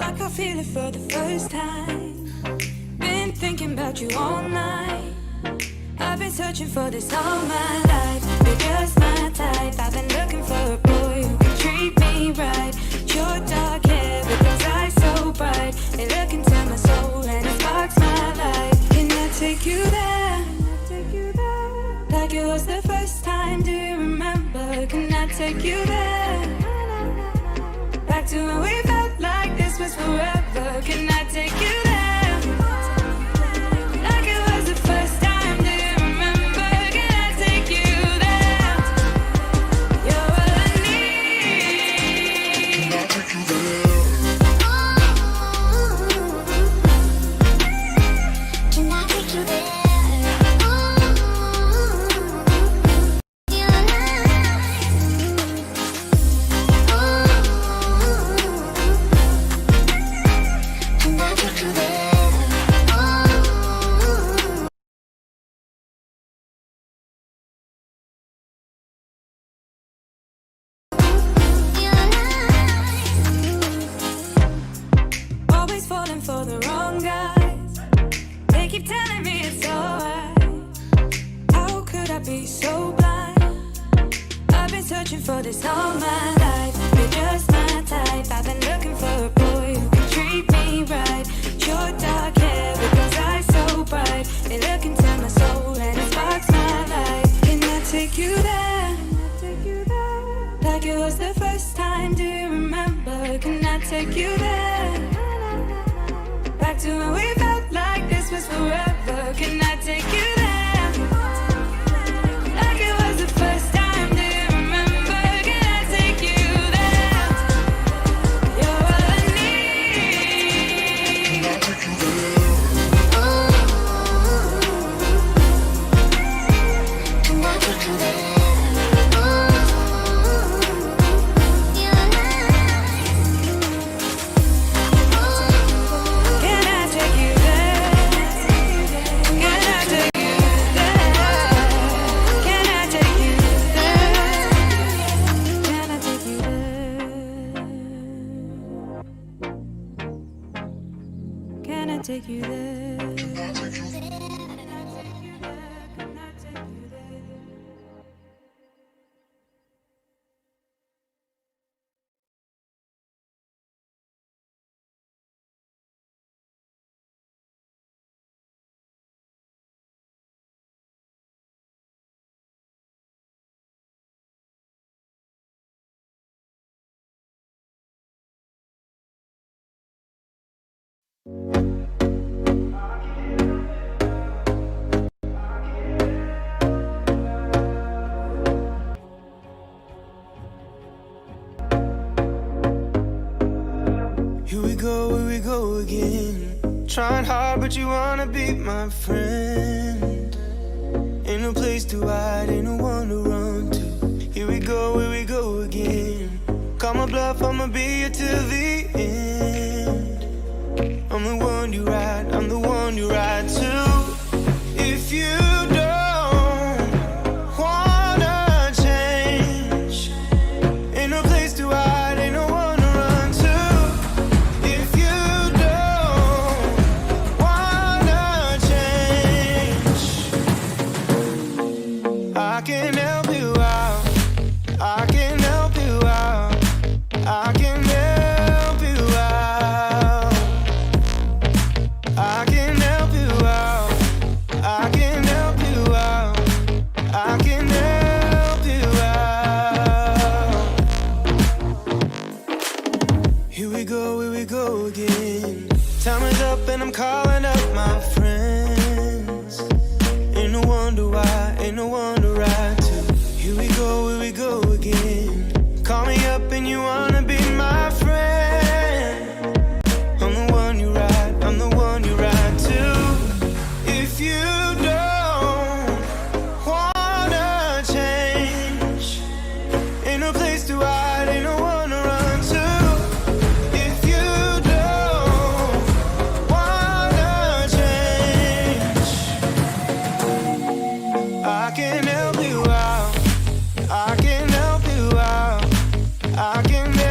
like I feel it for the first time. Been thinking about you all night. I've been searching for this all my life. You're just my type. I've been looking for a boy who can treat me right. Your dark hair with those eyes so bright, they look into my soul and it sparks my life. Can I take you there? Like it was the first time, do you remember? Can I take you there? Back to when we felt like this was forever. Can I take you there? Like it was the first time, do you remember? Can I take you there? You're all I need. Can I take you there? Can I take you there? Falling for the wrong guys. They keep telling me it's alright. How could I be so blind? I've been searching for this all my life. You're just my type. I've been looking for a boy who can treat me right. Your dark hair with those eyes so bright, they look into my soul and it sparks my life. Can I take you there? Like it was the first time, do you remember? Can I take you there? Back to when we felt like this was forever. Can I take you there? Like it was the first time, do you remember? Can I take you there? You're all I need. Can I take you there? Can I take you there? Take you there. Here we go again. Trying hard, but you wanna be my friend. Ain't no place to hide, ain't no one to run to. Here we go again. Call my bluff, I'ma be here till the end. I'm the one you ride, I'm the one you ride to. If you don't wanna change, ain't no place to hide, ain't no one to run to. If you don't wanna change, I can help you out, I can help you out, I can help you out, I can help you out, I can help you out, I can help you out. Here we go again. Time is up and I'm calling up my friends. Ain't no wonder why, ain't no one to ride to. Here we go again. Call me up and you wanna be my friend. I'm the one you ride, I'm the one you ride to. If you don't wanna change, ain't no place to hide, ain't no one to run to. If you don't wanna change, I can help you out, I can help you out, I can help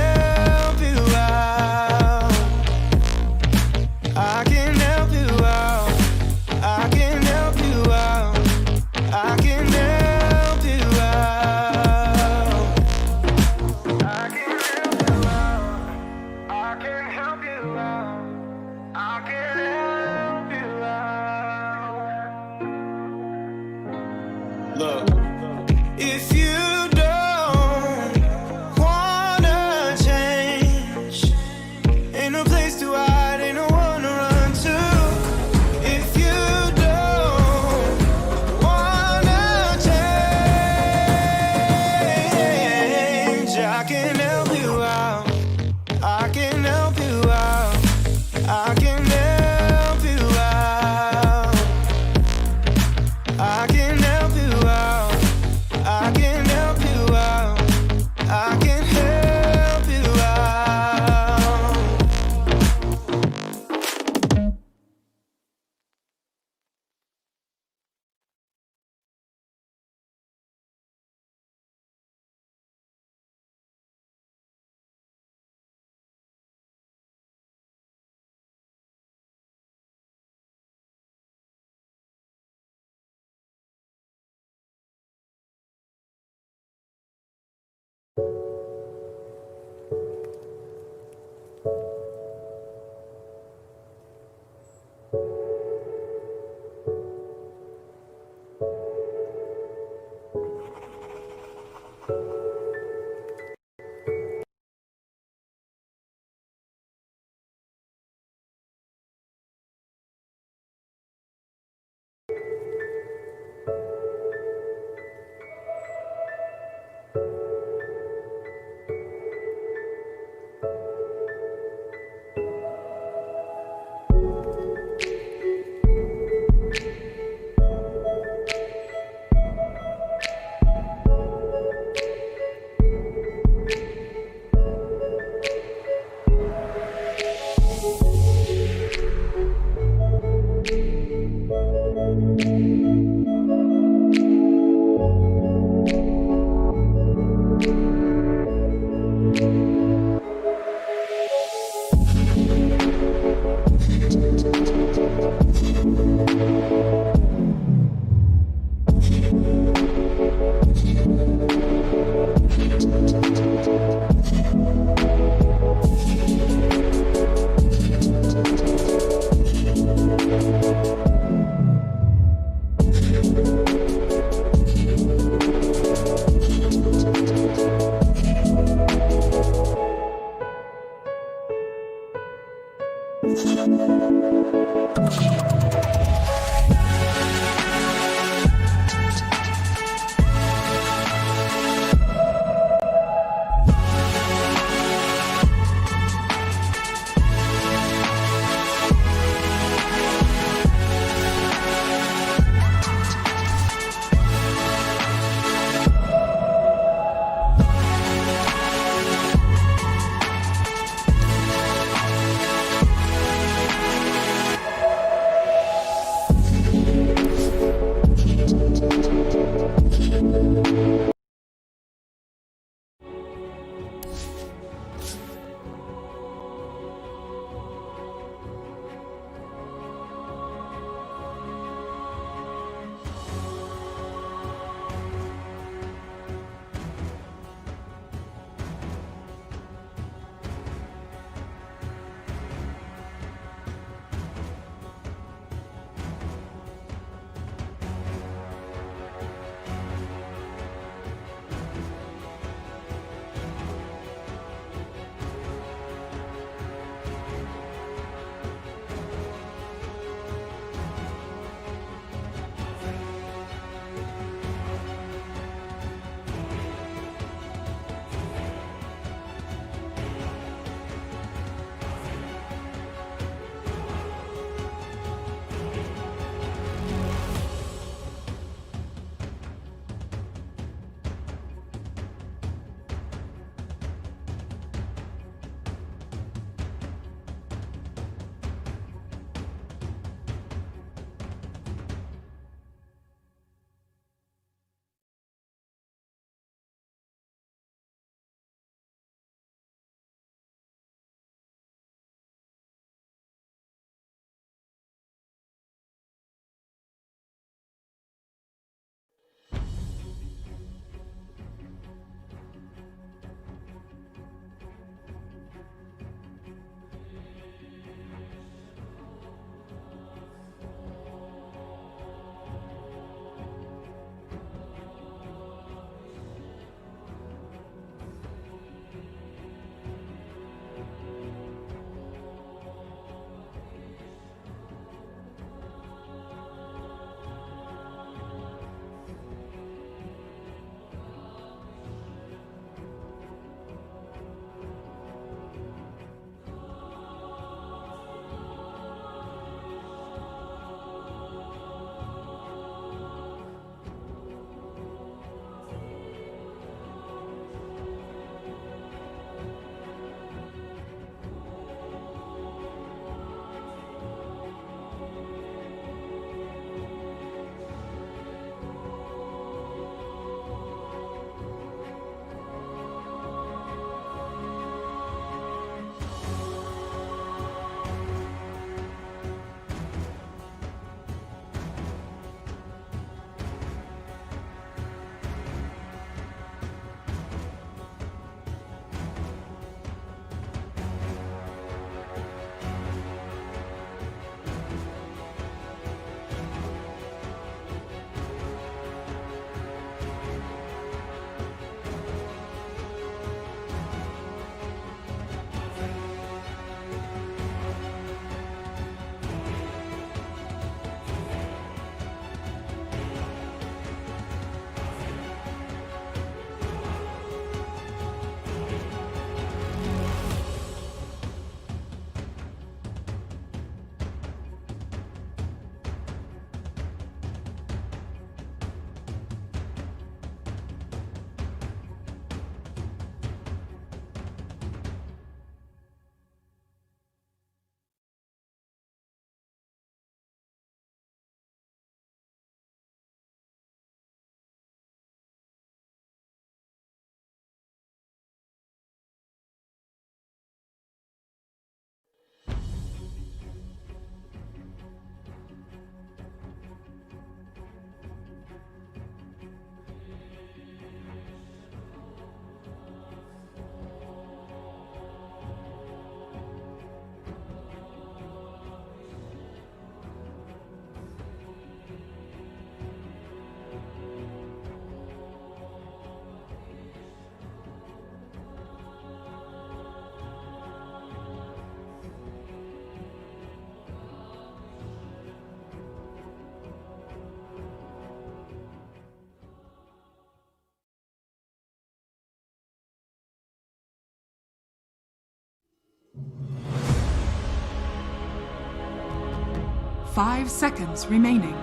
5 seconds remaining.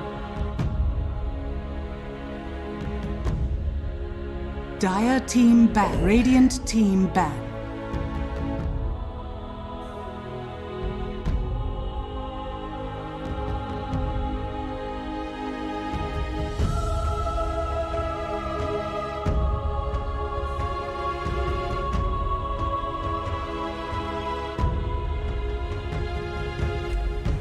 Dire team ban. Radiant team ban.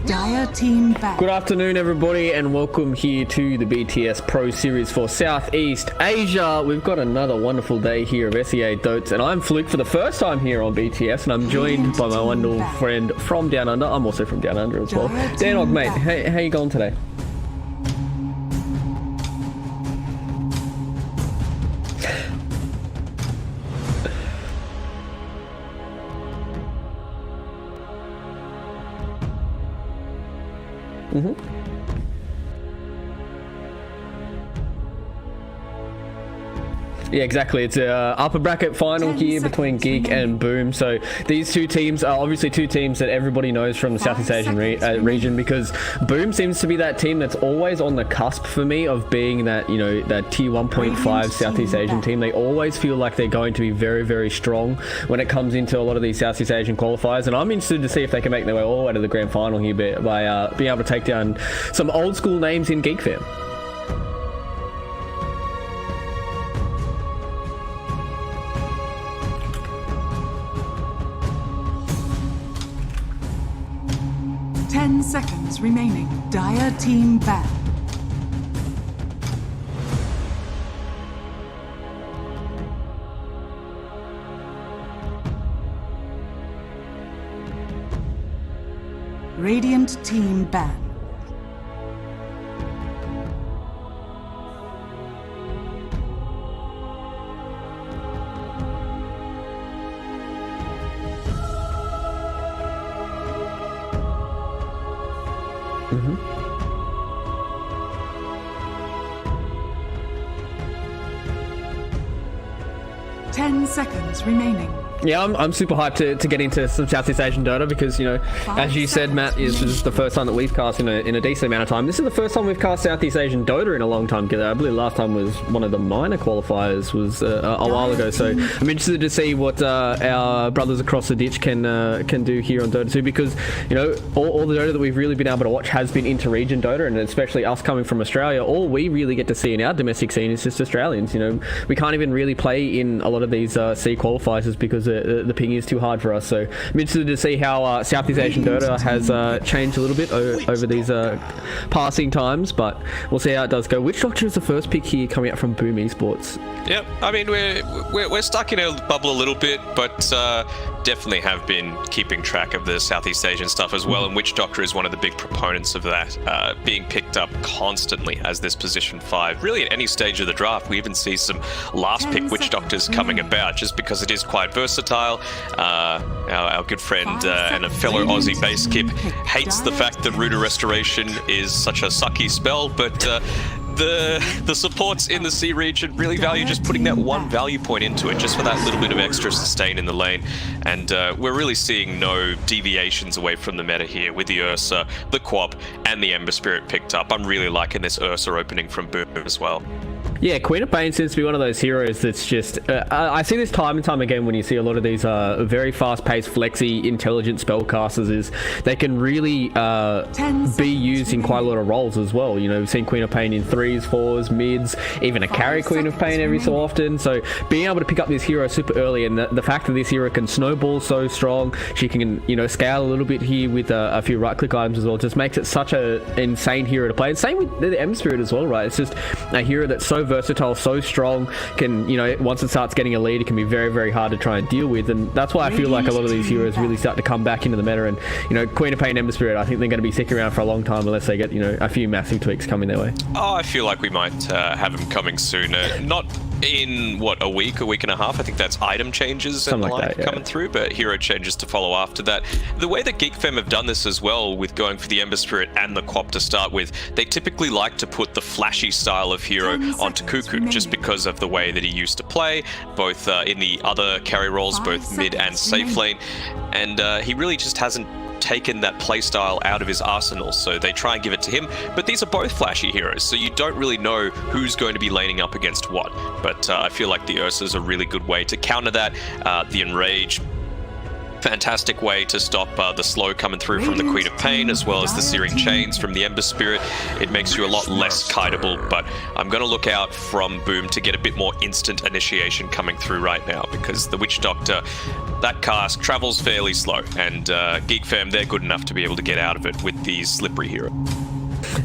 Dire team back. Good afternoon, everybody, and welcome here to the BTS Pro Series for Southeast Asia. We've got another wonderful day here of SEA DOTA, and I'm Fluke for the first time here on BTS, and I'm joined by my wonderful friend from Down Under. I'm also from Down Under as well. Danog, mate, how you going today? Yeah, exactly. It's a upper bracket final here between Geek and Boom. So these two teams are obviously two teams that everybody knows from the Southeast Asian region, because Boom seems to be that team that's always on the cusp for me of being that, you know, that tier 1.5 Southeast Asian team. They always feel like they're going to be very, very strong when it comes into a lot of these Southeast Asian qualifiers. And I'm interested to see if they can make their way all the way to the grand final here by being able to take down some old school names in Geek fam. Seconds remaining. Dire team back. Radiant team ban. Mm-hmm. 10 seconds remaining. Yeah, I'm super hyped to get into some Southeast Asian Dota because, you know, as you said, Matt, this is the first time that we've cast in a decent amount of time. This is the first time we've cast Southeast Asian Dota in a long time. I believe last time was one of the minor qualifiers was a while ago. So I'm interested to see what our brothers across the ditch can do here on Dota 2, because, you know, all the Dota that we've really been able to watch has been inter-region Dota, and especially us coming from Australia, all we really get to see in our domestic scene is just Australians. You know, we can't even really play in a lot of these C qualifiers because the ping is too hard for us. So I'm interested to see how Southeast Asian Dota has changed a little bit over these passing times, but we'll see how it does go. Which Doctor is the first pick here coming out from Boom Esports? Yep, I mean we're stuck in a bubble a little bit, but definitely have been keeping track of the Southeast Asian stuff as well, and Witch Doctor is one of the big proponents of that, being picked up constantly as this position 5. Really at any stage of the draft, we even see some last pick Witch Doctors coming about, just because it is quite versatile. Our good friend and a fellow Aussie base kip hates the fact that Ruder Restoration is such a sucky spell, but the supports in the C region really value just putting that one value point into it, just for that little bit of extra sustain in the lane. And we're really seeing no deviations away from the meta here with the Ursa, the Quap, and the Ember Spirit picked up. I'm really liking this Ursa opening from Boom as well. Yeah, Queen of Pain seems to be one of those heroes that's just... I see this time and time again when you see a lot of these very fast-paced, flexy, intelligent spellcasters, is they can really be used in quite a lot of roles as well. You know, we've seen Queen of Pain in 3s, 4s, mids, even a carry Queen of Pain every so often. So being able to pick up this hero super early, and the fact that this hero can snowball so strong, she can, you know, scale a little bit here with a few right-click items as well, just makes it such an insane hero to play. And same with the Ember Spirit as well, right? It's just a hero that's so versatile, so strong, can, you know, once it starts getting a lead, it can be very, very hard to try and deal with. And that's why I feel like a lot of these heroes really start to come back into the meta. And, you know, Queen of Pain, Ember Spirit, I think they're going to be sticking around for a long time unless they get, you know, a few massive tweaks coming their way. Oh, I feel like we might have them coming soon. Not in, what, a week and a half? I think that's item changes Something and the like like that, yeah. coming through, but hero changes to follow after that. The way that Geek Fem have done this as well, with going for the Ember Spirit and the Quap to start with, they typically like to put the flashy style of hero onto Cuckoo, just because of the way that he used to play, both in the other carry roles, both mid and safe lane, and he really just hasn't taken that playstyle out of his arsenal, so they try and give it to him. But these are both flashy heroes, so you don't really know who's going to be laning up against what. But I feel like the Ursa is a really good way to counter that. The Enrage, fantastic way to stop the slow coming through from the Queen of Pain, as well as the Searing Chains from the Ember Spirit. It makes you a lot less kiteable, but I'm going to look out from Boom to get a bit more instant initiation coming through right now, because the Witch Doctor, that cast travels fairly slow, and Geek Fam, they're good enough to be able to get out of it with these slippery heroes.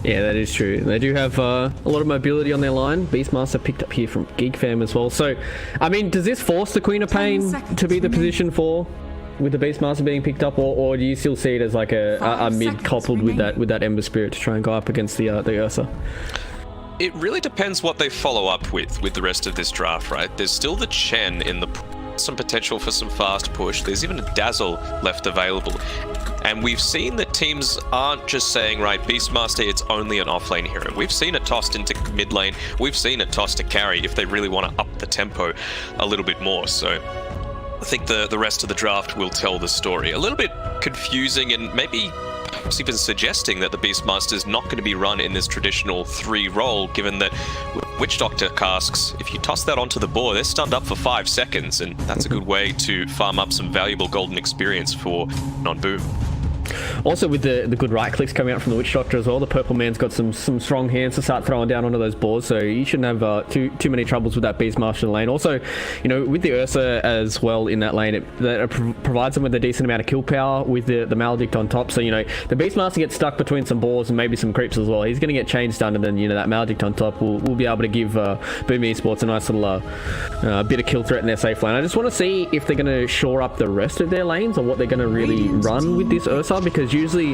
Yeah, that is true. They do have a lot of mobility on their line. Beastmaster picked up here from Geek Fam as well. So, I mean, does this force the Queen of Pain to be the position 4 with the Beastmaster being picked up, or do you still see it as like a mid coupled with that Ember Spirit to try and go up against the Ursa? It really depends what they follow up with the rest of this draft, right? There's still the Chen in the some potential for some fast push. There's even a Dazzle left available. And we've seen that teams aren't just saying, right, Beastmaster, it's only an offlane hero. We've seen it tossed into mid lane. We've seen it tossed to carry if they really want to up the tempo a little bit more. So I think the rest of the draft will tell the story. A little bit confusing, and maybe perhaps even suggesting that the Beastmaster is not going to be run in this traditional 3 role, given that Witch Doctor casks, if you toss that onto the board, they're stunned up for 5 seconds, and that's a good way to farm up some valuable golden experience for non-Boom. Also, with the good right clicks coming out from the Witch Doctor as well, the Purple Man's got some strong hands to start throwing down onto those boards, so you shouldn't have too many troubles with that Beastmaster in the lane. Also, you know, with the Ursa as well in that lane, that provides them with a decent amount of kill power with the Maledict on top. So, you know, the Beastmaster gets stuck between some boards and maybe some creeps as well. He's going to get chains done, and then, you know, that Maledict on top will be able to give Boom Esports a nice little bit of kill threat in their safe lane. I just want to see if they're going to shore up the rest of their lanes, or what they're going to really run with this Ursa, because usually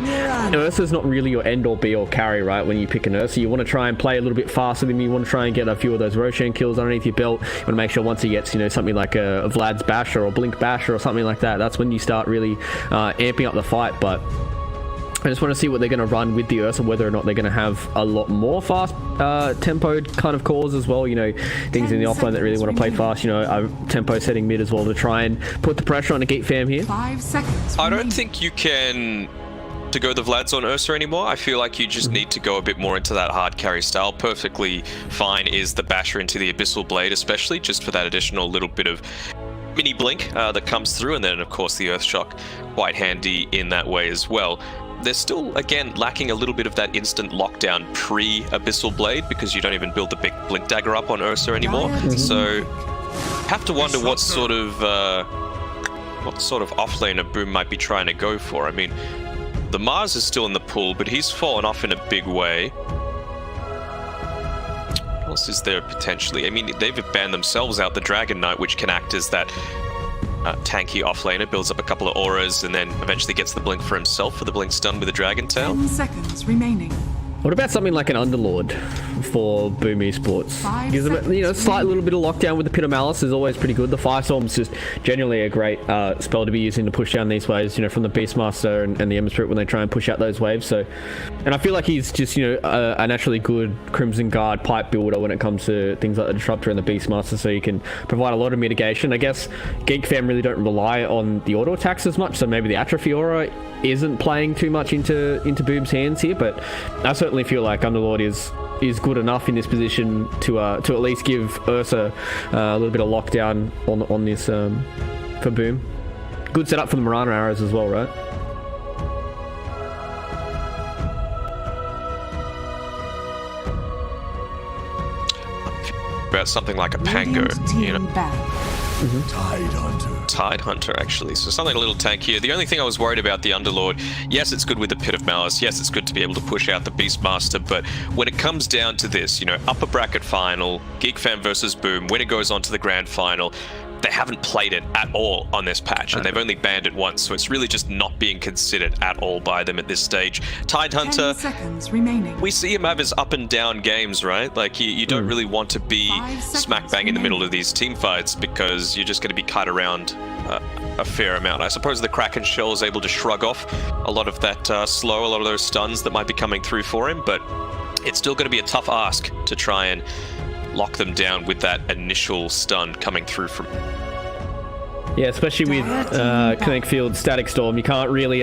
Ursa's not really your end or be or carry, right? When you pick an Ursa, you want to try and play a little bit faster than you want to try and get a few of those Roshan kills underneath your belt. You want to make sure once he gets, you know, something like a Vlad's Basher or Blink Basher or something like that, that's when you start really amping up the fight. But I just want to see what they're going to run with the Ursa, whether or not they're going to have a lot more fast tempoed kind of calls as well. You know, things in the offlane that really want to play fast, you know, a tempo setting mid as well to try and put the pressure on the Geek Fam here. 5 seconds. I don't think you can to go the Vlads on Ursa anymore. I feel like you just need to go a bit more into that hard carry style. Perfectly fine is the Basher into the Abyssal Blade, especially just for that additional little bit of mini blink that comes through, and then of course the Earth Shock, quite handy in that way as well. They're still, again, lacking a little bit of that instant lockdown pre-Abyssal Blade, because you don't even build the big Blink Dagger up on Ursa anymore. So have to wonder what sort of offlaner Boom might be trying to go for. I mean, the Mars is still in the pool, but he's fallen off in a big way. What else is there potentially? I mean, they've banned themselves out the Dragon Knight, which can act as that tanky offlaner, builds up a couple of auras, and then eventually gets the blink for himself for the blink stun with the Dragon Tail. 10 seconds remaining. What about something like an Underlord for Boom Esports? Gives them, you know, a slight little bit of lockdown with the Pit of Malice is always pretty good. The Firestorm's just generally a great spell to be using to push down these waves, you know, from the Beastmaster and the Ember Spirit when they try and push out those waves. So, and I feel like he's just, you know, a naturally good Crimson Guard pipe builder when it comes to things like the Disruptor and the Beastmaster, so you can provide a lot of mitigation. I guess Geek Fam really don't rely on the auto attacks as much, so maybe the Atrophy Aura isn't playing too much into Boom's hands here, but I certainly feel like Underlord is good enough in this position to at least give Ursa a little bit of lockdown on this for Boom. Good setup for the Mirana arrows as well, right? About something like a Pango, you know. Mm-hmm. Tide Hunter, actually. So something a little tankier. The only thing I was worried about the Underlord, yes, it's good with the Pit of Malice. Yes, it's good to be able to push out the Beastmaster. But when it comes down to this, you know, upper bracket final, Geek Fam versus Boom, when it goes on to the grand final, they haven't played it at all on this patch, and they've only banned it once, so it's really just not being considered at all by them at this stage. Tide Hunter, 10 seconds remaining. we see him have his up and down games, right? Like, you don't really want to be smack bang in the middle of these team fights, because you're just going to be cut around a fair amount. I suppose the Kraken Shell is able to shrug off a lot of that slow, a lot of those stuns that might be coming through for him, but it's still going to be a tough ask to try and lock them down with that initial stun coming through from. Yeah, especially with Kinetic Field Static Storm, you can't really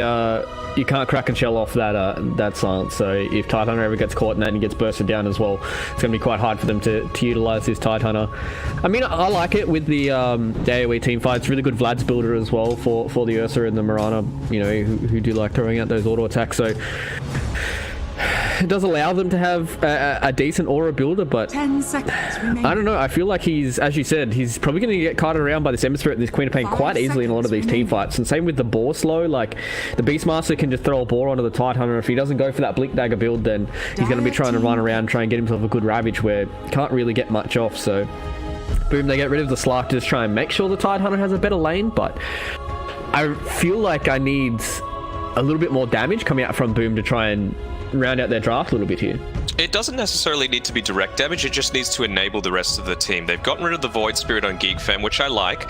you can't crack and shell off that silence. So if Tide Hunter ever gets caught in that and gets bursted down as well, it's going to be quite hard for them to utilize this Tide Hunter. I mean, I like it with the AoE team fights. Really good Vlad's builder as well for the Ursa and the Mirana, you know, who do like throwing out those auto attacks. So it does allow them to have a decent aura builder, but 10 seconds remaining. I don't know. I feel like he's, as you said, he's probably going to get carted around by this Ember Spirit and this Queen of Pain quite easily in a lot of these team fights. And same with the Boar slow. Like, the Beastmaster can just throw a Boar onto the Tide Hunter. If he doesn't go for that Blink Dagger build, then he's going to be trying to run around, try and get himself a good Ravage where he can't really get much off. So, boom, they get rid of the Slark to just try and make sure the Tide Hunter has a better lane. But I feel like I need a little bit more damage coming out from Boom to try and round out their draft a little bit here. It doesn't necessarily need to be direct damage, it just needs to enable the rest of the team. They've gotten rid of the Void Spirit on Geek Fam, which I like.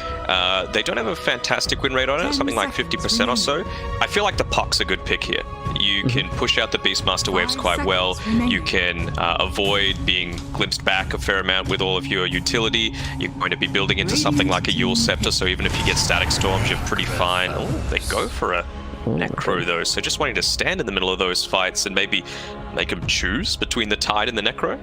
They don't have a fantastic win rate on it, something like 50% or so. I feel like the Pock's a good pick here. You can push out the Beastmaster waves quite well. You can avoid being glimpsed back a fair amount with all of your utility. You're going to be building into something like a Yule Scepter, so even if you get Static Storms, you're pretty fine. Oh, they go for a Necro though, so just wanting to stand in the middle of those fights and maybe make them choose between the Tide and the Necro.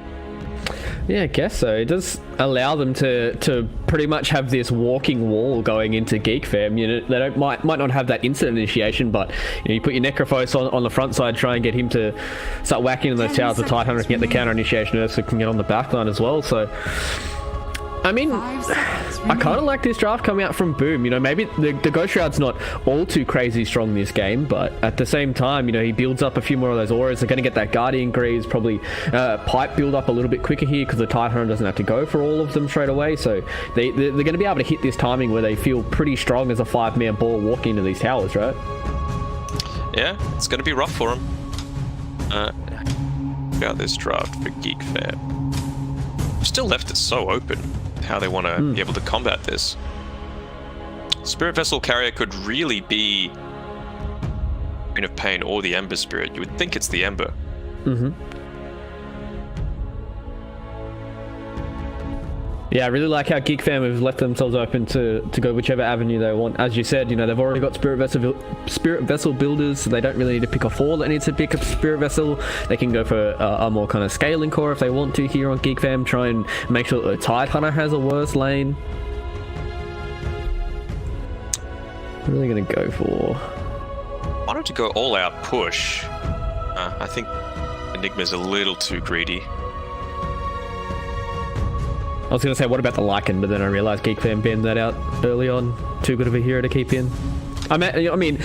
Yeah, I guess so. It does allow them to pretty much have this walking wall going into Geek Fam. You know, they might not have that instant initiation, but you know, you put your Necrophos on the front side, try and get him to start whacking in those towers. The Tide Hunter can get the counter initiation, so can get on the back line as well. So, I mean, I kind of like this draft coming out from Boom. You know, maybe the Ghost Shroud's not all too crazy strong this game, but at the same time, you know, he builds up a few more of those auras. They're going to get that Guardian Greaves, probably Pipe build up a little bit quicker here because the Tide Hunter doesn't have to go for all of them straight away. So they're going to be able to hit this timing where they feel pretty strong as a 5-man ball walking into these towers, right? Yeah, it's going to be rough for them. Got this draft for Geek Fam. Still left it so open how they want to be able to combat this. Spirit Vessel Carrier could really be Queen of Pain or the Ember Spirit. You would think it's the Ember. Yeah, I really like how Geek Fam have left themselves open to go whichever avenue they want. As you said, you know, they've already got Spirit Vessel builders, so they don't really need to pick a 4 that needs to pick a Spirit Vessel. They can go for a more kind of scaling core if they want to here on Geek Fam, try and make sure that the Tide Hunter has a worse lane. What are they going to go for? Why don't you go all out push? I think Enigma's a little too greedy. I was going to say, what about the Lycan? But then I realised Geek Fam banned that out early on. Too good of a hero to keep in. I mean,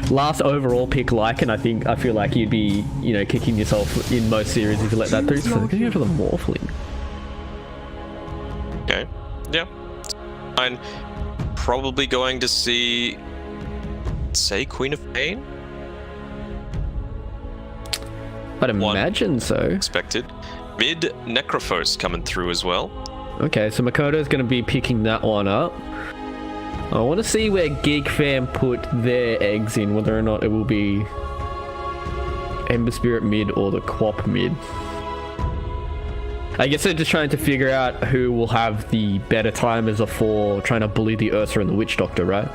last overall pick Lycan, I feel like you'd be, you know, kicking yourself in most series if you let that through. So they're going to go for the Morphling. Okay. Yeah. I'm probably going to see, say, Queen of Pain? I'd imagine so. Expected. Mid Necrophos coming through as well. Okay, so Makoto's going to be picking that one up. I want to see where Geek Fam put their eggs in, whether or not it will be Ember Spirit mid or the Quap mid. I guess they're just trying to figure out who will have the better time as a 4, trying to bully the Ursa and the Witch Doctor, right?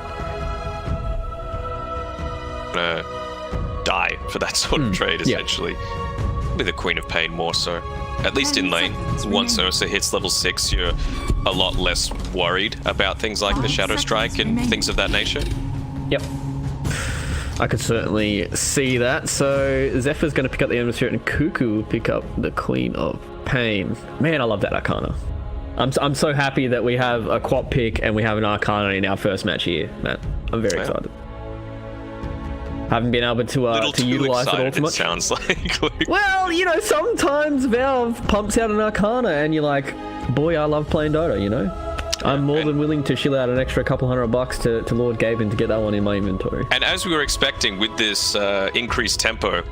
Die for that sort of trade, essentially. With the Queen of Pain more so. At least in lane. Once Ursa hits level 6, you're a lot less worried about things like the Shadow Strike and things of that nature. Yep. I could certainly see that. So Zephyr's going to pick up the Ember Spirit and Cuckoo will pick up the Queen of Pain. Man, I love that Arcana. I'm so happy that we have a Quap pick and we have an Arcana in our first match here, Matt. I'm very excited. Haven't been able to utilize it all too much. It sounds like. Well, you know, sometimes Valve pumps out an Arcana and you're like, boy, I love playing Dota, you know? I'm more than willing to shill out an extra couple $100 to Lord Gaben to get that one in my inventory. And as we were expecting with this increased tempo,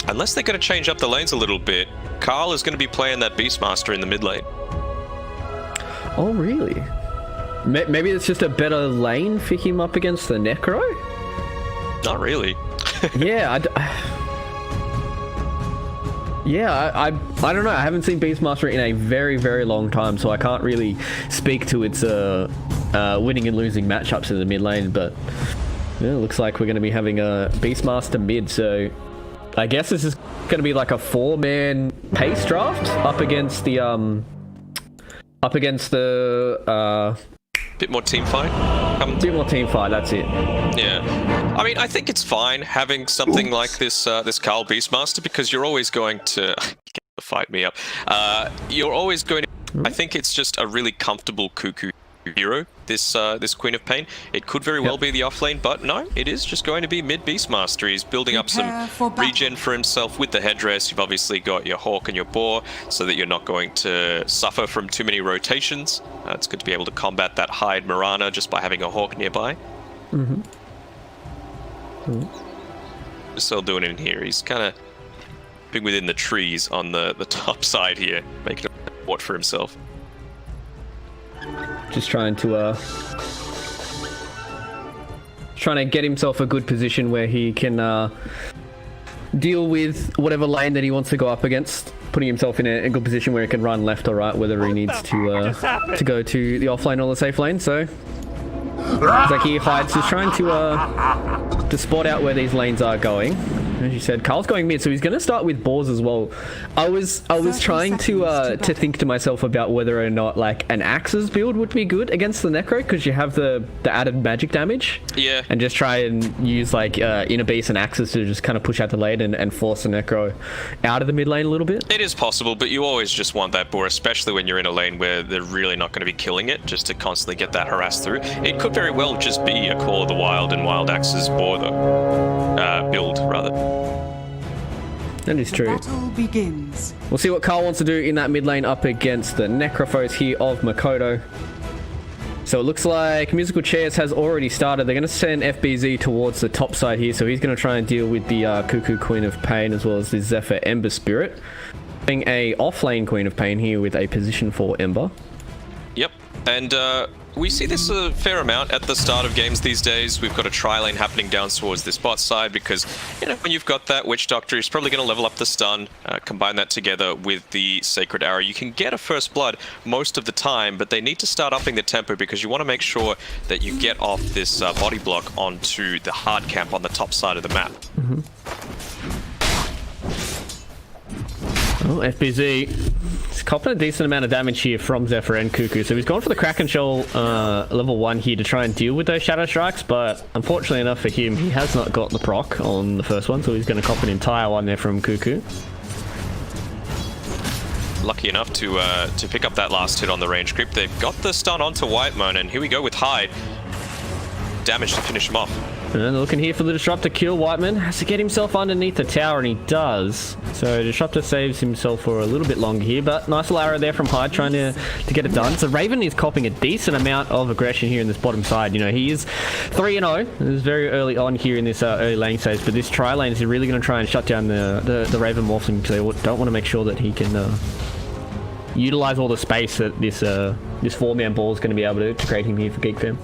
unless they're going to change up the lanes a little bit, Carl is going to be playing that Beastmaster in the mid lane. Oh, really? Maybe it's just a better lane for him up against the Necro? Not really. Yeah, I don't know. I haven't seen Beastmaster in a very, very long time, so I can't really speak to its winning and losing matchups in the mid lane, but yeah, it looks like we're going to be having a Beastmaster mid, so I guess this is going to be like a 4-man pace draft up against the bit more team fight. Bit more team fight, that's it. Yeah, I mean, I think it's fine having something like this this Carl Beastmaster, because you're always going to fight me up. You're always going to. I think it's just a really comfortable Cuckoo hero. This this Queen of Pain. It could very well be the offlane, but no, it is just going to be mid Beastmaster. He's building up some regen for himself with the headdress. You've obviously got your Hawk and your Boar, so that you're not going to suffer from too many rotations. It's good to be able to combat that Hyde Mirana just by having a Hawk nearby. What's Cell doing in here? He's kind of being within the trees on the top side here, making a fort for himself. Just trying to get himself a good position where he can deal with whatever lane that he wants to go up against, putting himself in a good position where he can run left or right, whether he needs to go to the offlane or the safe lane. So it's like he hides, just trying to spot out where these lanes are going. As you said, Carl's going mid, so he's going to start with Boars as well. I was trying to think to myself about whether or not like an Axes build would be good against the Necro, because you have the added magic damage. Yeah. And just try and use like Inner Beast and Axes to just kind of push out the lane and force the Necro out of the mid lane a little bit. It is possible, but you always just want that Boar, especially when you're in a lane where they're really not going to be killing it, just to constantly get that harass through. It could very well just be a Call of the Wild and Wild Axes Boar though. Build rather. That is true. Battle begins. We'll see what Carl wants to do in that mid lane up against the Necrophos here of Makoto. So it looks like Musical Chairs has already started. They're going to send FBZ towards the top side here, so he's going to try and deal with the Cuckoo Queen of Pain as well as the Zephyr Ember Spirit. Being a offlane Queen of Pain here with a position for Ember. Yep, and we see this a fair amount at the start of games these days. We've got a tri-lane happening down towards this bot side because, you know, when you've got that Witch Doctor, he's probably going to level up the stun, combine that together with the Sacred Arrow. You can get a First Blood most of the time, but they need to start upping the tempo because you want to make sure that you get off this body block onto the hard camp on the top side of the map. Well, FBZ is copping a decent amount of damage here from Zephyr and Cuckoo, so he's gone for the Kraken Shell level 1 here to try and deal with those Shadow Strikes, but unfortunately enough for him, he has not got the proc on the first one, so he's going to cop an entire one there from Cuckoo. Lucky enough to pick up that last hit on the range creep. They've got the stun onto Whitemon, and here we go with Hyde. Damage to finish him off. And looking here for the Disruptor kill. Whitemon has to get himself underneath the tower, and he does. So Disruptor saves himself for a little bit longer here, but nice little arrow there from Hyde trying to get it done. So Raven is copping a decent amount of aggression here in this bottom side. You know, he is 3-0. It is very early on here in this early lane stage, but this tri-lane is really going to try and shut down the Raven Morphling, because they don't want to make sure that he can utilize all the space that this 4-man ball is going to be able to create him here for Geek Fam.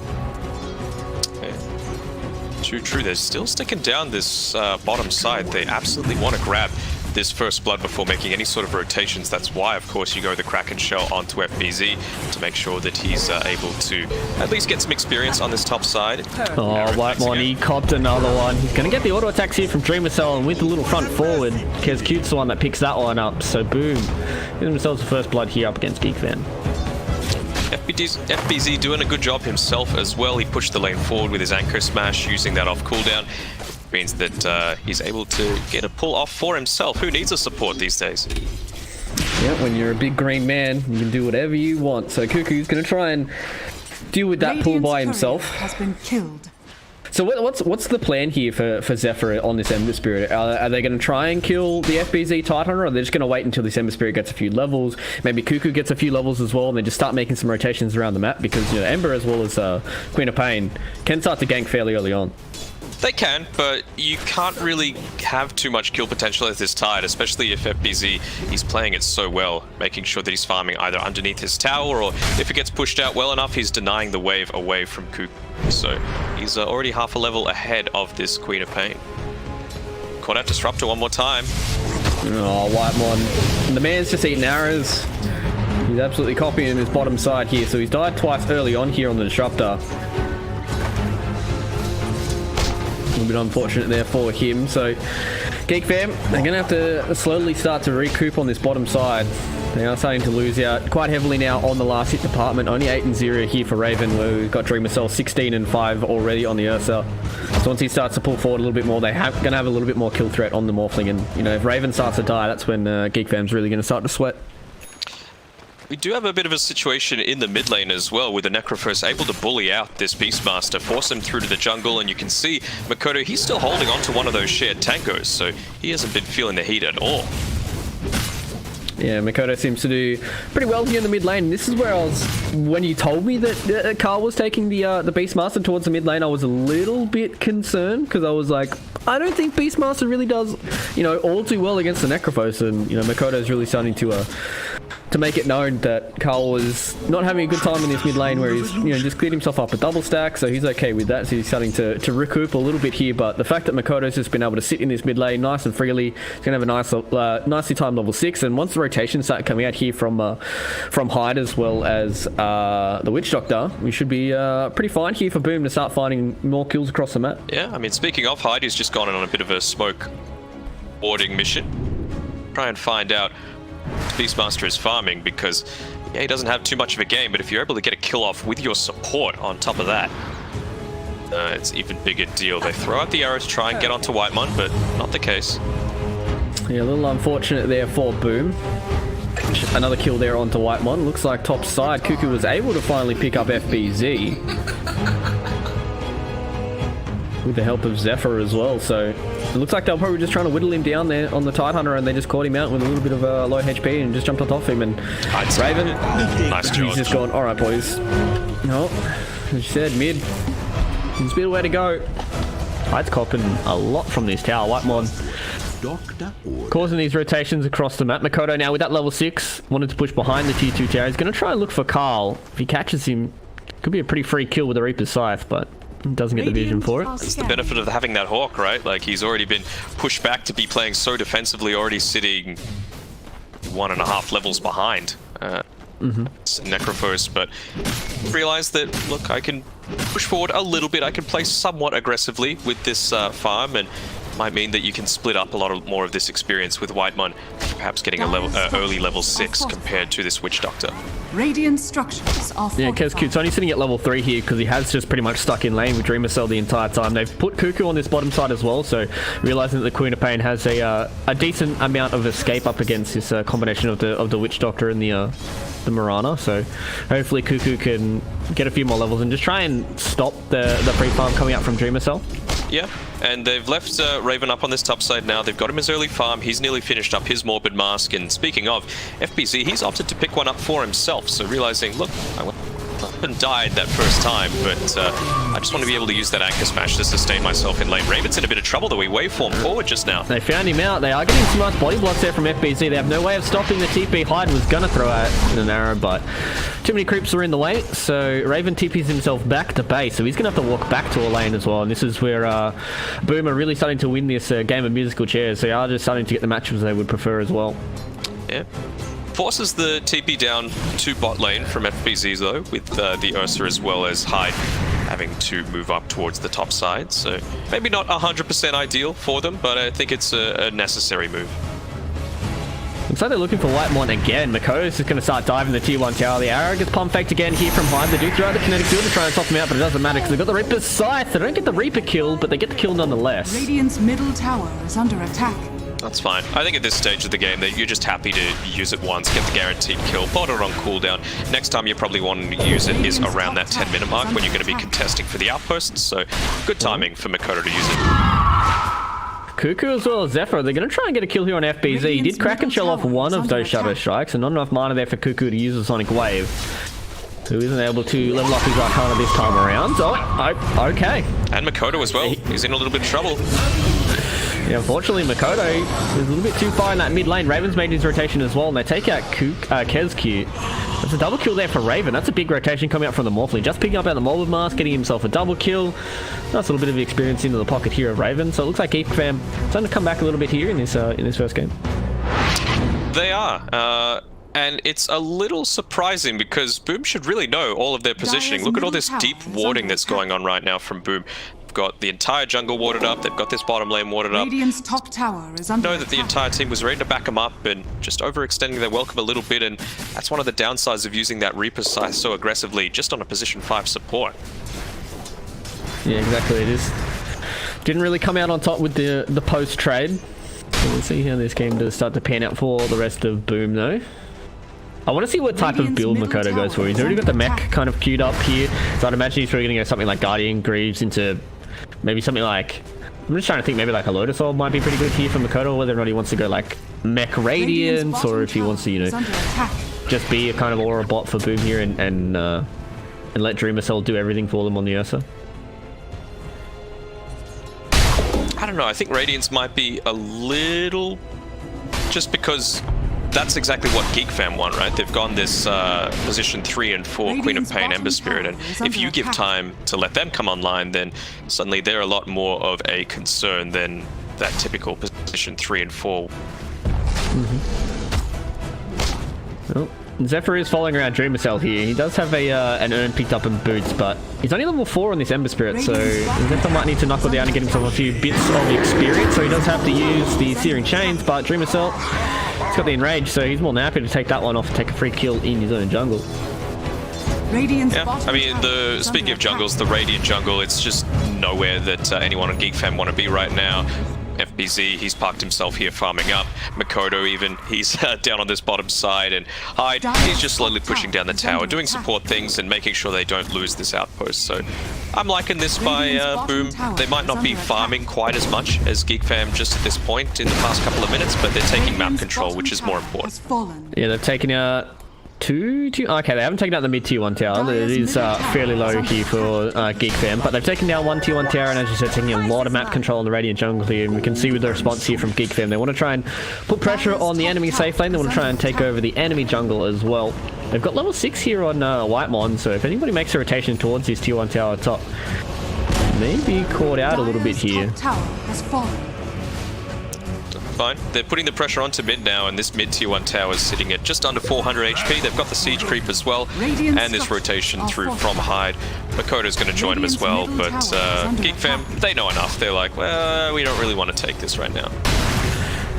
True. They're still sticking down this bottom side. They absolutely want to grab this First Blood before making any sort of rotations. That's why, of course, you go the Kraken Shell onto FBZ to make sure that he's able to at least get some experience on this top side. Oh, Whitemon, he copped another one. He's going to get the auto attacks here from Dreamer Cell, and with the little front forward, Kez Cute's the one that picks that one up. So boom, giving themselves the First Blood here up against Geek Fan. FBZ doing a good job himself as well. He pushed the lane forward with his Anchor Smash, using that off cooldown. Means that he's able to get a pull off for himself. Who needs a support these days? Yeah, when you're a big green man, you can do whatever you want. So Cuckoo's going to try and deal with that pull by himself. Has been killed. So what's the plan here for Zephyr on this Ember Spirit? Are they going to try and kill the FBZ Titan, or are they just going to wait until this Ember Spirit gets a few levels? Maybe Cuckoo gets a few levels as well, and then just start making some rotations around the map, because, you know, Ember as well as Queen of Pain can start to gank fairly early on. They can, but you can't really have too much kill potential at this tide, especially if FBZ is playing it so well, making sure that he's farming either underneath his tower, or if it gets pushed out well enough, he's denying the wave away from Cuckoo. So he's already half a level ahead of this Queen of Pain. Caught out Disruptor one more time. Oh, Whitemon. The man's just eating arrows. He's absolutely copying his bottom side here. So he's died twice early on here on the Disruptor. A little bit unfortunate there for him. So Geek Fam, they're going to have to slowly start to recoup on this bottom side. They are starting to lose out quite heavily now on the last hit department. Only 8-0 here for Raven, where we've got Dreamer Cell 16-5 already on the Ursa. So once he starts to pull forward a little bit more, they're going to have a little bit more kill threat on the Morphling. And, you know, if Raven starts to die, that's when Geek Fam's really going to start to sweat. We do have a bit of a situation in the mid lane as well, with the Necrophos able to bully out this Beastmaster, force him through to the jungle, and you can see Makoto, he's still holding on to one of those shared tangos, so he hasn't been feeling the heat at all. Yeah, Makoto seems to do pretty well here in the mid lane. This is where I was, when you told me that Carl was taking the Beastmaster towards the mid lane, I was a little bit concerned, because I was like, I don't think Beastmaster really does, you know, all too well against the Necrophos, and, you know, Makoto's really starting to make it known that Carl was not having a good time in this mid lane, where he's, you know, just cleared himself up a double stack, so he's okay with that. So he's starting to recoup a little bit here, but the fact that Makoto's just been able to sit in this mid lane nice and freely, he's going to have a nicely timed level 6, and once the rotations start coming out here from Hyde as well as the Witch Doctor, we should be pretty fine here for Boom to start finding more kills across the map. Yeah, I mean, speaking of Hyde, he's just gone on a bit of a smoke boarding mission. Try and find out Beastmaster is farming, because yeah, he doesn't have too much of a game, but if you're able to get a kill off with your support on top of that, it's even bigger deal. They throw out the arrows to try and get onto Whitemon, but not the case. Yeah, a little unfortunate there for Boom. Another kill there onto Whitemon. Looks like top side, Cuckoo was able to finally pick up FBZ with the help of Zephyr as well, so it looks like they were probably just trying to whittle him down there on the Tidehunter, and they just caught him out with a little bit of low HP and just jumped on top of him. And Raven, nice job. He's just gone, alright boys. No, as you said, mid. There's a bit of way to go. Hyde's copping a lot from this tower. Whitemon causing these rotations across the map. Makoto now with that level 6, wanted to push behind the tier 2 tower. He's going to try and look for Carl. If he catches him, could be a pretty free kill with the Reaper's Scythe, but doesn't get the vision for it. It's the benefit of having that Hawk, right? Like, he's already been pushed back to be playing so defensively, already sitting 1.5 levels behind Necrophos, but realized that, look, I can push forward a little bit, I can play somewhat aggressively with this farm, and might mean that you can split up a lot more of this experience with Whitemon, perhaps getting a early level 6 compared to this Witch Doctor. Radiant structures are Yeah, Kezcute's only sitting at level 3 here because he has just pretty much stuck in lane with Dreamer Cell the entire time. They've put Cuckoo on this bottom side as well, so realizing that the Queen of Pain has a decent amount of escape up against this combination of the Witch Doctor and the Mirana, so hopefully Cuckoo can get a few more levels and just try and stop the pre-farm coming out from Dreamer Cell. Yeah, and they've left Raven up on this top side now. They've got him his early farm. He's nearly finished up his Morbid Mask. And speaking of FBZ, he's opted to pick one up for himself. So realizing, look, I went up and died that first time, but I just want to be able to use that Anchor Smash to sustain myself in lane. Raven's in a bit of trouble, though. He waveformed forward just now. They found him out. They are getting some nice body blocks there from FBZ. They have no way of stopping the TP. Hyde was going to throw out an arrow, but too many creeps were in the way, so Raven TPs himself back to base, so he's going to have to walk back to a lane as well, and this is where Boom are really starting to win this game of musical chairs. They are just starting to get the matchups they would prefer as well. Yeah. Forces the TP down to bot lane from FBZ though, with the Ursa as well as Hyde having to move up towards the top side, so maybe not 100% ideal for them, but I think it's a necessary move. Looks like they're looking for Whitemon again. Makoto's just going to start diving the tier 1 tower. The arrow gets pump faked again here from Hyde. They do throw out the kinetic field to try and top him out, but it doesn't matter because they've got the Reaper's Scythe. They don't get the Reaper kill, but they get the kill nonetheless. Radiant's middle tower is under attack. That's fine. I think at this stage of the game that you're just happy to use it once, get the guaranteed kill, bot it on cooldown. Next time you probably want to use it is around that 10-minute mark when you're going to be contesting for the outposts, so good timing for Makoto to use it. Cuckoo as well as Zephyr, they're going to try and get a kill here on FBZ. He did crack and shell off one of those Shadow Strikes, and not enough mana there for Cuckoo to use the Sonic Wave. Who isn't able to level up his Arcana this time around. Oh, okay. And Makoto as well. He's in a little bit of trouble. Yeah, unfortunately, Makoto is a little bit too far in that mid lane. Raven's made his rotation as well, and they take out Kezcute. That's a double kill there for Raven. That's a big rotation coming out from the Morphling. Just picking up out the Morbid Mask, getting himself a double kill. Nice little bit of experience into the pocket here of Raven. So it looks like Geek Fam starting to come back a little bit here in this first game. They are. And it's a little surprising because Boom should really know all of their positioning. Look at all this deep warding that's going on right now from Boom. They've got the entire jungle warded up. They've got this bottom lane warded up. Radiant's top tower is under Know that the entire team was ready to back them up and just overextending their welcome a little bit, and that's one of the downsides of using that Reaper scythe so aggressively just on a position 5 support. Yeah, exactly. It is. Didn't really come out on top with the post trade. So we'll see how this game does start to pan out for the rest of Boom though. I want to see what type of build Makoto goes for. He's already got the mech kind of queued up here, so I'd imagine he's probably going to go something like Guardian Greaves into maybe something like, I'm just trying to think, maybe like a Lotus Orb might be pretty good here for Makoto, or whether or not he wants to go like Mech Radiance, or if he wants to, you know, just be a kind of aura bot for Boom here and let Dreamer Cell do everything for them on the Ursa. I don't know, I think Radiance might be a little, just because that's exactly what Geek Fam want, right? They've gone this position 3 and 4 Queen of Pain Ember Spirit, and if you give time to let them come online, then suddenly they're a lot more of a concern than that typical position 3 and 4. Well, Zephyr is following around Dreamer Cell here. He does have an urn picked up in boots, but he's only level 4 on this Ember Spirit, so Zephyr might need to knuckle down and get himself a few bits of experience, so he does have to use the Searing Chains, but Dreamer Cell, he's got the Enrage, so he's more than happy to take that one off and take a free kill in his own jungle. Yeah, I mean, speaking of jungles, the Radiant jungle, it's just nowhere that anyone on Geek Fam want to be right now. FBZ, he's parked himself here farming up. Makoto even, he's down on this bottom side, and Hyde, he's just slowly pushing down the tower, doing support things and making sure they don't lose this outpost. So I'm liking this by Boom. They might not be farming quite as much as Geek Fam just at this point in the past couple of minutes, but they're taking map control, which is more important. Yeah, they've taken out okay, they haven't taken out the mid tier 1 tower. It is fairly low here for Geek Fam, but they've taken down 1 tier 1 tower, and as you said, taking a lot of map control on the Radiant jungle here, and we can see with the response here from Geek Fam, they want to try and put pressure on the enemy safe lane. They want to try and take over the enemy jungle as well. They've got level 6 here on Whitemon, so if anybody makes a rotation towards this tier 1 tower top, maybe caught out a little bit here. Fine. They're putting the pressure onto mid now, and this mid tier 1 tower is sitting at just under 400 HP. They've got the siege creep as well, and this rotation through from Hyde. Makoto's going to join him as well, but Geek Fam, they know enough. They're like, well, we don't really want to take this right now.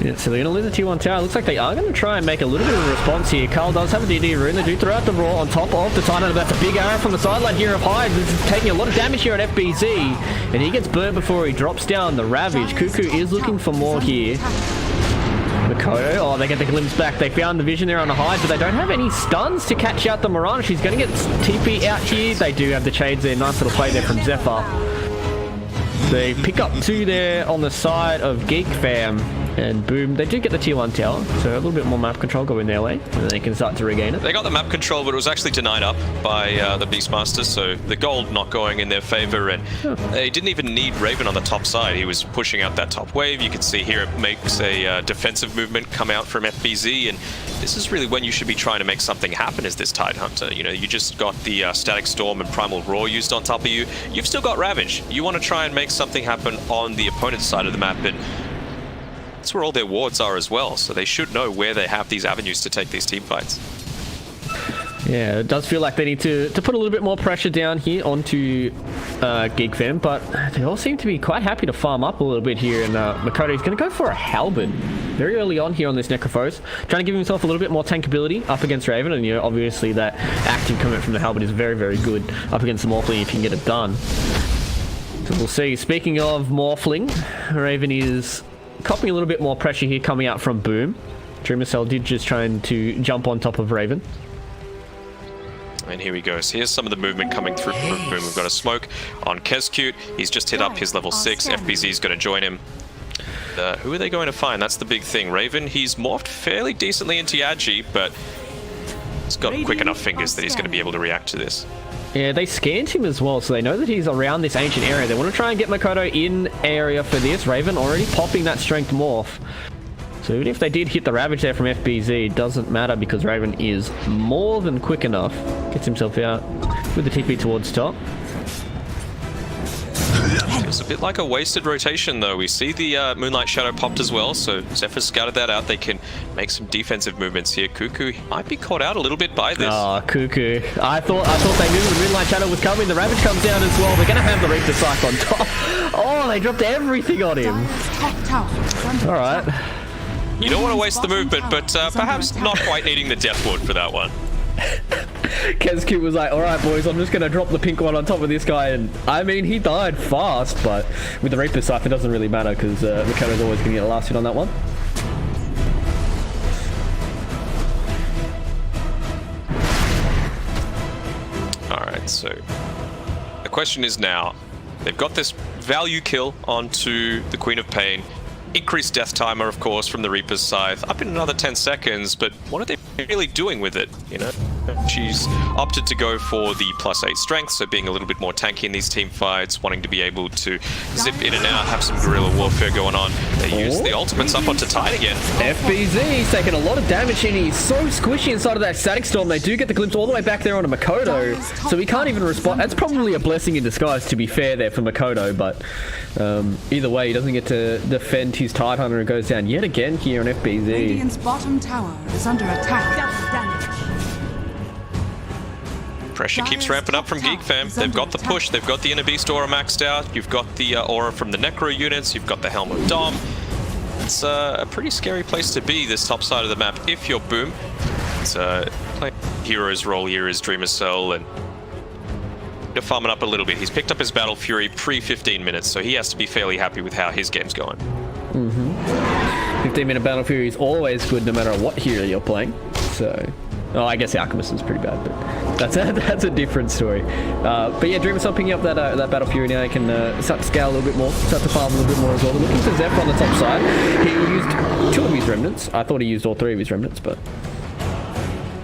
Yeah, so they're going to lose the tier 1 tower. Looks like they are going to try and make a little bit of a response here. Carl does have a DD rune. They do throw out the Raw on top of the Titan. That's a big arrow from the sideline here of Hyde. This is taking a lot of damage here on FBZ, and he gets burnt before he drops down the Ravage. Cuckoo is looking for more here. Makoto, oh, they get the glimpse back. They found the vision there on the Hyde, but they don't have any stuns to catch out the Mirage. She's going to get TP out here. They do have the Shades there. Nice little play there from Zephyr. They pick up 2 there on the side of Geek Fam, and Boom, they do get the tier 1 tower, so a little bit more map control going their way, and then they can start to regain it. They got the map control, but it was actually denied up by the Beastmaster, so the gold not going in their favor, and they didn't even need Raven on the top side. He was pushing out that top wave. You can see here it makes a defensive movement come out from FBZ, and this is really when you should be trying to make something happen as this Tidehunter. You know, you just got the Static Storm and Primal Roar used on top of you. You've still got Ravage. You want to try and make something happen on the opponent's side of the map, and that's where all their wards are as well, so they should know where they have these avenues to take these team fights. Yeah, it does feel like they need to put a little bit more pressure down here onto Geek Fam, but they all seem to be quite happy to farm up a little bit here, and Makoto's going to go for a Halberd very early on here on this Necrophos, trying to give himself a little bit more tankability up against Raven, and you know, obviously that active comment from the Halberd is very, very good up against the Morphling if you can get it done. So we'll see. Speaking of Morphling, Raven is copping a little bit more pressure here coming out from Boom. Dreamer Cell did just trying to jump on top of Raven. And here he goes. Here's some of the movement coming through from Boom. We've got a smoke on Kezcute. He's just hit up his level 6. FBZ's going to join him. Who are they going to find? That's the big thing. Raven, he's morphed fairly decently into Yaji, but he's got quick enough fingers that he's going to be able to react to this. Yeah, they scanned him as well, so they know that he's around this ancient area. They want to try and get Makoto in area for this. Raven already popping that strength morph. So even if they did hit the Ravage there from FBZ, it doesn't matter because Raven is more than quick enough. Gets himself out with the TP towards top. It's a bit like a wasted rotation, though. We see the Moonlight Shadow popped as well, so Zephyr scouted that out. They can make some defensive movements here. Cuckoo might be caught out a little bit by this. Oh, Cuckoo. I thought they knew the Moonlight Shadow was coming. The Ravage comes down as well. They're going to have the Reaper Cycle on top. Oh, they dropped everything on him. All right. You don't want to waste the movement, but perhaps not quite needing the Death Ward for that one. Kezcube was like, alright boys, I'm just going to drop the pink one on top of this guy, and I mean, he died fast, but with the Reaper Scythe it doesn't really matter, because Mikado's always going to get the last hit on that one. Alright, so the question is now, they've got this value kill onto the Queen of Pain, increased death timer, of course, from the Reaper's Scythe, up in another 10 seconds, but what are they really doing with it, you know? She's opted to go for the +8 strength, so being a little bit more tanky in these team fights, wanting to be able to zip in and out, have some guerrilla warfare going on. They use the ultimates up onto Tide again. FBZ, he's taking a lot of damage and he's so squishy inside of that Static Storm. They do get the glimpse all the way back there onto Makoto, so he can't even respond. That's probably a blessing in disguise, to be fair, there for Makoto, but either way, he doesn't get to defend his Tidehunter and goes down yet again here on FBZ. Radiant's bottom tower is under attack. Pressure keeps ramping up from Geek Fam. They've got the push, they've got the Inner Beast Aura maxed out, you've got the Aura from the Necro units, you've got the Helm of Dom. It's a pretty scary place to be, this top side of the map, if you're Boom. It's playing Hero's role here is Dreamer Cell, and to farm it up a little bit. He's picked up his Battle Fury pre-15 minutes, so he has to be fairly happy with how his game's going. 15-minute Battle Fury is always good no matter what hero you're playing, so... Oh, I guess Alchemist is pretty bad, but that's a different story. But yeah, Dreamer's not picking up that Battle Fury now. He can start to scale a little bit more, start to farm a little bit more as well. They're looking for Zephyr on the top side. He used 2 of his remnants. I thought he used all 3 of his remnants, but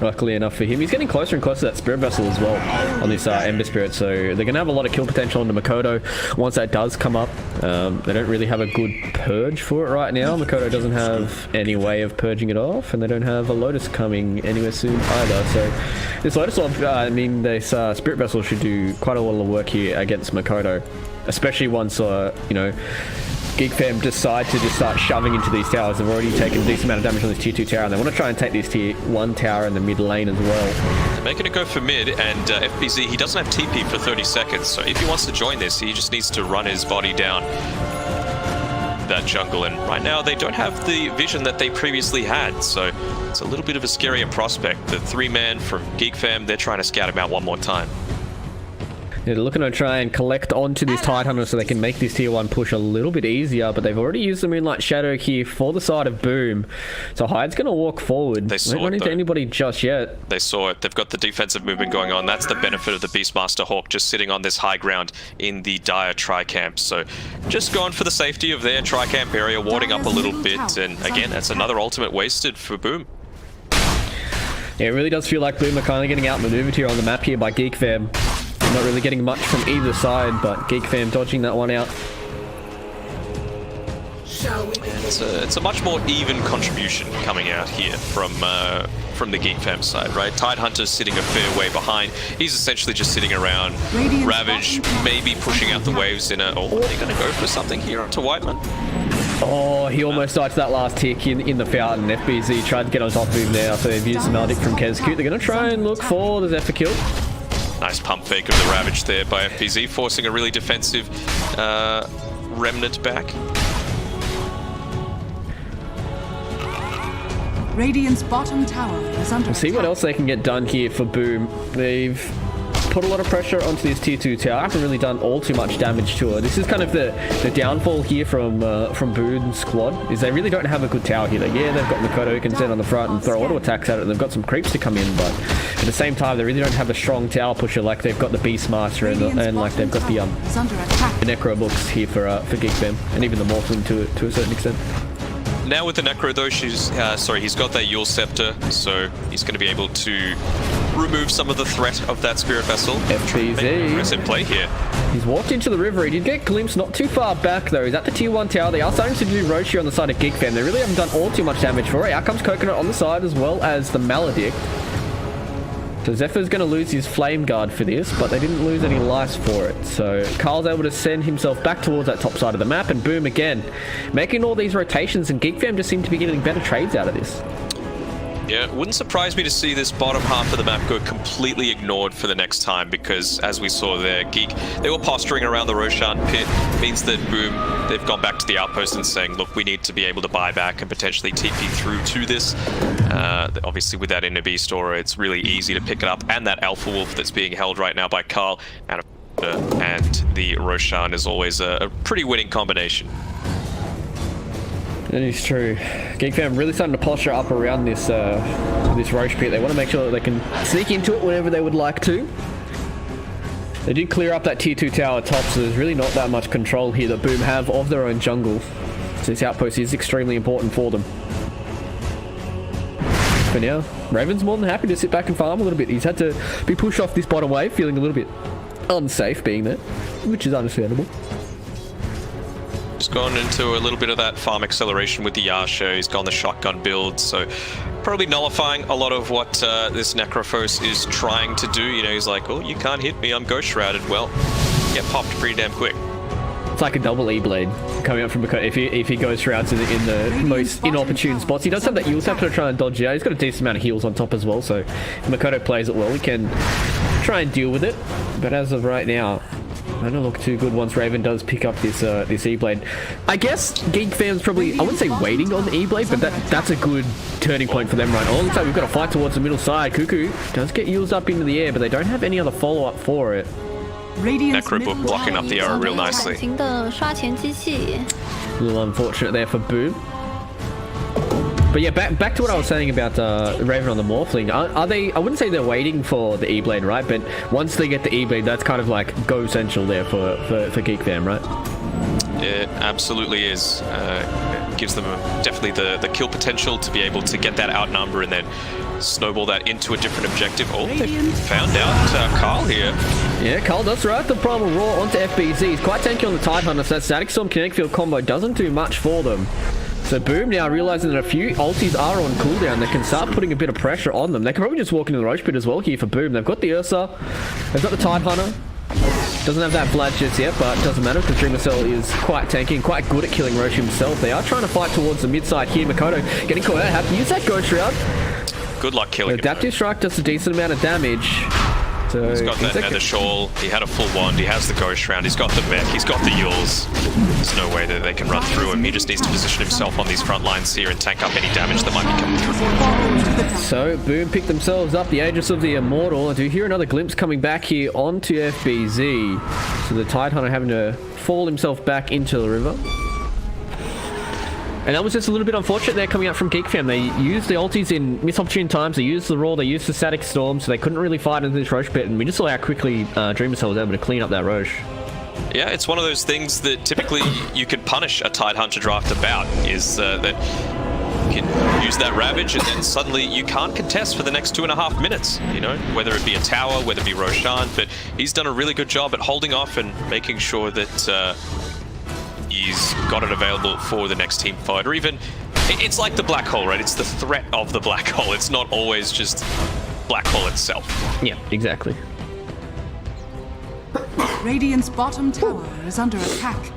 luckily enough for him, he's getting closer and closer to that Spirit Vessel as well on this Ember Spirit, so they're going to have a lot of kill potential onto Makoto once that does come up. They don't really have a good purge for it right now. Makoto doesn't have any way of purging it off, and they don't have a Lotus coming anywhere soon either, so this Lotus Orb, I mean, this Spirit Vessel should do quite a lot of work here against Makoto, especially once, you know, Geek Fam decide to just start shoving into these towers. They've already taken a decent amount of damage on this tier 2 tower, and they want to try and take this tier 1 tower in the mid lane as well. They're making it go for mid, and FBZ, he doesn't have TP for 30 seconds, so if he wants to join this, he just needs to run his body down that jungle, and right now they don't have the vision that they previously had, so it's a little bit of a scarier prospect. The 3-man from Geek Fam, they're trying to scout him out one more time. Yeah, they're looking to try and collect onto this Tidehunter so they can make this tier 1 push a little bit easier, but they've already used the Moonlight Shadow here for the side of Boom. So Hyde's going to walk forward. They don't run into anybody just yet. They saw it. They've got the defensive movement going on. That's the benefit of the Beastmaster Hawk just sitting on this high ground in the Dire Tri-Camp. So just going for the safety of their Tri-Camp area, warding up a little bit, and again, that's another ultimate wasted for Boom. Yeah, it really does feel like Boom are kind of getting outmaneuvered here on the map here by Geek Fam. Not really getting much from either side, but Geek Fam dodging that one out. It's a much more even contribution coming out here from the Geek Fam side, right? Tidehunter's sitting a fair way behind. He's essentially just sitting around. Ravage maybe pushing out the waves in a... Oh, are they going to go for something here onto Whiteman? Oh, he almost died to that last tick in the fountain. FBZ tried to get on top of him there, so they've used the Maldic from Kezcube. They're going to try and look for the Zephyr kill. Nice pump fake of the Ravage there by FBZ, forcing a really defensive Remnant back. Radiant's bottom tower is under We'll see what else they can get done here for Boom. They've put a lot of pressure onto this tier 2 tower. I haven't really done all too much damage to her. This is kind of the downfall here from Boom's squad, is they really don't have a good tower here. Like, yeah, they've got Makoto who can sit on the front and throw auto attacks at it, and they've got some creeps to come in, but at the same time, they really don't have a strong tower pusher. Like, they've got the Beastmaster and like they've got the Necro books here for Geek Fam, and even the Morphling to a certain extent. Now with the Necro though, he's got that Yule Scepter, so he's going to be able to remove some of the threat of that Spirit Vessel. FBZ. Aggressive play here. He's walked into the river. He did get glimpsed not too far back though. He's at the tier 1 tower. They are starting to do Roshi on the side of Geek Fam. They really haven't done all too much damage for it. Out comes Coconut on the side as well as the Maledict. So Zephyr's going to lose his Flame Guard for this, but they didn't lose any life for it. So Carl's able to send himself back towards that top side of the map, and boom again. Making all these rotations, and GeekFam just seem to be getting better trades out of this. Yeah, it wouldn't surprise me to see this bottom half of the map go completely ignored for the next time, because as we saw there, Geek, they were posturing around the Roshan pit, means that boom, they've gone back to the outpost and saying, look, we need to be able to buy back and potentially TP through to this. Obviously with that Inner Beast aura, it's really easy to pick it up, and that Alpha Wolf that's being held right now by Carl, and the Roshan is always a pretty winning combination. That is true. GeekFam really starting to posture up around this this Roche pit. They want to make sure that they can sneak into it whenever they would like to. They did clear up that tier 2 tower top, so there's really not that much control here that Boom have of their own jungle. So this outpost is extremely important for them. For now, Raven's more than happy to sit back and farm a little bit. He's had to be pushed off this bottom wave, feeling a little bit unsafe being there, which is understandable. He's gone into a little bit of that farm acceleration with the Yasha. He's gone the shotgun build, so probably nullifying a lot of what this Necrophos is trying to do. You know, he's like, oh, you can't hit me, I'm ghost shrouded. Well, get popped pretty damn quick. It's like a double E-blade coming up from Makoto if he goes shrouds in the most inopportune spots. He does have that heal tap to try and dodge it out. He's got a decent amount of heals on top as well, so if Makoto plays it well, he can try and deal with it. But as of right now, I don't look too good once Raven does pick up this this E-blade. I guess GeekFam's probably, I wouldn't say waiting on the E-blade, but that's a good turning point for them right now. Looks like we've got a fight towards the middle side. Cuckoo does get used up into the air, but they don't have any other follow-up for it. Necrobook blocking up the arrow real nicely. A little unfortunate there for Boom. But yeah, back to what I was saying about Raven on the Morphling. Are they? I wouldn't say they're waiting for the E-blade, right? But once they get the E-blade, that's kind of like go essential there for GeekFam, right? It absolutely is. Gives them definitely the kill potential to be able to get that outnumber and then snowball that into a different objective. Oh, they found out Carl here. Yeah, Carl does right the Primal Roar onto FBZ. He's quite tanky on the Tidehunter, so that Static Storm Kinetic Field combo doesn't do much for them. So Boom now realizing that a few ultis are on cooldown, they can start putting a bit of pressure on them. They can probably just walk into the Roche pit as well here for Boom. They've got the Ursa, they've got the Tidehunter. Doesn't have that Vlad just yet, but it doesn't matter because Dreamcell is quite tanky and quite good at killing Roche himself. They are trying to fight towards the mid side here. Makoto getting caught out, have to use that Ghost Shroud. Good luck killing him. Adaptive Strike does a decent amount of damage. So he's got that Nether Shawl, he had a full wand, he has the Ghost Round, he's got the mech, he's got the Yules. There's no way that they can run through him. He just needs to position himself on these front lines here and tank up any damage that might be coming through. So Boom picked themselves up, the Aegis of the Immortal. I do hear another glimpse coming back here onto FBZ. So the Tidehunter having to fall himself back into the river. And that was just a little bit unfortunate there coming out from GeekFam. They used the ultis in misopportune times, they used the Roar, they used the Static Storm, so they couldn't really fight into this Roche pit, and we just saw how quickly Dreamcell was able to clean up that Roche. Yeah, it's one of those things that typically you could punish a Tidehunter draft about, is that you can use that Ravage and then suddenly you can't contest for the next 2.5 minutes, you know, whether it be a tower, whether it be Roshan, but he's done a really good job at holding off and making sure that he's got it available for the next team fight, or even, it's like the black hole, right? It's the threat of the black hole. It's not always just black hole itself. Yeah, exactly. Radiant's bottom tower is under attack.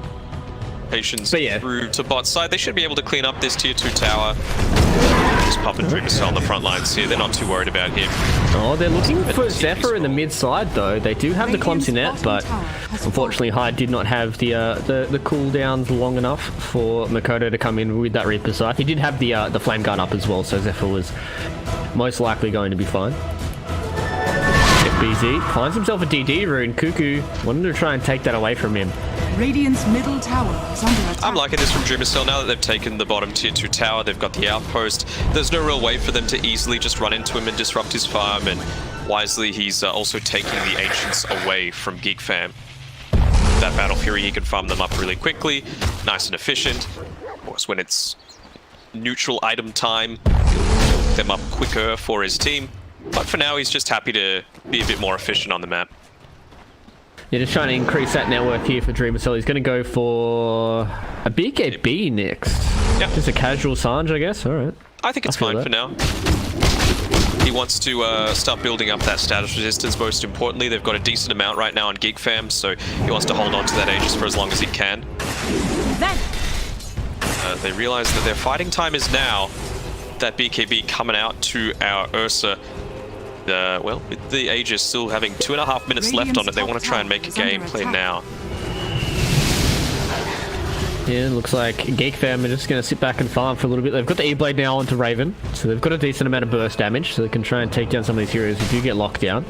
Patience through to bot side. They should be able to clean up this tier 2 tower. Just popping Dreamcell on the front lines here. They're not too worried about him. Oh, they're looking for Zephyr in the mid side though. They do have the clumsy net, but unfortunately Hyde did not have the cooldowns long enough for Makoto to come in with that Reaper scythe. He did have the flame gun up as well, so Zephyr was most likely going to be fine. FBZ finds himself a DD rune. Cuckoo wanted to try and take that away from him. Radiant's middle tower is under attack. I'm liking this from Dreamcell. Now that they've taken the bottom tier 2 tower, they've got the outpost. There's no real way for them to easily just run into him and disrupt his farm, and wisely he's also taking the Ancients away from GeekFam. That Battle Fury, he can farm them up really quickly, nice and efficient. Of course, when it's neutral item time, he'll pick them up quicker for his team. But for now, he's just happy to be a bit more efficient on the map. Yeah, just trying to increase that network here for Dreamcell. He's going to go for a BKB next. Yep. Just a casual Sange, I guess. All right. I think it's fine for now. He wants to start building up that status resistance. Most importantly, they've got a decent amount right now on Geek Fam, so he wants to hold on to that Aegis for as long as he can. They realize that their fighting time is now. That BKB coming out to our Ursa. Well, with the Aegis still having 2.5 minutes left on it, they want to try and make a gameplay now. Yeah, it looks like Geek Fam are just going to sit back and farm for a little bit. They've got the E-Blade now onto Raven, so they've got a decent amount of burst damage, so they can try and take down some of these heroes who do get locked down.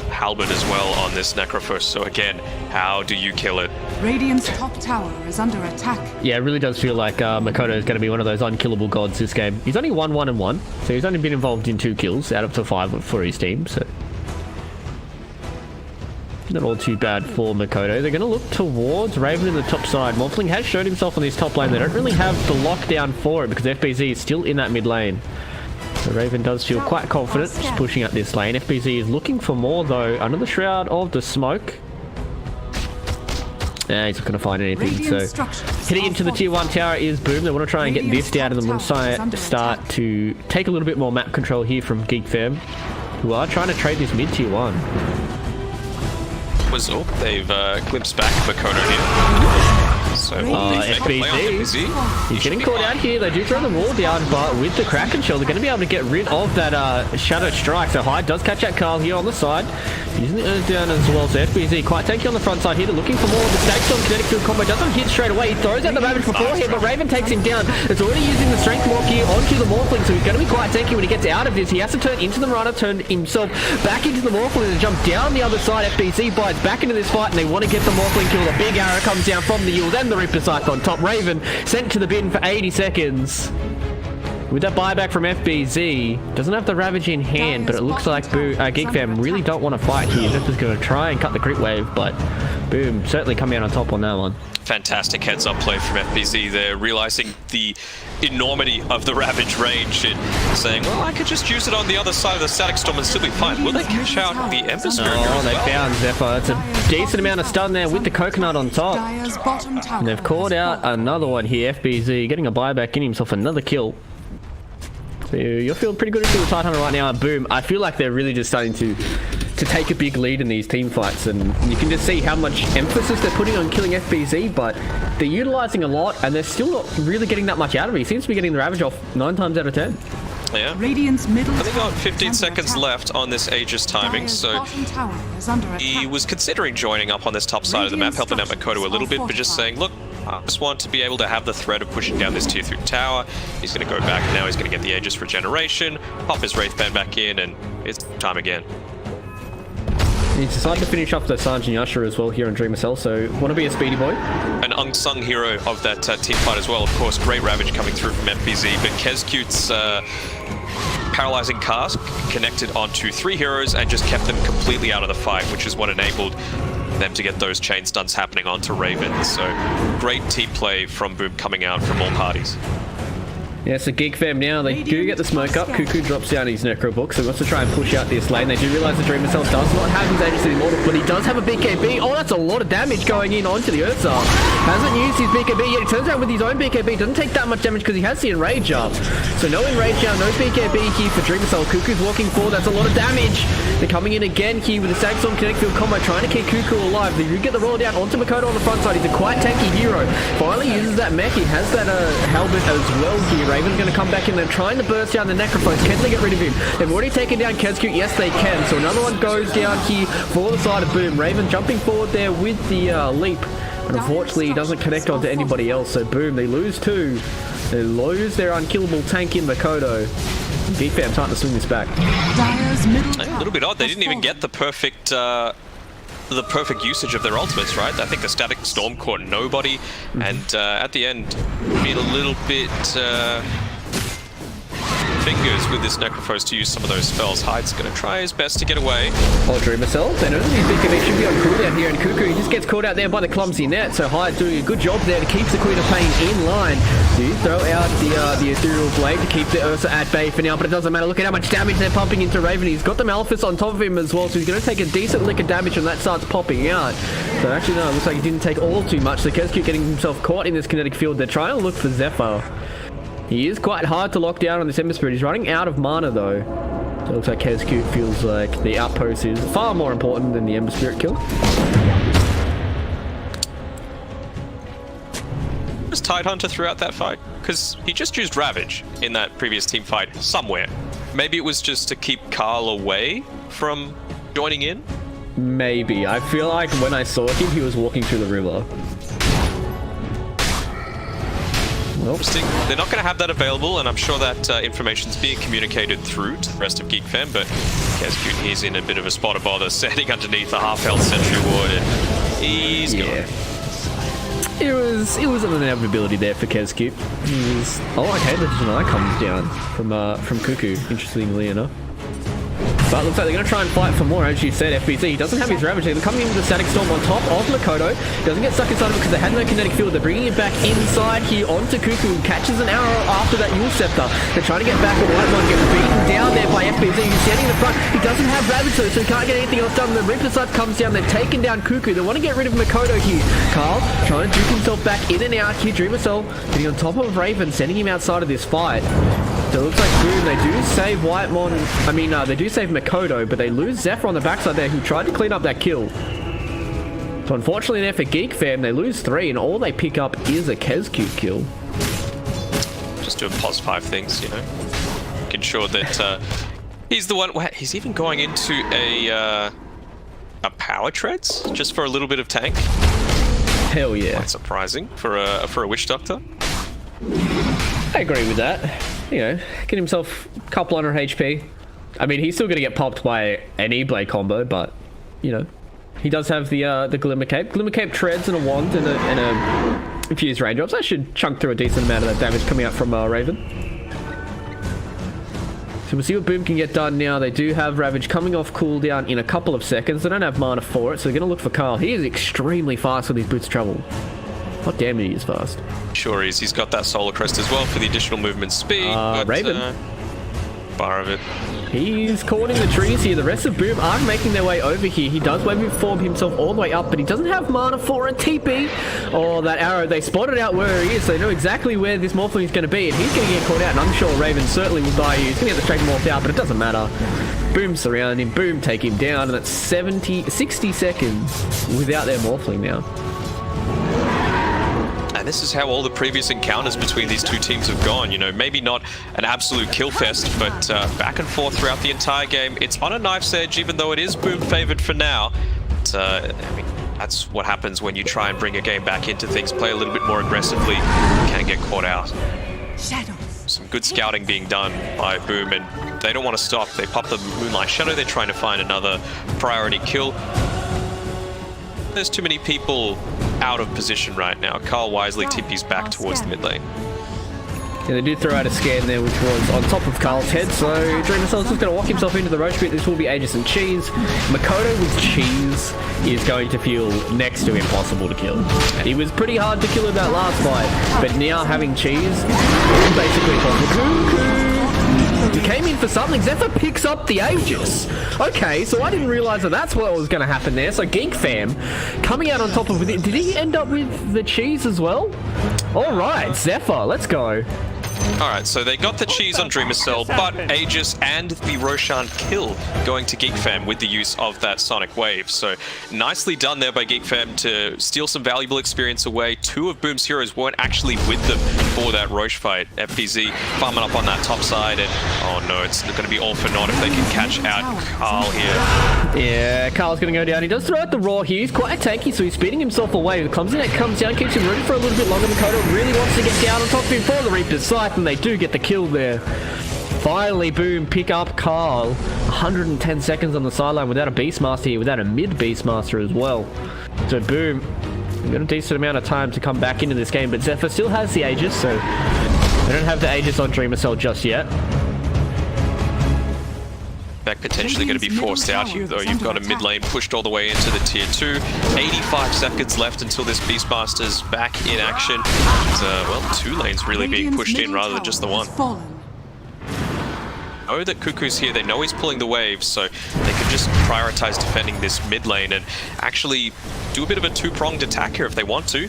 Halberd as well on this Necrophos, so again, how do you kill it? Radiant's top tower is under attack. Yeah, it really does feel like Makoto is going to be one of those unkillable gods this game. He's only 1-1-1, so he's only been involved in 2 kills out of the 5 for his team, so not all too bad for Makoto. They're going to look towards Raven in the top side. Morphling has showed himself on this top lane. They don't really have the lockdown for it because FBZ is still in that mid lane. So Raven does feel quite confident just pushing up this lane. FBZ is looking for more though under the shroud of the smoke. Nah, he's not going to find anything. So hitting into the tier 1 tower is Boom. They want to try and get this down and then want to start to take a little bit more map control here from Geek Fam, who are trying to trade this mid tier 1. They've glimpsed back Makoto here. So FBZ, he's getting caught out here. They do throw the wall down, but with the Kraken Shell, they're going to be able to get rid of that Shadow Strike. So Hyde does catch out Carl here on the side, using the Earth down as well. So FBZ quite tanky on the front side here. They're looking for more of the Stake on kinetic field combo. Doesn't hit straight away. He throws out the Ravage beforehand, but Raven takes him down. It's already using the Strength Walk here onto the Morphling, so he's going to be quite tanky when he gets out of this. He has to turn into the runner, turn himself back into the Morphling and jump down the other side. FBZ bites back into this fight, and they want to get the Morphling kill. The big arrow comes down from the Yule, then the Reaper Scythe on top. Raven sent to the bin for 80 seconds. With that buyback from FBZ, doesn't have the Ravage in hand, but it looks like Geek Fam really don't want to fight here. Zep's just going to try and cut the crit wave, but Boom certainly coming out on top on that one. Fantastic heads-up play from FBZ there, realizing the enormity of the Ravage range and saying, well, I could just use it on the other side of the Static Storm and still be fine. Will they catch out the Ember Spirit? Oh, they found Zephyr. It's a decent amount of stun there with the Coconut on top. And they've caught out another one here. FBZ getting a buyback, getting himself another kill. So you're feeling pretty good into the Tidehunter right now. Boom. I feel like they're really just starting to take a big lead in these team fights, and you can just see how much emphasis they're putting on killing FBZ, but they're utilizing a lot and they're still not really getting that much out of it. He seems to be getting the Ravage off 9 times out of 10. Yeah. Radiant's middle I think got 15 seconds left on this Aegis timing, so he was considering joining up on this top side of the map, helping out Makoto a little bit, but just saying, look, I just want to be able to have the threat of pushing down this tier 3 tower. He's going to go back now, he's going to get the Aegis regeneration, pop his Wraith Band back in, and it's time again. He's decided to finish off the Sanjin Yasha as well here on Dreamer Cell, so want to be a speedy boy. An unsung hero of that team fight as well, of course. Great Ravage coming through from FBZ, but Kezcute's paralyzing cast connected onto 3 heroes and just kept them completely out of the fight, which is what enabled them to get those chain stuns happening onto Raven. So great team play from Boom coming out from all parties. Yeah, so Geek Fam now, they do get the smoke up. Cuckoo drops down his Necro book, so he wants to try and push out this lane. They do realise the Dreamer Cell does not have his Aegis Immortal, but he does have a BKB. Oh, that's a lot of damage going in onto the Ursa. Hasn't used his BKB yet. He turns around with his own BKB. Doesn't take that much damage because he has the Enrage up. So no Enrage down, no BKB here for Dreamer Cell. Cuckoo's walking forward. That's a lot of damage. They're coming in again here with the Static Storm Kinetic Field combo, trying to keep Cuckoo alive. They do get the roll down onto Makoto on the front side. He's a quite tanky hero. Finally uses that mech. He has that Halberd as well here. Raven's going to come back in. They're trying to burst down the Necrophos. Can they get rid of him? They've already taken down Kezcute. Yes, they can. So another one goes down here for the side of Boom. Raven jumping forward there with the leap. But unfortunately, he doesn't connect onto anybody else. So Boom, they lose 2. They lose their unkillable tank in Makoto. Geek Fam starting to swing this back. A little bit odd. They didn't even get the perfect usage of their ultimates, right? I think the Static Storm caught nobody, and at the end, being a little bit fingers with this Necrophos to use some of those spells. Hyde's going to try his best to get away. Oh, Dreamer Cell. They know that his BKB should be on cooldown here, and Cuckoo just gets caught out there by the clumsy net, so Hyde doing a good job there to keep the Queen of Pain in line. So you throw out the Ethereal Blade to keep the Ursa at bay for now, but it doesn't matter. Look at how much damage they're pumping into Raven. He's got the Malefice on top of him as well, so he's going to take a decent lick of damage, and that starts popping out. So actually, no, it looks like he didn't take all too much. So Kezcute getting himself caught in this kinetic field. They're trying to look for Zephyr. He is quite hard to lock down on this Ember Spirit. He's running out of mana though. So it looks like KSQ feels like the outpost is far more important than the Ember Spirit kill. Was Tidehunter throughout that fight? Because he just used Ravage in that previous team fight somewhere. Maybe it was just to keep Carl away from joining in? Maybe. I feel like when I saw him, he was walking through the river. Nope. Interesting. They're not going to have that available, and I'm sure that information's being communicated through to the rest of Geek Fam, but KSQ, he's in a bit of a spot of bother, standing underneath a half-health sentry ward, and he's gone. It was an inevitability there for KSQ. Oh, okay, the deny comes down from Cuckoo, interestingly enough. But looks like they're going to try and fight for more, as you said, FBZ. He doesn't have his Ravage. They're coming in with the Static Storm on top of Makoto. Doesn't get stuck inside of it because they had no kinetic field. They're bringing it back inside here onto Cuckoo. Catches an arrow after that Yule Scepter. They're trying to get back, but Whitemon gets beaten down there by FBZ. He's standing in the front. He doesn't have Ravage though, so he can't get anything else done. The Reaper Scythe comes down. They've taken down Cuckoo. They want to get rid of Makoto here. Carl trying to duke himself back in and out here. Dreamer Cell getting on top of Raven, sending him outside of this fight. So it looks like Boom, they do save Whitemon, they do save Makoto, but they lose Zephyr on the backside there, who tried to clean up that kill. So unfortunately there for Geek Fam, they lose 3, and all they pick up is a KSQ kill. Just doing +5 things, you know. Making sure that he's the one, he's even going into a Power Treads, just for a little bit of tank. Hell yeah. Quite surprising for a Witch Doctor. I agree with that. You know, get himself a couple hundred HP. I mean, he's still going to get popped by an E-Blade combo, but, you know, he does have the Glimmer Cape. Glimmer Cape treads and a wand and a infused raindrops. That should chunk through a decent amount of that damage coming out from Raven. So we'll see what Boom can get done now. They do have Ravage coming off cooldown in a couple of seconds. They don't have mana for it, so they're going to look for Carl. He is extremely fast with his Boots of Travel. God damn it, he is fast. Sure is. He's got that Solar Crest as well for the additional movement speed. Raven. Bar of it. He's caught in the trees here. The rest of Boom are making their way over here. He does wave form himself all the way up, but he doesn't have mana for a TP or that arrow. They spotted out where he is, so they know exactly where this Morphling is going to be, and he's going to get caught out, and I'm sure Raven certainly will die here. He's going to get the Strike Morphed out, but it doesn't matter. Boom surround him. Boom take him down, and that's 60 seconds without their Morphling now. And this is how all the previous encounters between these two teams have gone. You know, maybe not an absolute kill fest, but back and forth throughout the entire game. It's on a knife's edge, even though it is Boom favored for now. But, I mean, that's what happens when you try and bring a game back into things. Play a little bit more aggressively, you can get caught out. Some good scouting being done by Boom, and they don't want to stop. They pop the Moonlight Shadow. They're trying to find another priority kill. There's too many people out of position right now. Carl wisely tippies back towards the mid lane. Yeah, they do throw out a scan there, which was on top of Carl's head, so Dreamer Cell's just going to walk himself into the Roach Pit. This will be Aegis and Cheese. Makoto with Cheese is going to feel next to impossible to kill. He was pretty hard to kill in that last fight, but now having Cheese is basically impossible. He came in for something. Zephyr picks up the Aegis. Okay, so I didn't realize that that's what was going to happen there. So Geek Fam coming out on top of it. Did he end up with the Cheese as well? All right, Zephyr, let's go. Alright, so they got the cheese on Dreamer Cell, but Aegis and the Roshan kill going to Geek Fam with the use of that Sonic Wave. So nicely done there by Geek Fam to steal some valuable experience away. 2 of Boom's heroes weren't actually with them for that Roche fight. FBZ farming up on that top side, and oh no, it's going to be all for naught if they can catch out Carl here. Yeah, Carl's going to go down. He does throw out the Raw here. He's quite tanky, so he's speeding himself away. The Clumsy Net comes down, keeps him rooted for a little bit longer. Makoto really wants to get down on top of him for the Reaper's Scythe, and they do get the kill there. Finally, Boom pick up Carl. 110 seconds on the sideline without a Beastmaster here, without a mid Beastmaster as well. So Boom, we've got a decent amount of time to come back into this game, but Zephyr still has the Aegis, so they don't have the Aegis on Dreamer Cell just yet. That potentially going to be forced out here, though. You've got a mid lane pushed all the way into the tier 2. 85 seconds left until this Beastmaster's back in action. And, well, 2 lanes really being pushed in rather than just the one. Know that Cuckoo's here. They know he's pulling the waves, so they can just prioritize defending this mid lane and actually do a bit of a 2-pronged attack here if they want to.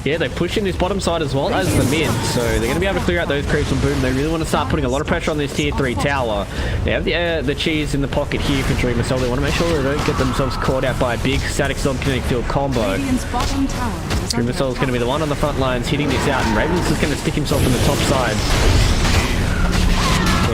Yeah, they push in this bottom side as well as the mid, so they're going to be able to clear out those creeps from Boom. They really want to start putting a lot of pressure on this tier 3 tower. They have the cheese in the pocket here for Dreamer, so they want to make sure they don't get themselves caught out by a big static storm kinetic field combo. Dreamer is going to be the one on the front lines hitting this out, and Ravens is going to stick himself on the top side.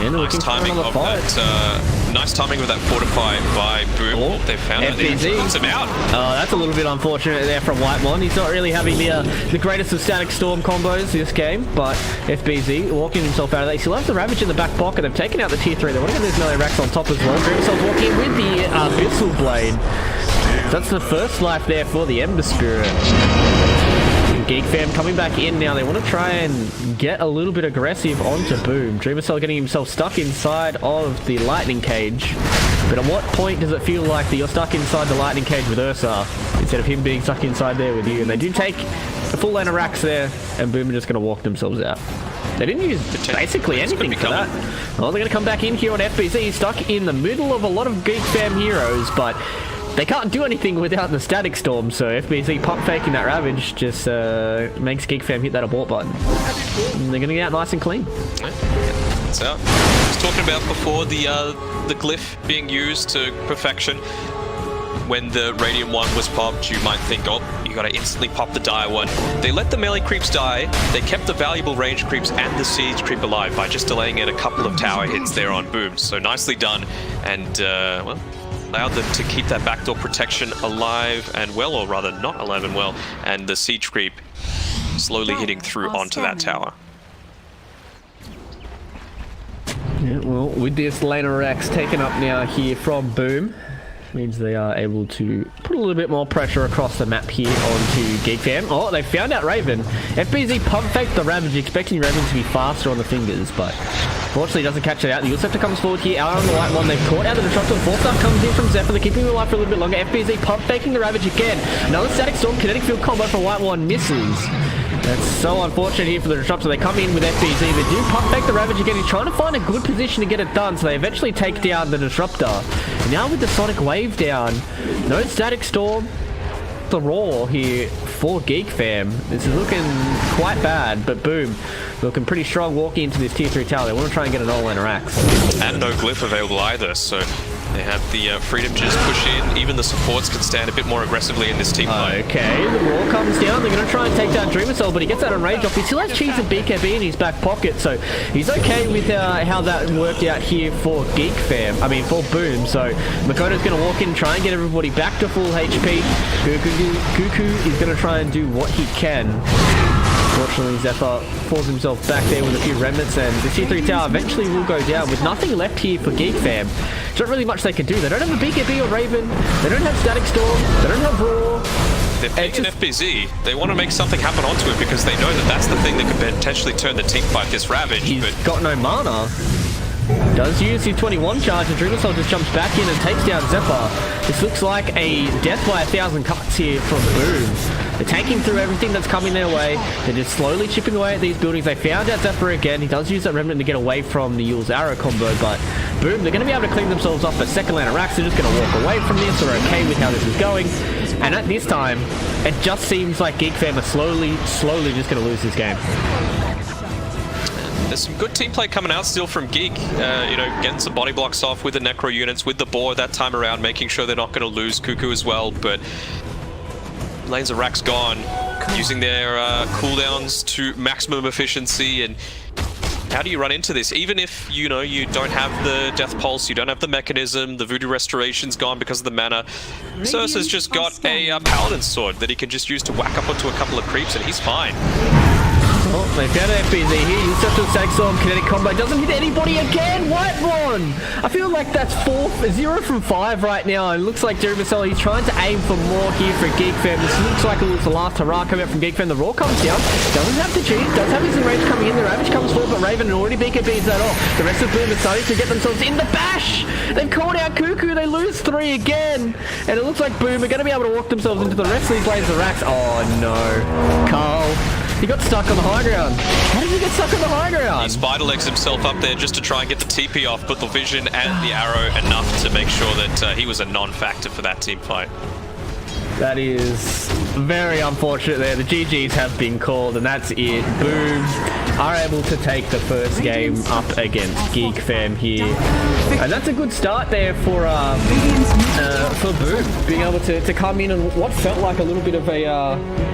And nice timing of that. Nice timing with that fortify by Boom. Oh, they found it. He puts him out. Oh, that's a little bit unfortunate there from Whitemon. He's not really having the greatest of static storm combos this game, but FBZ walking himself out of that. He still has the Ravage in the back pocket. They've taken out the tier 3. They want to get those melee racks on top as well. Dreamsel's walking in with the Abyssal Blade. That's the first life there for the Ember Spirit. Geek Fam coming back in now. They want to try and get a little bit aggressive onto Boom. Dreamercell getting himself stuck inside of the lightning cage. But at what point does it feel like that you're stuck inside the lightning cage with Ursa instead of him being stuck inside there with you? And they do take a full lane of racks there, and Boom are just going to walk themselves out. They didn't use basically anything for that. Well, they're going to come back in here on FBZ, stuck in the middle of a lot of Geek Fam heroes, but they can't do anything without the static storm, so FBZ pump faking that Ravage just makes Geek Fam hit that abort button. And they're going to get out nice and clean. That's out. I was talking about before the glyph being used to perfection. When the Radiant one was popped, you might think, oh, you gotta instantly pop the dire one. They let the melee creeps die. They kept the valuable range creeps and the siege creep alive by just delaying it a couple of tower hits there on Boom. So nicely done, and well, allowed them to keep that backdoor protection alive and well, or rather not alive and well, and the siege creep slowly hitting through onto that tower. Yeah, well, with this lane of racks taken up now here from Boom, means they are able to put a little bit more pressure across the map here onto Geek Fam. Oh, they found out Raven. FBZ pump faked the Ravage, expecting Raven to be faster on the fingers, but fortunately doesn't catch it out. The Yusefta comes forward here, out on the white one. They've caught out the Disruptor. Fourth stuff comes in from Zephyr. They're keeping him alive for a little bit longer. FBZ pump faking the Ravage again. Another static storm kinetic field combo for white one misses. That's so unfortunate here for the Disruptor. They come in with FBZ. They do pump fake the Ravage again. He's trying to find a good position to get it done, so they eventually take down the Disruptor. And now with the Sonic Wave down, no static storm. The Roar here for Geek Fam. This is looking quite bad, but Boom looking pretty strong walking into this tier 3 tower. They want to try and get an all-lane racks. And no glyph available either, so they have the freedom to just push in. Even the supports can stand a bit more aggressively in this team fight. Okay, the Roar comes down. They're going to try and take down Dreamercell, but he gets that on rage off. He still has Cheese and BKB in his back pocket, so he's okay with how that worked out here for Geek Fam. I mean, for Boom. So Makoto's going to walk in and try and get everybody back to full HP. Cuckoo is going to try and do what he can. Fortunately, Zephyr falls himself back there with a few remnants, and the tier 3 tower eventually will go down with nothing left here for Geek Fam. There's not really much they can do. They don't have a BKB or Raven. They don't have Static Storm. They don't have Roar. They're picking FBZ. They want to make something happen onto it because they know that that's the thing that could potentially turn the team fight this Ravage. He's got no mana. Does use his 21 charge, and Dreamercell just jumps back in and takes down Zephyr. This looks like a death by 1,000 cuts here from Boom. They're taking through everything that's coming their way. They're just slowly chipping away at these buildings. They found out Zephyr again. He does use that remnant to get away from the Yule's arrow combo, but Boom, they're going to be able to clean themselves off a second lane of racks. They're just going to walk away from this. They're okay with how this is going. And at this time, it just seems like Geek Fam are slowly just going to lose this game. There's some good team play coming out still from Geek. You know, getting some body blocks off with the Necro units, with the boar that time around, making sure they're not going to lose Cuckoo as well. But lanes of racks gone, using their cooldowns to maximum efficiency. And how do you run into this? Even if, you know, you don't have the Death Pulse, you don't have the mechanism, the Voodoo Restoration's gone because of the mana. Cersa's just got a Paladin Sword that he can just use to whack up onto a couple of creeps, and he's fine. Oh, they found an FBZ here. He's such a Static Storm kinetic combo. Doesn't hit anybody again. White one. I feel like that's 0 from 5 right now. It looks like Dreamercell, he's trying to aim for more here for Geek Fam. This looks like it was the last hurrah coming out from Geek Fam. The Roar comes down. Doesn't have the cheese. Does have his enrage coming in. The Ravage comes forward, but Raven already BKBs that off. The rest of Boom are starting to get themselves in the bash. They've called out Cuckoo. They lose 3 again. And it looks like Boom are going to be able to walk themselves into the rest of these lanes of racks. Oh, no. Carl. He got stuck on the high ground. How did he get stuck on the high ground? He spider legs himself up there just to try and get the TP off, but the vision and the arrow enough to make sure that he was a non-factor for that team fight. That is very unfortunate there. The GGs have been called, and that's it. Boom are able to take the first game up against Geek Fam here. And that's a good start there for Boom, being able to come in and what felt like a little bit of a...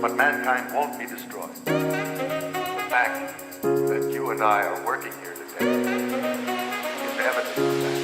But mankind won't be destroyed. The fact that you and I are working here today is evidence of that.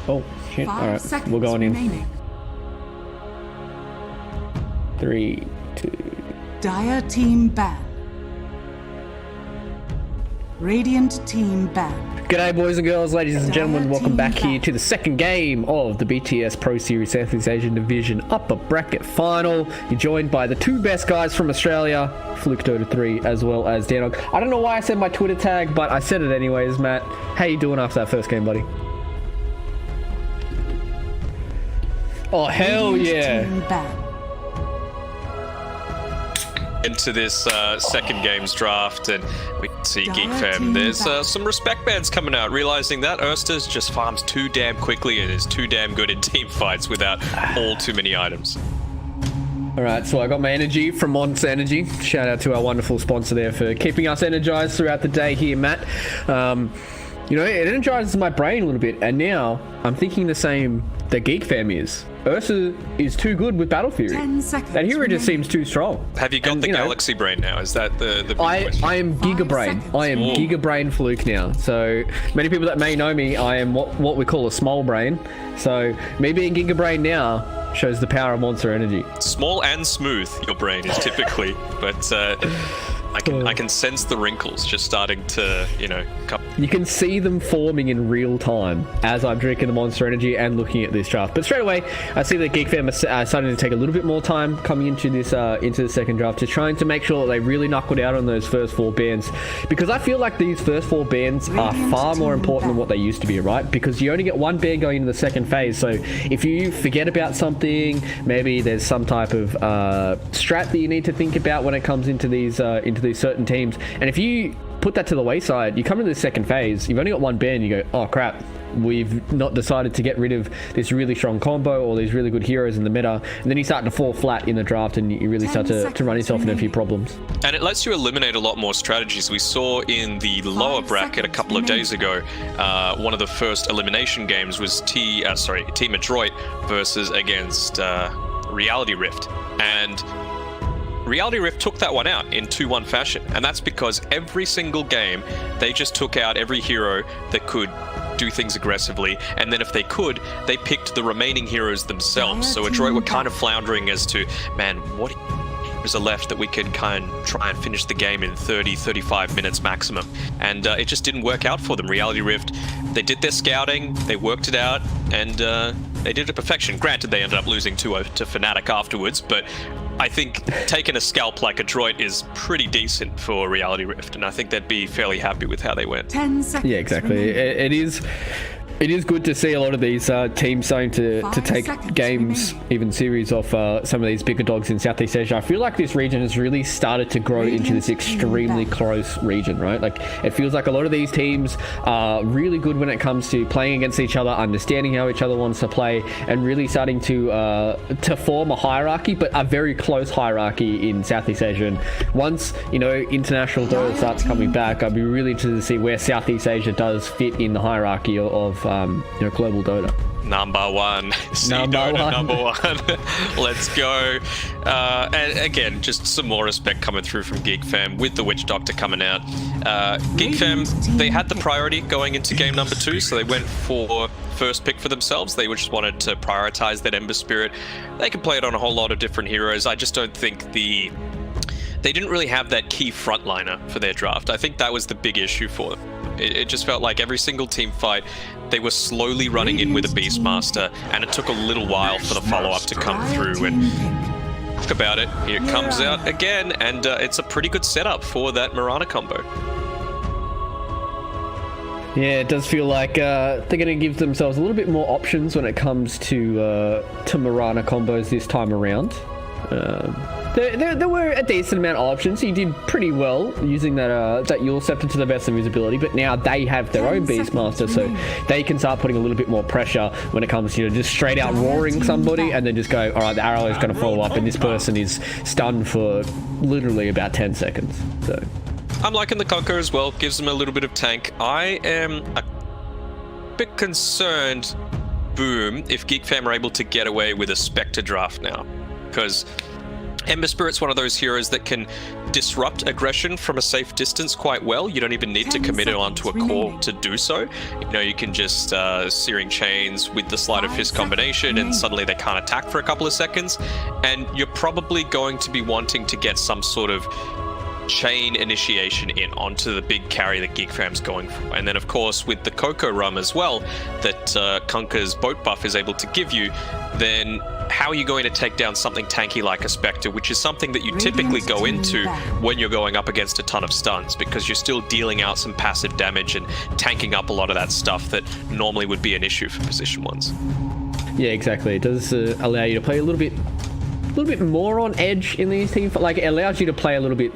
Oh, shit. 5 Alright, seconds we're going in. remaining. 3, 2... Dire team ban. Radiant team ban. G'day boys and girls, ladies and gentlemen, Dire welcome team back here back. to the second game of the BTS Pro Series Southeast Asian Division Upper Bracket Final. You're joined by the two best guys from Australia, Fluke Dota 3 as well as Danog. I don't know why I said my Twitter tag, but I said it anyways, Matt. How you doing after that first game, buddy? Oh, hell Radiant yeah. team ban. Into this second game's draft, and we can see Dire Geek Fam. team There's back. some respect bands coming out, realizing that Ersters just farms too damn quickly and is too damn good in team fights without all too many items. Alright, so I got my energy from Monster Energy. Shout out to our wonderful sponsor there for keeping us energized throughout the day here, Matt. You know, it energizes my brain a little bit, and now I'm thinking the same that Geek Fam is. Ursa is too good with Battle Fury. 10 seconds That hero just remaining. seems too strong. Have you got And, the you know, Galaxy Brain now? Is that the big question? I am Giga 5 Brain. seconds. I am Ooh. Giga Brain Fluke now. So many people that may know me, I am what we call a small brain. So me being Giga Brain now shows the power of Monster Energy. Small and smooth, your brain is typically, but I can sense the wrinkles just starting to, come. You can see them forming in real time as I'm drinking the Monster Energy and looking at this draft. But straight away, I see that Geek Fam are starting to take a little bit more time coming into this into the second draft, just trying to make sure that they really knuckle down on those first 4 bands, because I feel like these first 4 bands are Radiant far more team important than back. what they used to be, right? Because you only get 1 band going into the second phase, so if you forget about something, maybe there's some type of strat that you need to think about when it comes into these certain teams, and if you put that to the wayside, you come into the second phase, you've only got 1 band, you go, oh crap, we've not decided to get rid of this really strong combo or these really good heroes in the meta, and then you start to fall flat in the draft and you really 10 start to run yourself into a few problems. And it lets you eliminate a lot more strategies. We saw in the lower bracket a couple of days ago, one of the first elimination games was Team Adroit versus against Reality Rift. And Reality Rift took that one out in 2-1 fashion, and that's because every single game they just took out every hero that could do things aggressively, and then if they could, they picked the remaining heroes themselves. So Adroit were kind of floundering as to, man, what heroes are left that we can try and finish the game in 30-35 minutes maximum, and it just didn't work out for them. Reality Rift, they did their scouting, they worked it out, and they did it to perfection. Granted, they ended up losing 2-0 to FNATIC afterwards, but I think taking a scalp like Adroit is pretty decent for Reality Rift, and I think they'd be fairly happy with how they went. 10 seconds Yeah, exactly. remaining. It is good to see a lot of these teams starting to 5 take seconds games, remaining. even series off some of these bigger dogs in Southeast Asia. I feel like this region has really started to grow into this extremely close region, right? Like, it feels like a lot of these teams are really good when it comes to playing against each other, understanding how each other wants to play, and really starting to form a hierarchy, but a very close hierarchy in Southeast Asia. And once, international Dota starts coming back, I'd be really interested to see where Southeast Asia does fit in the hierarchy of global Dota. Number one. Number one. Let's go. And again, just some more respect coming through from Geek Fam with the Witch Doctor coming out. Geek Fam, they had the priority going into game number 2, so they went for first pick for themselves. They just wanted to prioritize that Ember Spirit. They could play it on a whole lot of different heroes. I just don't think they didn't really have that key frontliner for their draft. I think that was the big issue for them. It just felt like every single team fight, they were slowly running in with a Beastmaster, and it took a little while for the follow-up to come through. And talk about it, here it comes out again, and it's a pretty good setup for that Mirana combo. Yeah, it does feel like they're going to give themselves a little bit more options when it comes to Mirana combos this time around. There were a decent amount of options. He did pretty well using that Yule Scepter to the best of his ability, but now they have their own Beastmaster, so they can start putting a little bit more pressure when it comes to just straight out roaring somebody and then just go, all right, the arrow is going to follow up, and this person is stunned for literally about 10 seconds. So I'm liking the Conquer as well. Gives them a little bit of tank. I am a bit concerned, Boom, if Geek Fam are able to get away with a Spectre draft now, because Ember Spirit's one of those heroes that can disrupt aggression from a safe distance quite well. You don't even need to commit it onto a core to do so. You know, you can just Searing Chains with the Sleight of Fist combination, and suddenly they can't attack for a couple of seconds. And you're probably going to be wanting to get some sort of chain initiation in onto the big carry that GeekFam's going for. And then, of course, with the Cocoa Rum as well, that Kunkka's boat buff is able to give you, then how are you going to take down something tanky like a Spectre, which is something that you typically go into when you're going up against a ton of stuns, because you're still dealing out some passive damage and tanking up a lot of that stuff that normally would be an issue for position ones. Yeah, exactly. It does allow you to play a little bit more on edge in these team fights. Like, it allows you to play a little bit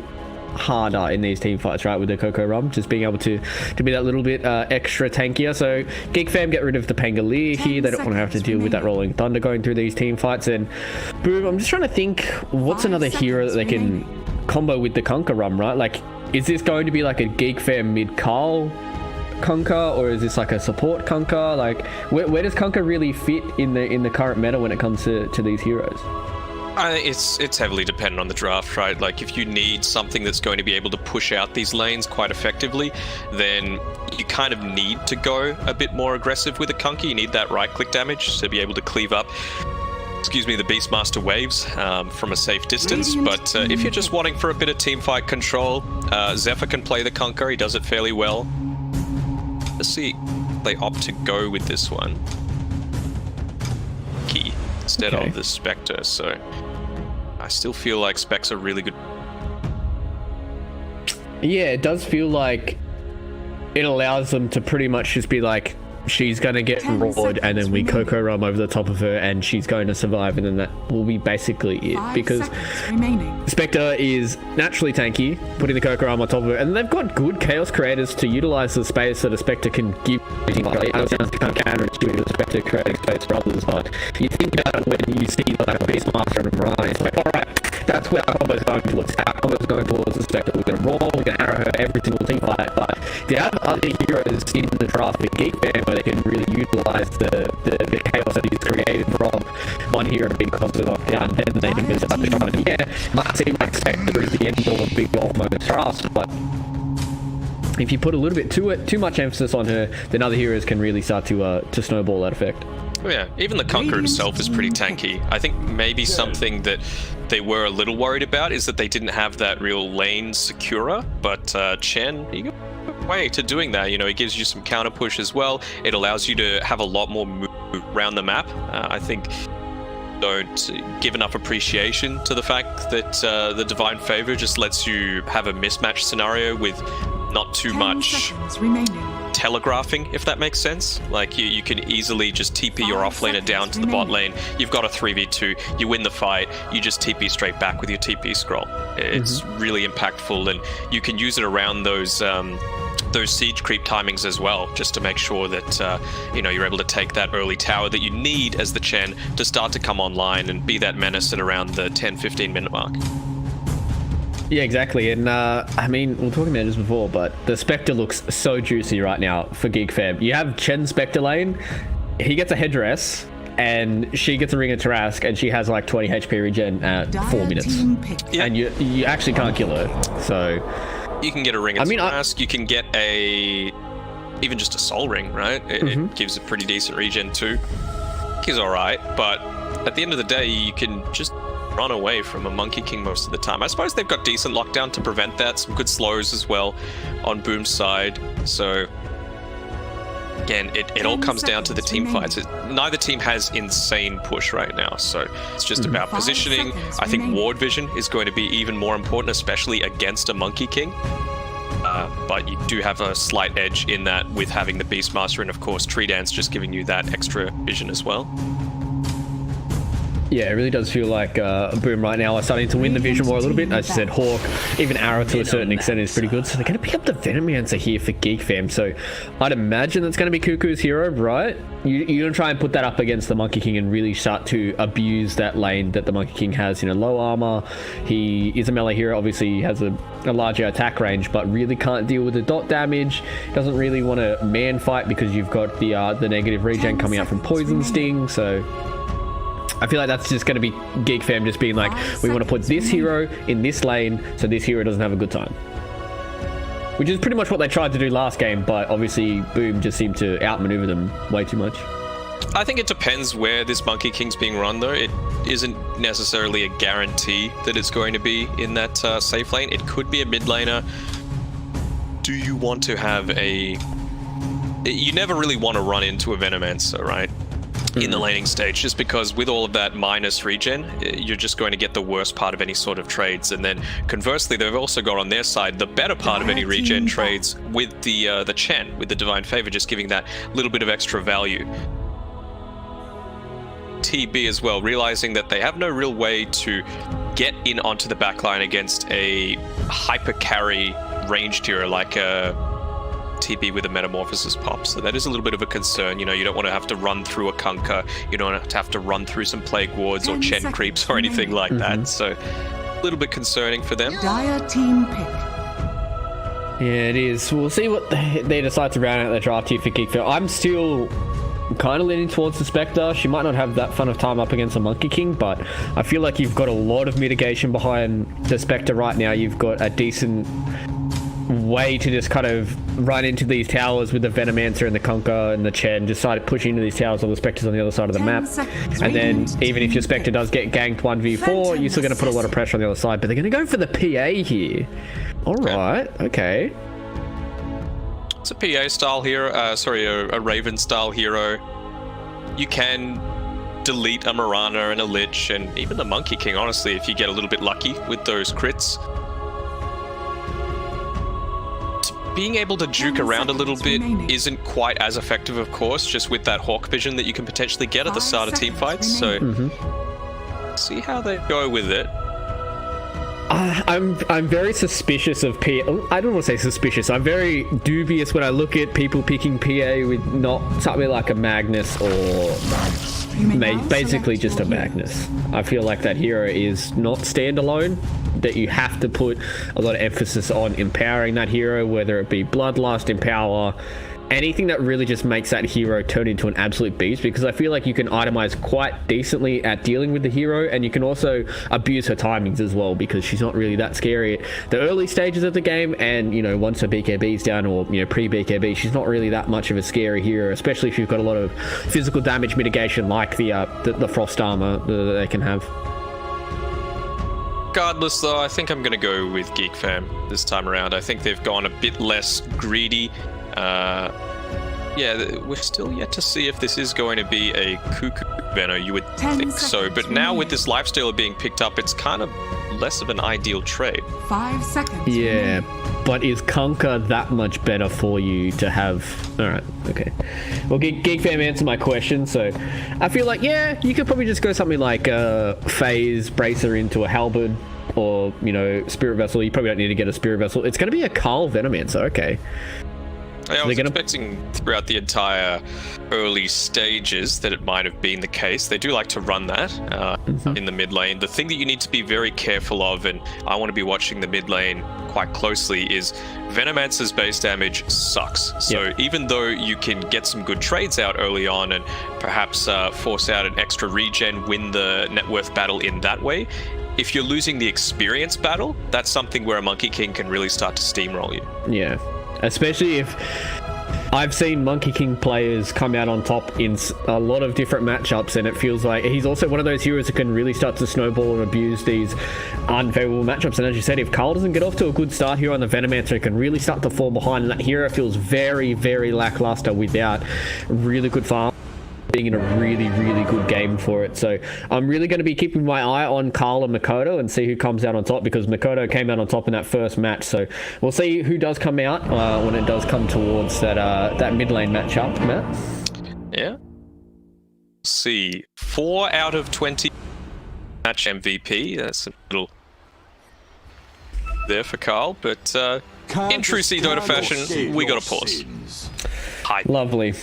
harder in these team fights, right, with the Cocoa Rum, just being able to be that little bit extra tankier. So GeekFam get rid of the Pangolier here. They don't want to have to deal with that Rolling Thunder going through these team fights. And boom, I'm just trying to think, what's another hero that they can combo with the Kunkka Rum, right? Like, is this going to be like a GeekFam mid-Carl Kunkka, or is this like a support Kunkka? Like, where does Kunkka really fit in the current meta when it comes to these heroes? It's heavily dependent on the draft, right? Like, if you need something that's going to be able to push out these lanes quite effectively, then you kind of need to go a bit more aggressive with a Kunkka. You need that right-click damage to be able to cleave up, the Beastmaster waves from a safe distance. But if you're just wanting for a bit of teamfight control, Zephyr can play the Kunkka. He does it fairly well. Let's see, they opt to go with this one. Key instead of the Spectre, so I still feel like Specs are really good. Yeah, it does feel like it allows them to pretty much just be like, she's going to get roared, and then we Cocoa Rum over the top of her, and she's going to survive, and then that will be basically it. Because Spectre is naturally tanky, putting the Cocoa Rum on top of her, and they've got good Chaos Creators to utilize the space that a Spectre can give. I know it sounds kind of counterintuitive, Spectre creating space for others, but you think about it when you see like Beastmaster and Mariah, it's like, alright, that's where our combo's going towards. Our combo's going towards the Spectre. We're going to roll, we're going to arrow her every single team fight, but there are other heroes in the draft with GeekFam where they can really utilize the chaos that is created from one hero being constantly locked down, then they can miss out the shot. And yeah, might seem like Spectre is the end all of big golf moments draft, but if you put a little bit too much emphasis on her, then other heroes can really start to snowball that effect. Oh yeah, even the Kunkka himself is pretty tanky. I think maybe something that they were a little worried about is that they didn't have that real lane securer, but Chen, he got way to doing that. You know, it gives you some counter push as well. It allows you to have a lot more move around the map. I think don't give enough appreciation to the fact that the Divine Favor just lets you have a mismatch scenario with not too much telegraphing, if that makes sense. Like, you can easily just TP your offlaner down to the bot lane. You've got a 3v2, you win the fight, you just TP straight back with your TP scroll. It's really impactful, and you can use it around those siege creep timings as well, just to make sure that you're able to take that early tower that you need as the Chen to start to come online and be that menace at around the 10-15 minute mark. Yeah, exactly. And I mean, we were talking about this before, but the Spectre looks so juicy right now for GeekFam. You have Chen Spectre lane, he gets a headdress, and she gets a Ring of Tarask, and she has like 20 HP regen at 4 minutes. Yeah. And you actually can't kill her. So you can get a Ring of Tarask, you can get even just a Soul Ring, right? It gives a pretty decent regen too. He's alright, but at the end of the day, you can just run away from a Monkey King most of the time. I suppose they've got decent lockdown to prevent that, some good slows as well on Boom's side. So again, it all comes down to the team fights. Neither team has insane push right now, so it's just about positioning. I think Ward Vision is going to be even more important, especially against a Monkey King. But you do have a slight edge in that with having the Beastmaster, and of course Tree Dance just giving you that extra vision as well. Yeah, it really does feel like Boom right now are starting to win the Vision War a little bit. As you said, Hawk, even Arrow to a certain extent is pretty good. So they're going to pick up the Venomancer here for GeekFam. So I'd imagine that's going to be Cuckoo's hero, right? You're going to try and put that up against the Monkey King and really start to abuse that lane that the Monkey King has. You know, low armor. He is a melee hero. Obviously, he has a larger attack range, but really can't deal with the dot damage. Doesn't really want to man fight because you've got the negative regen coming out from Poison Sting. So I feel like that's just going to be Geek Fam just being like, we want to put this hero in this lane so this hero doesn't have a good time. Which is pretty much what they tried to do last game, but obviously Boom just seemed to outmaneuver them way too much. I think it depends where this Monkey King's being run, though. It isn't necessarily a guarantee that it's going to be in that safe lane. It could be a mid laner. Do you want to have a... You never really want to run into a Venomancer, right? In the laning stage, just because with all of that minus regen, you're just going to get the worst part of any sort of trades. And then conversely, they've also got on their side the better part of any regen trades with the Chen, with the Divine Favor, just giving that little bit of extra value. TB as well, realizing that they have no real way to get in onto the backline against a hyper carry ranged hero like a TB with a Metamorphosis pop. So that is a little bit of a concern. You know, you don't want to have to run through a Kunkka, you don't want to have to run through some Plague Wards or Chen creeps or anything like that. So a little bit concerning for them. Dire team pick. Yeah, it is. We'll see what they decide to round out their draft here for Geekville. I'm still kind of leaning towards the Spectre. She might not have that fun of time up against a Monkey King, but I feel like you've got a lot of mitigation behind the Spectre right now. You've got a decent way to just kind of run into these towers with the Venomancer and the Kunkka and the Chen, just start pushing into these towers while the Spectre's on the other side of the map. And then even if your Spectre does get ganked 1v4, you're still going to put a lot of pressure on the other side, but they're going to go for the PA here. Alright, okay. It's a PA style hero, a Raven style hero. You can delete a Mirana and a Lich and even the Monkey King, honestly, if you get a little bit lucky with those crits. Being able to juke around a little bit isn't quite as effective, of course, just with that Hawk Vision that you can potentially get at the start of team fights. So, see how they go with it. I'm very suspicious of PA. I don't want to say suspicious. I'm very dubious when I look at people picking PA with not something like a Magnus or basically just a Magnus. I feel like that hero is not standalone, that you have to put a lot of emphasis on empowering that hero, whether it be Bloodlust, Empower, anything that really just makes that hero turn into an absolute beast, because I feel like you can itemize quite decently at dealing with the hero, and you can also abuse her timings as well, because she's not really that scary at the early stages of the game, and, you know, once her BKB's down, or, you know, pre-BKB, she's not really that much of a scary hero, especially if you've got a lot of physical damage mitigation like the Frost armor that they can have. Regardless, though, I think I'm going to go with Geek Fam this time around. I think they've gone a bit less greedy. Yeah, we're still yet to see if this is going to be a Cuckoo Veno. You would think so, but now with this lifestealer being picked up, it's kind of less of an ideal trade. 5 seconds. Yeah, but is Kunkka that much better for you to have? Alright, okay. Well, Geek Fam answered my question, so I feel like, yeah, you could probably just go something like Phase Bracer into a Halberd, or, you know, Spirit Vessel. You probably don't need to get a Spirit Vessel. It's going to be a Carl Venomancer, okay. I was expecting throughout the entire early stages that it might have been the case. They do like to run that in the mid lane. The thing that you need to be very careful of, and I want to be watching the mid lane quite closely, is Venomancer's base damage sucks. So even though you can get some good trades out early on and perhaps force out an extra regen, win the net worth battle in that way, if you're losing the experience battle, that's something where a Monkey King can really start to steamroll you. Yeah. Especially if I've seen Monkey King players come out on top in a lot of different matchups, and it feels like he's also one of those heroes that can really start to snowball and abuse these unfavorable matchups. And as you said, if Carl doesn't get off to a good start here on the Venomancer, it can really start to fall behind, and that hero feels very, very lackluster without really good farm, being in a really, really good game for it. So I'm really going to be keeping my eye on Carl and Makoto and see who comes out on top, because Makoto came out on top in that first match. So we'll see who does come out when it does come towards that mid lane matchup, Matt. Yeah. See, 4 out of 20 match MVP. That's a little there for Carl, but in true DOTA fashion, we got a pause. Hi. Lovely.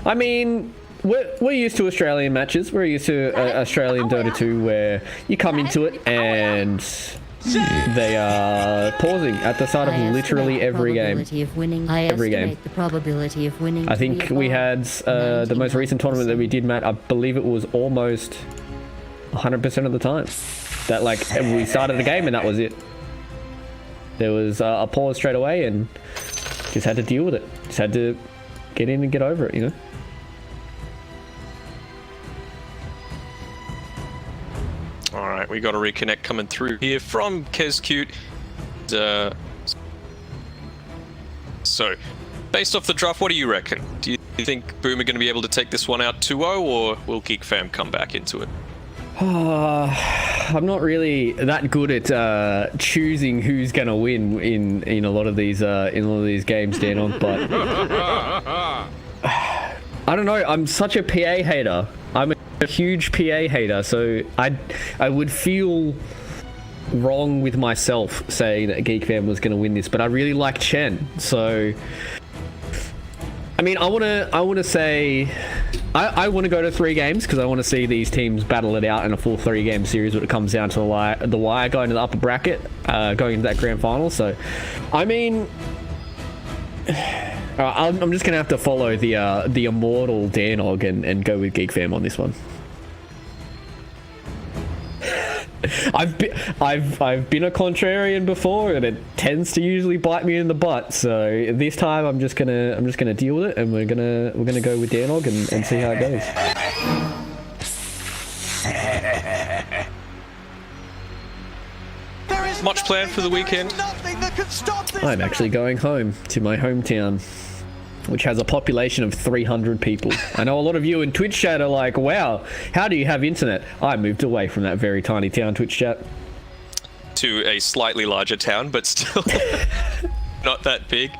I mean, we're used to Australian matches. We're used to Australian Dota 2, where you come into it and They are pausing at the start of literally every game. Every game. The probability of winning. I think we had the most recent tournament that we did, Matt. I believe it was almost 100% of the time. That like we started the game and that was it. There was a pause straight away and just had to deal with it. Just had to get in and get over it, you know. All right, we got a reconnect coming through here from KezCute. So, based off the draft, what do you reckon? Do you think Boom are going to be able to take this one out 2-0, or will Geek Fam come back into it? I'm not really that good at choosing who's going to win in a lot of these games, Dan. But I don't know. I'm such a PA hater. I'm a huge PA hater, so I would feel wrong with myself saying that Geek Fam was going to win this, but I really like Chen, so I mean, I want to say I want to go to 3 games because I want to see these teams battle it out in a full 3-game series when it comes down to the wire going to the upper bracket, going into that grand final. So I mean, I'm just gonna have to follow the immortal Danog and go with Geek Fam on this one. I've been a contrarian before, and it tends to usually bite me in the butt. So this time I'm just gonna deal with it, and we're gonna go with Danog and see how it goes. Much planned for the weekend? I'm actually going home to my hometown, which has a population of 300 people. I know a lot of you in Twitch chat are like, wow, how do you have internet? I moved away from that very tiny town, Twitch chat. To a slightly larger town, but still not that big.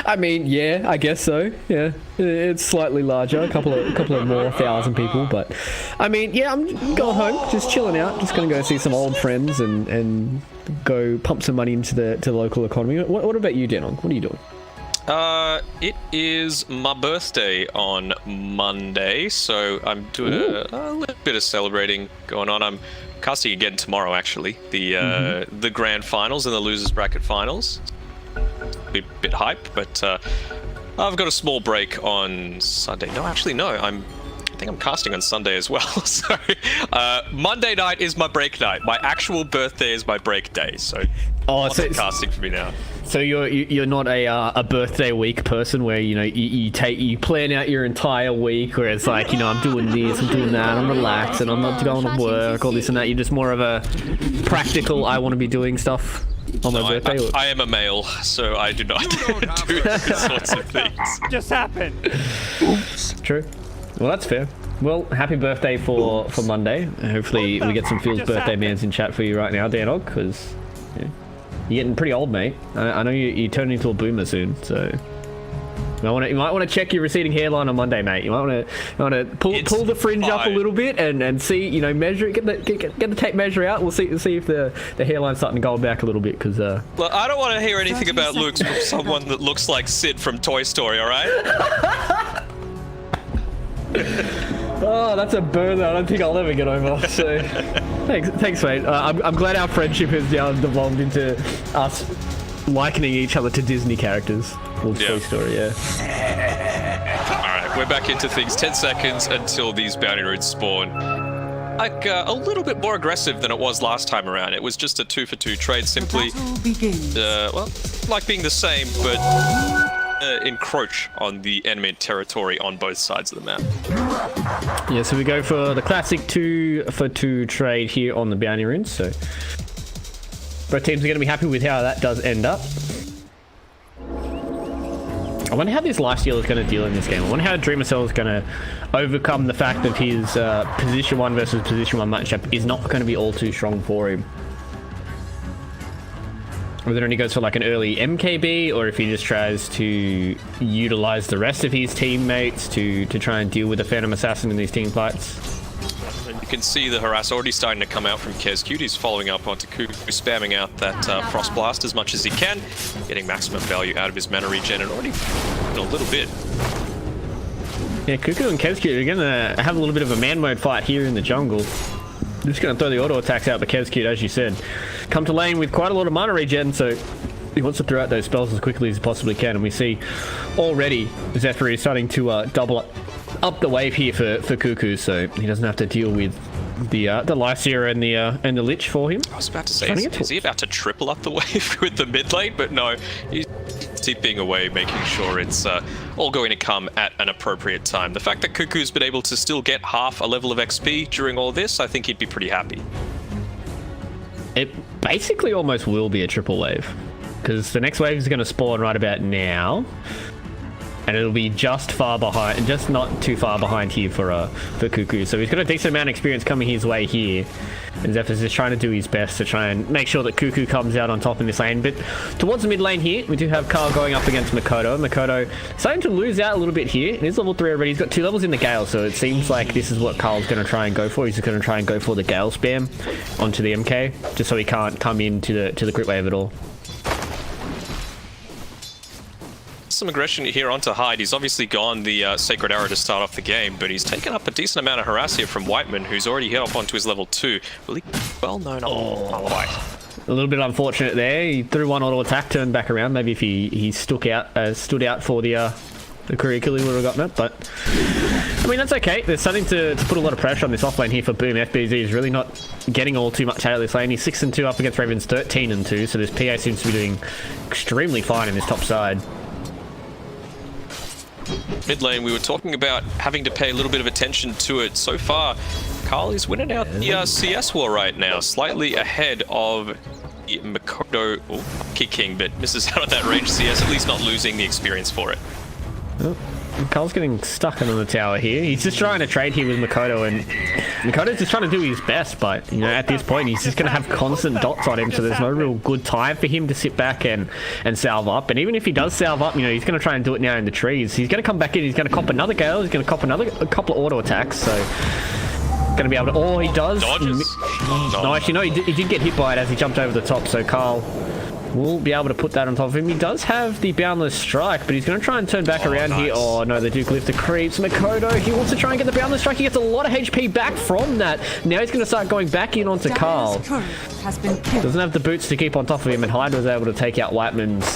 I mean, yeah, I guess so. Yeah, it's slightly larger, a couple of more 1,000 people, but I mean, yeah, I'm going home, just chilling out, just gonna go see some old friends and go pump some money into the local economy. What about you, Denon? What are you doing? It is my birthday on Monday, so I'm doing a little bit of celebrating going on. I'm casting again tomorrow, actually, the grand finals and the losers bracket finals. Be a bit hype, but I've got a small break on Sunday. No, actually, no. I think I'm casting on Sunday as well. So Monday night is my break night. My actual birthday is my break day. So lots of casting for me now. So you're not a birthday week person where you plan out your entire week where it's like, I'm doing this, I'm doing that, I'm relaxing, I'm not going to work, all this and that. You're just more of a practical, I want to be doing stuff on my birthday. I am a male, so I do not do these sorts of things. Just happened. Oops. True. Well, that's fair. Well, happy birthday for Monday. Hopefully we get some Phil's birthday mans in chat for you right now, Danog, because you're getting pretty old, mate. I know you turn into a boomer soon, so you might want to check your receding hairline on Monday, mate. You might want to pull the fringe up a little bit and see, measure it, get the tape measure out. We'll see if the hairline's starting to go back a little bit, because Look, I don't want to hear anything about looks from someone that looks like Sid from Toy Story, all right? Oh, that's a burn that I don't think I'll ever get over. So, thanks, mate. I'm glad our friendship has now devolved into us likening each other to Disney characters. Or Toy Story, yeah. Alright, we're back into things. 10 seconds until these bounty routes spawn. Like, a little bit more aggressive than it was last time around. It was just a 2-for-2 trade, simply, well, like being the same, but encroach on the enemy territory on both sides of the map. Yeah, so we go for the classic 2-for-2 trade here on the bounty runes, so both teams are going to be happy with how that does end up. I wonder how this lifesteal is going to deal in this game. I wonder how Dreamer Cell is going to overcome the fact that his position 1 versus position 1 matchup is not going to be all too strong for him. Whether he goes for like an early MKB, or if he just tries to utilize the rest of his teammates to try and deal with the Phantom Assassin in these team fights. You can see the harass already starting to come out from KezCute. He's following up onto Kuku, spamming out that Frost Blast as much as he can, getting maximum value out of his mana regen, and already in a little bit. Yeah, Kuku and KezCute are going to have a little bit of a man mode fight here in the jungle. Just going to throw the auto attacks out, but Kezcute, as you said, come to lane with quite a lot of mana regen, so he wants to throw out those spells as quickly as he possibly can. And we see already Zephyr is starting to double up the wave here for Cuckoo, so he doesn't have to deal with the Lycia and the Lich for him. I was about to say, is he about to triple up the wave with the mid lane? But no, he's tipping away, making sure it's all going to come at an appropriate time. The fact that Cuckoo's been able to still get half a level of XP during all this, I think he'd be pretty happy. It basically almost will be a triple wave, because the next wave is going to spawn right about now, and it'll be just far behind, and just not too far behind here for Cuckoo. So he's got a decent amount of experience coming his way here, and Zephyr's just trying to do his best to try and make sure that Cuckoo comes out on top in this lane. But towards the mid lane here, we do have Carl going up against Makoto. Makoto starting to lose out a little bit here. He's level 3 already. He's got 2 levels in the Gale, so it seems like this is what Carl's going to try and go for. He's going to try and go for the Gale spam onto the MK, just so he can't come into the crit wave at all. Some aggression here onto Hyde. He's obviously gone the Sacred Arrow to start off the game, but he's taken up a decent amount of harass here from Whiteman, who's already hit up onto his level 2. Really well known on White. A little bit unfortunate there. He threw one auto attack, turned back around. Maybe if he stood out for the career kill, he would have gotten it. But I mean, that's okay. They're starting to put a lot of pressure on this off lane here for Boom. FBZ is really not getting all too much out of this lane. He's 6-2 up against Raven's 13-2, so this PA seems to be doing extremely fine in this top side. Mid lane, we were talking about having to pay a little bit of attention to it. So far, Carl is winning out the CS war right now, slightly ahead of Makoto, kicking, but misses out at that range CS, at least not losing the experience for it. Oh, Carl's getting stuck on the tower here. He's just trying to trade here with Makoto, and Makoto's just trying to do his best, but you know, at this point he's just going to have constant dots on him, so there's no real good time for him to sit back and salve up. And even if he does salve up, you know, he's going to try and do it now in the trees. He's going to come back in, he's going to cop another Gale, he's going to cop a couple of auto attacks, so going to be able to... Oh, he does. No, actually, no, he did get hit by it as he jumped over the top, so Carl will be able to put that on top of him. He does have the Boundless Strike, but he's going to try and turn back around here. Oh, no, the Duke Lifter creeps. Makoto, he wants to try and get the Boundless Strike. He gets a lot of HP back from that. Now he's going to start going back in onto Carl. Doesn't have the boots to keep on top of him, and Hyde was able to take out Whitemon's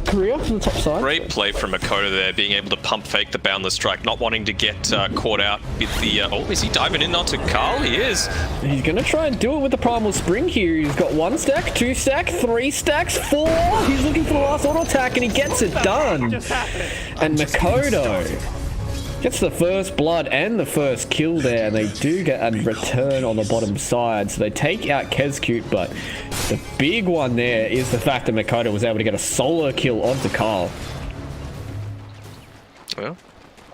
career from the top side. Great play from Makoto there, being able to pump fake the Boundless Strike, not wanting to get caught out with the... oh, is he diving in onto Carl? He is. He's going to try and do it with the Primal Spring here. He's got 1 stack, 2 stack, 3 stacks, 4. He's looking for the last auto attack, and he gets it done. And Makoto gets the first blood and the first kill there, and they do get a return on the bottom side. So they take out Kezcute, but the big one there is the fact that Makoto was able to get a solo kill onto Carl. Well,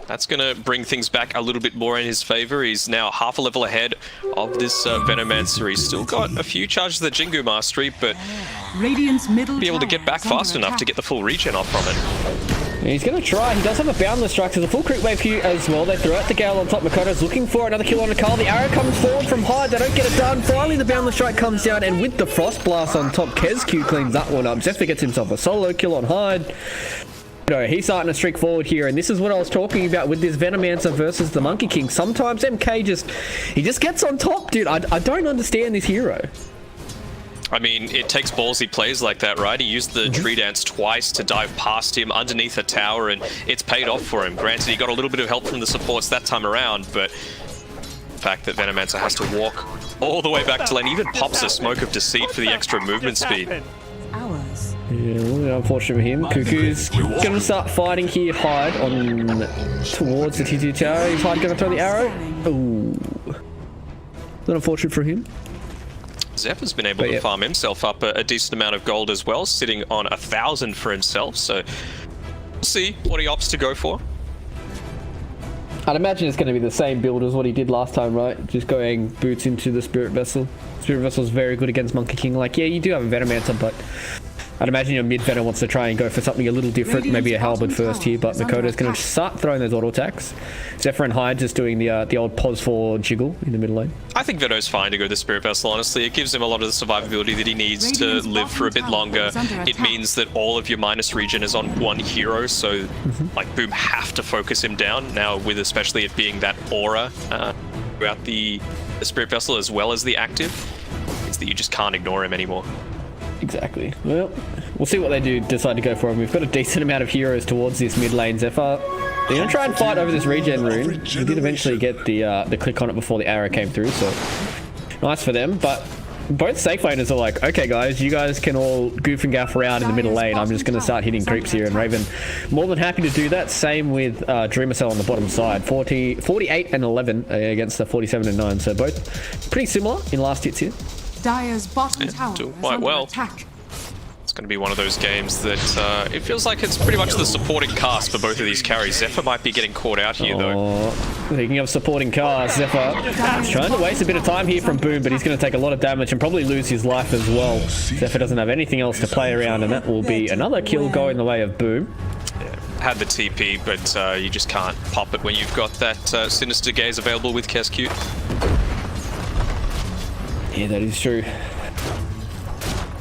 that's going to bring things back a little bit more in his favor. He's now half a level ahead of this Venomancer. He's still got a few charges of the Jingu Mastery, but Radiant's middle be able to get back fast enough to get the full regen off from it. And he's going to try. He does have a Boundless Strike. There's a full crit wave here as well. They throw out the Gale on top. Makoto's looking for another kill on Carl. The arrow comes forward from Hyde. They don't get it done. Finally, the Boundless Strike comes down, and with the Frost Blast on top, Kezcute cleans that one up. Zephyr gets himself a solo kill on Hyde. No, he's starting to streak forward here, and this is what I was talking about with this Venomancer versus the Monkey King. Sometimes MK just gets on top, dude. I don't understand this hero. I mean, it takes ballsy plays like that, right? He used the tree dance twice to dive past him underneath a tower, and it's paid off for him. Granted, he got a little bit of help from the supports that time around, but the fact that Venomancer has to walk all the way back to lane, even pops a Smoke of Deceit for the extra movement speed. Yeah, a little bit unfortunate for him. Cuckoo's going to start fighting here. Hyde on towards the T2 tower. Is Hyde going to throw the arrow? Ooh. Not unfortunate for him. Zephyr's been able to farm himself up a decent amount of gold as well, sitting on 1,000 for himself, so we'll see what he opts to go for. I'd imagine it's going to be the same build as what he did last time, right? Just going boots into the Spirit Vessel. Spirit Vessel is very good against Monkey King. Like, yeah, you do have a Venomancer, but I'd imagine your mid-Venom wants to try and go for something a little different, maybe a Halberd first here, but Makoto's going to start throwing those auto attacks. Zephyr and Hyde just doing the old pause for jiggle in the middle lane. I think Veno's fine to go the Spirit Vessel, honestly. It gives him a lot of the survivability that he needs to live for a bit longer. It means that all of your minus regen is on one hero, so like Boom have to focus him down now, with especially it being that aura. throughout the Spirit Vessel as well as the active, is that you just can't ignore him anymore. Exactly. Well, we'll see what they do decide to go for him. We've got a decent amount of heroes towards this mid lane. Zephyr, they're going to try and fight over this regen rune. We did eventually get the click on it before the arrow came through, so nice for them. But both safe laners are like, okay guys, you guys can all goof and gaff around in the middle lane. I'm just going to start hitting creeps here, and Raven more than happy to do that. Same with Dreamercell on the bottom side, 48 and 11 against the 47 and 9. So both pretty similar in last hits here. Dire's bottom tower doing is quite under well. attack. It's going to be one of those games that it feels like it's pretty much the supporting cast for both of these carries. Zephyr might be getting caught out here, though. Speaking of supporting cast, Zephyr trying to waste a bit of time here from Boom, but he's going to take a lot of damage and probably lose his life as well. Zephyr doesn't have anything else to play around, and that will be another kill going the way of Boom. Had the TP, but you just can't pop it when you've got that Sinister Gaze available with Kescute. Yeah, that is true.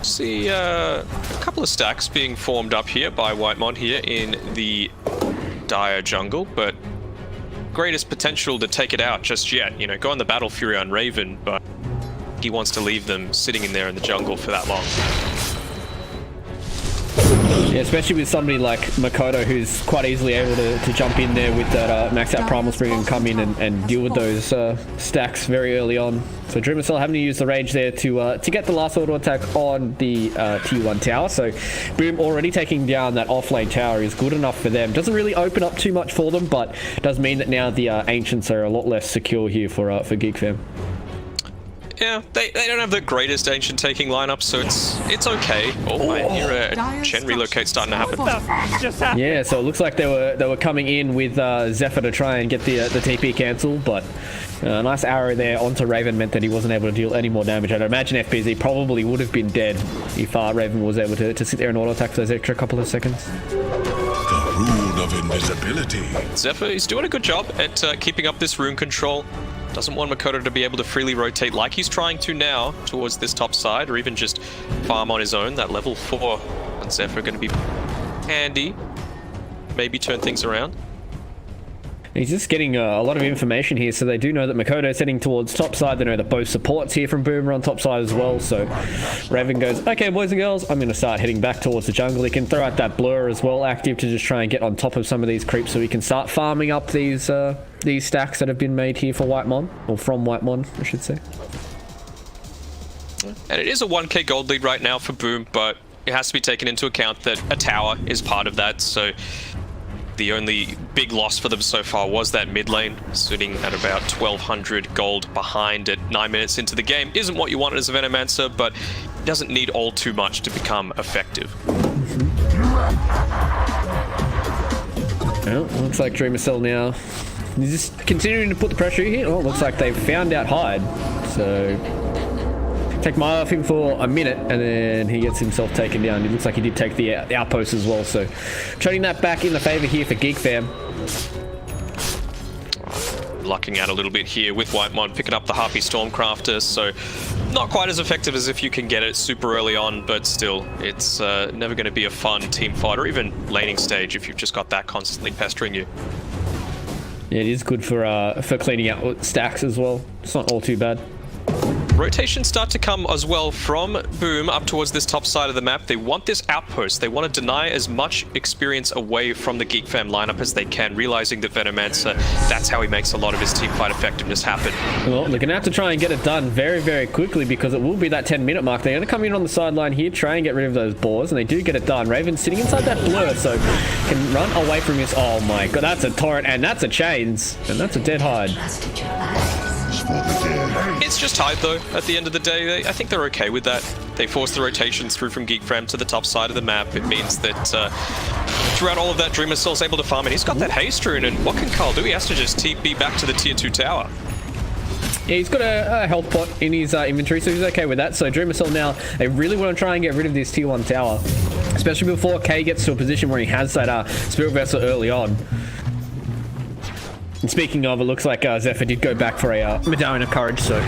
See a couple of stacks being formed up here by Whitemon here in the Dire jungle, but greatest potential to take it out just yet. You know, go on the Battle Fury on Raven, but he wants to leave them sitting in there in the jungle for that long. Yeah, especially with somebody like Makoto, who's quite easily able to jump in there with that max out Primal Spring and come in and deal with those stacks very early on. So Dreamercell having to use the rage there to get the last auto attack on the T1 tower. So Boom already taking down that offlane tower is good enough for them. Doesn't really open up too much for them, but does mean that now the Ancients are a lot less secure here for Geekfam. Yeah, they don't have the greatest ancient taking lineup, so it's okay. Oh, I hear a Chen relocate starting to happen. Yeah, so it looks like they were coming in with Zephyr to try and get the TP cancel, but a nice arrow there onto Raven meant that he wasn't able to deal any more damage. I'd imagine FBZ probably would have been dead if Raven was able to sit there and auto attack for those extra couple of seconds. The rune of invisibility. Zephyr is doing a good job at keeping up this rune control. Doesn't want Makoto to be able to freely rotate like he's trying to now towards this top side, or even just farm on his own. That level 4 on Zephyr going to be handy. Maybe turn things around. He's just getting a lot of information here, so they do know that Makoto is heading towards top side. They know that both supports here from Boomer on top side as well, so Raven goes, okay boys and girls, I'm going to start heading back towards the jungle. He can throw out that blur as well, active, to just try and get on top of some of these creeps so he can start farming up these stacks that have been made here for Whitemon, or from Whitemon, I should say. And it is a 1k gold lead right now for Boom, but it has to be taken into account that a tower is part of that, so the only big loss for them so far was that mid lane, sitting at about 1200 gold behind at 9 minutes into the game. Isn't what you wanted as a Venomancer, but doesn't need all too much to become effective. Well, looks like Dreamercell now is just continuing to put the pressure here. Oh, looks like they've found out Hyde, so take my off him for a minute, and then he gets himself taken down. It looks like he did take the outpost as well, so turning that back in the favor here for Geek Fam. Lucking out a little bit here with Whitemon, picking up the Harpy Stormcrafter, so not quite as effective as if you can get it super early on, but still, it's never going to be a fun team fight, or even laning stage if you've just got that constantly pestering you. Yeah, it is good for cleaning out stacks as well. It's not all too bad. Rotations start to come as well from Boom up towards this top side of the map. They want this outpost. They want to deny as much experience away from the Geek Fam lineup as they can, realizing that Venomancer, that's how he makes a lot of his teamfight effectiveness happen. Well, they're going to have to try and get it done very, very quickly, because it will be that 10-minute mark. They're going to come in on the sideline here, try and get rid of those boars, and they do get it done. Raven sitting inside that blur, so can run away from this. Oh my god, that's a torrent, and that's a chains, and that's a dead Hyde. It's just Hyde though, at the end of the day. I think they're okay with that. They force the rotations through from Geek Fam to the top side of the map. It means that throughout all of that, Dreamercell's able to farm, and he's got that haste rune, and what can Carl do? He has to just TP back to the tier 2 tower. Yeah, he's got a health pot in his inventory, so he's okay with that. So Dreamercell now, they really want to try and get rid of this tier 1 tower, especially before K gets to a position where he has that Spirit Vessel early on. And speaking of, it looks like Zephyr did go back for a Medallion of Courage, so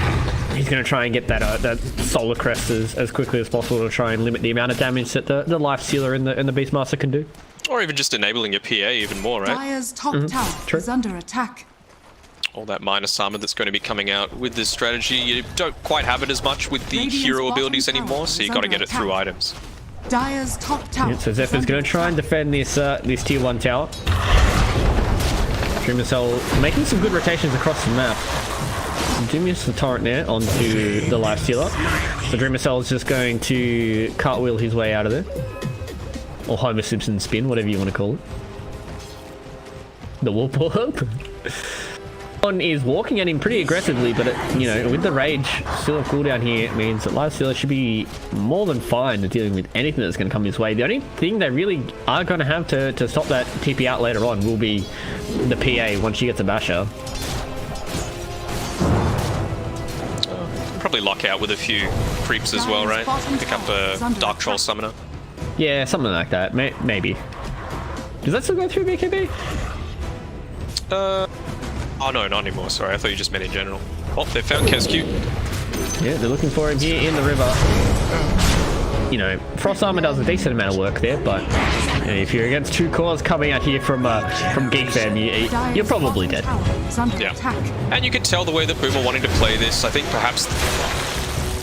he's going to try and get that Solar Crest as quickly as possible to try and limit the amount of damage that the Life Sealer and the Beastmaster can do. Or even just enabling your PA even more, right? Dire's top tower is under attack. all that minus armor that's going to be coming out with this strategy. You don't quite have it as much with the Radiant's hero bottom abilities tower anymore, so you got to is get it under through attack. items. Dire's top tower. Yeah, so Zephyr's going to try and defend this this tier 1 tower. Dreamer Cell making some good rotations across the map. Dimius the torrent there onto the life stealer. So Dreamer Cell is just going to cartwheel his way out of there. Or Homer Simpson spin, whatever you want to call it. The whoop whoop. One is walking at him pretty aggressively, but you know, with the rage still a cooldown here, it means that Life Stealer should be more than fine at dealing with anything that's going to come his way. The only thing they really are going to have to stop that TP out later on will be the PA once she gets a basher. Probably lock out with a few creeps as well, right? Pick up a Dark Troll Summoner. Yeah, something like that. Maybe. Does that still go through BKB? Oh no, not anymore. Sorry, I thought you just meant in general. Oh, they found Kescu. Yeah, they're looking for him here in the river. You know, Frost Armor does a decent amount of work there, but you know, if you're against 2 cores coming out here from Geek Fam, you're probably dead. Yeah. And you can tell the way that Boomer wanting to play this. I think perhaps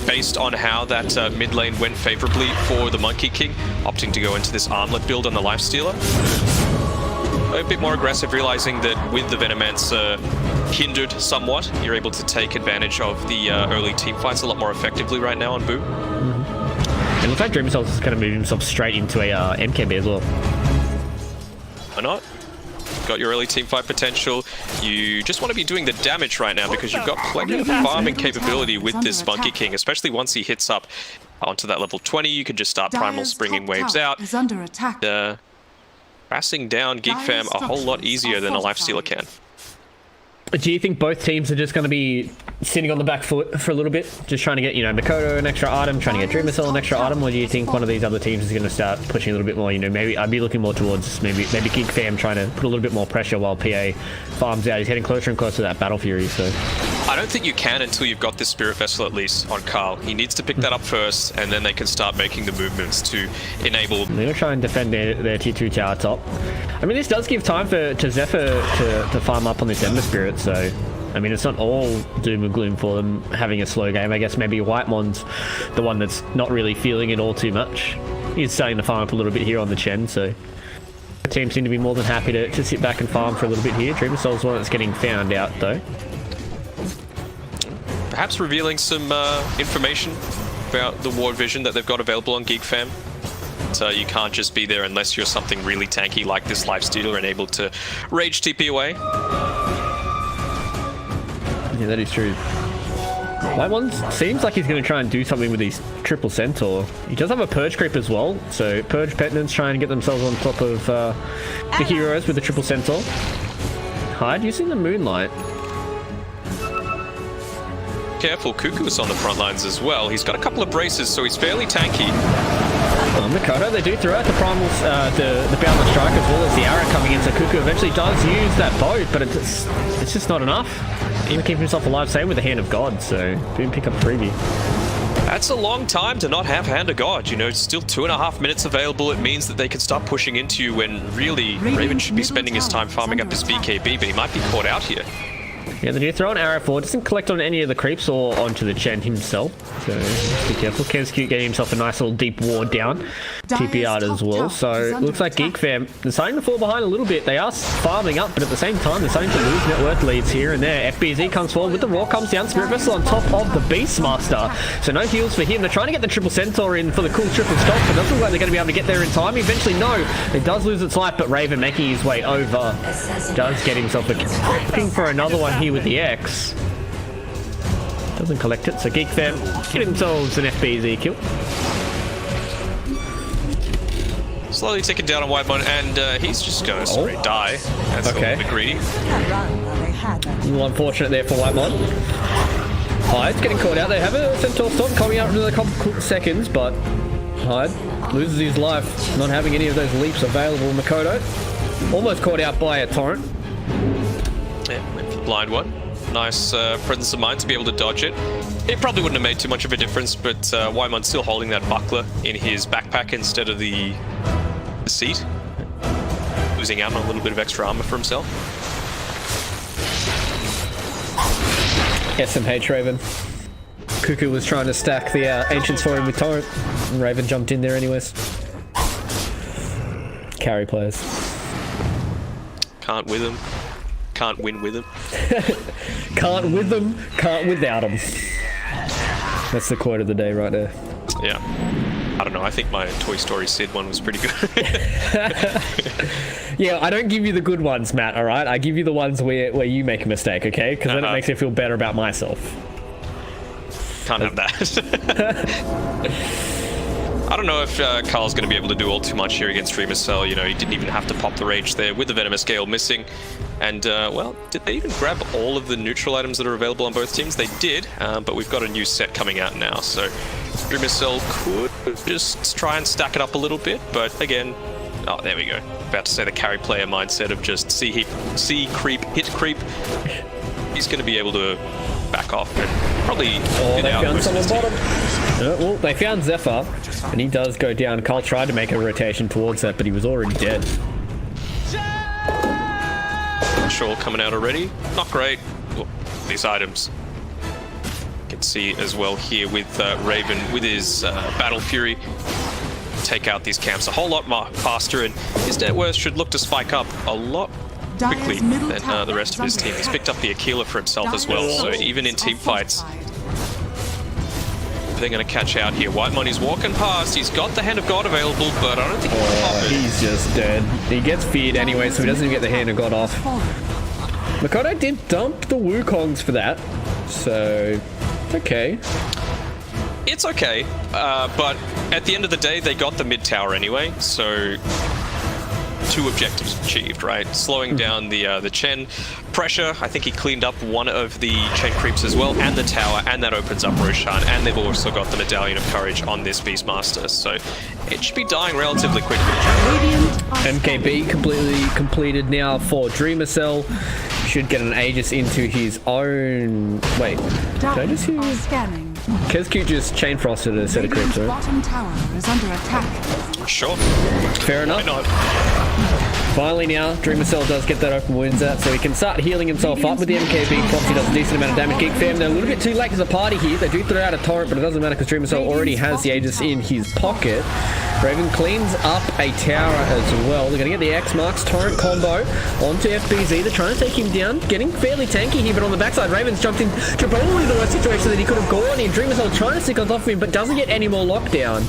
based on how that mid lane went favorably for the Monkey King, opting to go into this armlet build on the Lifestealer. A bit more aggressive, realizing that with the Venomancer hindered somewhat, you're able to take advantage of the early team fights a lot more effectively right now on Boo. It looks like Dream Cells is going to move himself straight into a MKB as well. Why not? Got your early team fight potential. You just want to be doing the damage right now because you've got plenty of farming capability with this Monkey King, especially once he hits up onto that level 20. You can just start primal springing waves out. Harassing down Geek Fam a whole lot easier than a Lifestealer can. Do you think both teams are just going to be sitting on the back foot for a little bit, just trying to get, you know, Makoto an extra item, trying to get Dreamer Cell an extra item, or do you think one of these other teams is going to start pushing a little bit more? You know, maybe I'd be looking more towards maybe Geek Fam trying to put a little bit more pressure while PA farms out. He's getting closer and closer to that Battle Fury, so... I don't think you can until you've got this Spirit Vessel at least on Carl. He needs to pick that up first, and then they can start making the movements to enable... They're going to try and defend their tier 2 tower top. I mean, this does give time to Zephyr to farm up on this Ember Spirit, so... I mean, it's not all doom and gloom for them having a slow game. I guess maybe Whitemon's the one that's not really feeling it all too much. He's starting to farm up a little bit here on the Chen, so... The team seem to be more than happy to sit back and farm for a little bit here. Dreamer Cell's one that's getting found out, though. Perhaps revealing some information about the ward vision that they've got available on Geek Fam. So you can't just be there unless you're something really tanky like this Lifestealer and able to rage TP away. Yeah, that is true. White One seems like he's going to try and do something with his triple centaur. He does have a Purge creep as well, so Purge Penitents trying to get themselves on top of the heroes with the triple centaur. Hyde using the Moonlight. Careful, Cuckoo's on the front lines as well. He's got a couple of braces, so he's fairly tanky. Makoto, they do throw out the primals, the Boundless Strike as well as the arrow coming in, so Cuckoo eventually does use that boat, but it's just not enough. Even keeping himself alive, same with the Hand of God, so didn't pick up a freebie. That's a long time to not have Hand of God. You know, still 2.5 minutes available. It means that they can start pushing into you when really Raven should be spending his time farming up his BKB, but he might be caught out here. Yeah, they do throw an arrow forward. Doesn't collect on any of the creeps or onto the Chen himself. So just be careful. Kescu getting himself a nice little deep ward down. TP out as well. So it looks like Geek Fam, they're starting to fall behind a little bit. They are farming up, but at the same time, they're starting to lose net worth leads here and there. FBZ comes forward with the Raw, comes down. Spirit Vessel on top of the Beastmaster. So no heals for him. They're trying to get the triple centaur in for the cool triple stop, but it doesn't look like they're going to be able to get there in time. Eventually, no. It does lose its life, but Raven making his way over does get himself looking for another one here with the X. Doesn't collect it, so Geek Fam get themselves an FBZ kill. Slowly ticking down on Whitemon, and he's just going to straight die. That's okay. A little bit greedy. A little unfortunate there for Whitemon. Hyde's getting caught out. They have a Centaur Storm coming out in a couple seconds, but Hyde loses his life, not having any of those leaps available. Makoto almost caught out by a torrent. Yeah, went for the blind one. Nice presence of mind to be able to dodge it. It probably wouldn't have made too much of a difference, but Wymon's still holding that buckler in his backpack instead of the seat. Losing out on a little bit of extra armor for himself. SMH Raven. Cuckoo was trying to stack the Ancients for him with Torrent, and Raven jumped in there anyways. Carry players. Can't with them. Can't win with them. Can't with them, can't without them. That's the quote of the day right there. Yeah. I don't know, I think my Toy Story Sid one was pretty good. Yeah, I don't give you the good ones, Matt, alright? I give you the ones where you make a mistake, okay? Because then it makes me feel better about myself. Can't have that. I don't know if Carl's going to be able to do all too much here against Dreamercell. You know, he didn't even have to pop the Rage there with the Venomous Gale missing. And, well, did they even grab all of the neutral items that are available on both teams? They did, but we've got a new set coming out now. So Dreamercell could just try and stack it up a little bit. But again, oh, there we go. About to say the carry player mindset of just see creep, hit creep. He's going to be able to back off and probably... Oh, they found someone bottom. Well, they found Zephyr, and he does go down. Carl tried to make a rotation towards that, but he was already dead. Shaw coming out already. Not great. Oh, these items. You can see as well here with Raven with his Battle Fury. Take out these camps a whole lot more faster, and his net worth should look to spike up a lot quickly than the rest of his team. He's picked up the Aquila for himself as well, so even in team fights, they're going to catch out here. White Money's walking past. He's got the Hand of God available, but I don't think he can pop it. He's just dead. He gets feared anyway, so he doesn't even get the Hand of God off. Makoto did dump the Wukongs for that, so it's okay. It's okay, but at the end of the day, they got the mid tower anyway, so 2 objectives achieved, right? Slowing down the Chen pressure. I think he cleaned up one of the Chen creeps as well, and the tower, and that opens up Roshan, and they've also got the Medallion of Courage on this Beastmaster, so it should be dying relatively quickly. MKB completely completed now for Dreamercell. Should get an Aegis into his own... Wait, did I just hear... Kezcute just chain frosted a set of creeps, right? Bottom tower is under attack. Sure. Fair enough. Why not? Finally now, Dreamercell does get that open wounds out, so he can start healing himself up with the MKB. Proxy does a decent amount of damage. Geek Fam, they're a little bit too late as a party here. They do throw out a torrent, but it doesn't matter because Dreamercell already has the Aegis in his pocket. Raven cleans up a tower as well. They're going to get the X-Marks torrent combo onto FBZ. They're trying to take him down, getting fairly tanky here, but on the backside, Raven's jumped into probably the worst situation that he could have gone in. Dreamercell trying to stick on top of him, but doesn't get any more lockdown.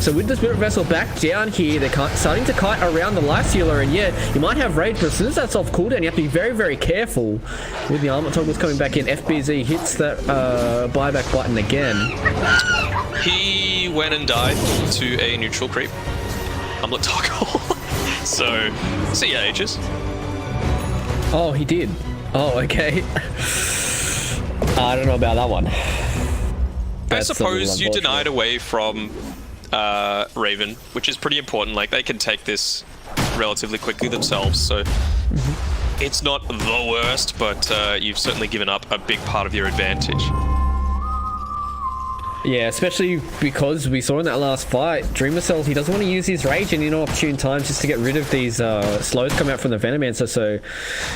So with the Spirit Vessel back down here, they're starting to kite around the Life Stealer, and yeah, you might have Raid, but as soon as that's off cooldown, you have to be very, very careful. With the armor toggles coming back in, FBZ hits that buyback button again. He went and died to a neutral creep. Armlet toggle. So, see ya, Aegis. Oh, he did. Oh, okay. I don't know about that one. I suppose you denied away from Raven, which is pretty important. Like, they can take this relatively quickly themselves, so it's not the worst, but you've certainly given up a big part of your advantage. Yeah, especially because we saw in that last fight, Dreamercell, he doesn't want to use his Rage in inopportune times just to get rid of these slows coming out from the Venomancer. So,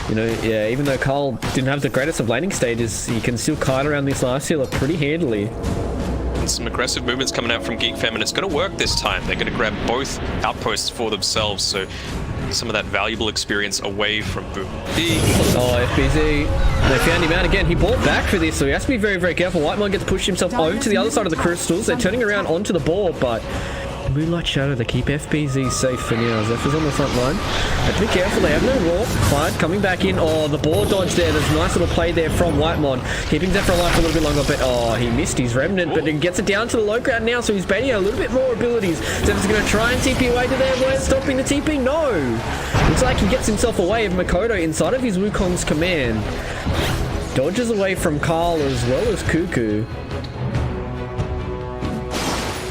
you know, yeah, even though Carl didn't have the greatest of laning stages, he can still kite around this Life Stealer pretty handily. And some aggressive movements coming out from Geek Fam, and it's going to work this time. They're going to grab both outposts for themselves, so some of that valuable experience away from Boom. Oh, FBZ. They found him out again. He bought back for this, so he has to be very, very careful. Whitemon gets pushed himself over to the other side of the crystals. They're turning around onto the board, but Moonlight Shadow, they keep FBZ safe for now. Zephyr's on the front line. Have to be careful, they have no raw. Fired, coming back in. Oh, the board dodge there. There's a nice little play there from Whitemon. Keeping Zephyr alive for a little bit longer, but oh, he missed his Remnant, but he gets it down to the low ground now, so he's baiting out a little bit more abilities. Zephyr's going to try and TP away to there, but stopping the TP, no! Looks like he gets himself away of Makoto inside of his Wukong's command. Dodges away from Carl as well as Cuckoo.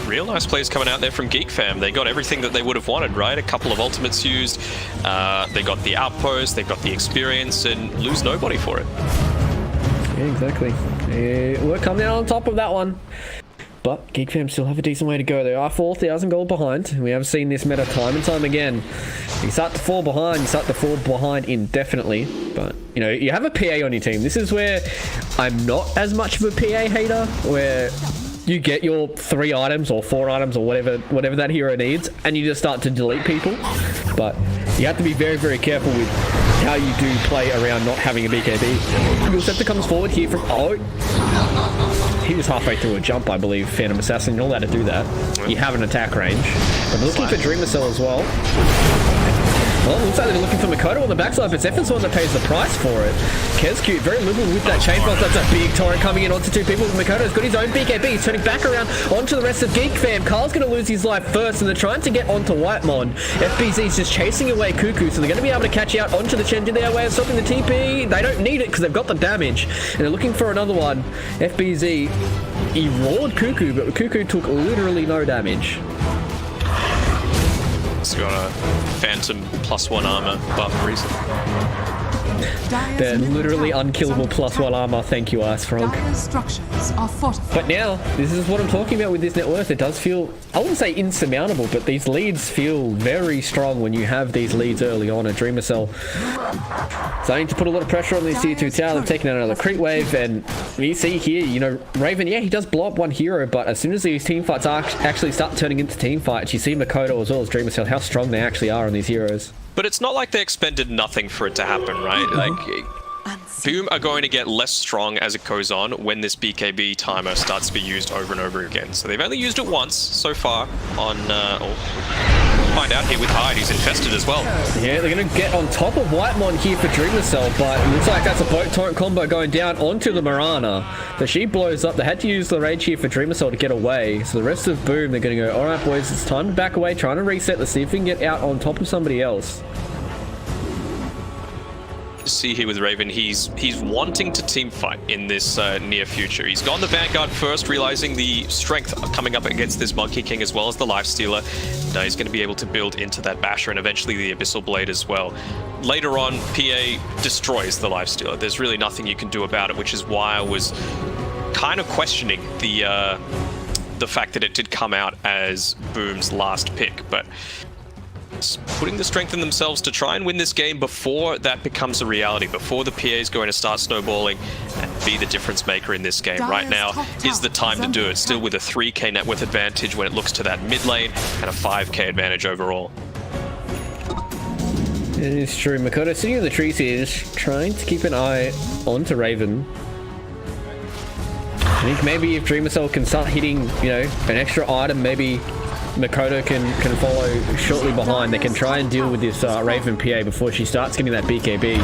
Real nice plays coming out there from Geek Fam. They got everything that they would have wanted, right? A couple of ultimates used. They got the outpost, they got the experience, and lose nobody for it. Yeah, exactly. Yeah, we're coming out on top of that one. But Geek Fam still have a decent way to go. They are 4,000 gold behind. We have seen this meta time and time again. You start to fall behind indefinitely. But, you know, you have a PA on your team. This is where I'm not as much of a PA hater, where you get your 3 items or 4 items or whatever that hero needs, and you just start to delete people. But you have to be very, very careful with how you do play around not having a BKB. Your Scepter comes forward here from... Oh! He was halfway through a jump, I believe. Phantom Assassin, you're allowed to do that. You have an attack range. But they're looking for Dreamer Cell as well. Well, it looks like they're looking for Makoto on the backside, but Zephyr's the one that pays the price for it. Kezcute, very liberal with that chain box. That's a big torrent coming in onto 2 people. Makoto's got his own BKB. He's turning back around onto the rest of Geek Fam. Carl's going to lose his life first, and they're trying to get onto Whitemon. FBZ's just chasing away Cuckoo, so they're going to be able to catch out onto the Chen. Do their way of stopping the TP? They don't need it because they've got the damage. And they're looking for another one. FBZ, he roared Cuckoo, but Cuckoo took literally no damage. He's got a Phantom +1 armor buff recently. They're literally unkillable +1 armor. Thank you, Ice Frog. But now, this is what I'm talking about with this net worth. It does feel, I wouldn't say insurmountable, but these leads feel very strong when you have these leads early on. A Dreamer Cell starting to put a lot of pressure on this tier 2 tower. They've taken out another creep wave, and you see here, you know, Raven, yeah, he does blow up one hero, but as soon as these team fights actually start turning into team fights, you see Makoto as well as Dreamer Cell, how strong they actually are on these heroes. But it's not like they expended nothing for it to happen, right? Like, Boom are going to get less strong as it goes on when this BKB timer starts to be used over and over again. So they've only used it once so far on... find out here with Hyde, he's infested as well. Yeah, they're going to get on top of Whitemon here for Dreamer Cell, but it looks like that's a boat torrent combo going down onto the Mirana. So she blows up. They had to use the rage here for Dreamer Cell to get away. So the rest of Boom, they're going to go, alright boys, it's time to back away, trying to reset. Let's see if we can get out on top of somebody else. See here with Raven, he's wanting to team fight in this near future. He's gone the Vanguard first, realizing the strength coming up against this Monkey King as well as the Lifestealer. Now he's going to be able to build into that Basher and eventually the Abyssal Blade as well. Later on, PA destroys the Lifestealer. There's really nothing you can do about it, which is why I was kind of questioning the fact that it did come out as Boom's last pick, but putting the strength in themselves to try and win this game before that becomes a reality, before the PA is going to start snowballing and be the difference maker in this game. Right now is the time to do it, still with a 3k net worth advantage when it looks to that mid lane and a 5k advantage overall. It is true. Makoto sitting in the trees here, just trying to keep an eye onto Raven. I think maybe if Dreamer Cell can start hitting, you know, an extra item, maybe Makoto can follow shortly behind. They can try and deal with this Raven PA before she starts getting that BKB.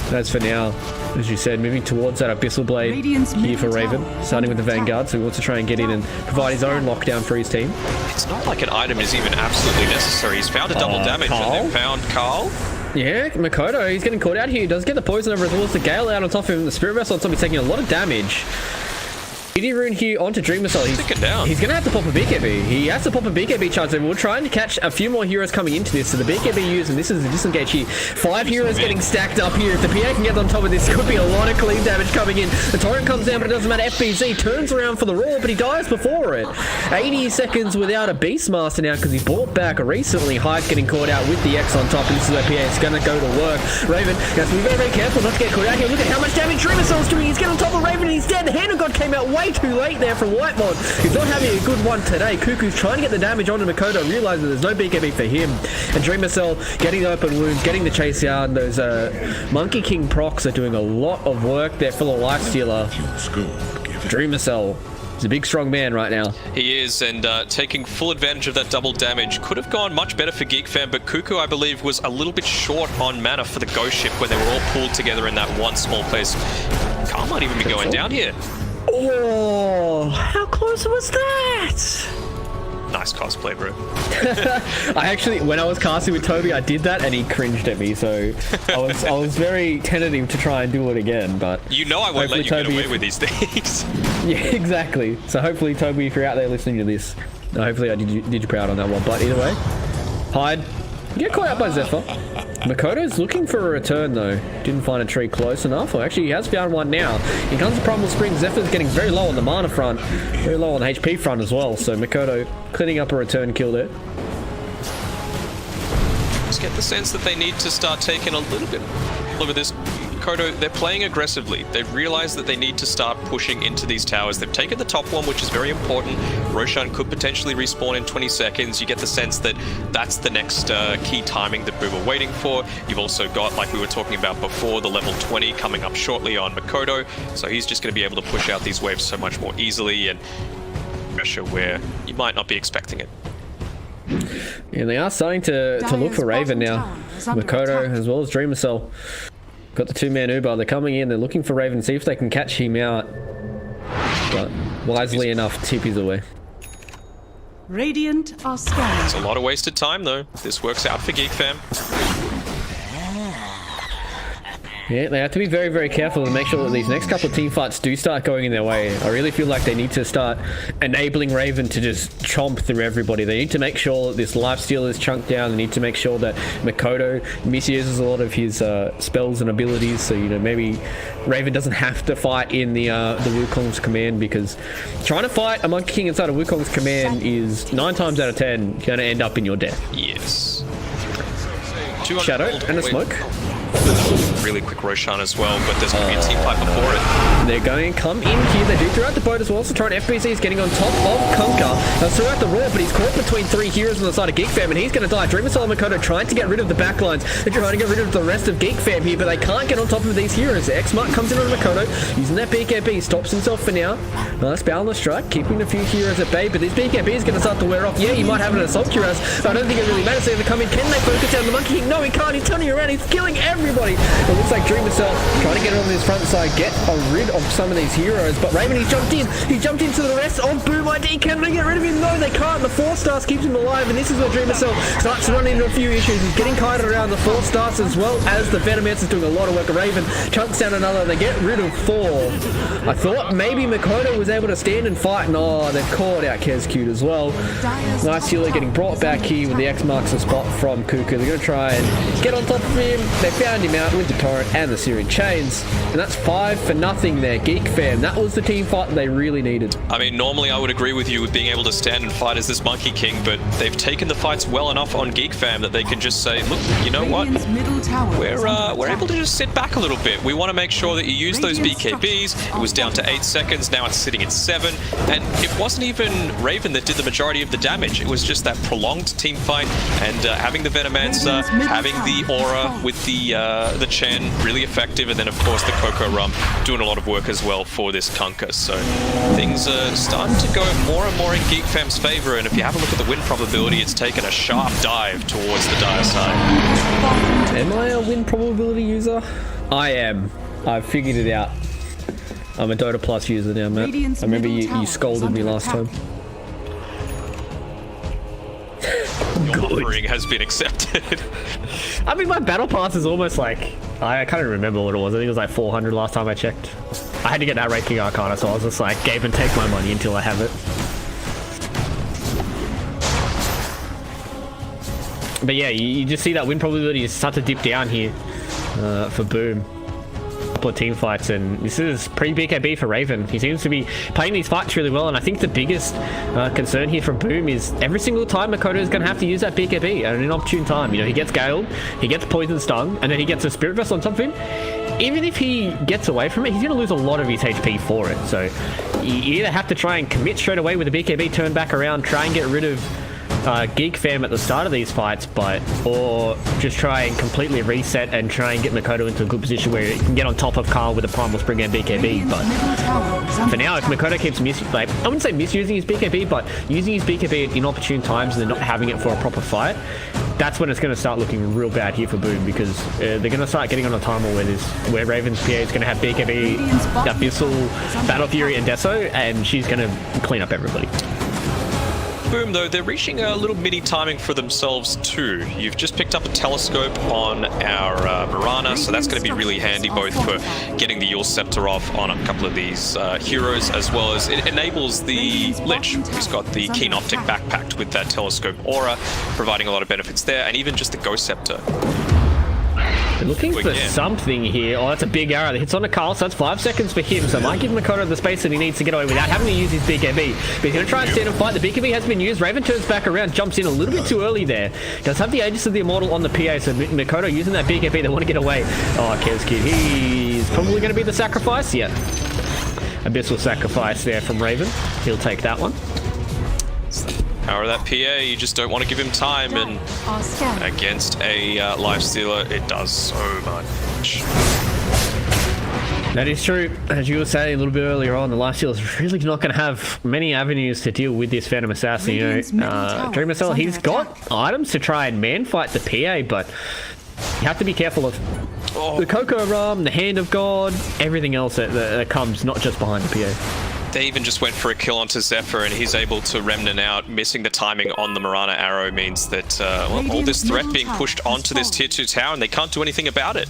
And as for now, as you said, moving towards that Abyssal Blade here for Raven, starting with the Vanguard, so he wants to try and get in and provide his own lockdown for his team. It's not like an item is even absolutely necessary. He's found a double damage and they found Carl. Yeah, Makoto, he's getting caught out here. He does get the poison over as well as the Gale out on top of him. The Spirit Vessel on top, he's taking a lot of damage. BD Rune here onto Dreamer Cell. He's going to have to pop a BKB. He has to pop a BKB charge, and we're trying to catch a few more heroes coming into this. So the BKB used, and this is the disengage here. 5 heroes getting stacked up here. If the PA can get on top of this, could be a lot of clean damage coming in. The torrent comes down, but it doesn't matter. FBZ turns around for the roar, but he dies before it. 80 seconds without a Beastmaster now because he bought back recently. Hyde's getting caught out with the X on top, and this is where PA is going to go to work. Raven has to be very, very careful not to get caught out here. Look at how much damage Dreamer Cell's doing. He's getting on top of Raven, and he's dead. The Hand of God came out way too late there from Whitemon. He's not having a good one today. Cuckoo's trying to get the damage onto Makoto, realizing there's no BKB for him. And Dreamer Cell getting the open wounds, getting the chase yard. Those Monkey King procs are doing a lot of work there for the Lifestealer. Dreamer Cell is a big, strong man right now. He is, and taking full advantage of that double damage. Could have gone much better for Geek Fam, but Cuckoo, I believe, was a little bit short on mana for the Ghost Ship when they were all pulled together in that one small place. Carl might even be going down here. Oh, how close was that? Nice cosplay, bro. I actually, when I was casting with Toby, I did that and he cringed at me, so I was very tentative to try and do it again, but... You know I won't let you Toby, get away with these things. Yeah, exactly. So hopefully, Toby, if you're out there listening to this, hopefully I did you proud on that one, but either way, Hyde, you get caught out by Zephyr. Makoto's looking for a return though. Didn't find a tree close enough. Or actually, he has found one now. Here comes the Primal Spring. Zephyr's getting very low on the mana front. Very low on the HP front as well. So Makoto cleaning up a return kill there. Just get the sense that they need to start taking a little bit. Look at this. Makoto, they're playing aggressively. They've realized that they need to start pushing into these towers. They've taken the top one, which is very important. Roshan could potentially respawn in 20 seconds. You get the sense that that's the next key timing that we were waiting for. You've also got, like we were talking about before, the level 20 coming up shortly on Makoto. So he's just going to be able to push out these waves so much more easily and pressure where you might not be expecting it. Yeah, they are starting to look for Raven now. Makoto as well as Dreamer Cell. Got the two-man Uber. They're coming in. They're looking for Raven. See if they can catch him out. But wisely enough, tip is away. Radiant are scanning. It's a lot of wasted time, though. This works out for Geek Fam. Yeah, they have to be very, very careful and make sure that these next couple of team fights do start going in their way. I really feel like they need to start enabling Raven to just chomp through everybody. They need to make sure that this lifesteal is chunked down. They need to make sure that Makoto misuses a lot of his spells and abilities. So, you know, maybe Raven doesn't have to fight in the Wukong's command, because trying to fight a Monkey King inside of Wukong's command is 9 times out of 10 going to end up in your death. Yes. Shadow and a smoke. Really quick Roshan as well, but there's going to be a team fight before it. They're going to come in here. They do throw out the boat as well, so trying FBC is getting on top of Kunkka. They'll throw out the Roar, but he's caught between 3 heroes on the side of Geek Fam, and he's going to die. Dreamer Soul and Makoto trying to get rid of the backlines. They're trying to get rid of the rest of Geek Fam here, but they can't get on top of these heroes. X-Mark comes in on Makoto, using that BKB, stops himself for now. Nice balance strike, keeping a few heroes at bay, but this BKB is going to start to wear off. Yeah, you might have an Assault Cuirass, but I don't think it really matters. They're going to come in. Can they focus down the Monkey King? No, he can't. He's turning around. He's killing everybody. It looks like Dreamer Cell trying to get on this front side, get rid of some of these heroes, but Raven, he jumped in. He jumped into the rest of Boom ID. Can they get rid of him? No, they can't. The 4 stars keeps him alive, and this is where Dreamer Cell starts to run into a few issues. He's getting kited around the 4 stars as well as the Venomancer is doing a lot of work. Raven chunks down another, and they get rid of 4. I thought maybe Makoto was able to stand and fight, and they've called out Kezcute as well. Nice healer getting brought back here with the X marks the spot from Kuku. They're going to try and get on top of him. They found him out with the Torrent and the Syrian Chains, and that's 5 for nothing there. Geek Fam, that was the team fight they really needed. I mean, normally I would agree with you with being able to stand and fight as this Monkey King, but they've taken the fights well enough on Geek Fam that they can just say, look, you know what? We're able to just sit back a little bit. We want to make sure that you use those BKBs. It was down to 8 seconds, now it's sitting at 7, and it wasn't even Raven that did the majority of the damage. It was just that prolonged team fight, and having the Venomancer, having the Aura with the Chen, really effective, and then of course the Coco Rum doing a lot of work as well for this Kunkka. So things are starting to go more and more in Geek Fam's favor, and if you have a look at the win probability, it's taken a sharp dive towards the dire side. Am I a win probability user? I am. I've figured it out. I'm a Dota Plus user now, Matt. I remember you scolded me last time. Your offering has been accepted. I mean, my battle pass is almost like, I can't even remember what it was. I think it was like 400 last time I checked. I had to get that ranking Arcana, so I was just like, Gabe and take my money until I have it. But yeah, you just see that win probability is start to dip down here for Boom. Couple of team fights, and this is pre-BKB for Raven. He seems to be playing these fights really well, and I think the biggest concern here from Boom is every single time Makoto is going to have to use that BKB at an inopportune time. You know, he gets Galed, he gets Poison Stung, and then he gets a Spirit Vessel on top of him. Even if he gets away from it, he's going to lose a lot of his HP for it. So you either have to try and commit straight away with the BKB, turn back around, try and get rid of Geek Fam at the start of these fights, or just try and completely reset and try and get Makoto into a good position where he can get on top of Carl with a Primal Spring and BKB. But for now, if Makoto keeps I wouldn't say misusing his BKB, but using his BKB at inopportune times and then not having it for a proper fight, that's when it's going to start looking real bad here for Boom, because they're going to start getting on a timer where Raven's PA is going to have BKB, Abyssal, Battle Fury, and Deso, and she's going to clean up everybody. Boom, though, they're reaching a little mini timing for themselves too. You've just picked up a telescope on our Mirana, so that's going to be really handy both for getting the Yule Scepter off on a couple of these heroes, as well as it enables the Lich, who's got the Keen Optic backpacked with that telescope aura, providing a lot of benefits there, and even just the Ghost Scepter. They're looking for something here. Oh, that's a big arrow that hits on the Carl, so that's 5 seconds for him. So it might give Makoto the space that he needs to get away without having to use his BKB. But he's going to try and stand and fight. The BKB has been used. Raven turns back around, jumps in a little bit too early there. Does have the Aegis of the Immortal on the PA, so Makoto using that BKB, they want to get away. Oh, Kev's he's probably going to be the sacrifice. Yeah. Abyssal sacrifice there from Raven. He'll take that one. Power of that PA, you just don't want to give him time, and against a lifestealer, it does so much. That is true. As you were saying a little bit earlier on, the lifestealer is really not going to have many avenues to deal with this Phantom Assassin. You know, Dreamer Cell, he's got items to try and man fight the PA, but you have to be careful of the Coco Rum, the Hand of God, everything else that comes not just behind the PA. They even just went for a kill onto Zephyr, and he's able to remnant out. Missing the timing on the Mirana arrow means that well, all this threat being pushed onto this tier 2 tower, and they can't do anything about it.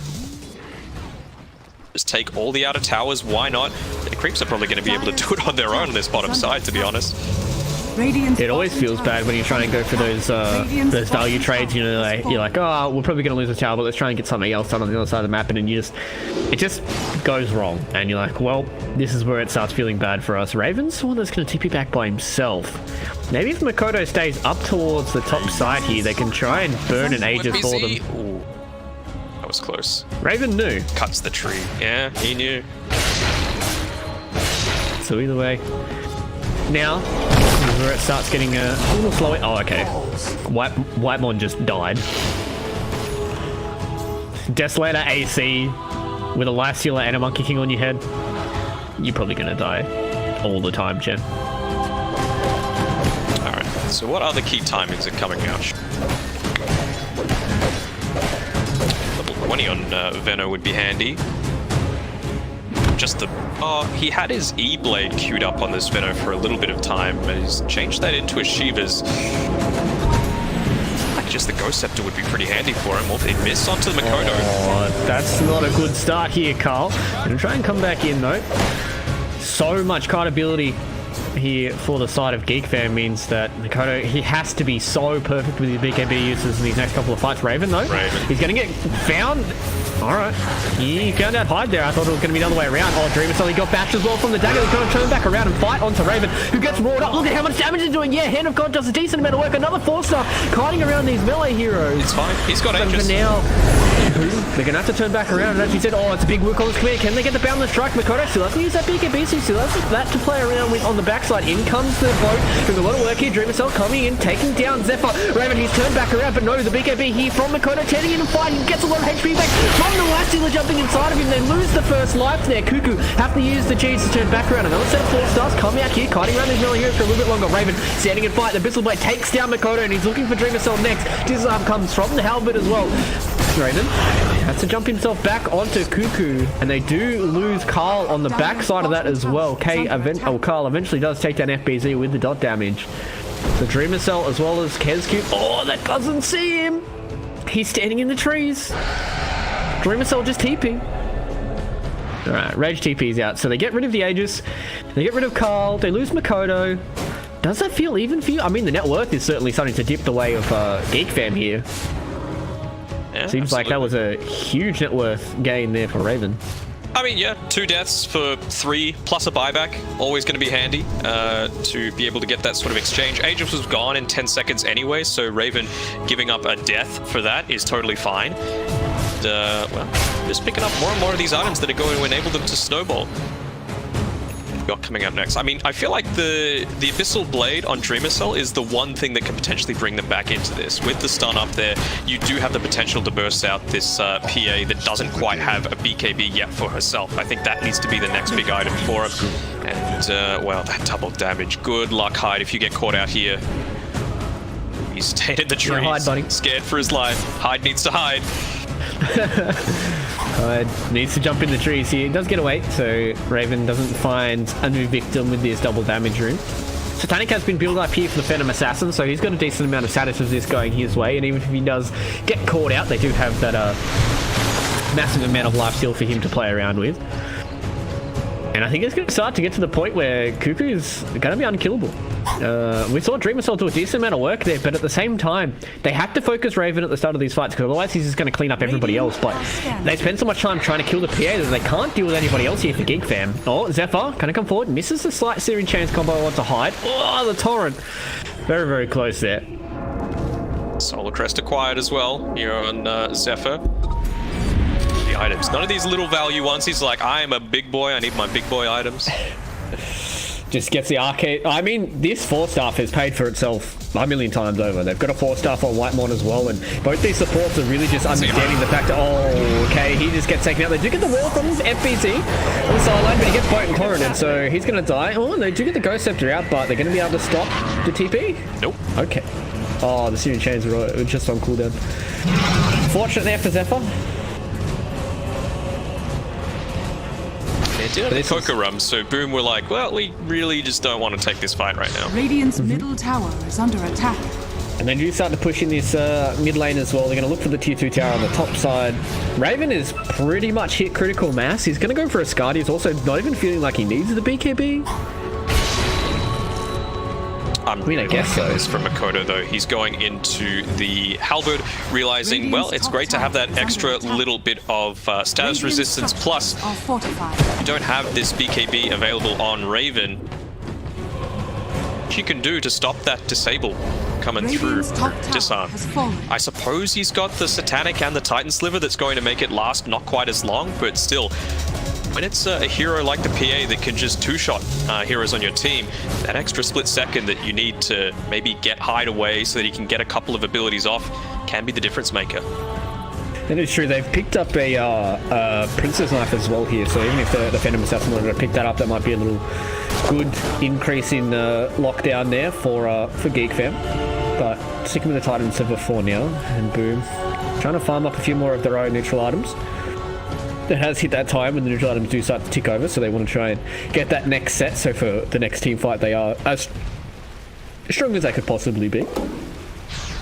Just take all the outer towers, why not? The creeps are probably going to be able to do it on their own on this bottom side, to be honest. It always feels bad when you try and go for those value trades. You know, like, you're like, oh, we're probably going to lose the tower, but let's try and get something else done on the other side of the map, and then it just goes wrong, and you're like, well, this is where it starts feeling bad for us. Raven's the one that's going to TP back by himself. Maybe if Makoto stays up towards the top side here, they can try and burn an Aegis for them. Ooh, that was close. Raven knew. Cuts the tree. Yeah, he knew. So either way, now this is where it starts getting a little slower. Oh, okay. Whitemon just died. Desolator AC with a Lifestealer and a Monkey King on your head. You're probably gonna die all the time, Chen. Alright, so what other key timings are coming out? Level 20 on Veno would be handy. Just the... Oh, he had his E-Blade queued up on this Veno for a little bit of time, but he's changed that into a Shiva's. Like, just the Ghost Scepter would be pretty handy for him. Well, they missed onto the Makoto. Oh, that's not a good start here, Carl. Gonna try and come back in, though. So much card ability here for the side of Geek Fan means that Makoto, he has to be so perfect with his BKB uses in these next couple of fights. Raven, though, he's gonna get found. Alright, he found out hide there. I thought it was going to be the other way around. Oh, Dreamer Cell, he got bashed as well from the dagger. He's going to turn back around and fight onto Raven, who gets roared up. Look at how much damage he's doing. Yeah, Hand of God does a decent amount of work. Another 4-star kiting around these melee heroes. It's fine. He's got Aegis. For now, they're going to have to turn back around. And as you said, oh, it's a big work on this command. Can they get the boundless strike? Makoto still has to use that BKB, so he still has that to play around with on the backside. In comes the boat. Doing a lot of work here. Dreamer Cell coming in, taking down Zephyr. Raven, he's turned back around, but no, the BKB here from Makoto, turning in and fighting. Gets a lot of HP back from the Lifestealer jumping inside of him. They lose the first life there. Cuckoo have to use the cheese to turn back around. Another set of 4-stars coming out here, kiting around these melee heroes for a little bit longer. Raven standing and fight. The Abyssal Blade takes down Makoto, and he's looking for Dreamer Cell next. Disarm comes from the halberd as well. Raven has to jump himself back onto Cuckoo, and they do lose Carl on the back side of that as well. Carl eventually does take down FBZ with the dot damage. The Dreamer Cell as well as Kezcube. Oh, that doesn't see him. He's standing in the trees. Dreamer Cell just TP. Alright, Rage TP's out. So they get rid of the Aegis. They get rid of Carl. They lose Makoto. Does that feel even for you? I mean, the net worth is certainly starting to dip the way of Geek Fam here. Yeah, seems like that was a huge net worth gain there for Raven. I mean, yeah, 2 deaths for 3 plus a buyback. Always going to be handy to be able to get that sort of exchange. Aegis was gone in 10 seconds anyway, so Raven giving up a death for that is totally fine. And, well, just picking up more and more of these items that are going to enable them to snowball. Got coming up next. I mean, I feel like the Abyssal Blade on Dreamer Cell is the one thing that can potentially bring them back into this. With the stun up there, you do have the potential to burst out this PA that doesn't quite have a BKB yet for herself. I think that needs to be the next big item for him. And, well, that double damage. Good luck, Hyde, if you get caught out here. He's stayed in the trees. Hide, buddy. Scared for his life. Hyde needs to hide. Needs to jump in the trees here. He does get away, so Raven doesn't find a new victim with this double damage rune. Satanic has been built up here for the Phantom Assassin, so he's got a decent amount of status of this going his way, and even if he does get caught out, they do have that massive amount of lifesteal for him to play around with. And I think it's going to start to get to the point where Cuckoo's going to be unkillable. We saw Dreamer Soul do a decent amount of work there, but at the same time, they have to focus Raven at the start of these fights, because otherwise he's just going to clean up everybody else. But they spend so much time trying to kill the PA that they can't deal with anybody else here for Geek Fam. Oh, Zephyr, can I come forward? Misses the slight searing chains combo onto hide. Oh, the torrent. Very, very close there. Solar Crest acquired as well here on Zephyr. The items. None of these little value ones. He's like, I am a big boy. I need my big boy items. Just gets the arcade. I mean, this 4-staff has paid for itself a million times over. They've got a 4-staff on Whitemon as well, and both these supports are really just understanding the fact that, oh, okay, he just gets taken out. They do get the wall from FBZ on the sideline, but he gets boat and torrented, so he's going to die. Oh, and they do get the Ghost Scepter out, but they're going to be able to stop the TP? Nope. Okay. Oh, the Searing Chains are just on cooldown. Fortunate there for Zephyr. They did have a Coca Rum, so Boom were like, well, we really just don't want to take this fight right now. Radiant's middle tower is under attack. And they do start to push in this mid lane as well. They're going to look for the tier 2 tower on the top side. Raven is pretty much hit critical mass. He's going to go for a Skadi. He's also not even feeling like he needs the BKB. I mean, I guess so. This from Makoto, though. He's going into the Halberd, realizing, well, it's great to have that extra little bit of status resistance. Plus, you don't have this BKB available on Raven. What you can do to stop that disable coming through disarm. I suppose he's got the Satanic and the Titan Sliver that's going to make it last not quite as long, but still, when it's a hero like the PA that can just two-shot heroes on your team, that extra split second that you need to maybe get Hyde away so that he can get a couple of abilities off can be the difference maker. That is true. They've picked up a Princess Knife as well here, so even if the Phantom Assassin wanted to pick that up, that might be a little good increase in lockdown there for Geek Fam. But sticking with the Titan Sliver for now, and Boom, trying to farm up a few more of their own neutral items. It has hit that time when the neutral items do start to tick over, so they want to try and get that next set, so for the next team fight they are as strong as they could possibly be.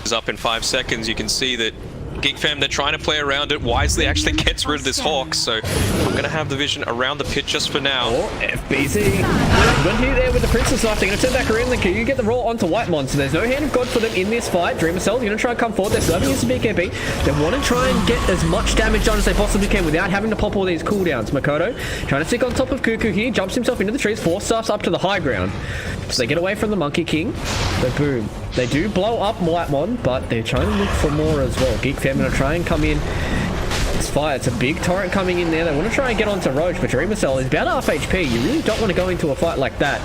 Is up in 5 seconds. You can see that Geek Fam, they're trying to play around it. Wisely actually gets rid of this Hawk, so I'm going to have the vision around the pit just for now. Oh, FBZ. Went here there with the Princess Knife. They're going to turn back around. You get the roll onto Whitemon, so there's no Hand of God for them in this fight. Dreamer Cell, they're going to try and come forward. They're still having some BKB. They want to try and get as much damage done as they possibly can without having to pop all these cooldowns. Makoto trying to stick on top of Cuckoo here. Jumps himself into the trees. 4-staffs up to the high ground. So they get away from the Monkey King. But Boom. They do blow up Whitemon, but they're trying to look for more as well. Geek Fam going to try and come in. It's fire. It's a big torrent coming in there. They want to try and get onto Roach, but Dreamer Cell is about half HP. You really don't want to go into a fight like that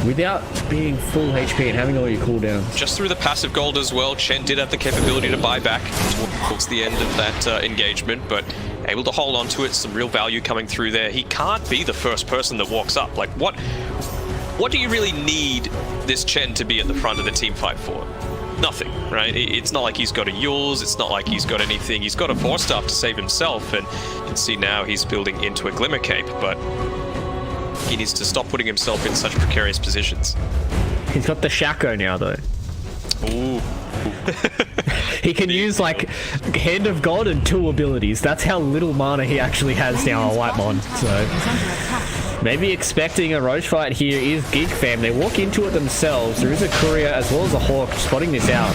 without being full HP and having all your cooldowns. Just through the passive gold as well, Chen did have the capability to buy back towards the end of that engagement, but able to hold on to it. Some real value coming through there. He can't be the first person that walks up. Like, what do you really need this Chen to be at the front of the team fight for? Nothing, right? It's not like he's got a Yules, it's not like he's got anything. He's got a 4-staff to save himself, and you can see now he's building into a Glimmer Cape, but he needs to stop putting himself in such precarious positions. He's got the Shaco now, though. Ooh. He can use, like, Hand of God and 2 abilities. That's how little mana he actually has now on Whitemon, so maybe expecting a Roach fight here is Geek Fam. They walk into it themselves. There is a Courier as well as a Hawk spotting this out.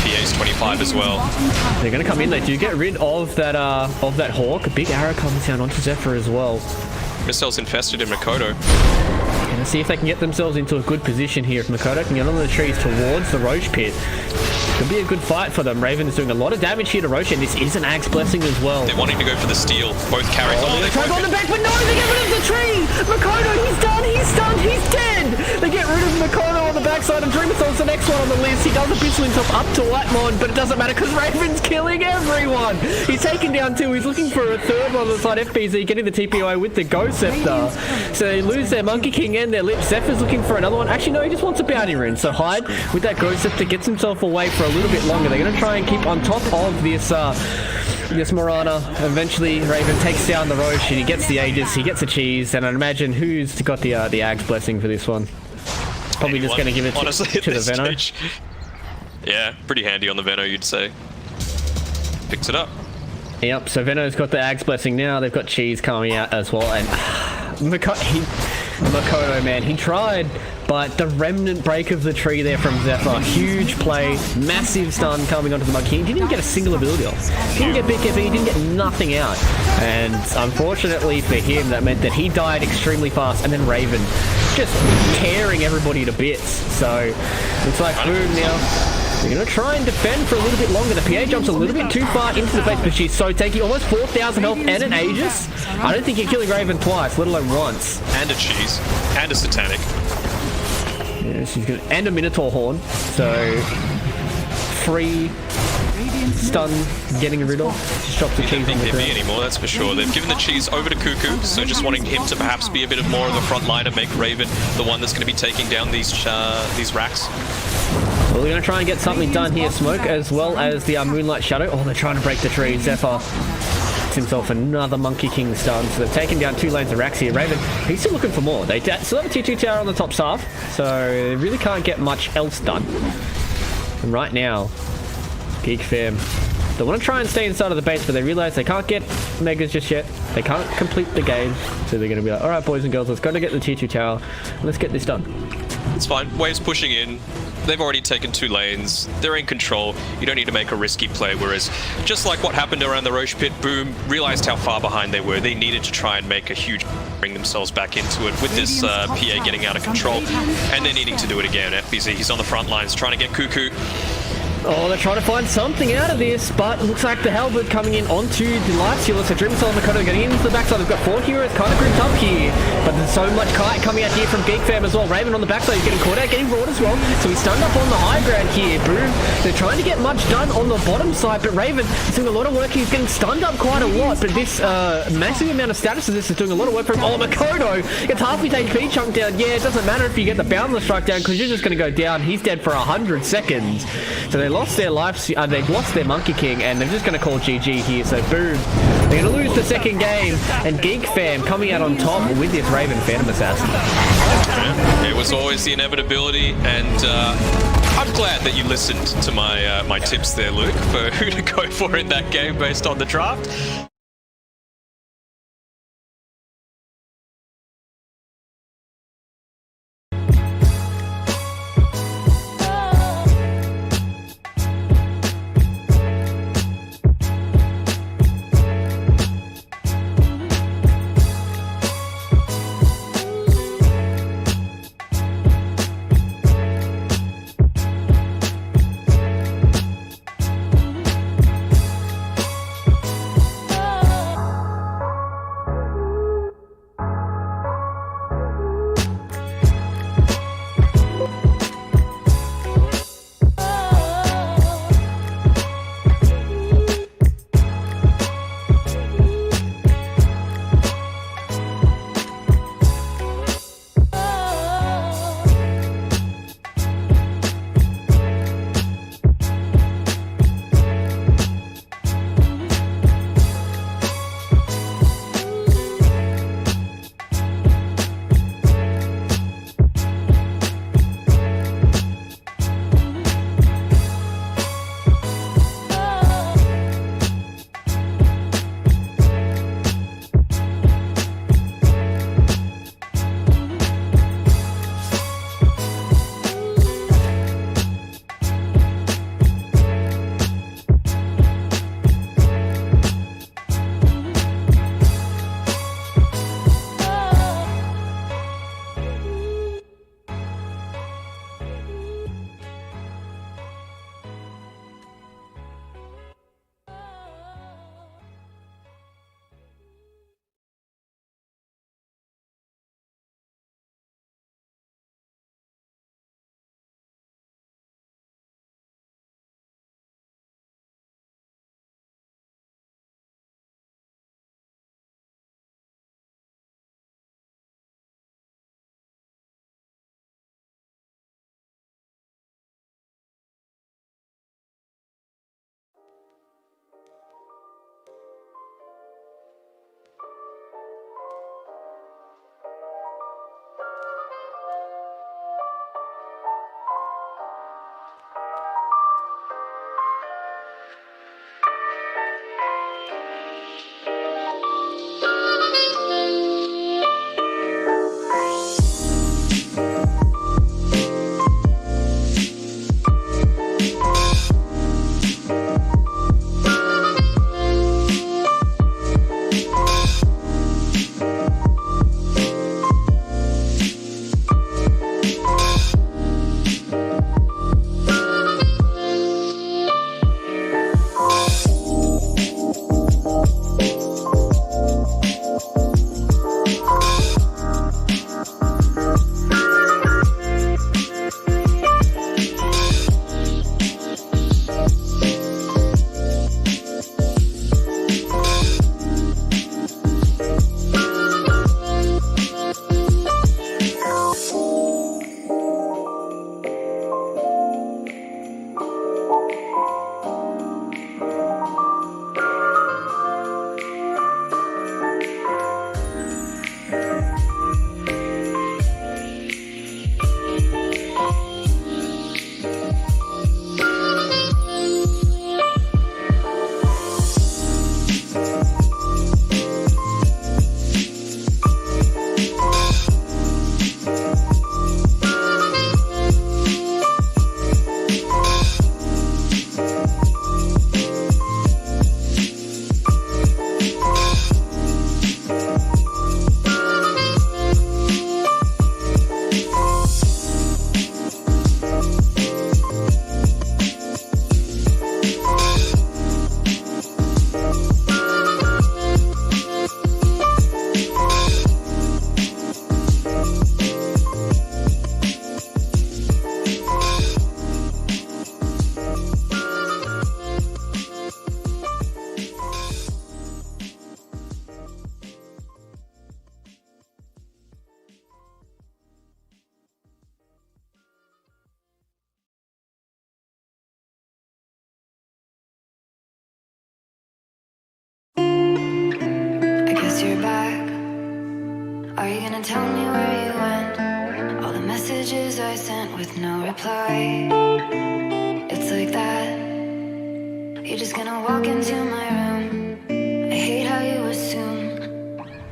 PA's 25 as well. They're going to come in. They do get rid of that Hawk. A big arrow comes down onto Zephyr as well. Missiles infested in Makoto. Going to see if they can get themselves into a good position here. If Makoto can get on the trees towards the Roach pit, could be a good fight for them. Raven is doing a lot of damage here to Roach, and this is an Axe Blessing as well. They're wanting to go for the steal. Both carries. Oh, they try to go on the back, but no, they get rid of the tree! Makoto, he's done, he's stunned, he's dead! They get rid of Makoto on the backside, and Dreamer Soul's the next one on the list. He does a pistol himself up to Whitemon, but it doesn't matter because Raven's killing everyone! He's taken down 2, he's looking for a third one on the side. FBZ getting the TPO with the Ghost Scepter. So they lose their Monkey King and their Lip. Zephyr's looking for another one. Actually, no, he just wants a bounty rune. So Hyde, with that Ghost Scepter, gets himself away for a little bit longer. They're going to try and keep on top of this Morana. Eventually, Raven takes down the Roche, and he gets the Aegis, he gets the cheese, and I'd imagine who's got the Axe Blessing for this one. Probably just going to give it to the Veno. Stage. Yeah, pretty handy on the Veno, you'd say. Picks it up. Yep, so Veno's got the Axe Blessing now. They've got cheese coming out as well, and Makoto, man, he tried but the remnant break of the tree there from Zephyr, huge play, massive stun coming onto the Monkey King. He didn't get a single ability off. Didn't get big KP, he didn't get nothing out. And unfortunately for him, that meant that he died extremely fast, and then Raven just tearing everybody to bits. So looks like Boom now. They're going to try and defend for a little bit longer. The PA jumps a little bit too far into the base, but she's so tanky. Almost 4,000 health and an Aegis. I don't think you're killing Raven twice, let alone once. And a cheese. And a satanic. Yeah, she's going to... And a Minotaur Horn. So... free... stun getting rid of. Just drop the cheese on the ground. Anymore, that's for sure. They've given the cheese over to Cuckoo, so just wanting him to perhaps be a bit more of a front liner, make Raven the one that's going to be taking down these racks. Well, they're going to try and get something done here. Smoke as well as the Moonlight Shadow. Oh, they're trying to break the tree. Zephyr gets himself another Monkey King stun. So they've taken down 2 lanes of racks here. Raven, he's still looking for more. They still have a T2 tower on the top half, so they really can't get much else done. And right now, Geek Fam, they want to try and stay inside of the base, but they realize they can't get Megas just yet. They can't complete the game, so they're going to be like, alright boys and girls, let's go to get the T2 tower. Let's get this done. It's fine. Wave's pushing in. They've already taken 2 lanes. They're in control. You don't need to make a risky play, whereas just like what happened around the Roche pit, Boom realized how far behind they were. They needed to try and make a huge bring themselves back into it with this PA getting out of control, and they're needing to do it again. FBZ, he's on the front lines trying to get Cuckoo. Oh, they're trying to find something out of this, but it looks like the Halberd coming in onto the Light Stealer. So Dream Soul and Makoto getting into the backside. They've got 4 heroes kind of grouped up here, but there's so much kite coming out here from Geek Fam as well. Raven on the backside, he's getting caught out, getting roared as well. So he's stunned up on the high ground here. Boom. They're trying to get much done on the bottom side, but Raven is doing a lot of work. He's getting stunned up quite a lot, but this massive amount of status of this is doing a lot of work for him. Oh, Makoto gets half his HP chunked down. Yeah, it doesn't matter if you get the Boundless strike down, because you're just going to go down. He's dead for 100 seconds. So they lost their life. They've lost their Monkey King, and they're just going to call GG here. So boom, they're going to lose the second game, and Geek Fam coming out on top with this Raven Phantom Assassin. It was always the inevitability, and I'm glad that you listened to my my tips there, Luke, for who to go for in that game based on the draft. you're back. Are you gonna tell me where you went? All the messages I sent with no reply. It's like that. You're just gonna walk into my room. I hate how you assume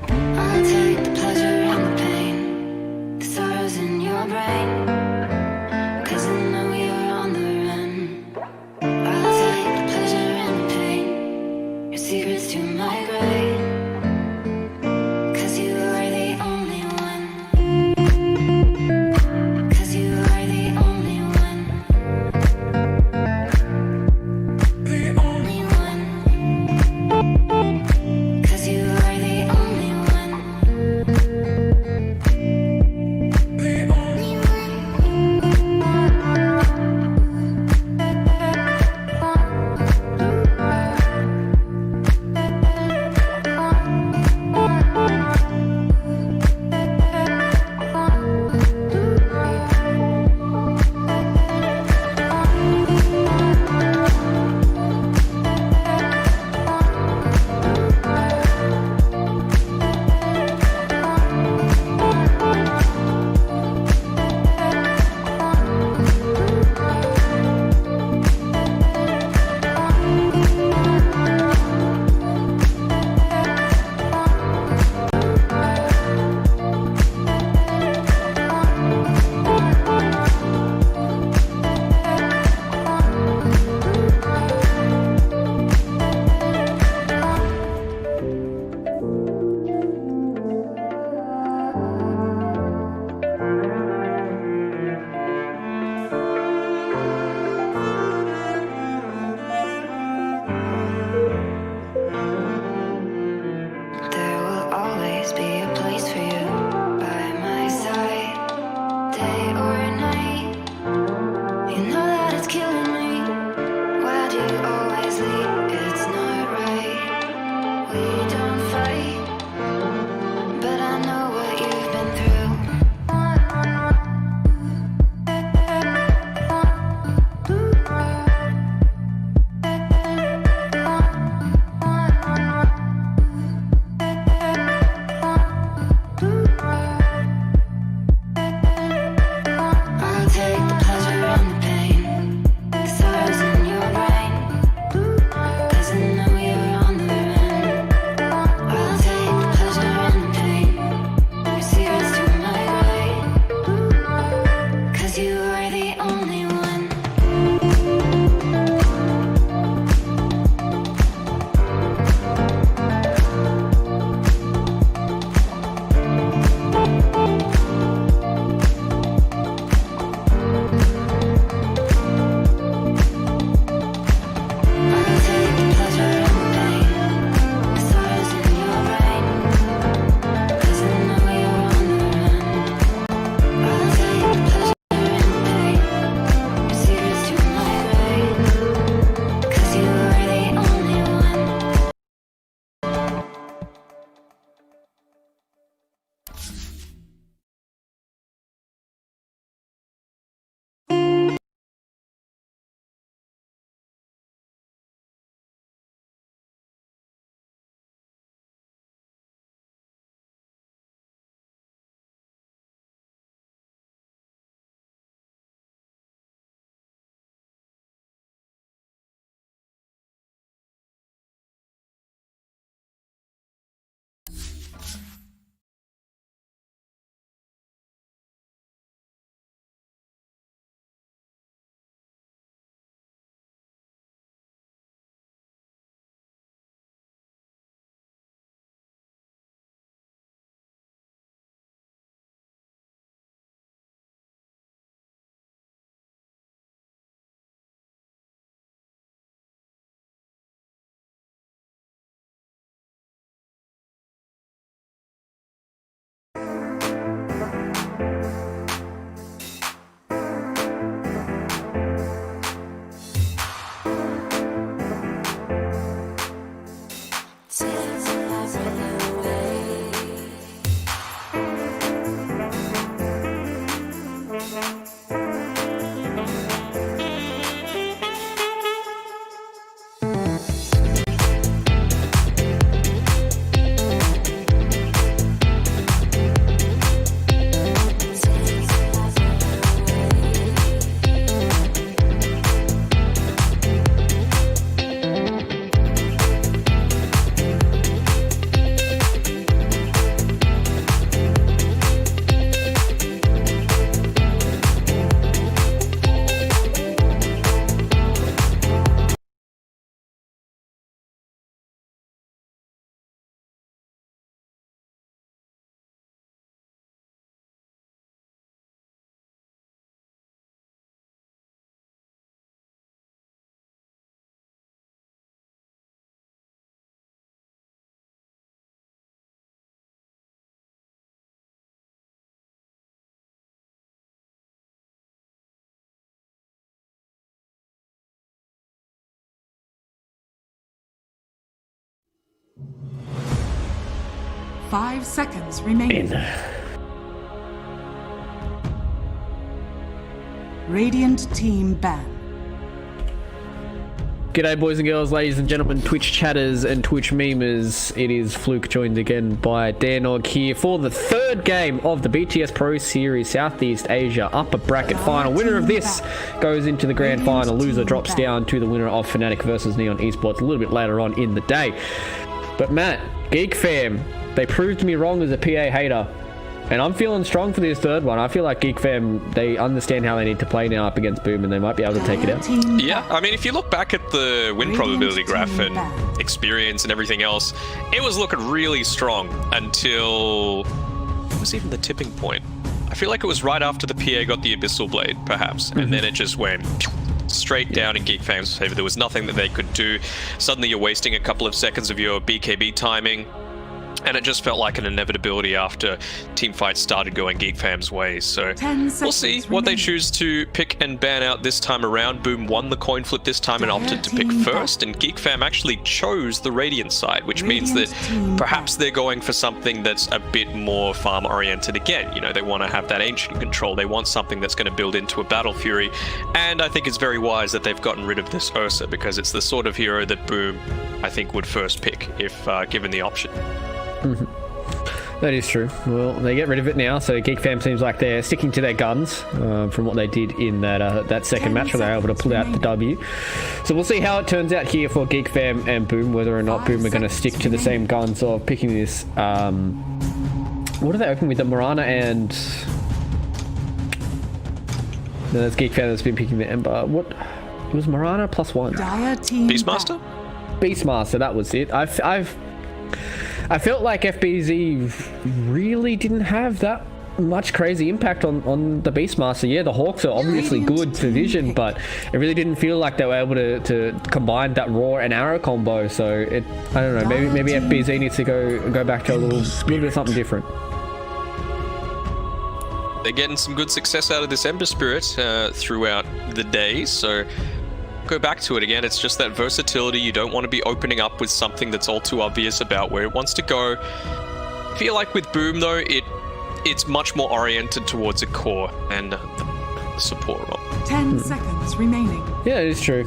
I'll take the pleasure and the pain, the sorrows in your brain. 'Cause I know you're on the run. I'll take the pleasure and the pain, your secrets to my grave. 'Cause you are the only one. 'Cause you are the only one. The only one. 'Cause you are the only one. 5 seconds remaining. Radiant team ban. G'day boys and girls, ladies and gentlemen, Twitch chatters and Twitch memers. It is Fluke, joined again by Danog here for the third game of the BTS Pro Series Southeast Asia Upper Bracket Final. Winner of this goes into the grand final. Loser drops down to the winner of FNATIC versus Neon Esports a little bit later on in the day. But Matt, Geek Fam, they proved me wrong as a PA hater. And I'm feeling strong for this third one. I feel like Geek Fam, they understand how they need to play now up against Boom, and they might be able to take it out. Yeah, I mean, if you look back at the win probability graph and experience and everything else, it was looking really strong until... what was even the tipping point? I feel like it was right after the PA got the Abyssal Blade, perhaps, and then it just went straight down in Geek Fam's favor. There was nothing that they could do. Suddenly you're wasting a couple of seconds of your BKB timing. And it just felt like an inevitability after teamfights started going Geek Fam's way. So we'll see what they choose to pick and ban out this time around. Boom won the coin flip this time and opted to pick first. And Geek Fam actually chose the Radiant side, which means that perhaps they're going for something that's a bit more farm oriented again. You know, they want to have that ancient control. They want something that's going to build into a Battle Fury. And I think it's very wise that they've gotten rid of this Ursa, because it's the sort of hero that Boom, I think, would first pick if given the option. That is true. Well, they get rid of it now, so Geek Fam seems like they're sticking to their guns from what they did in that second match where they were able to pull out the W. So we'll see how it turns out here for Geek Fam and Boom, whether or not Boom are going to stick to the same guns of picking this. What are they open with? The Morana and... no, that's Geek Fam that's been picking the Ember. What? It was Morana +1. Beastmaster? Beastmaster, that was it. I felt like FBZ really didn't have that much crazy impact on the Beastmaster. Yeah, the Hawks are obviously good for vision, but it really didn't feel like they were able to combine that raw and arrow combo. So I don't know, maybe FBZ needs to go back to a little bit of something different. They're getting some good success out of this Ember Spirit throughout the day, so go back to it again. It's just that versatility. You don't want to be opening up with something that's all too obvious about where it wants to go. I feel like with Boom though, it's much more oriented towards a core and the support role. 10 seconds remaining. Yeah, it is true.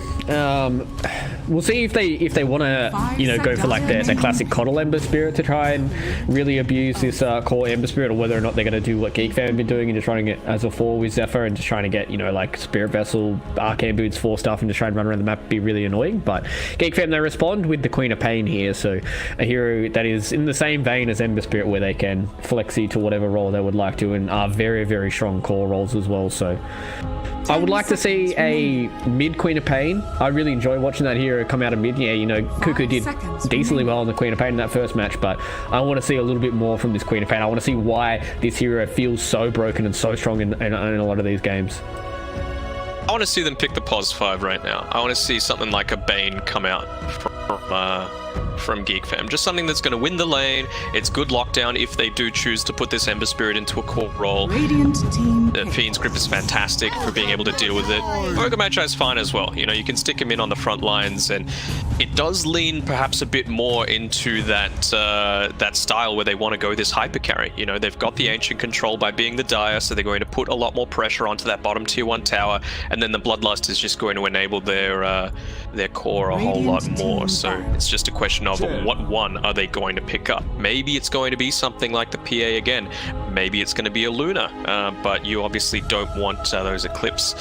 We'll see if they want to, go for like their classic Coddle Ember Spirit to try and really abuse this core Ember Spirit, or whether or not they're going to do what Geek Fam have been doing and just running it as a 4 with Zephyr and just trying to get, like Spirit Vessel, Arcane Boots, 4 stuff and just try and run around the map, be really annoying. But Geek Fam, they respond with the Queen of Pain here, so a hero that is in the same vein as Ember Spirit, where they can flexy to whatever role they would like to, and are very, very strong core roles as well. So I would like to see a mid Queen of Pain. I really enjoy watching that hero come out of mid. Yeah, Cuckoo did decently well on the Queen of Pain in that first match, but I want to see a little bit more from this Queen of Pain. I want to see why this hero feels so broken and so strong in a lot of these games. I want to see them pick the Pos 5 right now. I want to see something like a Bane come out from Geek Fam. Just something that's going to win the lane. It's good lockdown if they do choose to put this Ember Spirit into a core role. The Fiend's Grip is fantastic for being able to deal with it. Ogre Magi is fine as well. You can stick him in on the front lines, and it does lean perhaps a bit more into that style where they want to go this hyper carry. They've got the ancient control by being the Dire, so they're going to put a lot more pressure onto that bottom tier 1 tower, and then the Bloodlust is just going to enable their core a whole lot more. So it's just a question of what one are they going to pick up. Maybe it's going to be something like the PA again. Maybe it's going to be a Luna, but you obviously don't want those Eclipse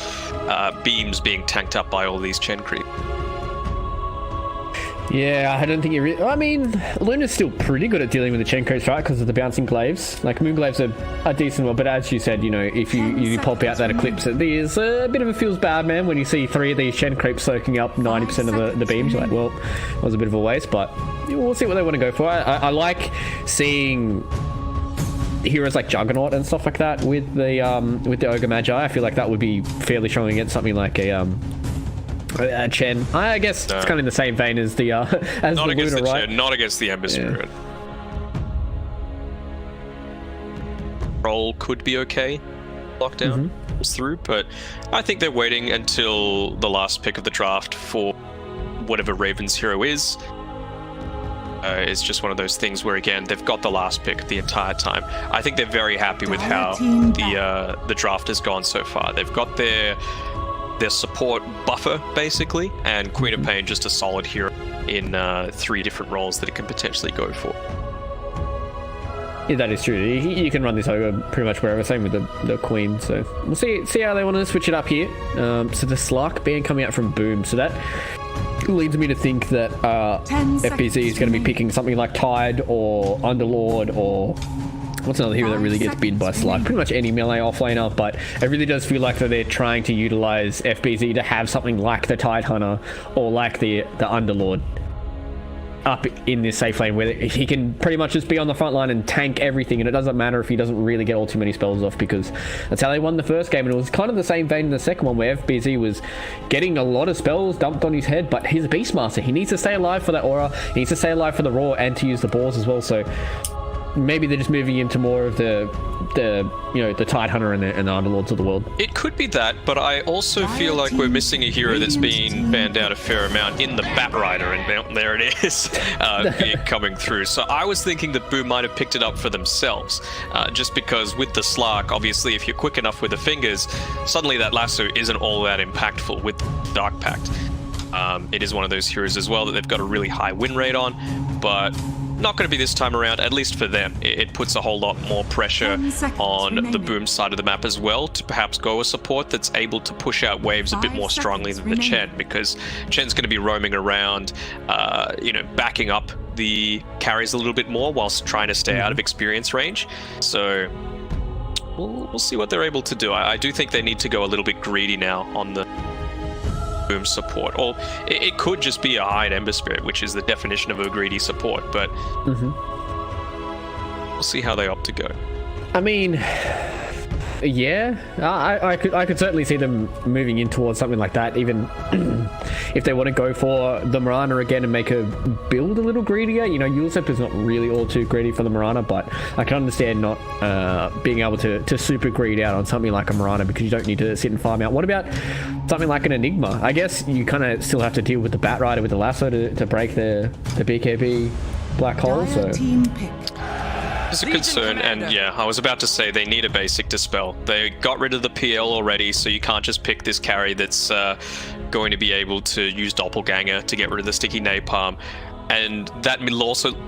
beams being tanked up by all these Chen creep. Yeah, I don't think you really... I mean, Luna's still pretty good at dealing with the Chen creeps, right? Because of the bouncing glaives. Like, moon glaives are decent well, but as you said, if you pop out that Eclipse, there's a bit of a feels bad, man, when you see 3 of these Chen creeps soaking up 90% of the beams. You're like, well, that was a bit of a waste, but we'll see what they want to go for. I like seeing heroes like Juggernaut and stuff like that with the Ogre Magi. I feel like that would be fairly strong against something like a Chen. I guess it's kind of in the same vein as the as not the against Luna, the right? Chen, not against the Ember Spirit. Roll could be okay. Lockdown was through, but I think they're waiting until the last pick of the draft for whatever Raven's hero is. It's just one of those things where, again, they've got the last pick the entire time. I think they're very happy with how the draft has gone so far. They've got their support buffer, basically, and Queen of Pain just a solid hero in 3 different roles that it can potentially go for. Yeah, that is true. You can run this over pretty much wherever. Same with the Queen. So we'll see how they want to switch it up here. So the Slark ban coming out from Boom. So that leads me to think that FBZ is going to be picking something like Tide or Underlord or what's another hero that really gets beaten by Slark? Pretty much any melee offlaner, but it really does feel like that they're trying to utilize FBZ to have something like the Tide Hunter or like the Underlord up in this safe lane where he can pretty much just be on the front line and tank everything, and it doesn't matter if he doesn't really get all too many spells off, because that's how they won the first game. And it was kind of the same vein in the second one where FBZ was getting a lot of spells dumped on his head, but he's a Beastmaster. He needs to stay alive for that aura, he needs to stay alive for the Roar and to use the balls as well. So maybe they're just moving into more of the Tide Hunter and the Underlords of the world. It could be that, but I also feel like we're missing a hero that's been banned out a fair amount in the Batrider, and there it is, coming through. So I was thinking that Boom might have picked it up for themselves, just because with the Slark, obviously, if you're quick enough with the fingers, suddenly that lasso isn't all that impactful with Dark Pact. It is one of those heroes as well that they've got a really high win rate on, but not going to be this time around, at least for them. It puts a whole lot more pressure on the Boom side of the map as well to perhaps go a support that's able to push out waves a bit more strongly than the Chen, because Chen's going to be roaming around, backing up the carries a little bit more whilst trying to stay out of experience range. So we'll see what they're able to do. I do think they need to go a little bit greedy now on the Boom support, or it could just be a Hide Ember Spirit, which is the definition of a greedy support, but we'll see how they opt to go. I mean, yeah, I could certainly see them moving in towards something like that, even if they want to go for the Mirana again and make her build a little greedier. Yulsep is not really all too greedy for the Mirana, but I can understand not being able to super greed out on something like a Mirana, because you don't need to sit and farm out. What about something like an Enigma? I guess you kind of still have to deal with the Batrider with the lasso to break the BKB black hole. So it's a concern, and yeah, I was about to say they need a basic dispel. They got rid of the PL already, so you can't just pick this carry that's going to be able to use Doppelganger to get rid of the sticky napalm. And that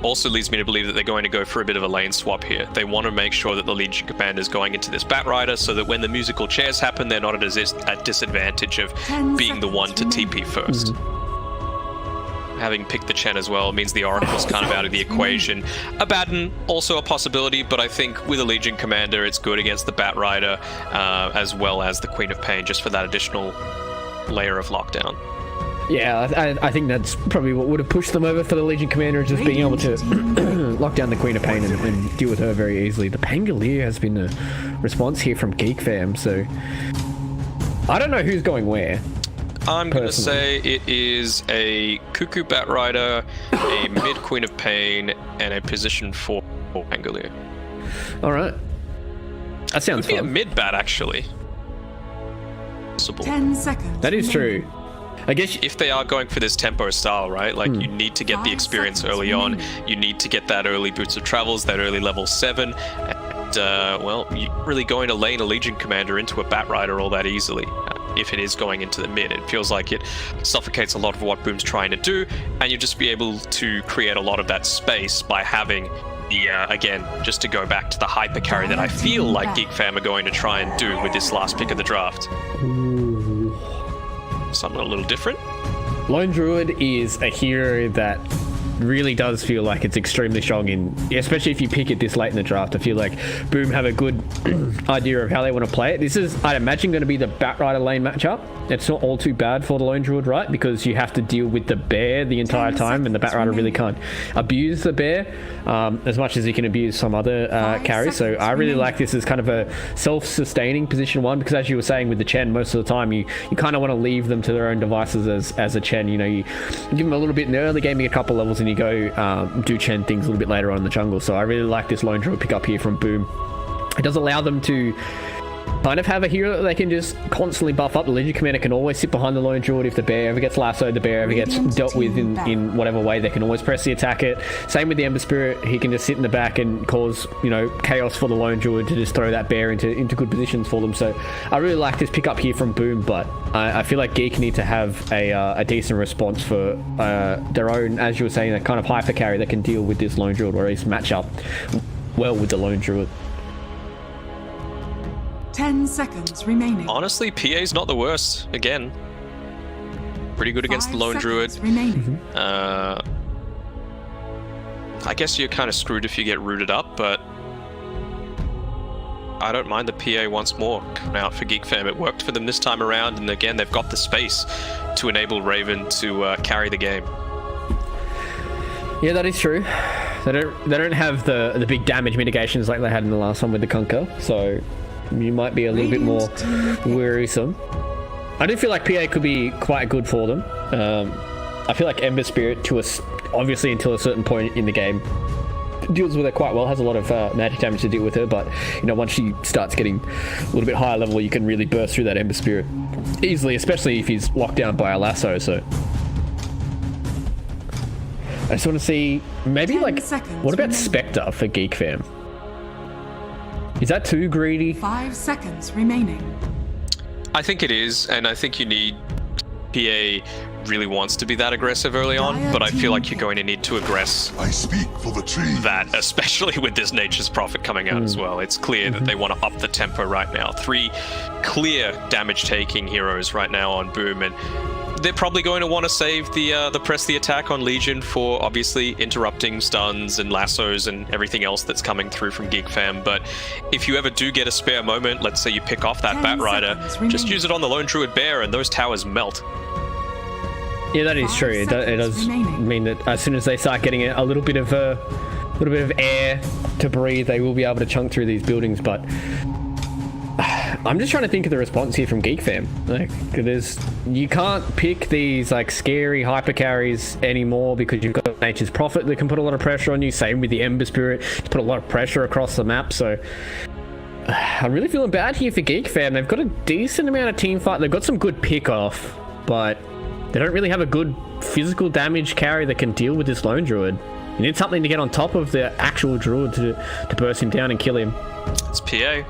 also leads me to believe that they're going to go for a bit of a lane swap here. They want to make sure that the Legion Commander is going into this Batrider so that when the musical chairs happen, they're not at disadvantage of being the one to TP first. Having picked the Chen as well means the Oracle's kind of out of the equation. Abaddon, also a possibility, but I think with a Legion Commander, it's good against the Batrider, as well as the Queen of Pain, just for that additional layer of lockdown. Yeah, I think that's probably what would have pushed them over for the Legion Commander, just being able to lock down the Queen of Pain and deal with her very easily. The Pangolier has been a response here from Geek Fam, so I don't know who's going where. I'm going to say it is a Cuckoo Batrider, a mid Queen of Pain, and a position 4 Pangolier. All right. That sounds fun. Could be a mid bat, actually. 10 seconds. That is true. I guess if they are going for this tempo style, right? Like you need to get the experience early on. You need to get that early Boots of Travels, that early level 7. And, you're really going to lane a Legion Commander into a Batrider all that easily. If it is going into the mid, it feels like it suffocates a lot of what Boom's trying to do, and you'll just be able to create a lot of that space by having the, again, just to go back to the hyper carry that I feel like Geek Fam are going to try and do with this last pick of the draft. Ooh. Something a little different. Lone Druid is a hero that really does feel like it's extremely strong, especially if you pick it this late in the draft. I feel like Boom have a good idea of how they want to play it. This is, I'd imagine, going to be the Batrider lane matchup. It's not all too bad for the Lone Druid, right? Because you have to deal with the bear the entire time, and the Batrider really can't abuse the bear as much as he can abuse some other carries. So I really like this as kind of a self-sustaining position 1, because as you were saying with the Chen, most of the time you kind of want to leave them to their own devices as a Chen. You give them a little bit in the early game, you get a couple levels, and you go do Chen things a little bit later on in the jungle. So I really like this Lone Druid pick up here from Boom. It does allow them to kind of have a hero that they can just constantly buff up. The Legion Commander can always sit behind the Lone Druid if the bear ever gets lassoed, the bear ever gets dealt with in whatever way. They can always press the attack it. Same with the Ember Spirit. He can just sit in the back and cause, chaos for the Lone Druid to just throw that bear into good positions for them. So I really like this pick up here from Boom, but I feel like Geek need to have a decent response for their own, as you were saying, a kind of hyper carry that can deal with this Lone Druid, or at least match up well with the Lone Druid. 10 seconds remaining. Honestly, PA's not the worst. Again, pretty good against the Lone Druid. I guess you're kind of screwed if you get rooted up, but I don't mind the PA once more coming out for Geek Fam. It worked for them this time around, and again, they've got the space to enable Raven to carry the game. Yeah, that is true. They don't have the big damage mitigations like they had in the last one with the Conquer, so you might be a little bit more wearisome. I do feel like PA could be quite good for them. I feel like Ember Spirit, obviously until a certain point in the game, deals with it quite well, has a lot of magic damage to deal with her, but once she starts getting a little bit higher level, you can really burst through that Ember Spirit easily, especially if he's locked down by a lasso. So I just want to see maybe what about Spectre for Geek Fam? Is that too greedy? 5 seconds remaining. I think it is, and I think you need... PA really wants to be that aggressive early on, but I feel like you're going to need to aggress I speak for the trees. that, especially with this Nature's Prophet coming out as well. It's clear that they want to up the tempo right now. 3 clear damage-taking heroes right now on Boom, and they're probably going to want to save the press the attack on Legion for obviously interrupting stuns and lassos and everything else that's coming through from Geek Fam. But if you ever do get a spare moment, let's say you pick off that Bat Rider, just use it on the Lone Druid Bear and those towers melt. Yeah, that is true. It does mean that as soon as they start getting a little bit of air to breathe, they will be able to chunk through these buildings. But I'm just trying to think of the response here from Geek Fam. You can't pick these scary hyper carries anymore because you've got Nature's Prophet that can put a lot of pressure on you. Same with the Ember Spirit, it's put a lot of pressure across the map. So I'm really feeling bad here for Geek Fam. They've got a decent amount of team fight. They've got some good pick off, but they don't really have a good physical damage carry that can deal with this Lone Druid. You need something to get on top of the actual Druid to burst him down and kill him. It's PA.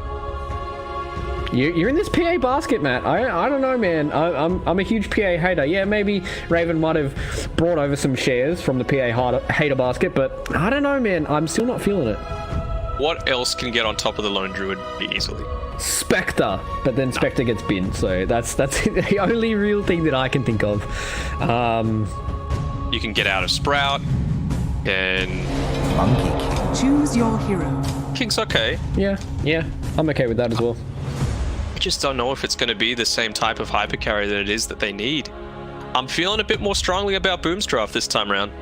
You're in this PA basket, Matt. I don't know, man. I'm a huge PA hater. Yeah, maybe Raven might have brought over some shares from the PA hater basket, but I don't know, man. I'm still not feeling it. What else can get on top of the Lone Druid easily? Spectre, but then Spectre gets binned, so that's the only real thing that I can think of. You can get out of Sprout, and Monkey. Choose your hero. King's okay. Yeah, I'm okay with that as well. I just don't know if it's going to be the same type of hyper carry that it is that they need. I'm feeling a bit more strongly about Boom's draft this time around.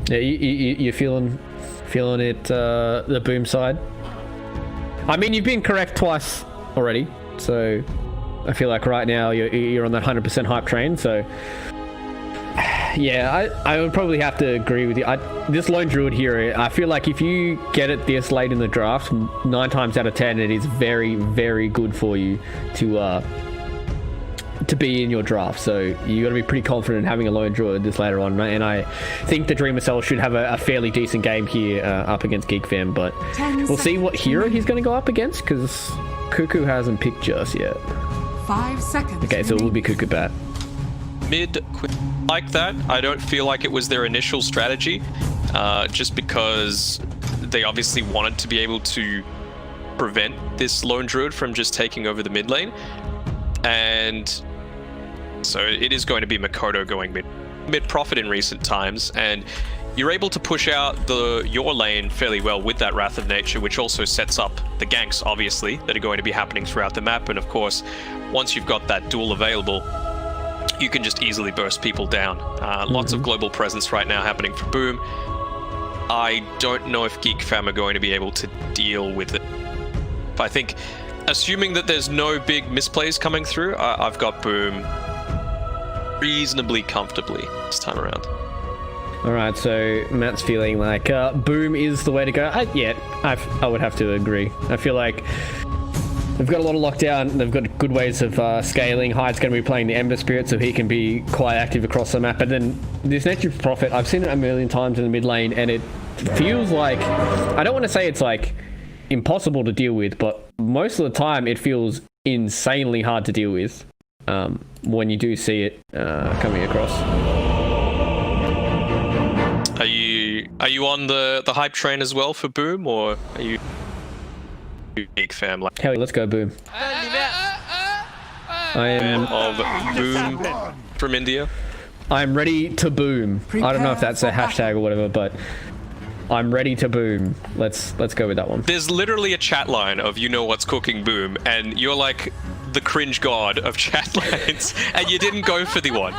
Yeah, you're feeling it, the Boom side. I mean, you've been correct twice already, so I feel like right now you're on that 100% hype train. So yeah, I would probably have to agree with you. This Lone Druid hero, I feel like if you get it this late in the draft, 9 times out of 10, it is very, very good for you to be in your draft. So you got to be pretty confident in having a Lone Druid this later on. And I think the Dreamer Cell should have a fairly decent game here up against Geek Fam, but we'll see what hero he's going to go up against, because Cuckoo hasn't picked just yet. 5 seconds. Okay, so it will be Cuckoo Bat. Mid like that. I don't feel like it was their initial strategy, just because they obviously wanted to be able to prevent this Lone Druid from just taking over the mid lane. And so it is going to be Makoto going mid profit in recent times, and you're able to push out your lane fairly well with that Wrath of Nature, which also sets up the ganks, obviously, that are going to be happening throughout the map. And of course, once you've got that duel available, you can just easily burst people down. Lots of global presence right now happening for Boom. I don't know if Geek Fam are going to be able to deal with it. But I think, assuming that there's no big misplays coming through, I've got Boom reasonably comfortably this time around. Alright, so Matt's feeling like Boom is the way to go. I would have to agree. I feel like They've got a lot of lockdown. They've got good ways of scaling. Hyde's going to be playing the Ember Spirit, so he can be quite active across the map. But then this Nature's Prophet, I've seen it a million times in the mid lane, and it feels like, I don't want to say it's like impossible to deal with, but most of the time it feels insanely hard to deal with when you do see it coming across. Are you on the hype train as well for Boom, or are you big fam? Like Hell, let's go Boom. I am of Boom from India. I'm ready to boom. I don't know if that's a hashtag or whatever, but I'm ready to boom. Let's go with that one. There's literally a chat line of you know what's cooking Boom, and you're like the cringe god of chat lines, and you didn't go for the one.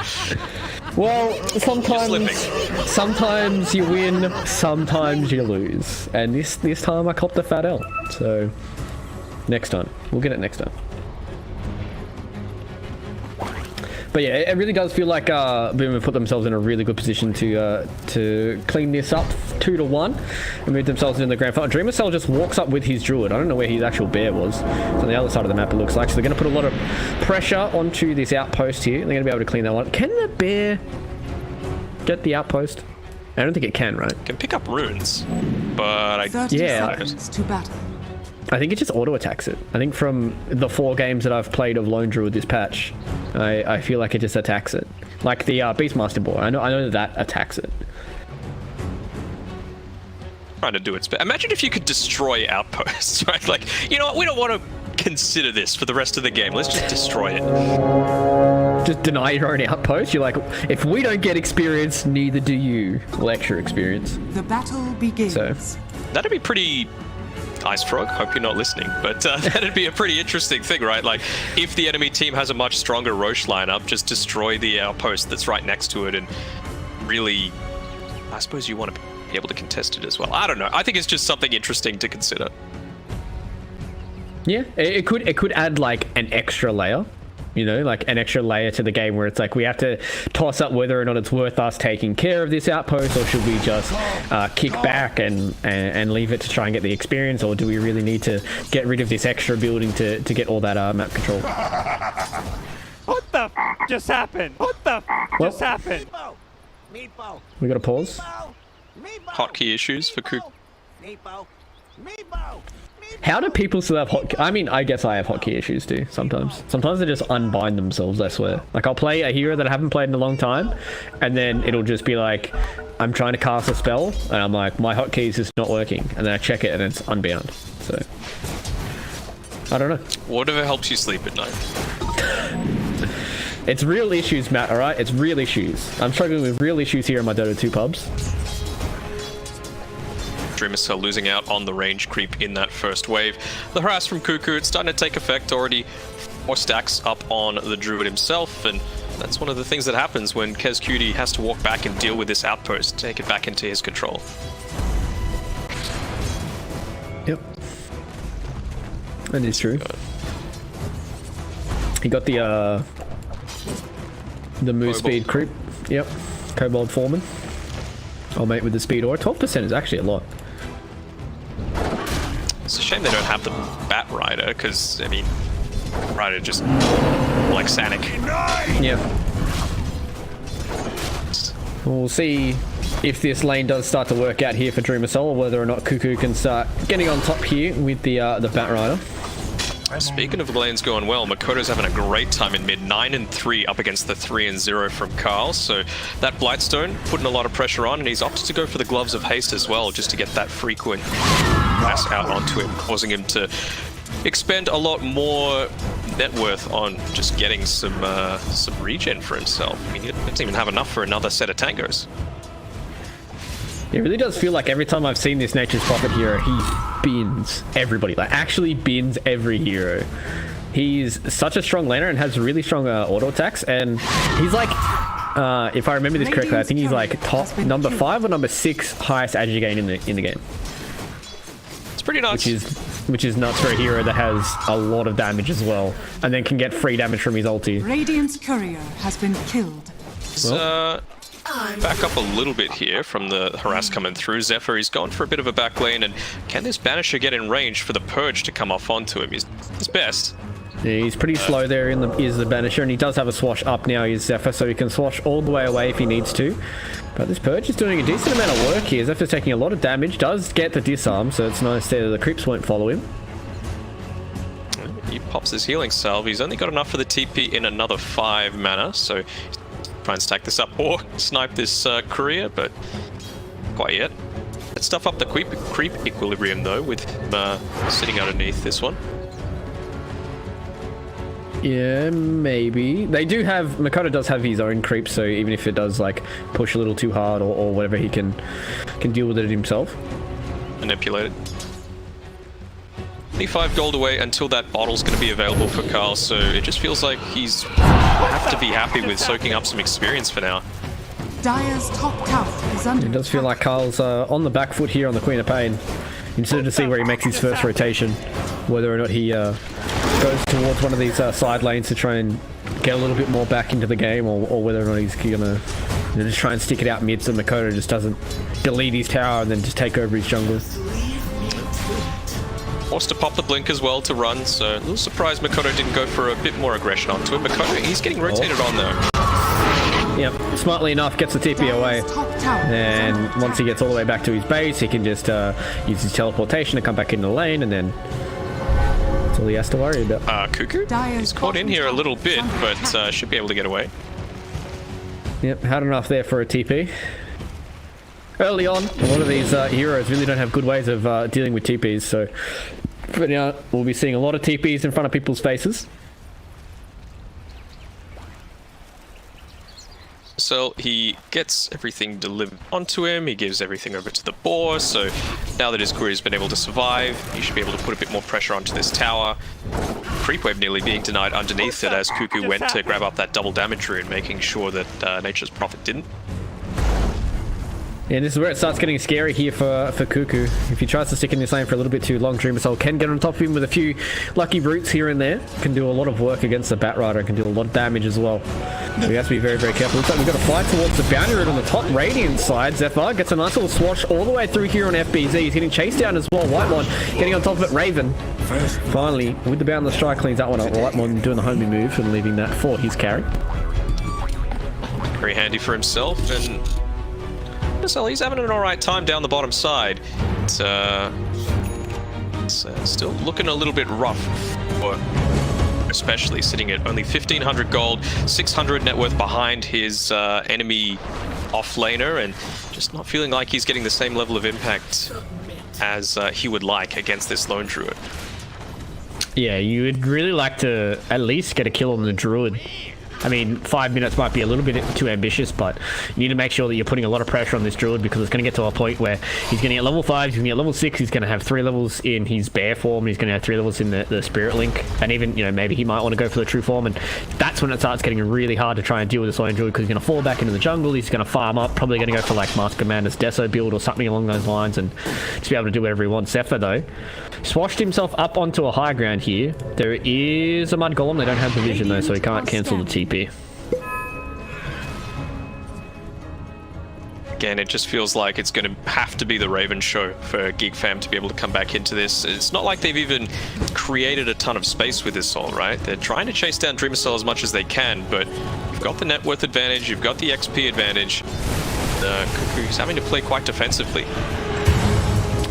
Well, sometimes you win, sometimes you lose, and this time I copped the fat L. So next time, we'll get it next time. But yeah, it really does feel like Boom have put themselves in a really good position to clean this up 2-1 and move themselves into the grand final. Dreamer Cell just walks up with his druid. I don't know where his actual bear was. It's on the other side of the map, it looks like. So they're going to put a lot of pressure onto this outpost here. They're going to be able to clean that one. Can the bear get the outpost? I don't think it can, right? It can pick up runes, but 30 seconds to battle. I think it just auto attacks it. I think from the 4 games that I've played of Lone Druid this patch, I feel like it just attacks it. Like the Beastmaster Boar. I know that attacks it. Trying to do its best. Imagine if you could destroy outposts, right? Like, you know what? We don't want to consider this for the rest of the game. Let's just destroy it. Just deny your own outpost. You're like, if we don't get experience, neither do you. Lecture experience. The battle begins. So That'd be pretty... Ice Frog, hope you're not listening, but that'd be a pretty interesting thing, right? Like, if the enemy team has a much stronger Roche lineup, just destroy the outpost that's right next to it, and really, I suppose you want to be able to contest it as well. I don't know. I think it's just something interesting to consider. yeah, it could add like an extra layer. You know, like an extra layer to the game where it's like we have to toss up whether or not it's worth us taking care of this outpost, or should we just kick back and leave it to try and get the experience, or do we really need to get rid of this extra building to get all that map control? What the f just happened? What the f just happened? We got to pause. Hotkey issues for Coop. How do people still have I mean, I guess I have hotkey issues too sometimes. Sometimes they just unbind themselves, I swear. Like, I'll play a hero that I haven't played in a long time, and then it'll just be like, I'm trying to cast a spell, and I'm like, my hotkey is just not working. And then I check it, and it's unbound. So, I don't know. Whatever helps you sleep at night. It's real issues, Matt, alright? It's real issues. I'm struggling with real issues here in my Dota 2 pubs. Dreamer Cell losing out on the range creep in that first wave. The harass from Cuckoo, it's starting to take effect. Already 4 stacks up on the Druid himself, and that's one of the things that happens when Kez Cutie has to walk back and deal with this outpost, take it back into his control. Yep. That is true. He got the move speed creep. Yep. Kobold Foreman. I'll mate with the speed aura. 12% is actually a lot. It's a shame they don't have the Bat Rider, because, I mean, Rider just like Sanic. Yeah. We'll see if this lane does start to work out here for Dreamer Cell, or whether or not Cuckoo can start getting on top here with the Bat Rider. Speaking of lanes going well, Makoto's having a great time in mid, 9-3 up against the 3-0 from Carl. So that Blightstone putting a lot of pressure on, and he's opted to go for the Gloves of Haste as well, just to get that frequent pass out onto him, causing him to expend a lot more net worth on just getting some regen for himself. I mean, he doesn't even have enough for another set of tangos. It really does feel like every time I've seen this Nature's Prophet hero, he bins everybody. Like, actually bins every hero. He's such a strong laner and has really strong auto attacks, and he's like, if I remember this correctly, I think he's like top number 5 or number 6 highest agi gain in the game. It's pretty nice. Which is nuts for a hero that has a lot of damage as well, and then can get free damage from his ulti. Radiant's courier has been killed. Back up a little bit here from the harass coming through. Zephyr, he's gone for a bit of a back lane, and can this Banisher get in range for the Purge to come off onto him? He's his best. Yeah, he's pretty slow there is the Banisher, and he does have a swash up now, is Zephyr, so he can swash all the way away if he needs to. But this Purge is doing a decent amount of work here. Zephyr's taking a lot of damage, does get the disarm, so it's nice there that the creeps won't follow him. He pops his healing salve. He's only got enough for the TP in another 5 mana, so try and stack this up or snipe this courier, but quite yet. Let's stuff up the creep equilibrium though, with sitting underneath this one. Yeah, maybe. They do have... Makoto does have his own creep, so even if it does like push a little too hard or whatever, he can deal with it himself. Manipulated. 25 gold away until that bottle's going to be available for Carl, so it just feels like he's have to be happy with soaking up some experience for now. Dire's top tower is under. It does feel like Carl's on the back foot here on the Queen of Pain. Interested to see where he makes his first rotation, whether or not he goes towards one of these side lanes to try and get a little bit more back into the game, or whether or not he's gonna just try and stick it out mid so Makoto just doesn't delete his tower and then just take over his jungle. Forced to pop the blink as well to run, so a little surprised Makoto didn't go for a bit more aggression onto him. Makoto, he's getting rotated on though. Yep, smartly enough, gets the TP away, and once he gets all the way back to his base, he can just use his teleportation to come back in the lane, and then that's all he has to worry about. Cuckoo? He's caught in here a little bit, but should be able to get away. Yep, had enough there for a TP. Early on, a lot of these heroes really don't have good ways of dealing with TPs, so but now we'll be seeing a lot of TPs in front of people's faces. So he gets everything delivered onto him, he gives everything over to the boar, so now that his courier's been able to survive, he should be able to put a bit more pressure onto this tower. Creep wave nearly being denied underneath it as Cuckoo went to grab up that double damage rune, making sure that Nature's Prophet didn't. Yeah, this is where it starts getting scary here for Cuckoo. If he tries to stick in this lane for a little bit too long, Dreamer Soul can get on top of him with a few lucky roots here and there. Can do a lot of work against the Bat Rider and can do a lot of damage as well. So he has to be very, very careful. Looks like we've got to fly towards the bounty route on the top Radiant side. Zephyr gets a nice little swash all the way through here on FBZ. He's getting chased down as well. Whitemon getting on top of it. Raven finally, with the Boundless Strike, cleans that one up. Whitemon doing the homie move and leaving that for his carry. Very handy for himself, and so he's having an alright time down the bottom side. It's still looking a little bit rough, especially sitting at only 1,500 gold, 600 net worth behind his enemy offlaner, and just not feeling like he's getting the same level of impact as he would like against this lone druid. Yeah, you would really like to at least get a kill on the druid. I mean, 5 minutes might be a little bit too ambitious, but you need to make sure that you're putting a lot of pressure on this druid, because it's going to get to a point where he's going to get level 5, he's going to get level 6, he's going to have 3 levels in his bear form, he's going to have 3 levels in the spirit link, and even, you know, maybe he might want to go for the true form, and that's when it starts getting really hard to try and deal with this lone druid, because he's going to fall back into the jungle, he's going to farm up, probably going to go for like Master Commander's Deso build or something along those lines, and just be able to do whatever he wants. Zephyr though swashed himself up onto a high ground here. There is a mud golem, they don't have the vision though, so he can't cancel the TP. Again, it just feels like it's going to have to be the Raven show for Geek Fam to be able to come back into this. It's not like they've even created a ton of space with this soul, right? They're trying to chase down Dreamer Soul as much as they can, but you've got the net worth advantage, you've got the XP advantage. Cuckoo's having to play quite defensively.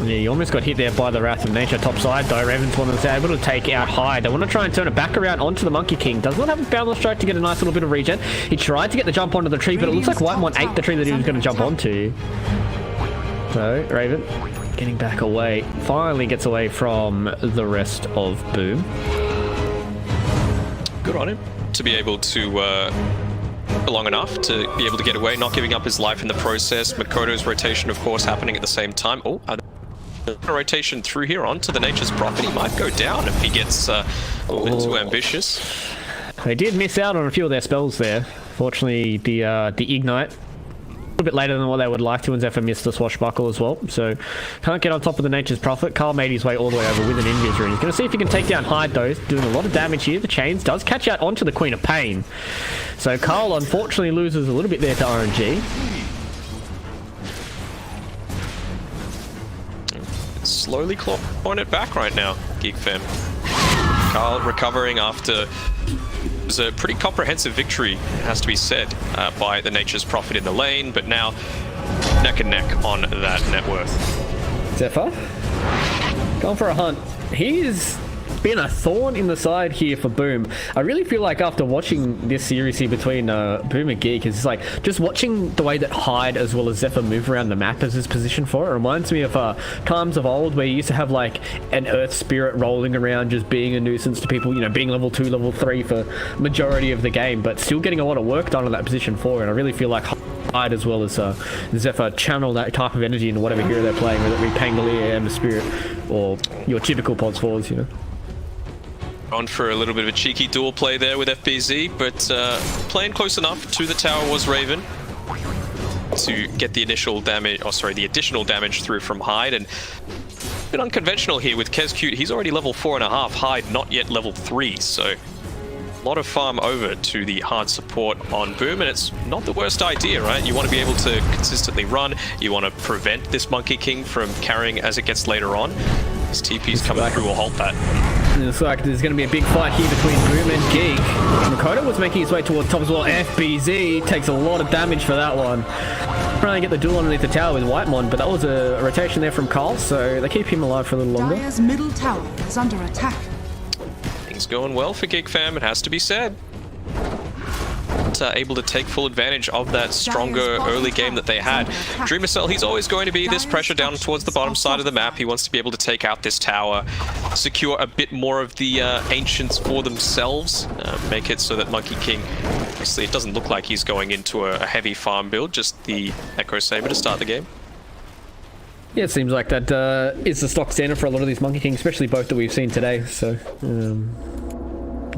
Yeah, you almost got hit there by the Wrath of Nature top side, though. Ravens was able to take out high. They want to try and turn it back around onto the Monkey King. Does not have a Boundless Strike to get a nice little bit of regen. He tried to get the jump onto the tree, but it looks like Whitemon ate the tree that he was going to jump onto. So, Raven getting back away. Finally gets away from the rest of Boom. Good on him to be able to long enough to be able to get away, not giving up his life in the process. Makoto's rotation, of course, happening at the same time. Oh, rotation through here onto the Nature's Prophet. He might go down if he gets a bit too ambitious. They did miss out on a few of their spells there. Fortunately, the Ignite a bit later than what they would like to, and Zephyr missed the swashbuckle as well, so can't get on top of the Nature's Prophet. Carl made his way all the way over with an invis. He's going to see if he can take down Hyde though, doing a lot of damage here. The chains does catch out onto the Queen of Pain, so Carl unfortunately loses a little bit there to RNG. Slowly clawing it back right now, Geek Fam. Carl recovering after it was a pretty comprehensive victory, it has to be said, by the Nature's Prophet in the lane, but now neck and neck on that net worth. Zephyr going for a hunt. He's been a thorn in the side here for Boom. I really feel like after watching this series here between Boom and Geek, it's like just watching the way that Hyde as well as Zephyr move around the map as his position for it. It reminds me of times of old where you used to have like an Earth Spirit rolling around just being a nuisance to people, you know, being level 2, level 3 for majority of the game, but still getting a lot of work done on that position for it. And I really feel like Hyde as well as Zephyr channel that type of energy into whatever hero they're playing, whether it be Pangolier, Ember Spirit, or your typical pods forwards, you know. On for a little bit of a cheeky dual play there with FBZ, but playing close enough to the tower was Raven to get the initial damage, the additional damage through from Hyde, and a bit unconventional here with Kezcute. He's already level 4.5, Hyde not yet level 3, so a lot of farm over to the hard support on Boom, and it's not the worst idea, right? You want to be able to consistently run, you want to prevent this Monkey King from carrying as it gets later on. This TP's coming through will halt that. It looks like there's going to be a big fight here between Boom and Geek. Makoto was making his way towards top as well. FBZ takes a lot of damage for that one. Trying to get the duel underneath the tower with Whitemon, but that was a rotation there from Carl, so they keep him alive for a little longer. Dire's middle tower is under attack. Things going well for Geek Fam, it has to be said. Able to take full advantage of that stronger early game that they had. Dreamercell, he's always going to be this pressure down towards the bottom side of the map. He wants to be able to take out this tower, secure a bit more of the Ancients for themselves, make it so that Monkey King, obviously it doesn't look like he's going into a heavy farm build, just the Echo Saber to start the game. Yeah, it seems like that is the stock standard for a lot of these Monkey Kings, especially both that we've seen today, so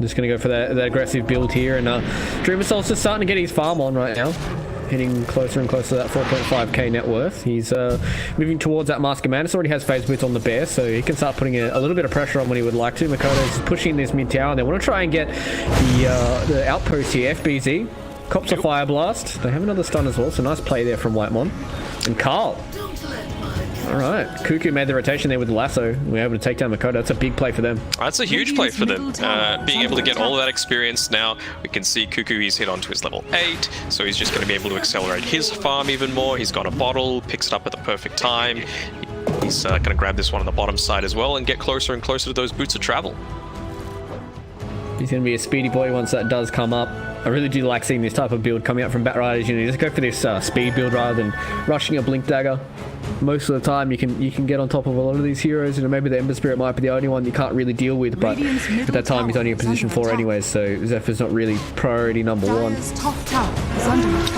just going to go for that aggressive build here, and Dreamercell's just starting to get his farm on right now, heading closer and closer to that 4.5k net worth. He's moving towards that Mask of Madness, already has phase boots on the bear, so he can start putting a little bit of pressure on when he would like to. Makoto's pushing this mid tower, and they want to try and get the outpost here. FBZ cops a fire blast. They have another stun as well, so nice play there from Whitemon. And Carl. Alright, Cuckoo made the rotation there with the lasso. We were able to take down Makoto. That's a big play for them. That's a huge play for them. Being able to get all of that experience now. We can see Cuckoo, he's hit onto his level 8, so he's just going to be able to accelerate his farm even more. He's got a bottle, picks it up at the perfect time. He's going to grab this one on the bottom side as well and get closer and closer to those boots of travel. He's going to be a speedy boy once that does come up. I really do like seeing this type of build coming out from Batriders. You know, just go for this speed build rather than rushing a Blink Dagger. Most of the time you can get on top of a lot of these heroes. You know, maybe the Ember Spirit might be the only one you can't really deal with, but at that time he's only in position 4 anyways, so Zephyr's not really priority number 1.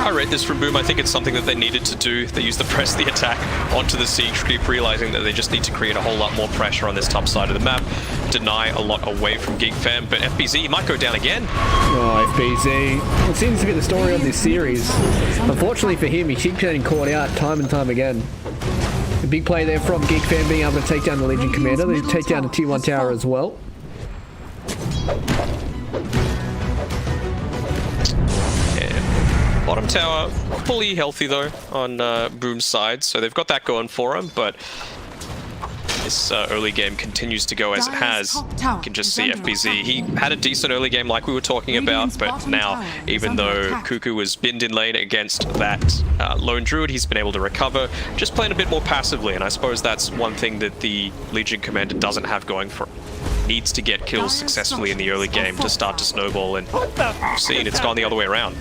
I read this from Boom. I think it's something that they needed to do. They used the press the attack onto the siege creep, realizing that they just need to create a whole lot more pressure on this top side of the map, deny a lot away from Geek Fam, but FBZ might go down again. Oh, FBZ. It seems to be the story of this series. Unfortunately for him, he keeps getting caught out time and time again. A big play there from Geek Fam being able to take down the Legion Commander. They take down the Tier 1 tower as well. Yeah. Bottom tower fully healthy though on Boom's side, so they've got that going for them, but this early game continues to go as it has. You can just see FBZ. He had a decent early game like we were talking about, but now, even though Cuckoo was binned in lane against that Lone Druid, he's been able to recover, just playing a bit more passively, and I suppose that's one thing that the Legion Commander doesn't have going for him. Needs to get kills successfully in the early game to start to snowball, and you've seen it's gone the other way around.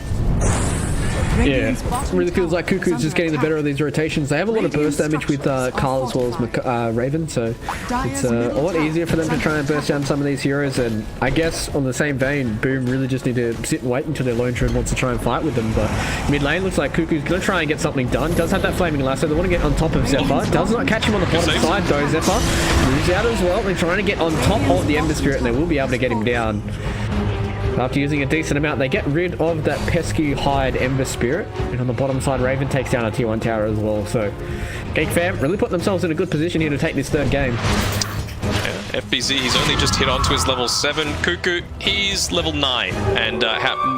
Yeah, it really feels like Cuckoo's just getting the better of these rotations. They have a lot of burst damage with Carl as well as Raven, so it's a lot easier for them to try and burst down some of these heroes. And I guess on the same vein, Boom really just need to sit and wait until their Lone Druid wants to try and fight with them. But mid lane looks like Cuckoo's going to try and get something done. Does have that flaming lasso. They want to get on top of Zephyr. Does not catch him on the bottom side though. Zephyr moves out as well. They're trying to get on top of the Ember Spirit, and they will be able to get him down. After using a decent amount, they get rid of that pesky hide Ember Spirit. And on the bottom side, Raven takes down a tier 1 tower as well. So, Geek Fam really putting themselves in a good position here to take this third game. FBZ, he's only just hit onto his level 7. Cuckoo, he's level 9 and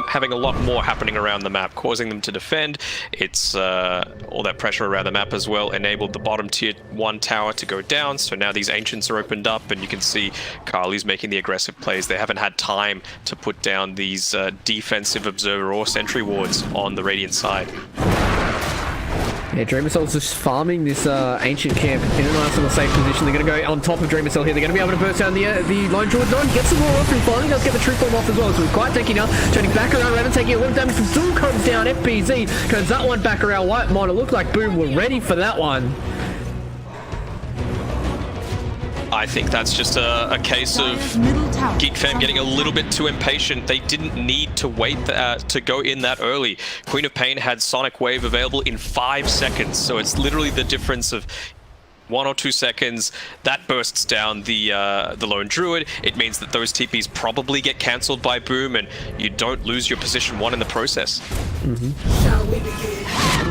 having a lot more happening around the map, causing them to defend. It's all that pressure around the map as well enabled the bottom tier 1 tower to go down. So now these Ancients are opened up and you can see Carly's making the aggressive plays. They haven't had time to put down these defensive observer or sentry wards on the Radiant side. Yeah, Dreamer Cell's just farming this Ancient camp in a nice little safe position. They're going to go on top of Dreamer Cell here. They're going to be able to burst down the Lone Druid Zone. Gets the wall off and finally does get the True Form off as well. So he's quite tanky now. Turning back around, Raven taking a lot of damage from Zoom comes down. FBZ turns that one back around. White Miner looked like Boom were ready for that one. I think that's just a case of Geek Fam getting a little bit too impatient. They didn't need to wait to go in that early. Queen of Pain had Sonic Wave available in 5 seconds, so it's literally the difference of 1 or 2 seconds. That bursts down the Lone Druid. It means that those TPs probably get cancelled by Boom, and you don't lose your position 1 in the process.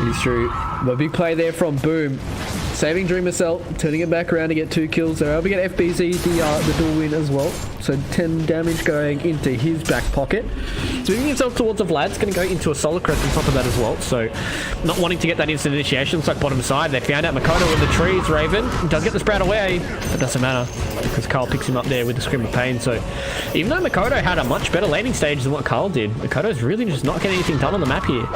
It's true. The big play there from Boom. Saving Dreamer Cell, turning it back around to get 2 kills. They're able to get FBZ the dual win as well. So 10 damage going into his back pocket. So moving himself towards the Vlad's going to go into a Solar Crest on top of that as well. So not wanting to get that instant initiation, it's like bottom side. They found out Makoto in the trees. Raven does get the sprout away, but doesn't matter because Carl picks him up there with the Scream of Pain. So even though Makoto had a much better landing stage than what Carl did, Makoto's really just not getting anything done on the map here.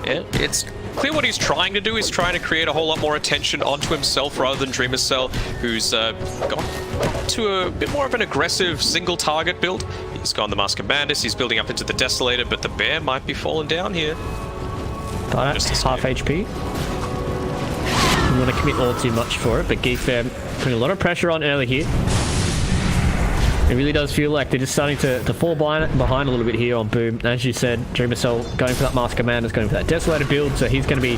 Yeah, it's clear what he's trying to do. He's trying to create a whole lot more attention onto himself rather than Dreamer Cell, who's gone to a bit more of an aggressive single target build. He's gone the Mask of Bandits, he's building up into the Desolator, but the Bear might be falling down here. Just half HP. Don't want to commit all too much for it, but Geek Fam putting a lot of pressure on early here. It really does feel like they're just starting to fall behind a little bit here on Boom. As you said, Dreamer Cell going for that Mask Commander is going for that Desolator build, so he's going to be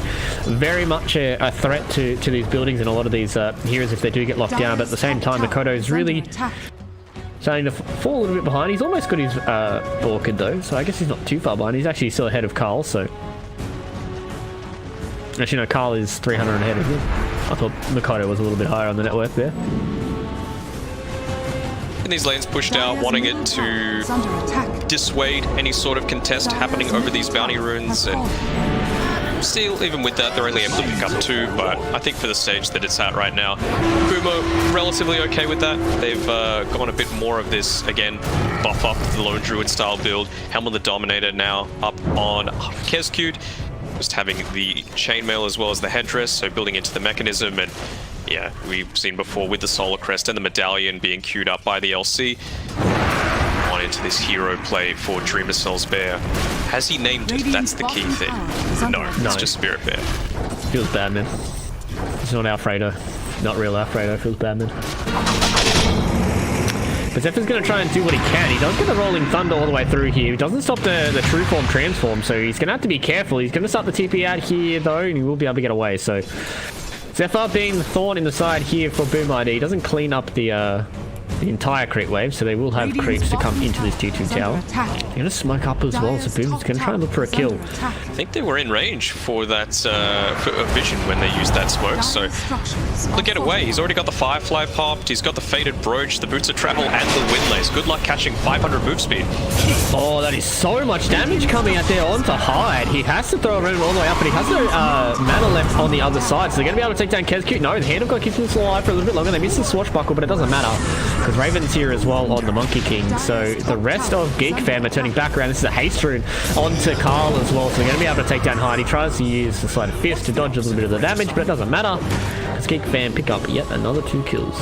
very much a threat to these buildings and a lot of these heroes if they do get locked down. But at the same time, Makoto is really starting to fall a little bit behind. He's almost got his Orchid though, so I guess he's not too far behind. He's actually still ahead of Carl, so... Actually, no, Carl is 300 ahead of him. I thought Makoto was a little bit higher on the net worth there. These lanes pushed out, wanting it to dissuade any sort of contest happening over these bounty runes, and still, even with that, they're only able to pick up 2, but I think for the stage that it's at right now, Boomer relatively okay with that. They've gone a bit more of this, again, buff up the Lone Druid style build. Helm of the Dominator now up on Kezcute, just having the chainmail as well as the headdress, so building into the mechanism, and yeah, we've seen before with the Solar Crest and the Medallion being queued up by the LC. On into this hero play for Dreamer Cell's Bear. Has he named it? That's the key thing. No, it's just Spirit Bear. Feels bad, man. It's not Alfredo. Not real Alfredo. Feels bad, man. But Zephyr's going to try and do what he can. He does get the Rolling Thunder all the way through here. He doesn't stop the True Form transform, so he's going to have to be careful. He's going to start the TP out here, though, and he will be able to get away, so... Zephyr being the thorn in the side here for Boom ID doesn't clean up the entire creep wave, so they will have creeps to come into this T2 tower. They're going to smoke up as well, so Boom's going to try and look for a kill. I think they were in range for that for vision when they used that smoke, so look, get away. He's already got the Firefly popped, he's got the Faded Brooch, the Boots of Travel, and the Windlace. Good luck catching 500 move speed. Oh, that is so much damage coming out there onto Hyde. He has to throw a Raven all the way up, but he has no mana left on the other side, so they're going to be able to take down Kezcute. No, the Hand of God keeps him still alive for a little bit longer. They miss the Swashbuckle, but it doesn't matter, because Raven's here as well on the Monkey King. So the rest of Geek Fam are turning back around. This is a haste rune onto Carl as well, so they're going to be able to take down Hyde. He tries to use the Sleight of Fist to dodge a little bit of the damage, but it doesn't matter, because Geek Fam pick up yet another 2 kills.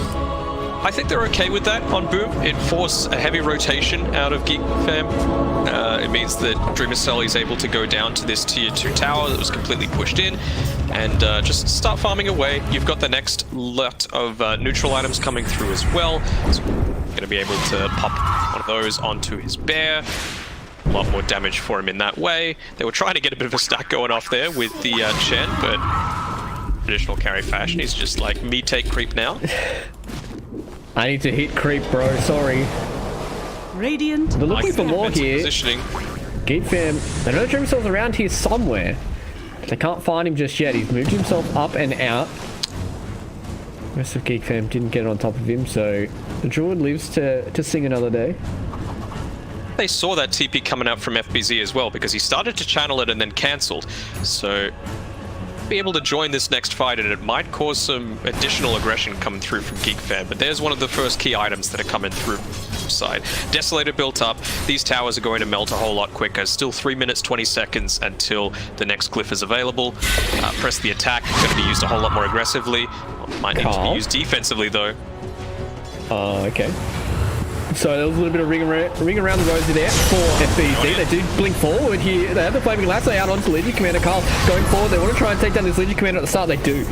I think they're okay with that on Boom. It forced a heavy rotation out of Geek Fam. It means that Dreamer Cell is able to go down to this tier 2 tower that was completely pushed in and just start farming away. You've got the next lot of neutral items coming through as well. So going to be able to pop one of those onto his Bear. A lot more damage for him in that way. They were trying to get a bit of a stack going off there with the Chen, but traditional carry fashion, he's just like, me take creep now. I need to hit creep, bro. Sorry. Radiant. They're looking for more Defensive here. Positioning. Geek Fam, they know Dream Cell's around here somewhere. They can't find him just yet. He's moved himself up and out. The rest of Geek Fam didn't get on top of him, so the Druid lives to sing another day. They saw that TP coming out from FBZ as well, because he started to channel it and then cancelled. So be able to join this next fight, and it might cause some additional aggression coming through from Geek Fam. But there's one of the first key items that are coming through side. Desolator built up. These towers are going to melt a whole lot quicker. Still 3 minutes 20 seconds until the next glyph is available. Press the attack. Going to be used a whole lot more aggressively. Might need to be used defensively though. Okay. So there was a little bit of ring around the rosy there for FBZ. They do blink forward here. They have the Flaming Lasso out onto Legion Commander Carl. Going forward, they want to try and take down this Legion Commander at the start. They do.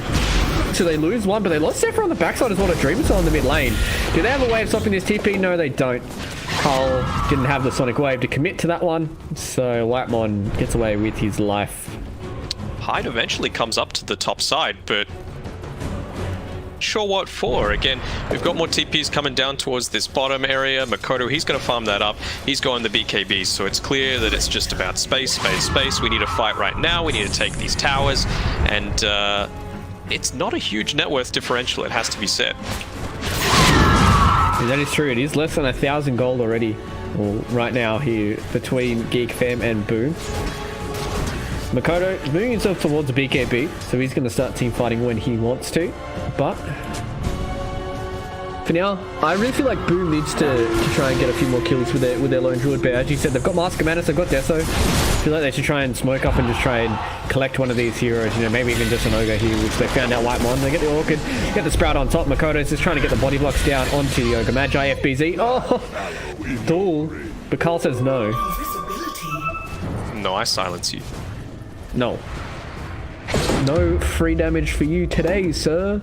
So they lose one, but they lost Zephyr on the backside as well to Dream Cell in the mid lane. Do they have a way of stopping this TP? No, they don't. Carl didn't have the Sonic Wave to commit to that one, so Whitemon gets away with his life. Hyde eventually comes up to the top side, but sure what for. Again, we've got more TPs coming down towards this bottom area. Makoto, he's going to farm that up. He's going the BKBs, so it's clear that it's just about space, space, space. We need to fight right now. We need to take these towers, and it's not a huge net worth differential, it has to be said. Yeah, that is true. It is less than 1,000 gold already, right now here between Geek Fam and Boom. Makoto is moving himself towards the BKB, so he's going to start team fighting when he wants to. But for now, I really feel like Boom needs to try and get a few more kills with their lone druid bear. As you said, they've got Mask of Madness, they've got Deso. I feel like they should try and smoke up and just try and collect one of these heroes. You know, maybe even just an Ogre here, which they found out Whitemon. They get the Orchid, get the Sprout on top. Makoto's just trying to get the body blocks down onto the Ogre Magi. FBZ. Oh, duel. But Carl says no. No, I silence you. No. No free damage for you today, sir.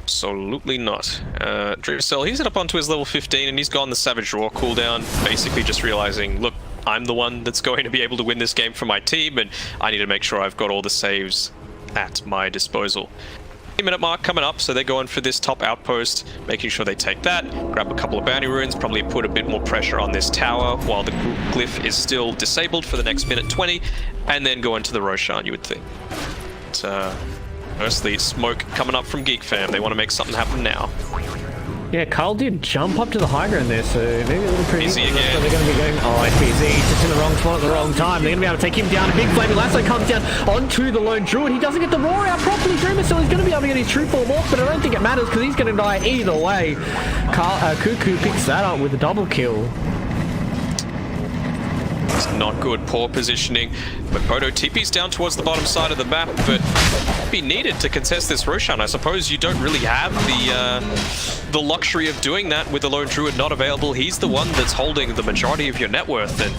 Absolutely not. Dream Cell, he's up onto his level 15 and he's gone the Savage Roar cooldown, basically just realizing, look, I'm the one that's going to be able to win this game for my team, and I need to make sure I've got all the saves at my disposal. 3-minute mark coming up, so they're going for this top outpost, making sure they take that, grab a couple of bounty runes, probably put a bit more pressure on this tower while the glyph is still disabled for the next minute 20, and then go into the Roshan, you would think. But, firstly, smoke coming up from Geek Fam. They want to make something happen now. Yeah, Carl did jump up to the high ground there, so maybe a little pretty Easy easy again. So they're going to be going, oh, FBZ, just in the wrong spot at the wrong time. They're going to be able to take him down. A big Flaming Lasso comes down onto the lone druid. He doesn't get the roar out properly. Dreamer, so he's going to be able to get his true form off, but I don't think it matters because he's going to die either way. Cuckoo picks that up with a double kill. It's not good. Poor positioning. Makoto TP's down towards the bottom side of the map, but be needed to contest this Roshan. I suppose you don't really have the luxury of doing that with the lone druid not available. He's the one that's holding the majority of your net worth, and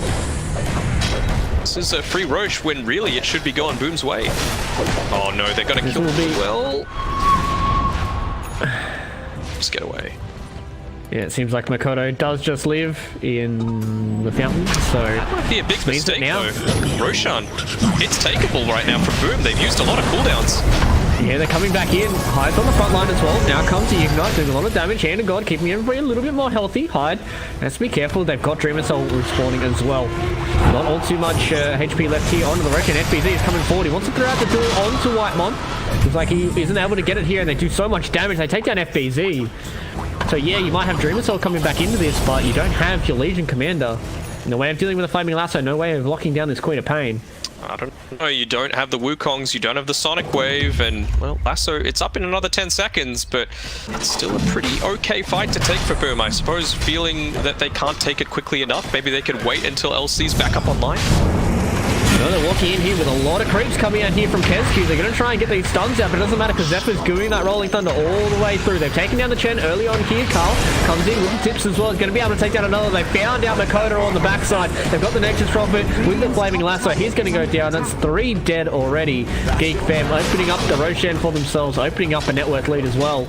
this is a free Roche when really it should be going Boom's way. Oh no, they're going to kill well. Just get away. Yeah, it seems like Makoto does just live in the fountain, so That might be a big mistake now. though. Roshan, it's takeable right now for Boom. They've used a lot of cooldowns. Yeah, they're coming back in. Hyde's on the front line as well. Now comes the Ignite, doing a lot of damage. Hand of God, keeping everybody a little bit more healthy. Hyde has to be careful. They've got Dreamer Soul respawning as well. Not all too much HP left here onto the Roshan. FBZ is coming forward. He wants to throw out the duel onto Whitemon. Looks like he isn't able to get it here, and they do so much damage. They take down FBZ. So yeah, you might have Dreamer Soul coming back into this, but you don't have your Legion Commander. No way of dealing with a Flaming Lasso, no way of locking down this Queen of Pain. I don't know, you don't have the Wukongs, you don't have the Sonic Wave, and, well, Lasso, it's up in another 10 seconds, but it's still a pretty okay fight to take for Boom. I suppose feeling that they can't take it quickly enough, maybe they could wait until LC's back up online. No, they're walking in here with a lot of creeps coming out here from Kezku. They're going to try and get these stuns out, but it doesn't matter because Zephyr's doing that Rolling Thunder all the way through. They've taken down the Chen early on here. Carl comes in with the tips as well. He's going to be able to take down another. They found out Makoto on the backside. They've got the Nexus Prophet with the Flaming Lasso. He's going to go down. That's 3 dead already. Geek Fam opening up the Roshan for themselves, opening up a net worth lead as well.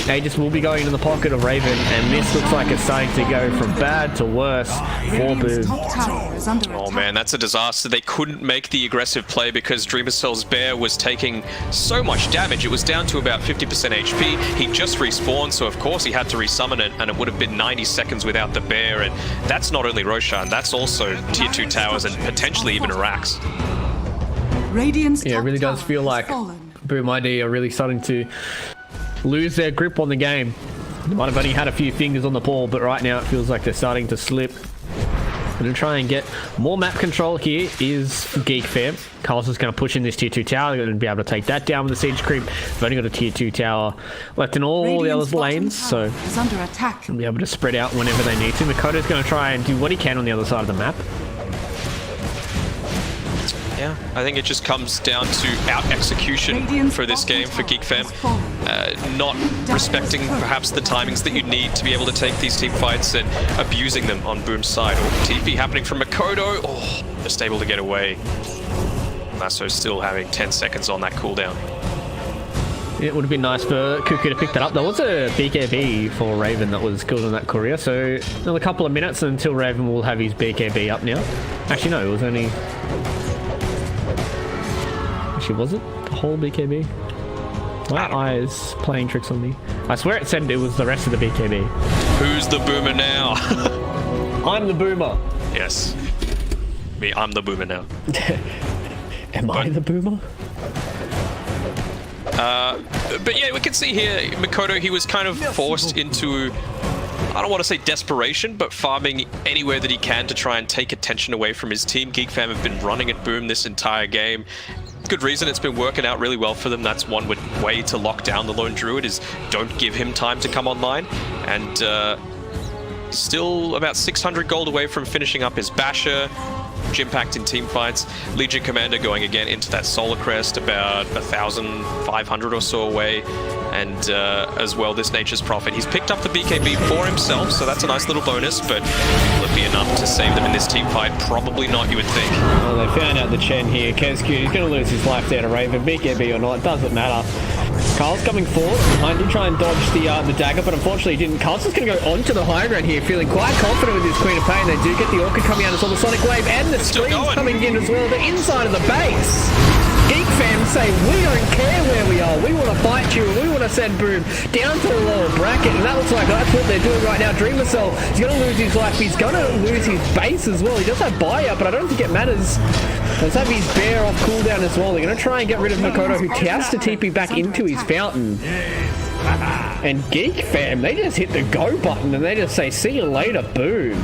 Aegis will be going into the pocket of Raven, and this looks like it's starting to go from bad to worse for Radiant's Boom. top tower is under Oh attack. man, that's a disaster. They couldn't make the aggressive play because Dreamercell's bear was taking so much damage. It was down to about 50% HP. He just respawned, so of course he had to resummon it, and it would have been 90 seconds without the bear. And that's not only Roshan, that's also tier 2 towers and potentially even Arax. Radiant's Yeah, it top really does tower feel has like fallen. Boom ID are really starting to lose their grip on the game. They might have only had a few fingers on the ball, but right now it feels like they're starting to slip. Going to try and get more map control here is Geek Fam. Carl's just going to push in this tier 2 tower. They're going to be able to take that down with the siege creep. They've only got a tier 2 tower left in all the Radiant's other bottom lanes, so tower is under attack. be able to spread out whenever they need to. Makoto's going to try and do what he can on the other side of the map. Yeah, I think it just comes down to out-execution for this game for Geek Fam. Not respecting perhaps the timings that you need to be able to take these team fights and abusing them on Boom's side. Or TP happening from Makoto. Oh, just able to get away. Lasso still having 10 seconds on that cooldown. It would have been nice for Cuckoo to pick that up. There was a BKB for Raven that was killed in that courier, so another couple of minutes until Raven will have his BKB up now. Actually, no, it was only... Actually, was it the whole BKB? My eyes playing tricks on me. I swear it said it was the rest of the BKB. Who's the boomer now? I'm the boomer. Yes. Me, I'm the boomer now. Am I the boomer? But yeah, we can see here, Makoto, he was kind of forced into, I don't want to say desperation, but farming anywhere that he can to try and take attention away from his team. Geek Fam have been running at Boom this entire game. Good reason, it's been working out really well for them. That's one way to lock down the Lone Druid, is don't give him time to come online. And still about 600 gold away from finishing up his Basher. Impact in team fights. Legion Commander going again into that Solar Crest, about 1,500 or so away. And as well, this Nature's Prophet. He's picked up the BKB for himself, so that's a nice little bonus, but will it be enough to save them in this team fight? Probably not, you would think. Well, they found out the Chen here. KezQ, he's going to lose his life down to Raven. BKB or not, doesn't matter. Carl's coming forward. I did try and dodge the dagger, but unfortunately he didn't. Carl's just going to go onto the high ground here, feeling quite confident with his Queen of Pain. They do get the Orchid coming out as well, the Sonic Wave, and the Screams coming in as well. The inside of the base. Geek Fam say, we don't care where we are. We want to fight you, and we want to send Boom down to the lower bracket, and that looks like that's what they're doing right now. Dreamercell, he's going to lose his life. He's going to lose his base as well. He does have buyout, but I don't think it matters. Let's have his bear off cooldown as well. They're going to try and get rid of Makoto, who has to TP back into his fountain. And Geek Fam, they just hit the go button, and they just say, see you later, Boom.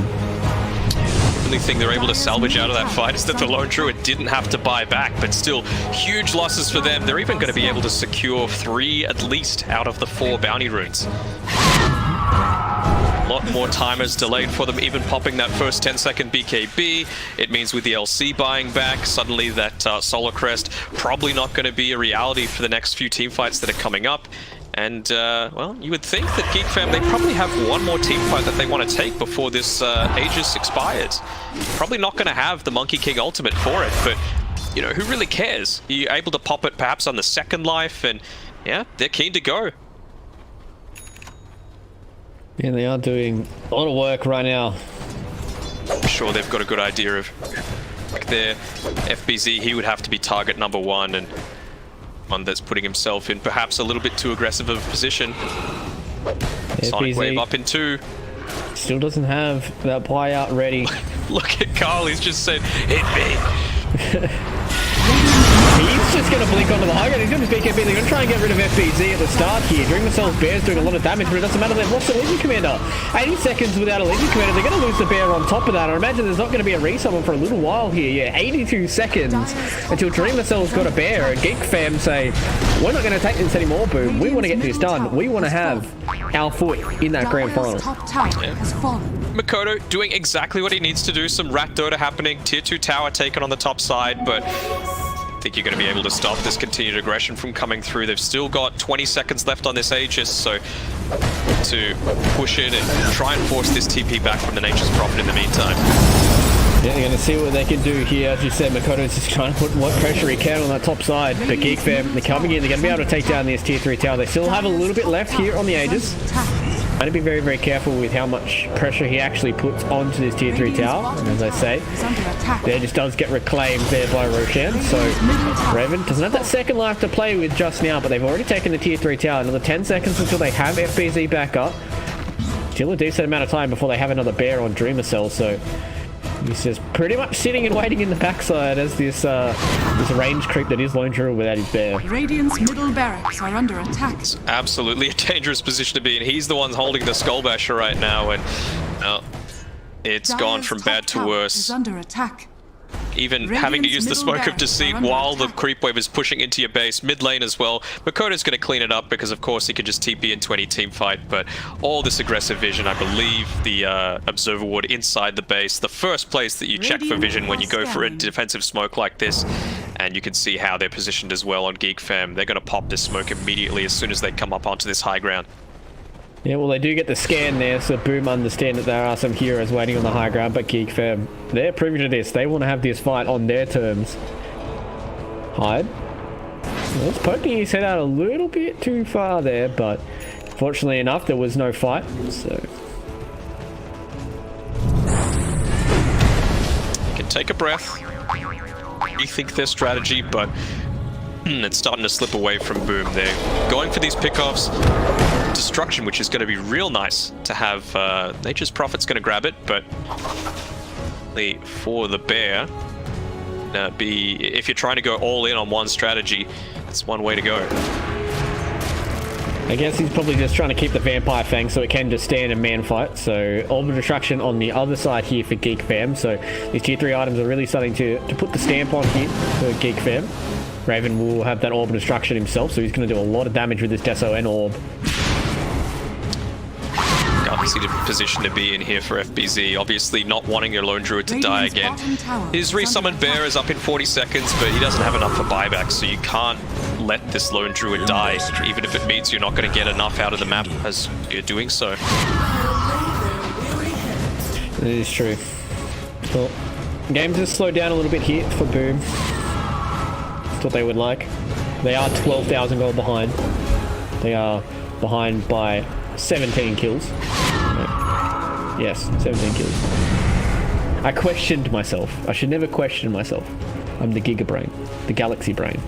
The only thing they're able to salvage out of that fight is that the Lone Druid didn't have to buy back, but still huge losses for them. They're even going to be able to secure 3 at least out of the 4 bounty runes. A lot more timers delayed for them, even popping that first 10-second BKB. It means with the LC buying back, suddenly that Solar Crest probably not going to be a reality for the next few team fights that are coming up. And, well, you would think that Geek Fam, they probably have one more team fight that they want to take before this Aegis expires. Probably not going to have the Monkey King ultimate for it, but, you know, who really cares? You're able to pop it perhaps on the second life, and, yeah, they're keen to go. Yeah, they are doing a lot of work right now. I'm sure they've got a good idea of, like, their FBZ, he would have to be target number 1, and one that's putting himself in perhaps a little bit too aggressive of a position. Sonic Wave up in 2. Still doesn't have that buyout ready. Look at Carl, he's just said, hit me. He's just going to blink onto the high ground. He's got his BKB. They're going to try and get rid of FBZ at the start here. Dreamercell's bear's doing a lot of damage, but it doesn't matter. They've lost the Legion Commander. 80 seconds without a Legion Commander. They're going to lose the bear on top of that. I imagine there's not going to be a resummon for a little while here. Yeah, 82 seconds until Dreamercell's got a bear. Geek Fam say, we're not going to take this anymore, Boom. We want to get this done. We want to have our foot in that grand final. Makoto doing exactly what he needs to do. Some rat DOTA happening. Tier 2 tower taken on the top side, but I think you're going to be able to stop this continued aggression from coming through. They've still got 20 seconds left on this Aegis, so to push in and try and force this TP back from the Nature's Prophet in the meantime. Yeah, they're going to see what they can do here. As you said, Makoto's just trying to put what pressure he can on that top side. But Geek Fam, they're coming in. They're going to be able to take down this tier 3 tower. They still have a little bit left here on the Aegis. Trying to be very, very careful with how much pressure he actually puts onto this tier 3 tower. And as I say, there just does get reclaimed there by Roshan. So Raven doesn't have that second life to play with just now, but they've already taken the tier 3 tower. Another 10 seconds until they have FBZ back up. Still a decent amount of time before they have another bear on Dreamer Cell. So he's just pretty much sitting and waiting in the backside as this range creep that is Lone Druid without his bear. Radiant's middle barracks are under attack. It's absolutely a dangerous position to be in. He's the one holding the Skull Basher right now, and it's gone from bad to worse. Is under attack. Even having to use the Smoke of Deceit while the creep wave is pushing into your base, mid lane as well. Makoto's going to clean it up because, of course, he could just TP into any team fight, but all this aggressive vision, I believe the Observer Ward inside the base, the first place that you check for vision when you go for a defensive smoke like this, and you can see how they're positioned as well on Geek Fam. They're going to pop this smoke immediately as soon as they come up onto this high ground. Yeah, well, they do get the scan there, so Boom understand that there are some heroes waiting on the high ground, but Geek Fam, they're privy to this. They want to have this fight on their terms. Hyde. Well, it's poking his head out a little bit too far there, but fortunately enough, there was no fight, so... You can take a breath, rethink their strategy, but it's starting to slip away from Boom. They're going for these pickoffs. Destruction, which is going to be real nice to have. Nature's Prophet's going to grab it, but for the bear, if you're trying to go all in on one strategy, that's one way to go. I guess he's probably just trying to keep the Vampire Fang so it can just stand and man fight. So Orb of Destruction on the other side here for Geek Fam. So these tier 3 items are really starting to put the stamp on here for Geek Fam. Raven will have that Orb of Destruction himself, so he's going to do a lot of damage with this Deso and Orb. Obviously, the position to be in here for FBZ. Obviously, not wanting your Lone Druid to die again. His resummoned bear is up in 40 seconds, but he doesn't have enough for buyback, so you can't let this Lone Druid die, even if it means you're not going to get enough out of the map as you're doing so. It is true. Well, games has slowed down a little bit here for Boom. That's what they would like. They are 12,000 gold behind. They are behind by 17 kills. Yes, 17 kills. I questioned myself. I should never question myself. I'm the Giga Brain. The Galaxy Brain.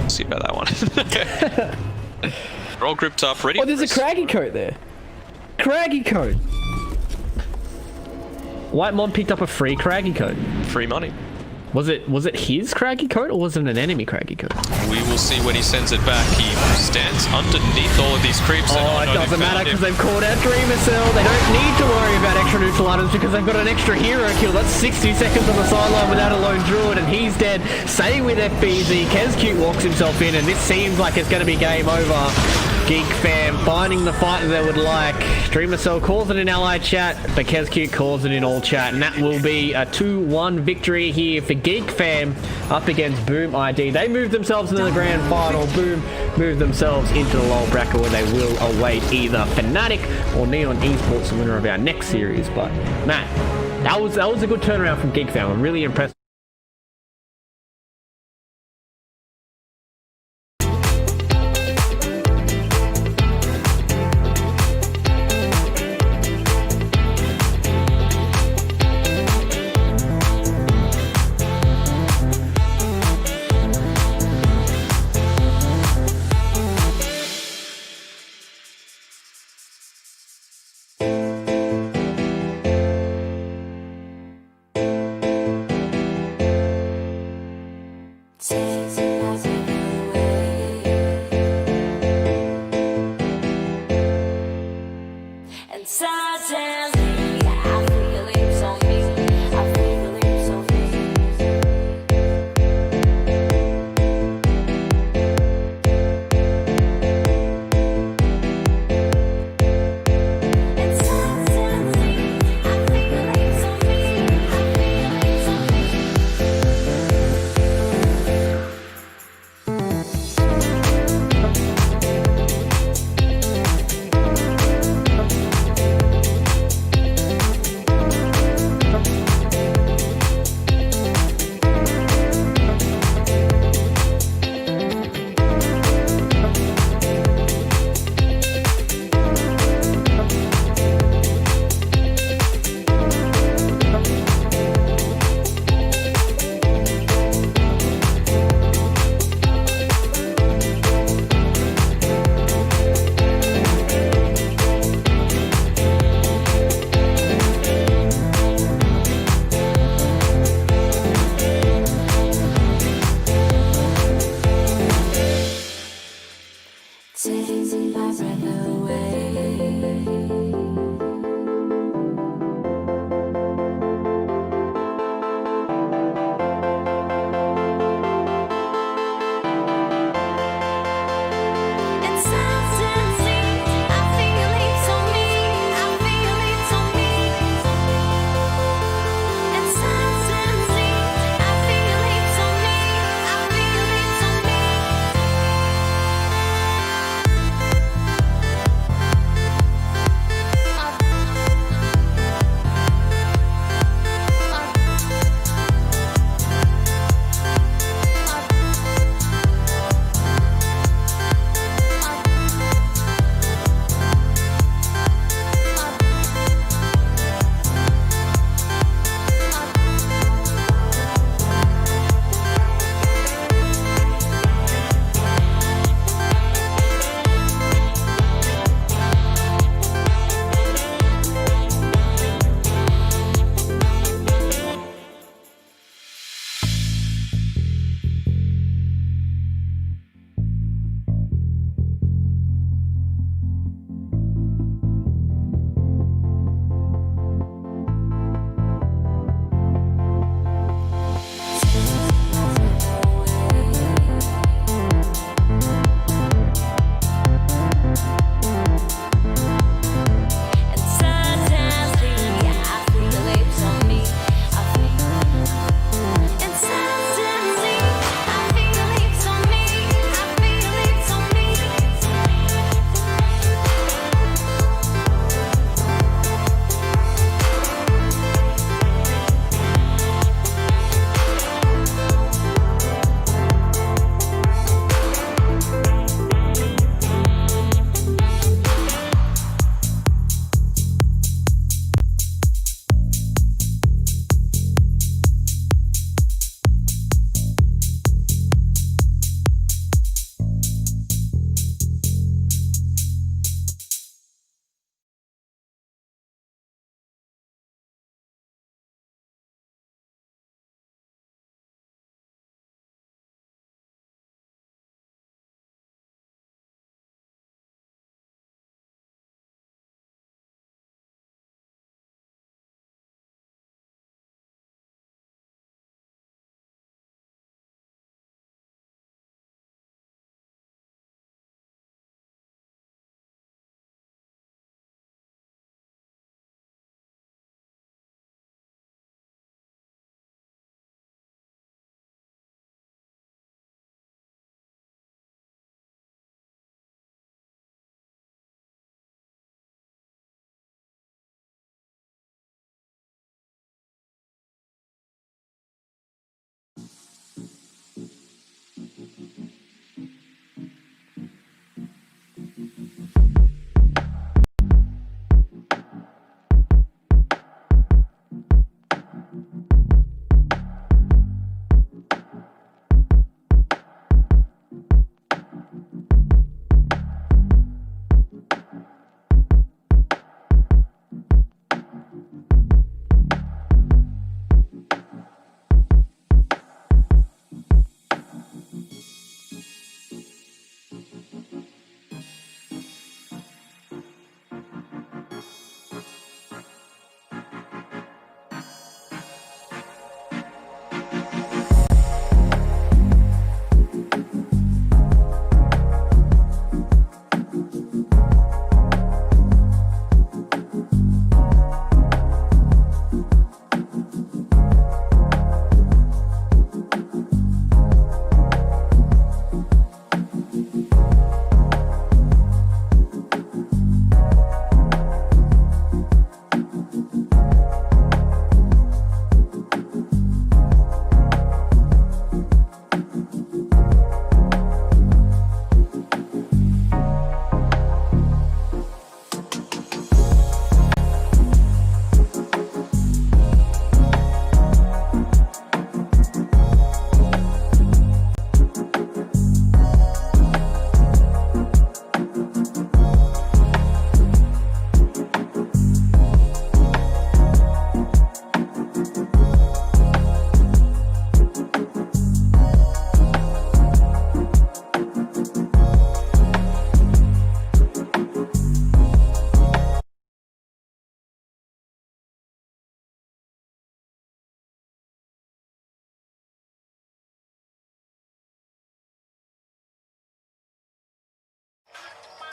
See about that one. They're all grouped up, ready. Oh, there's a Craggy coat there. Craggy coat. White Mod picked up a free Craggy coat. Free money. Was it his Craggy coat or was it an enemy Craggy coat? We will see when he sends it back. He stands underneath all of these creeps. Oh, it doesn't matter because they've called out Dreamer Cell. They don't need to worry about extra neutral items because they've got an extra hero kill. That's 60 seconds on the sideline without a Lone Druid and he's dead. Same with FBZ. Kezcute walks himself in and this seems like it's going to be game over. Geek Fam finding the fight that they would like. Dreamer Cell calls it in allied chat, but Kezcute calls it in all chat, and that will be a 2-1 victory here for Geek Fam up against Boom ID. They move themselves into the grand final. Boom move themselves into the lower bracket where they will await either FNATIC or Neon Esports, the winner of our next series. But Matt, that was a good turnaround from Geek Fam. I'm really impressed.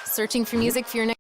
Searching for music for your next...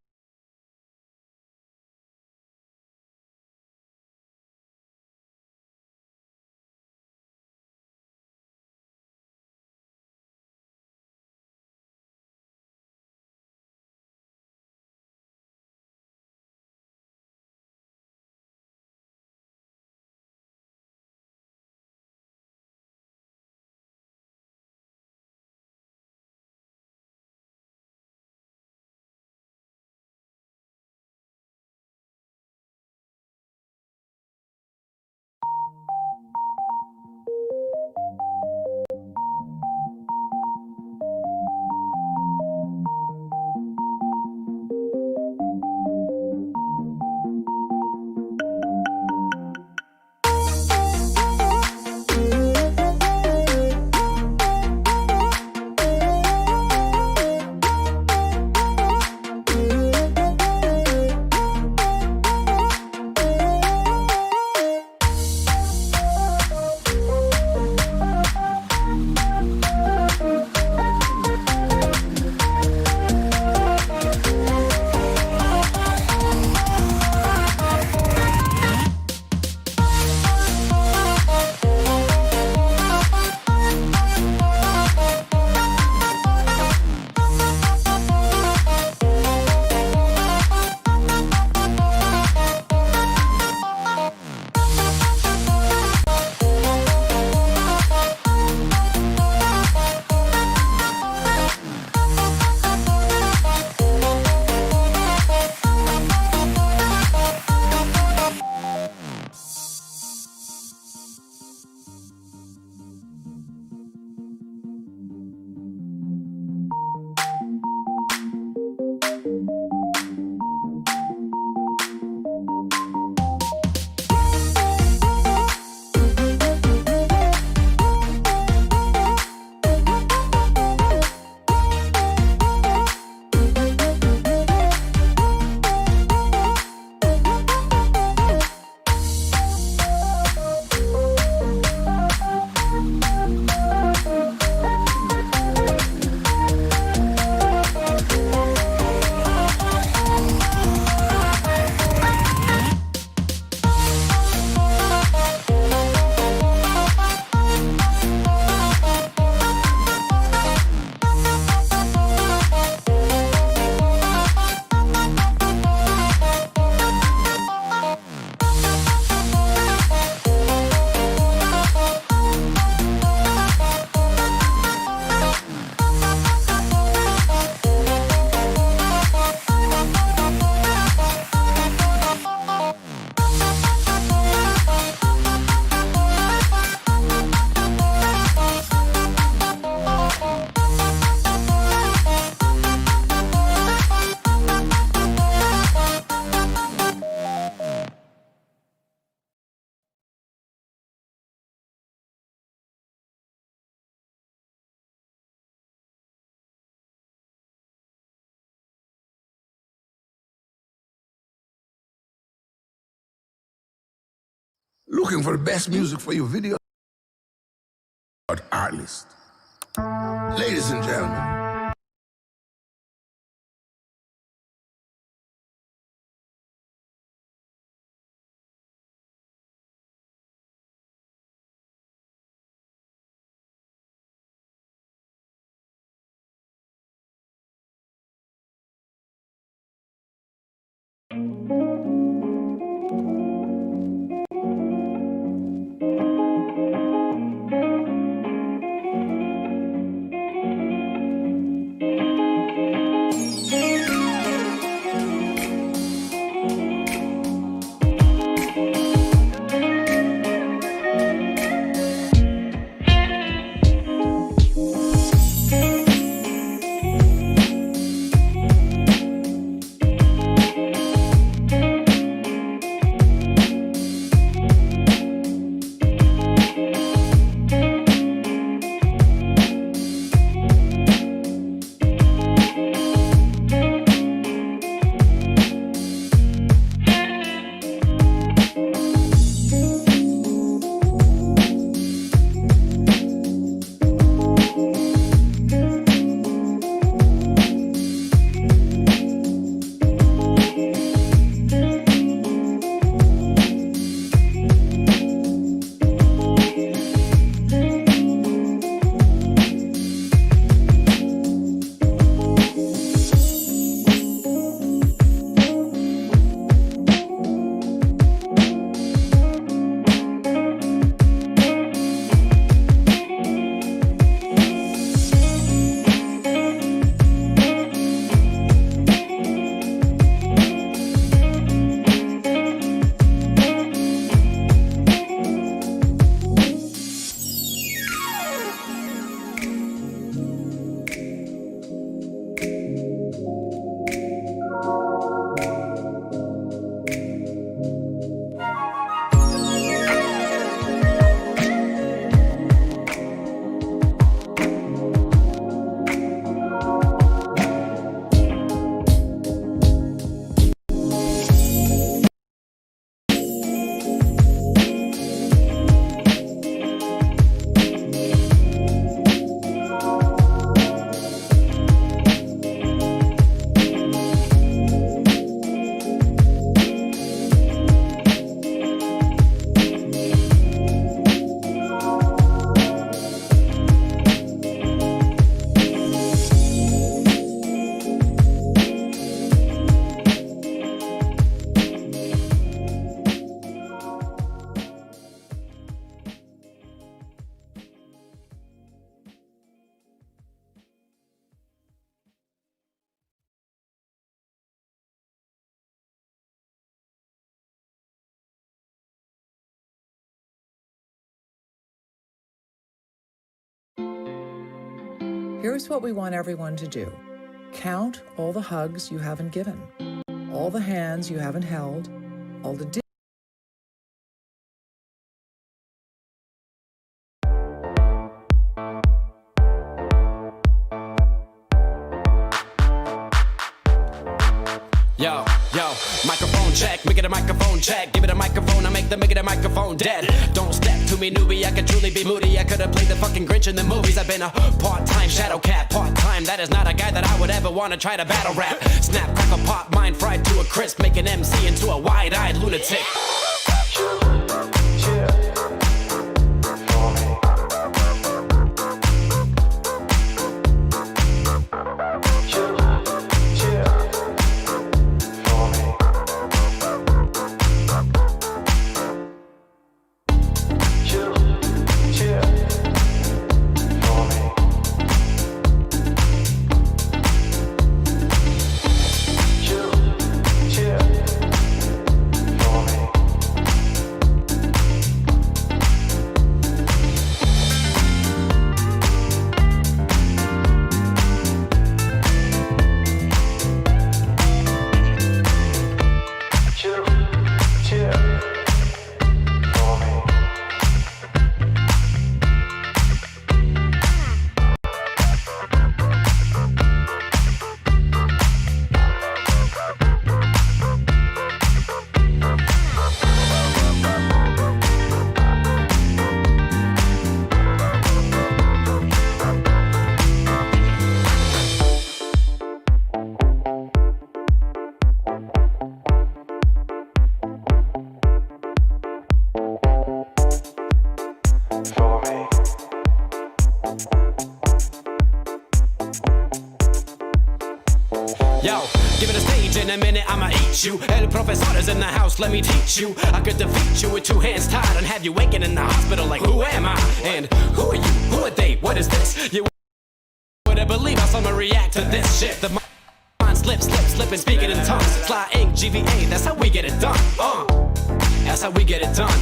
Looking for the best music for your video? Artist. Ladies and gentlemen. Here's what we want everyone to do. Count all the hugs you haven't given, all the hands you haven't held, all the Yo, microphone check, make it a microphone check. Give it a microphone, I make the microphone dead. Don't step to me, newbie, I could truly be moody. I could have played the fucking Grinch in the movies. I've been a part-time shadow cat, part-time. That is not a guy that I would ever want to try to battle rap. Snap, crackle, pop, mind fried to a crisp. Make an MC into a wide-eyed lunatic. Yo, give it a stage in a minute, I'ma eat you. El profesor is in the house, let me teach you. I could defeat you with two hands tied and have you waking in the hospital like, who am I? And who are you? Who are they? What is this? You wouldn't believe how someone react to this shit. The mind slip, and speaking in tongues. Sly ink, GVA, that's how we get it done. That's how we get it done.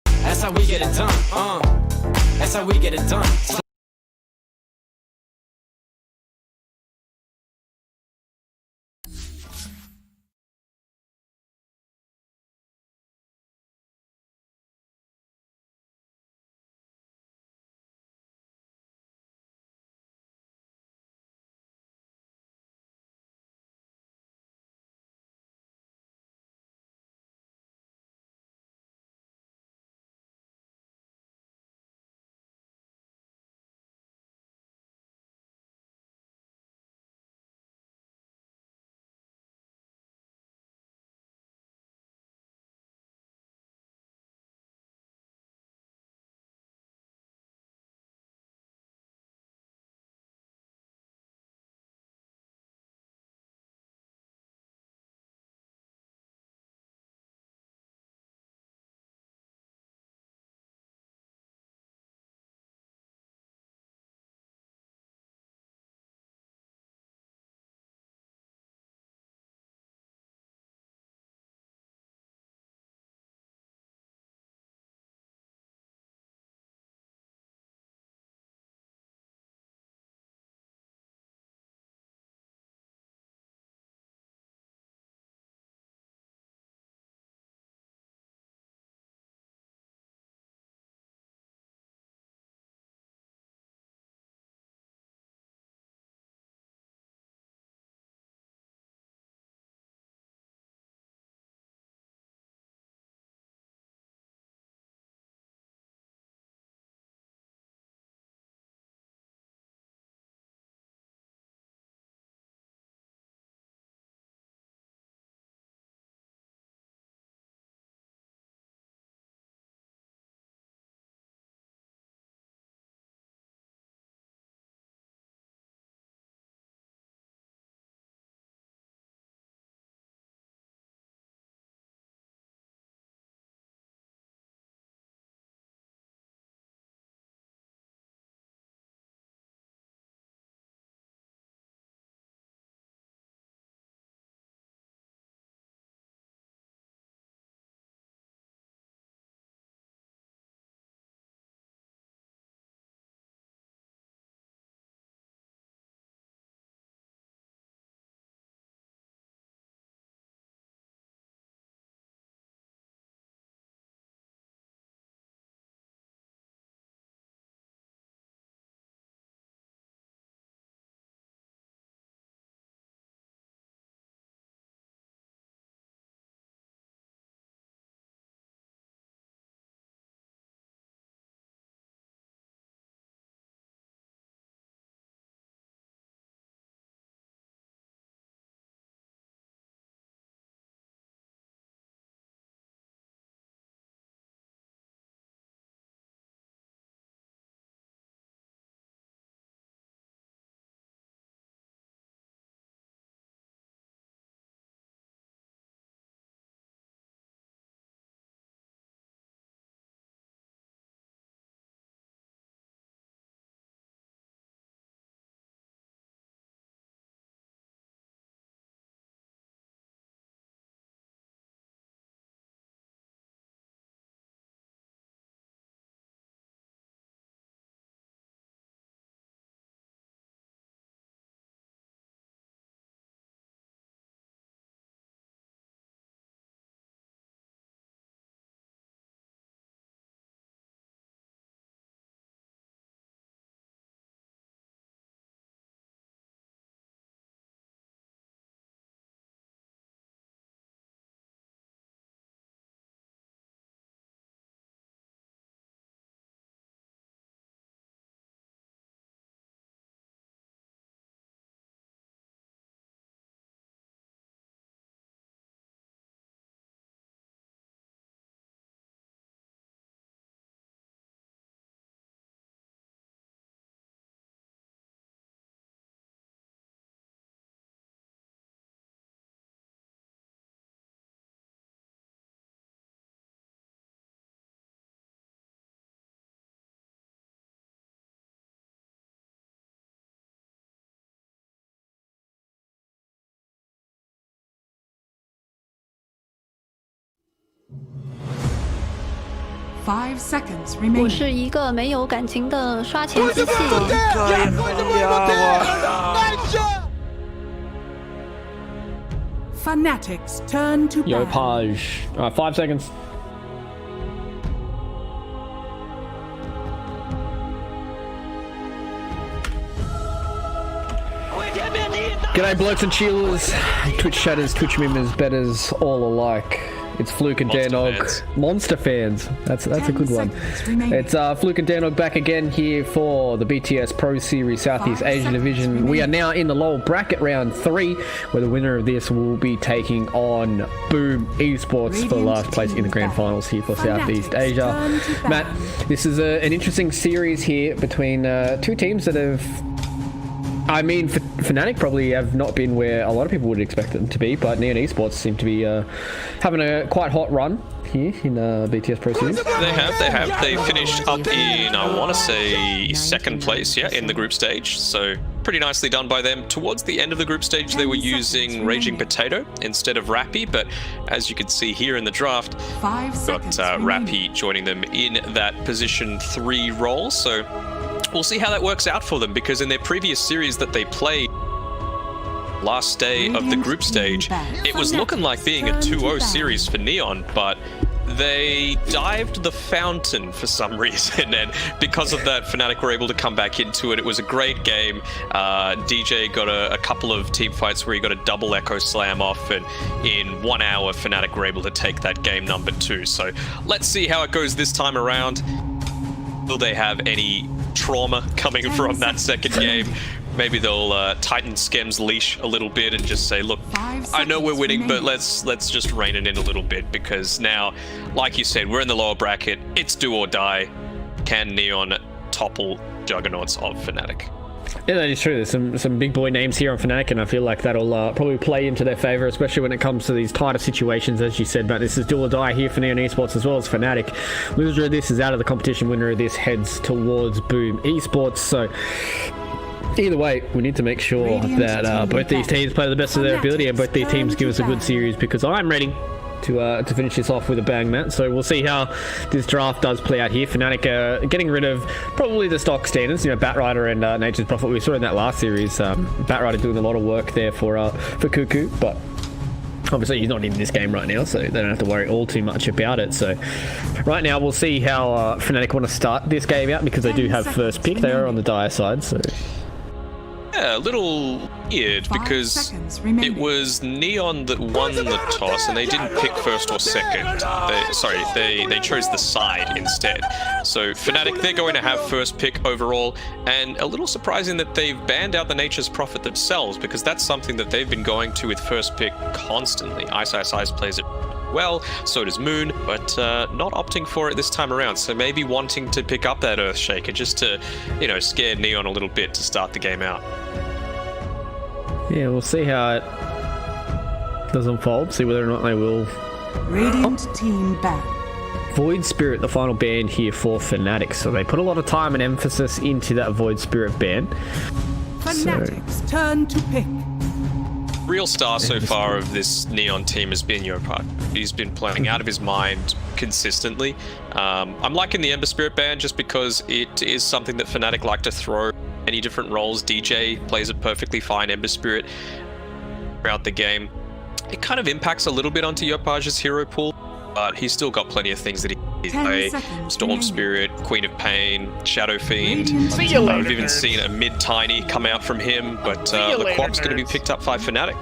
That's how we get it done. That's how we get it done. 5 seconds 我 remaining. 是一个没有感情的刷钱机器。 Fanatics turn to ban. Yopaj. 5 seconds. G'day blokes and chillers, Twitch chatters, Twitch members, betters, all alike. It's Fluke and Danog. Monster fans. That's a good one. It's Fluke and Danog back again here for the BTS Pro Series Southeast Asia Division. We are now in the lower bracket round 3, where the winner of this will be taking on Boom Esports for last place in the grand finals here for Southeast Asia. Matt, this is an interesting series here between two teams that have... I mean, FNATIC probably have not been where a lot of people would expect them to be, but Neon Esports seem to be having a quite hot run here in BTS Pro Series. They have. They finished up in, I want to say, second place, in the group stage. So pretty nicely done by them. Towards the end of the group stage, they were using Raging Potato instead of Rappy, but as you can see here in the draft, got Rappy joining them in that position 3 role. So we'll see how that works out for them, because in their previous series that they played last day of the group stage, it was looking like being a 2-0 series for Neon, but they dived the fountain for some reason, and because of that, FNATIC were able to come back into it. It was a great game. DJ got a couple of team fights where he got a double echo slam off, and in 1 hour, FNATIC were able to take that game number 2. So let's see how it goes this time around. Will they have any trauma coming from that second game? Maybe they'll tighten Skem's leash a little bit and just say, look, I know we're winning, but let's just rein it in a little bit, because now, like you said, we're in the lower bracket. It's do or die. Can Neon topple juggernauts of FNATIC? Yeah, that is true. There's some big boy names here on FNATIC, and I feel like that'll probably play into their favour, especially when it comes to these tighter situations, as you said. But this is do or die here for Neon Esports as well as FNATIC. Loser of this is out of the competition. Winner of this heads towards Boom Esports. So either way, we need to make sure that both these teams play to the best of their ability, and both these teams give us a good series, because I'm ready to finish this off with a bang, Matt. So we'll see how this draft does play out here. FNATIC getting rid of probably the stock standards, Batrider and Nature's Prophet. We saw in that last series, Batrider doing a lot of work there for Cuckoo, but obviously he's not in this game right now, so they don't have to worry all too much about it. So right now we'll see how FNATIC want to start this game out, because they do have first pick. They are on the dire side, so... Yeah, a little weird, because it was Neon that won the toss, and they didn't pick first or second. They chose the side instead. So FNATIC, they're going to have first pick overall, and a little surprising that they've banned out the Nature's Prophet themselves, because that's something that they've been going to with first pick constantly. Ice plays it well, so does Moon, but not opting for it this time around. So maybe wanting to pick up that Earthshaker just to, scare Neon a little bit to start the game out. Yeah, we'll see how it does unfold, see whether or not they will. Radiant team back. Void Spirit, the final ban here for FNATIC. So they put a lot of time and emphasis into that Void Spirit ban. FNATIC's turn to pick. Real star so far of this Neon team has been Yopaj. He's been playing out of his mind consistently. I'm liking the Ember Spirit ban just because it is something that FNATIC like to throw many different roles. DJ plays it perfectly fine, Ember Spirit throughout the game. It kind of impacts a little bit onto Yopaj's hero pool, but he's still got plenty of things that he can play. Storm Spirit, Queen of Pain, Shadow Fiend. I've even seen a mid-tiny come out from him, but LeQuap's going to be picked up by FNATIC.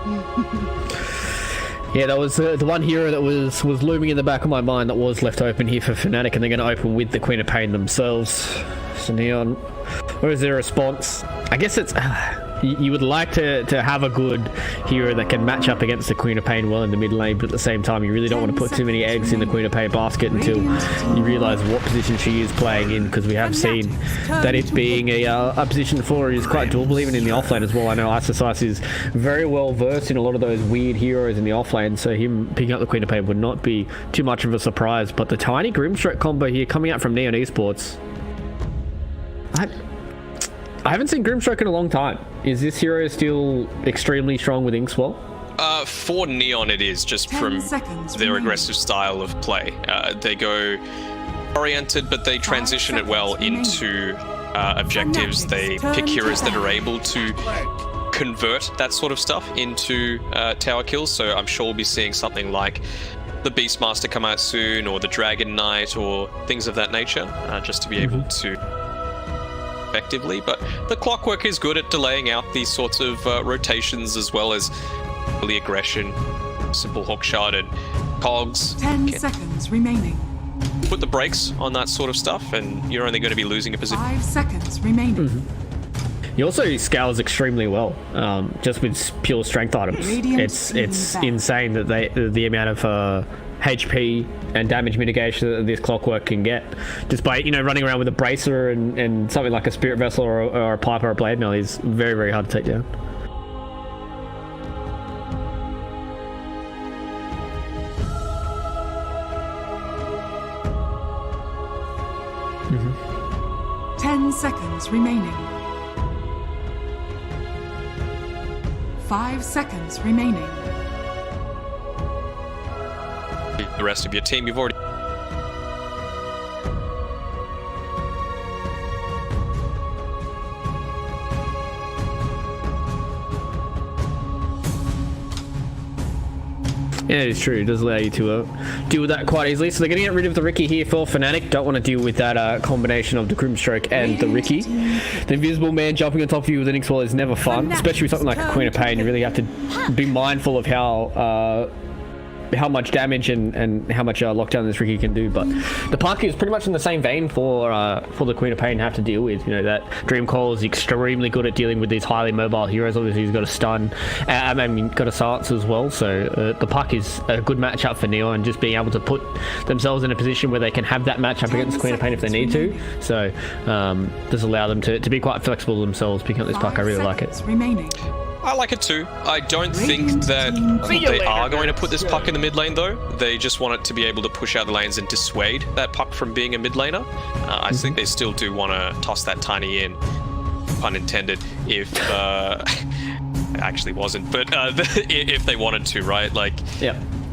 Yeah, that was the one hero that was looming in the back of my mind that was left open here for FNATIC, and they're going to open with the Queen of Pain themselves. So Neon, what is their response? I guess it's... you would like to have a good hero that can match up against the Queen of Pain well in the mid lane, but at the same time you really don't want to put too many eggs in the Queen of Pain basket until you realise what position she is playing in, because we have seen that it being a position for her is quite doable even in the offlane as well. I know Ice is very well versed in a lot of those weird heroes in the offlane, so him picking up the Queen of Pain would not be too much of a surprise. But the tiny Grimstroke combo here coming out from Neon Esports, I haven't seen Grimstroke in a long time. Is this hero still extremely strong with Inkswell? For Neon it is, just from their aggressive style of play. They go oriented, but they transition it well into objectives. They pick heroes that are able to convert that sort of stuff into tower kills. So I'm sure we'll be seeing something like the Beastmaster come out soon, or the Dragon Knight, or things of that nature, just to be able to effectively. But the Clockwork is good at delaying out these sorts of rotations, as well as early aggression, simple hookshot and cogs. 10 seconds remaining. Put the brakes on that sort of stuff, and you're only going to be losing a position. 5 seconds remaining. He also scales extremely well, just with pure strength items. It's insane that the amount of HP and damage mitigation that this Clockwork can get, just by running around with a bracer and something like a Spirit Vessel or a Pipe or a Blade Mill is very, very hard to take down. Mm-hmm. 10 seconds remaining. 5 seconds remaining. The rest of your team, you've already... Yeah, it's true. It does allow you to deal with that quite easily. So they're going to get rid of the Riki here for FNATIC. Don't want to deal with that combination of the Grimstroke and the Riki. The Invisible Man jumping on top of you with an Ix Wall is never fun, especially with something like a Queen of Pain. You really have to be mindful of how much damage and how much lockdown this Riki can do. But the Puck is pretty much in the same vein for the Queen of Pain to have to deal with. That Dreamcall is extremely good at dealing with these highly mobile heroes. Obviously he's got a stun, got a silence as well. So the Puck is a good matchup for Neo, and just being able to put themselves in a position where they can have that matchup against the Queen of Pain if they need to. So does allow them to be quite flexible themselves picking up this Puck. I really like it. I like it too. I don't think that they are going to put this Puck in the mid lane though. They just want it to be able to push out the lanes and dissuade that Puck from being a mid laner. I think they still do want to toss that Tiny in, pun intended, if actually wasn't, but if they wanted to, right?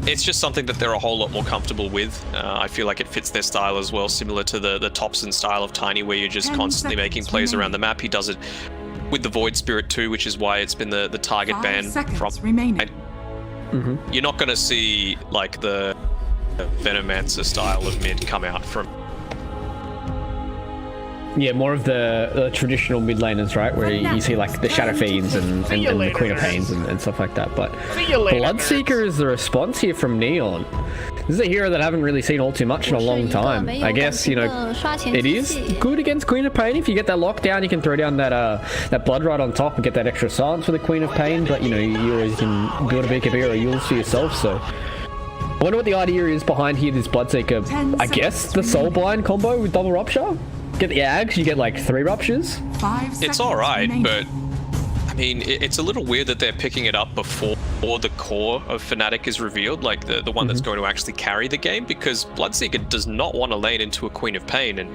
It's just something that they're a whole lot more comfortable with. I feel like it fits their style as well, similar to the Thompson style of Tiny, where you're just constantly making plays around the map. He does it with the Void Spirit too, which is why it's been the target ban from remaining. You're not going to see like the Venomancer style of mid come out from... Yeah, more of the traditional mid laners, right? Where you see like the Shadow Fiends and the Queen of Pains and stuff like that. But Bloodseeker is the response here from Neon. This is a hero that I haven't really seen all too much in a long time. I guess, it is good against Queen of Pain. If you get that lockdown, you can throw down that Blood Ride on top and get that extra silence for the Queen of Pain. But, you always can build a big hero Yules for yourself, so... I wonder what the idea is behind here, this Bloodseeker. I guess the Soulblind combo with double Rupture? Get the Ags, you get like 3 Ruptures. It's alright, but... I mean, it's a little weird that they're picking it up before the core of FNATIC is revealed, like the one that's going to actually carry the game, because Bloodseeker does not want to lane into a Queen of Pain and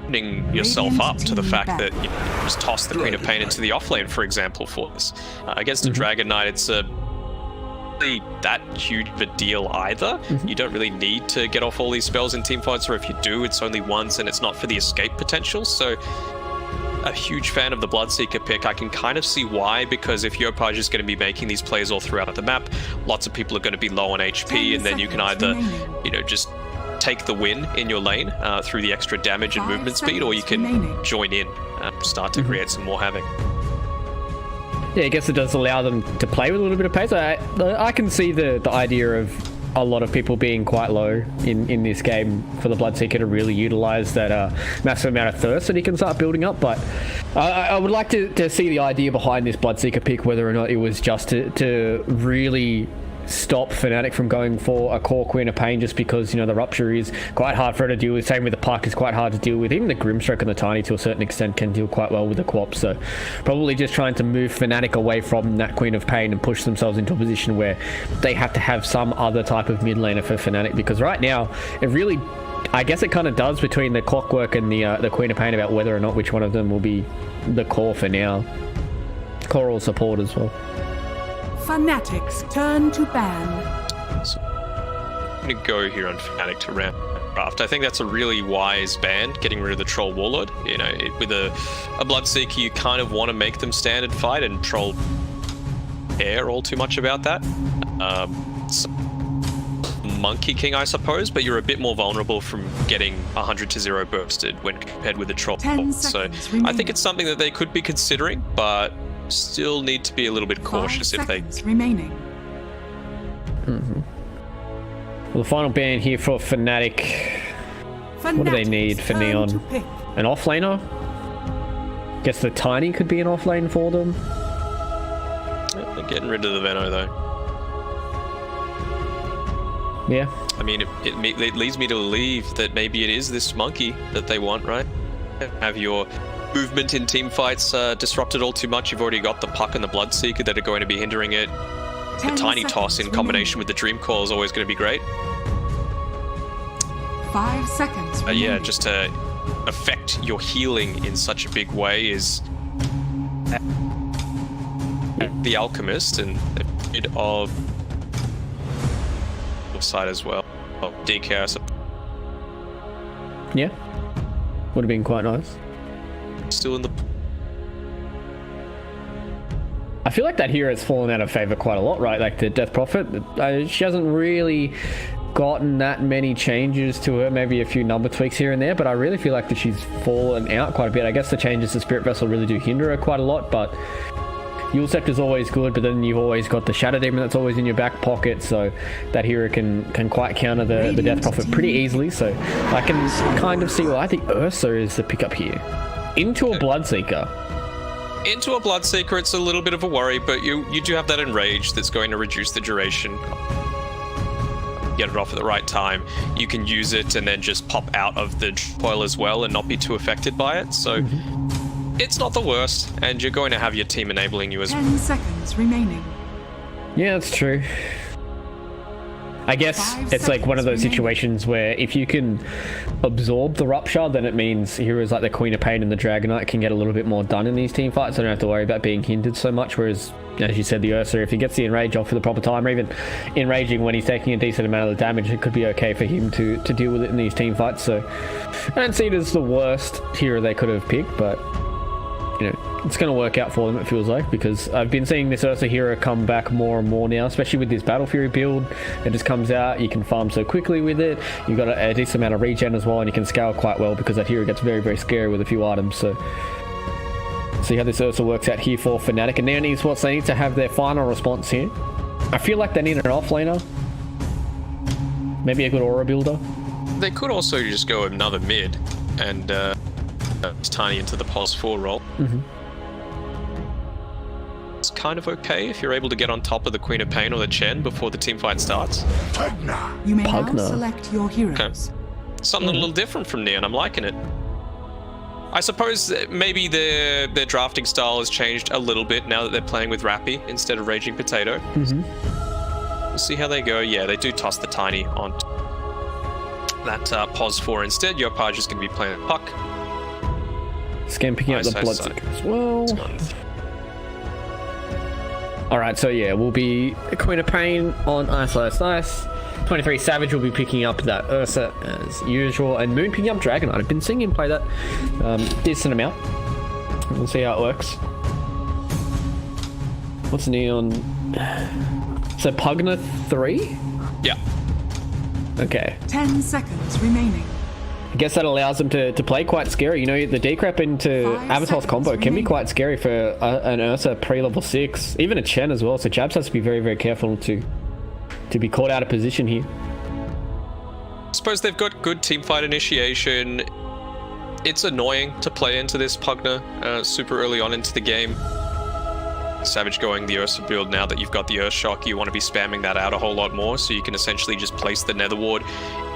opening yourself up to the fact that you just toss the Queen of Pain into the offlane, for example, for this. Against a Dragon Knight, it's really that huge of a deal either. You don't really need to get off all these spells in teamfights, or if you do, it's only once and it's not for the escape potential. So a huge fan of the Bloodseeker pick. I can kind of see why, because if Yopaj is going to be making these plays all throughout the map, lots of people are going to be low on HP, and then you can either, just take the win in your lane through the extra damage and movement speed, or you can join in and start to create some more havoc. Yeah, I guess it does allow them to play with a little bit of pace. I can see the idea of a lot of people being quite low in this game for the Bloodseeker to really utilize that massive amount of thirst that he can start building up. But I would like to see the idea behind this Bloodseeker pick, whether or not it was just to really stop FNATIC from going for a core Queen of Pain, just because the Rupture is quite hard for her to deal with. Same with the Puck, is quite hard to deal with. Even the Grimstroke and the Tiny to a certain extent can deal quite well with the Co-op. So probably just trying to move FNATIC away from that Queen of Pain and push themselves into a position where they have to have some other type of mid laner for FNATIC, because right now it really, I guess it kind of does between the Clockwork and the Queen of Pain about whether or not which one of them will be the core for now. Core or support as well. FNATIC's turn to ban. So I'm going to go here on FNATIC to ramp draft. I think that's a really wise ban, getting rid of the Troll Warlord. You know, with a Bloodseeker, you kind of want to make them stand and fight, and Troll care all too much about that. So Monkey King, I suppose, but you're a bit more vulnerable from getting 100-0 bursted when compared with the Troll. So I think it's something that they could be considering, but still need to be a little bit cautious if they... remaining. Well, the final ban here for FNATIC. What do they need for Neon? An offlaner? Guess the Tiny could be an offlane for them. They're getting rid of the Veno, though. Yeah. I mean, it leads me to believe that maybe it is this Monkey that they want, right? Have your movement in team fights disrupted all too much. You've already got the Puck and the Bloodseeker that are going to be hindering it. The Tiny Toss in combination with the Dream Call is always going to be great. 5 seconds remaining. Yeah, just to affect your healing in such a big way is the Alchemist and a bit of side as well. Oh, DK. Yeah. Would have been quite nice. Still in the... I feel like that hero has fallen out of favor quite a lot, right? Like the Death Prophet, she hasn't really gotten that many changes to her, maybe a few number tweaks here and there, but I really feel like that she's fallen out quite a bit. I guess the changes to Spirit Vessel really do hinder her quite a lot, but Yule Scepter's always good, but then you've always got the Shadow Demon that's always in your back pocket, so that hero can quite counter the Death Prophet pretty easily, so I can kind of see why I think Ursa is the pickup here. Into a Bloodseeker. Into a Bloodseeker, it's a little bit of a worry, but you do have that Enrage that's going to reduce the duration. Get it off at the right time. You can use it and then just pop out of the coil as well and not be too affected by it, so it's not the worst, and you're going to have your team enabling you as well. 10 seconds remaining. Yeah, that's true. I guess it's like one of those situations where if you can absorb the Rupture, then it means heroes like the Queen of Pain and the Dragonite can get a little bit more done in these team fights. I don't have to worry about being hindered so much, whereas, as you said, the Ursa, if he gets the Enrage off for the proper time, or even enraging when he's taking a decent amount of the damage, it could be okay for him to deal with it in these team fights. So I don't see it as the worst hero they could have picked, but you know, it's going to work out for them, it feels like, because I've been seeing this Ursa hero come back more and more now, especially with this Battle Fury build. It just comes out, you can farm so quickly with it, you've got a decent amount of regen as well, and you can scale quite well because that hero gets very, very scary with a few items. So see how this Ursa works out here for FNATIC. And now ESPORTS, they need to have their final response here. I feel like they need an offlaner, maybe a good aura builder. They could also just go another mid and Tiny into the pulse 4 roll. It's kind of okay if you're able to get on top of the Queen of Pain or the Chen before the team fight starts. You may now select your heroes. Okay. Something a little different from Neon. I'm liking it. I suppose maybe their drafting style has changed a little bit now that they're playing with Rappy instead of Raging Potato. We'll see how they go. Yeah, they do toss the Tiny on that pos 4 instead. Yopaj is going to be playing Puck. Scan picking up the Bloodseeker as well. Alright, so yeah, we'll be Queen of Pain on Ice. 23 Savage will be picking up that Ursa as usual, and Moon picking up Dragonite. I've been seeing him play that decent amount. We'll see how it works. What's Neon? So Pugna 3? Yeah. Okay. 10 seconds remaining. I guess that allows them to play quite scary. You know, the decrep into Avatar's combo can be quite scary for an Ursa pre-level 6. Even a Chen as well, so Jabs has to be very, very careful to be caught out of position here. I suppose they've got good teamfight initiation. It's annoying to play into this Pugna super early on into the game. Savage going the Ursa build, now that you've got the Earth Shock, you want to be spamming that out a whole lot more, so you can essentially just place the Nether Ward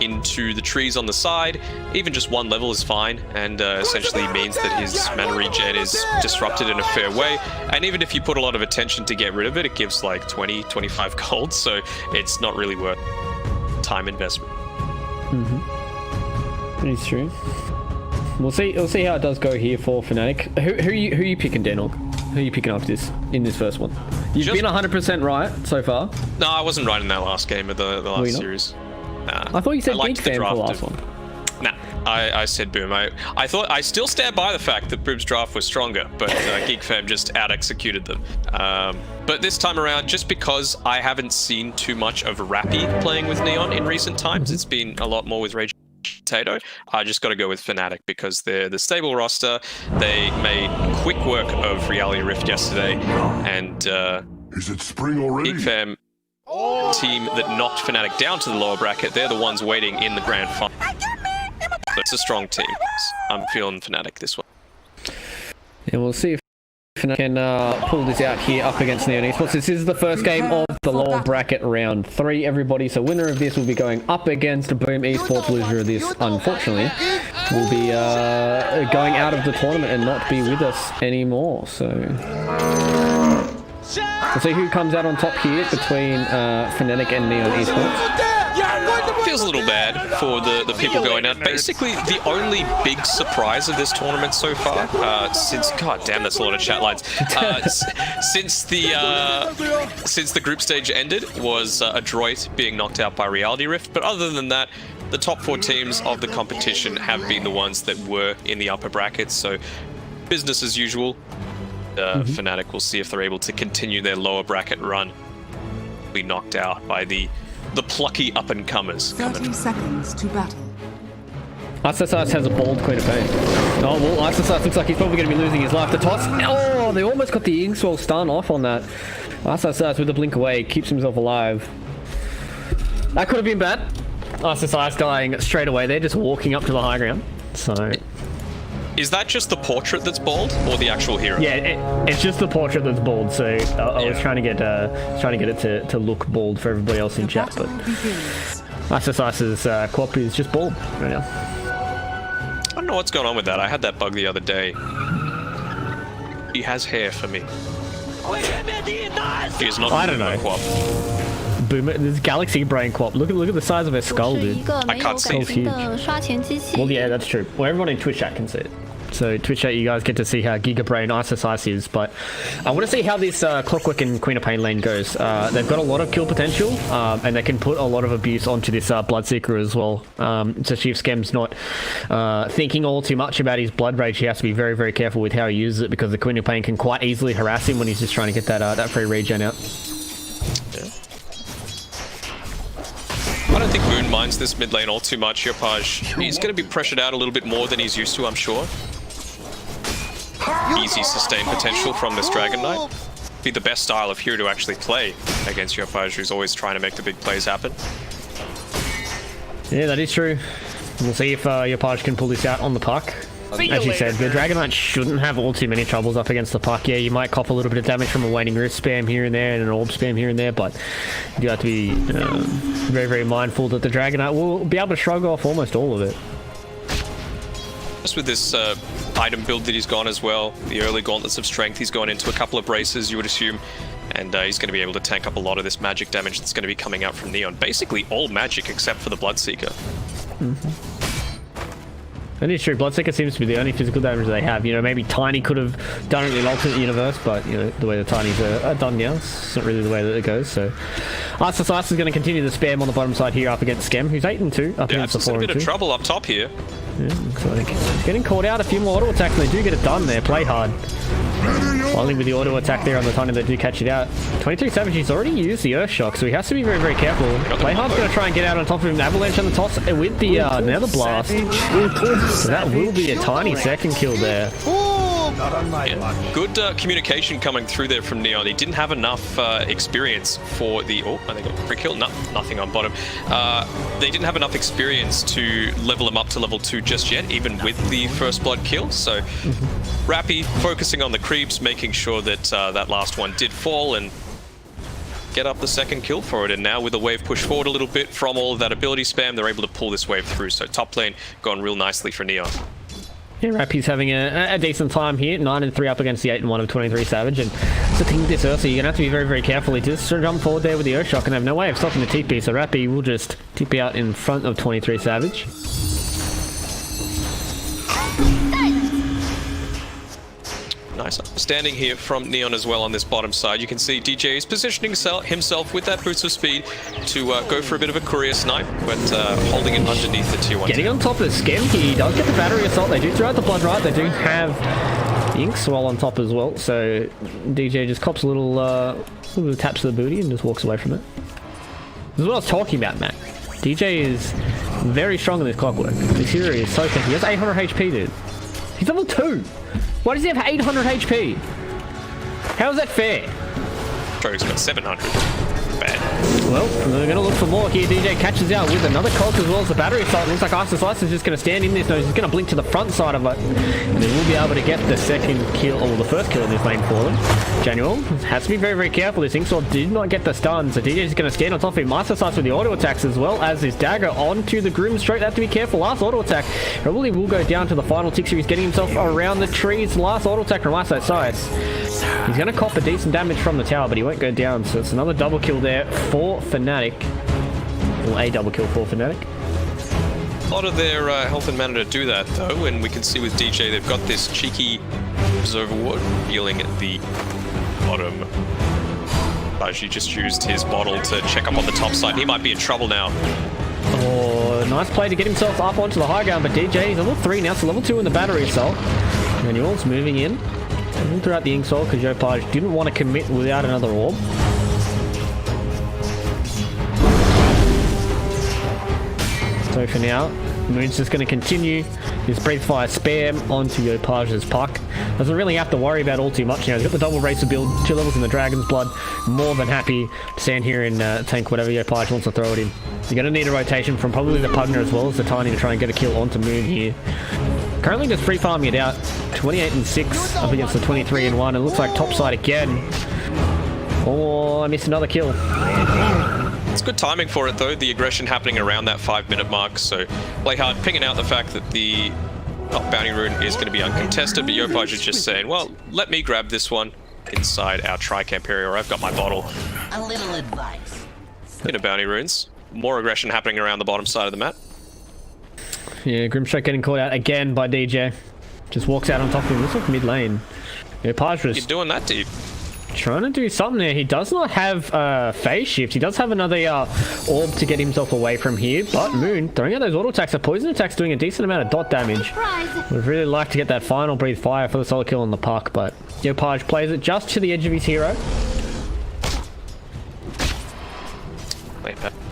into the trees on the side. Even just one level is fine, and essentially means that his mana regen is disrupted in a fair way. And even if you put a lot of attention to get rid of it, it gives like 20-25 gold, so it's not really worth time investment. It's true. We'll see how it does go here for FNATIC. Who are you picking, Denog? Who are you picking up in this first one? You've been 100% right so far. No, I wasn't right in that last game of the last series. I thought you said Geek Fam for the last one. Nah, I said Boom. I still stand by the fact that Boom's draft was stronger, but Geek Fam just out-executed them. But this time around, just because I haven't seen too much of Rappy playing with Neon in recent times, it's been a lot more with Rage Potato. I just got to go with FNATIC because they're the stable roster. They made quick work of Reality Rift yesterday, and Is it spring already? Geek Fam, team that knocked FNATIC down to the lower bracket, they're the ones waiting in the grand final. It's a strong team. I'm feeling FNATIC this one. Yeah, we'll see if FNATIC can pull this out here up against Neon Esports. This is the first game of the lower bracket round 3, everybody. So winner of this will be going up against Boom Esports. Loser of this, unfortunately, will be going out of the tournament and not be with us anymore. So we'll see who comes out on top here between FNATIC and Neon Esports. Feels a little bad for the people going out. Basically, the only big surprise of this tournament so far, since God damn, that's a lot of chat lines. Since the group stage ended, was Adroit being knocked out by Reality Rift. But other than that, the top 4 teams of the competition have been the ones that were in the upper brackets. So business as usual. FNATIC will see if they're able to continue their lower bracket run. Be knocked out by the plucky up-and-comers. 30 seconds to battle. Ice has a bald Queen of Pain. Oh, well, Ice looks like he's probably going to be losing his life to toss. Oh, they almost got the Inkswell stun off on that. Ice with a blink away, keeps himself alive. That could have been bad. Ice dying straight away. They're just walking up to the high ground. So... Is that just the portrait that's bald, or the actual hero? Yeah, it's just the portrait that's bald. So I was trying to get it to look bald for everybody else in chat, but Ice's quap is just bald right now. I don't know what's going on with that. I had that bug the other day. He has hair for me. He is not. I don't know. Quap. Boomer, this Galaxy Brain Quap. Look at the size of her skull, dude. I can't see it. Well, yeah, that's true. Well, everyone in Twitch chat can see it. So Twitch chat, you guys get to see how Giga Brain Ice is. But I want to see how this Clockwork and Queen of Pain lane goes. They've got a lot of kill potential, and they can put a lot of abuse onto this Bloodseeker as well. Especially if Skem's not thinking all too much about his Blood Rage, he has to be very, very careful with how he uses it, because the Queen of Pain can quite easily harass him when he's just trying to get that free regen out. I don't think Moon minds this mid lane all too much. Yopaj, he's going to be pressured out a little bit more than he's used to, I'm sure. Easy sustained potential from this Dragon Knight. Be the best style of hero to actually play against Yopaj, who's always trying to make the big plays happen. Yeah, that is true. We'll see if Yopaj can pull this out on the puck. As you said, the Dragon Knight shouldn't have all too many troubles up against the puck. Yeah, you might cop a little bit of damage from a waning wrist spam here and there and an orb spam here and there, but you do have to be very, very mindful that the Dragon Knight will be able to shrug off almost all of it. Just with this item build that he's gone as well, the early Gauntlets of Strength, he's gone into a couple of braces, you would assume, and he's going to be able to tank up a lot of this magic damage that's going to be coming out from Neon. Basically all magic except for the Bloodseeker. That is true. Bloodseeker seems to be the only physical damage they have. You know, maybe Tiny could have done it in the alternate universe, but, you know, the way the Tinys are done now, it's not really the way that it goes. So, Ice is going to continue the spam on the bottom side here up against Skem, who's 8-2, up against the 4-2. A bit of trouble up top here. Yeah, looks like getting caught out. A few more auto attacks, and they do get it done there. Play hard. Only with the auto attack there on the Tiny, they do catch it out. 23 Savage, he's already used the Earth Shock, so he has to be very, very careful. Play hard's going to try and get out on top of him. Avalanche on the toss with the Nether Blast. So that will be a Tiny second kill there. Yeah. Good communication coming through there from Neon. He didn't have enough experience for the... Oh, I think a free kill. No, nothing on bottom. They didn't have enough experience to level him up to level 2 just yet, even with the first blood kill. So Rappy focusing on the creeps, making sure that that last one did fall and get up the second kill for it. And now with the wave push forward a little bit from all of that ability spam, they're able to pull this wave through. So top lane going real nicely for Neon. Yeah, Rappy's having a decent time here. 9-3 up against the 8-1 of 23 Savage. And the thing with this Ursa, you're going to have to be very, very careful. He just jump forward there with the Earthshock and have no way of stopping the TP. So Rappy will just TP out in front of 23 Savage. Nice understanding here from Neon as well on this bottom side. You can see DJ is positioning himself with that boost of speed to go for a bit of a courier snipe, but holding it underneath the tier 1. Getting on top of Skem, he does get the battery assault. They do throw out the blood right. They do have Ink Swell on top as well. So DJ just cops a little taps to the booty and just walks away from it. This is what I was talking about, Matt. DJ is very strong in this clockwork. This hero is so tanky. He has 800 HP, dude. He's level 2. Why does he have 800 HP? How is that fair? Tro's got 700. Bad. Well, we're going to look for more here. DJ catches out with another Colt as well as the battery assault. Looks like Ice Slice is just going to stand in this nose. He's going to blink to the front side of it. And then we'll be able to get the second kill, or the first kill in this lane for them. Januel has to be very, very careful. This Inksword did not get the stun, so DJ is going to stand on top of him. Ice Slice with the auto attacks as well as his dagger onto the Grim Straight. They have to be careful. Last auto attack probably will go down to the final tick. So he's getting himself around the trees. Last auto attack from Ice Slice. He's going to cop a decent damage from the tower, but he won't go down. So it's another double kill there for FNATIC. Well, a double kill for FNATIC. A lot of their health and mana to do that, though, and we can see with DJ they've got this cheeky Observer Ward healing at the bottom. He just used his bottle to check up on the top side. He might be in trouble now. Oh, nice play to get himself up onto the high ground, but DJ is level 3 now, so level 2 in the battery assault. Manuel's moving in. We'll throw out the Inkswell because Yopaj didn't want to commit without another orb. So for now, Moon's just going to continue his Breathe Fire spam onto Yopaj's puck. Doesn't really have to worry about all too much now. He's got the double racer build, 2 levels in the Dragon's Blood. More than happy to stand here and tank whatever Yopaj wants to throw at him. You're going to need a rotation from probably the Pugner as well as the Tiny to try and get a kill onto Moon here. Currently just free farming it out. 28 and 6 up against the 23 and 1. It looks like topside again. Oh, I missed another kill. It's good timing for it, though. The aggression happening around that 5-minute mark. So play hard, pinging out the fact that the bounty rune is going to be uncontested. But Yopaj is just saying, well, let me grab this one inside our tri-camp area, or I've got my bottle. A little advice. Bounty runes. More aggression happening around the bottom side of the map. Yeah, Grimstroke getting caught out again by DJ. Just walks out on top of him. Looks like mid lane. Yeah, Paj was You're doing that deep. trying to do something there. He does not have phase shift. He does have another orb to get himself away from here. But Moon throwing out those auto attacks. The poison attacks doing a decent amount of dot damage. Would really like to get that final Breathe Fire for the solo kill on the puck. But Yopaj plays it just to the edge of his hero.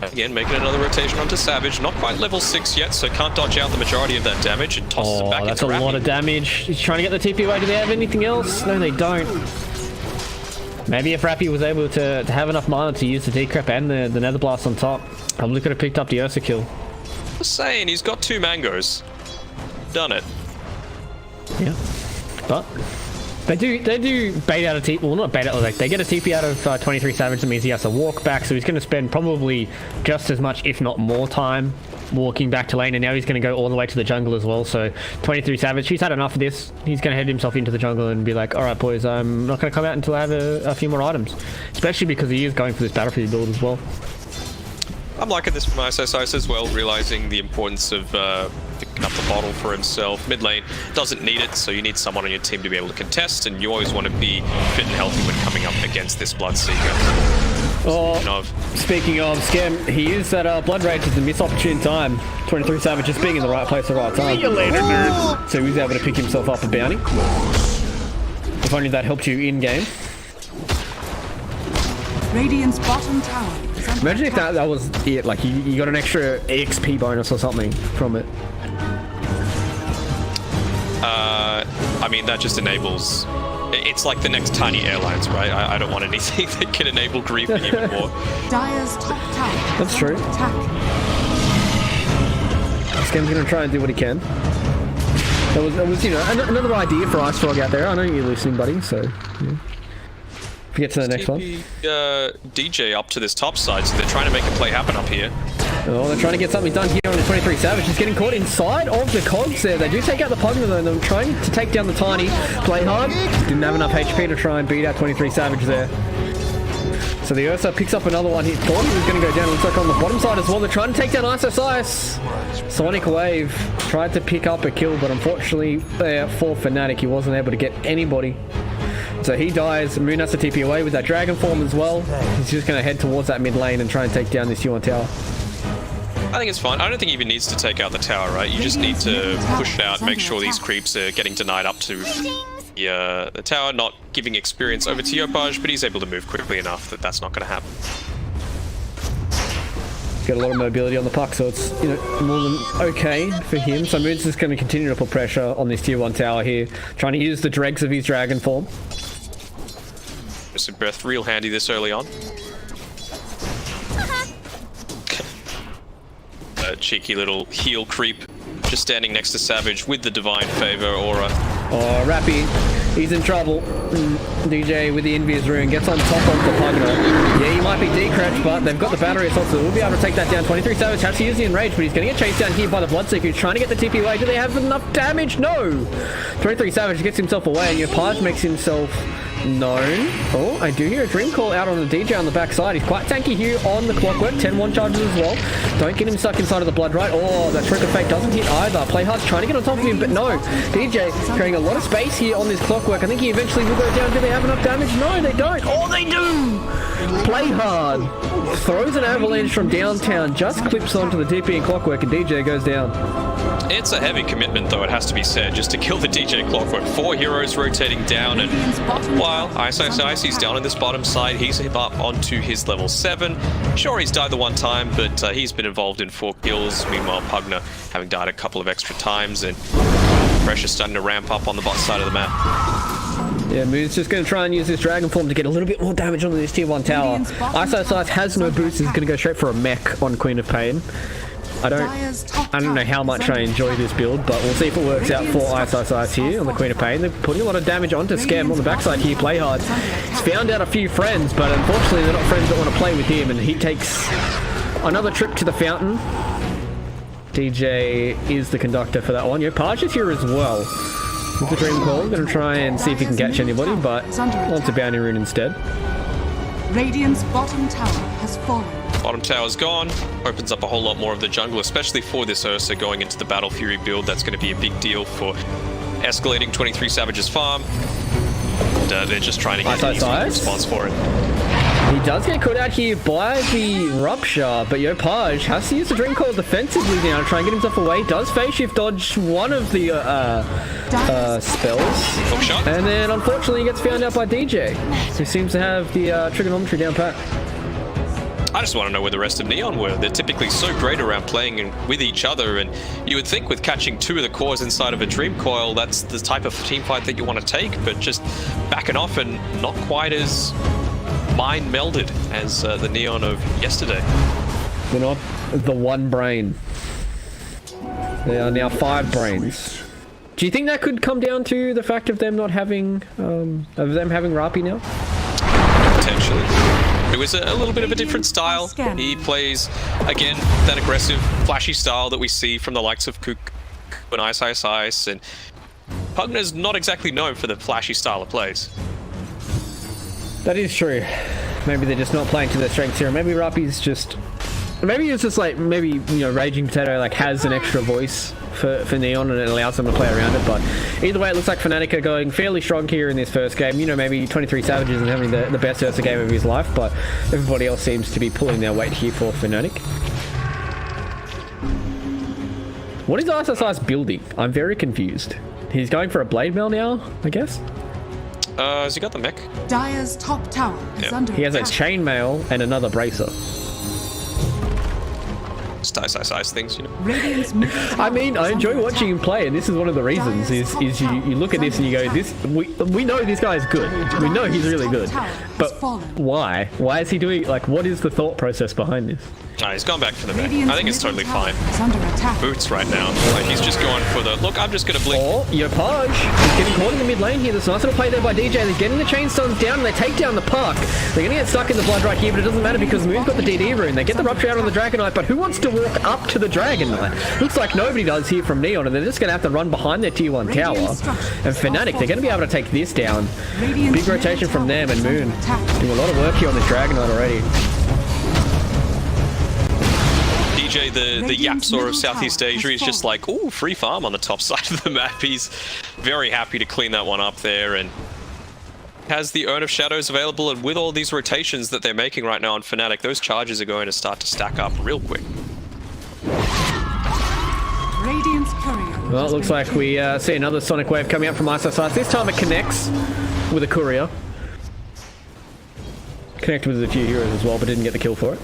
Again, making another rotation onto Savage. Not quite level 6 yet, so can't dodge out the majority of that damage and tosses it back into that's a lot of damage. He's trying to get the TP away. Do they have anything else? No, they don't. Maybe if Rappy was able to have enough mana to use the Decrep and the Nether Blast on top, probably could have picked up the Ursa kill. Just saying, he's got 2 mangoes. Done it. Yeah, but they do bait out a TP. Well, not bait out. Like they get a TP out of 23 Savage. That means he has to walk back. So he's going to spend probably just as much, if not more, time walking back to lane. And now he's going to go all the way to the jungle as well. So 23 Savage, he's had enough of this. He's going to head himself into the jungle and be like, all right, boys, I'm not going to come out until I have a few more items. Especially because he is going for this Battlefield build as well. I'm liking this from ISS as well, realizing the importance of picking up the bottle for himself. Mid lane doesn't need it, so you need someone on your team to be able to contest, and you always want to be fit and healthy when coming up against this Bloodseeker. Speaking of Scam, he used that Blood Rage as a missed opportune time. 23 Savage just being in the right place at the right time. See you later, nerd. So he was able to pick himself up a bounty. If only that helped you in-game. Radiant's bottom tower. Imagine if that was it, like you got an extra XP bonus or something from it. I mean, that just enables... It's like the next Tiny Airlines, right? I don't want anything that can enable griefing even more. Dire's top tower. That's true. Attack. Scam's gonna try and do what he can. That was you know, another idea for Ice Frog out there. I know you're listening, buddy, so... Yeah. We get to the next one. DJ up to this top side, so they're trying to make a play happen up here. Oh, they're trying to get something done here on the 23 Savage. He's getting caught inside of the cogs there. They do take out the Pugner though, and they're trying to take down the Tiny. Play hard. Didn't have enough HP to try and beat out 23 Savage there. So the Ursa picks up another one. He thought he was going to go down. Looks like on the bottom side as well. They're trying to take down Ice. Sonic Wave. tried to pick up a kill, but unfortunately for FNATIC, he wasn't able to get anybody. So he dies. Moon has to TP away with that Dragon Form as well. He's just going to head towards that mid lane and try and take down this T1 tower. I think it's fine. I don't think he even needs to take out the tower, right? You just need to push out, make sure these creeps are getting denied up to the tower, not giving experience over to Yopaj, but he's able to move quickly enough that that's not going to happen. Got a lot of mobility on the puck, so it's, you know, more than okay for him. So Moon's just going to continue to put pressure on this tier 1 tower here, trying to use the dregs of his Dragon Form. Just a breath real handy this early on. A cheeky little heel creep, just standing next to Savage with the Divine Favor aura. Oh, Rappy, he's in trouble. DJ with the Envious Rune gets on top of the Pugner. Yeah, he might be decretched, but they've got the battery assault, so we'll be able to take that down. 23 Savage has to use the Enrage, but he's going to get chased down here by the Bloodseeker, who's trying to get the TP away. Do they have enough damage? No! 23 Savage gets himself away, and Yopaj makes himself known. Oh, I do hear a Dream Call out on the DJ on the backside. He's quite tanky here on the Clockwork. 10-1 charges as well. Don't get him stuck inside of the Blood Right. Oh, that Trick of Fate doesn't hit either. Playhard's trying to get on top of him, but no. DJ creating a lot of space here on this Clockwork. I think he eventually will go down. Do they have enough damage? No, they don't. Oh, they do! Playhard throws an avalanche from downtown, just clips onto the TP and Clockwork, and DJ goes down. It's a heavy commitment, though, it has to be said, just to kill the DJ Clockwork. 4 heroes rotating down, and while Icy's down on this bottom side, he's up onto his level 7. Sure, he's died the one time, but he's been involved in 4 kills. Meanwhile, Pugner having died a couple of extra times, and pressure's starting to ramp up on the bot side of the map. Yeah, Moon's just going to try and use this Dragon Form to get a little bit more damage onto this tier 1 tower. Icy's has no boost, he's going to go straight for a mech on Queen of Pain. I don't know how much I enjoy this build, but we'll see if it works out for Ice here on the Queen of Pain. They're putting a lot of damage onto Scam on the backside here. Playhard. He's found out a few friends, but unfortunately they're not friends that want to play with him, and he takes another trip to the fountain. DJ is the conductor for that one. Yopaj is here as well. With the Dream Call, going to try and see if he can catch anybody, but wants a Bounty Rune instead. Radiant's bottom tower has fallen. Bottom tower's gone. Opens up a whole lot more of the jungle, especially for this Ursa going into the Battle Fury build. That's going to be a big deal for escalating 23 Savage's farm. And they're just trying to get a response for it. He does get caught out here by the Rupture, but Yopaj has to use the Dream Call defensively now to try and get himself away. Does phase shift dodge one of the spells. Hook shot. And then unfortunately he gets found out by DJ, who seems to have the trigonometry down pat. I just want to know where the rest of Neon were. They're typically so great around playing with each other, and you would think with catching 2 of the cores inside of a Dream Coil, that's the type of team fight that you want to take, but just backing off and not quite as mind melded as the Neon of yesterday. They're not the one brain. They are now 5 brains. Do you think that could come down to the fact of them not having, having Rapi now? Potentially. It was a little bit of a different style. He plays, again, that aggressive, flashy style that we see from the likes of Cook and Ice, and Pugner's not exactly known for the flashy style of plays. That is true. Maybe they're just not playing to their strengths here. Maybe Rapi's just... Maybe it's just like, maybe, you know, Raging Potato like has an extra voice for Neon and it allows them to play around it. But either way, it looks like FNATIC are going fairly strong here in this first game. You know, maybe 23 Savage isn't having the best Ursa game of his life, but everybody else seems to be pulling their weight here for FNATIC. What is ISS building? I'm very confused. He's going for a Blade Mail now, I guess? Has he got the mech? Dire's top tower is under He has a attack. Chainmail and another Bracer. Ice things, you know. I mean, I enjoy watching him play, and this is one of the reasons. Is you look at this and you go, we know this guy is good. We know he's really good, but why? Why is he doing? Like, what is the thought process behind this? He's gone back for the mech. I think it's totally fine. Boots right now. Like, he's just going for the, look, I'm just going to blink. Oh, Yopaj is getting caught in the mid lane here. There's a nice little play there by DJ. They're getting the chain stuns down, and they take down the puck. They're going to get stuck in the blood right here, but it doesn't matter because Moon's got the DD rune. They get the Rupture out on the Dragon Knight, but who wants to walk up to the Dragon Knight? Looks like nobody does here from Neon, and they're just going to have to run behind their tier 1 tower. And FNATIC, they're going to be able to take this down. Big rotation from them, and Moon doing a lot of work here on this Dragon Knight already. DJ, the Yapsaw of Southeast Asia, is just like, ooh, free farm on the top side of the map. He's very happy to clean that one up there and has the Urn of Shadows available. And with all these rotations that they're making right now on FNATIC, those charges are going to start to stack up real quick. Radiant's courier. Well, it looks like we see another Sonic Wave coming up from ISIS. This time it connects with a courier. Connected with a few heroes as well, but didn't get the kill for it.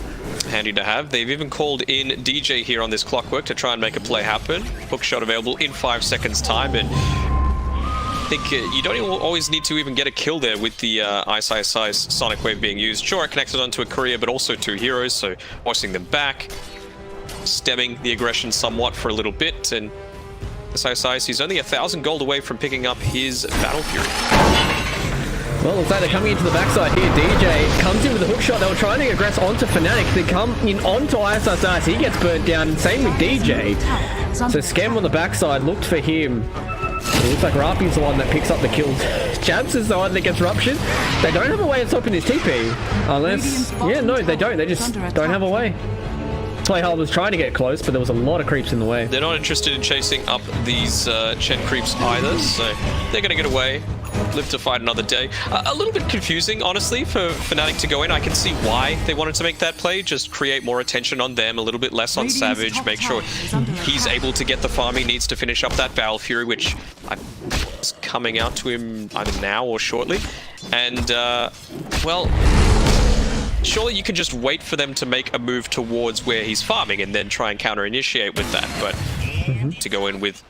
Handy to have. They've even called in DJ here on this clockwork to try and make a play happen. Hook shot available in 5 seconds time, and I think you don't always need to even get a kill there with the ISIS Sonic Wave being used. Sure, it connected onto a courier, but also 2 heroes, so forcing them back, stemming the aggression somewhat for a little bit, and ISIS, he's only 1,000 gold away from picking up his Battle Fury. Well, looks like they're coming into the backside here. DJ comes in with a hook shot. They were trying to aggress onto FNATIC. They come in onto ISIS. He gets burnt down, and same with DJ. So Scam on the backside looked for him. It looks like Rapi's the one that picks up the kills. Jabs is the one that gets ruptured. They don't have a way of stopping his TP. Unless... Yeah, no, they don't. They just don't have a way. Playhard was trying to get close, but there was a lot of creeps in the way. They're not interested in chasing up these Chen creeps either, so they're going to get away. Live to fight another day. A little bit confusing, honestly, for FNATIC to go in. I can see why they wanted to make that play. Just create more attention on them, a little bit less on Savage. Make sure he's able to get the farm he needs to finish up that Battle Fury, which is coming out to him either now or shortly. And, well... surely you can just wait for them to make a move towards where he's farming and then try and counter-initiate with that, but to go in with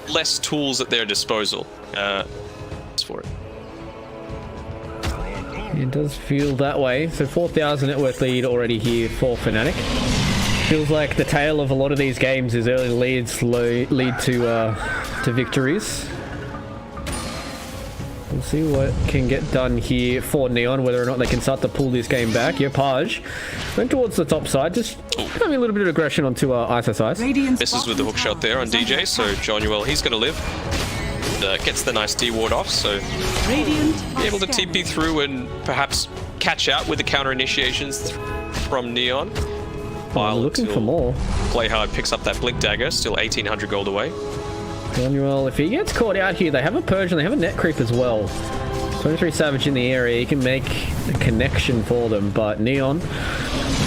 less tools at their disposal for it. It does feel that way. So 4,000 net worth lead already here for FNATIC. Feels like the tale of a lot of these games is early leads lead to victories. We'll see what can get done here for Neon, whether or not they can start to pull this game back. Paj went towards the top side, just having a little bit of aggression onto ISIS. Misses with the hook shot there on DJ, so Jonuel, he's going to live. Gets the nice D-ward off, so be able to TP through and perhaps catch out with the counter-initiations from Neon. While looking for more. Playhard picks up that Blink Dagger, still 1,800 gold away. Jonuel, if he gets caught out here, they have a Purge and they have a net creep as well. 23 Savage in the area, he can make a connection for them, but Neon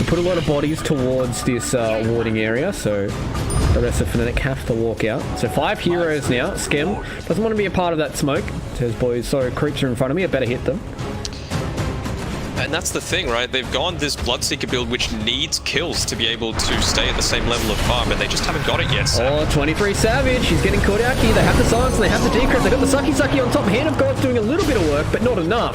put a lot of bodies towards this warding area, so the rest of FNATIC have to walk out. So 5 heroes now. Skem doesn't want to be a part of that smoke. Says, boys, sorry, creeps are in front of me, I better hit them. And that's the thing, right? They've gone this Bloodseeker build which needs kills to be able to stay at the same level of farm, and they just haven't got it yet. So. Oh, 23 Savage. He's getting caught out here. They have the silence and they have the decrypt. They got the Sucky on top. Hand of God's doing a little bit of work, but not enough.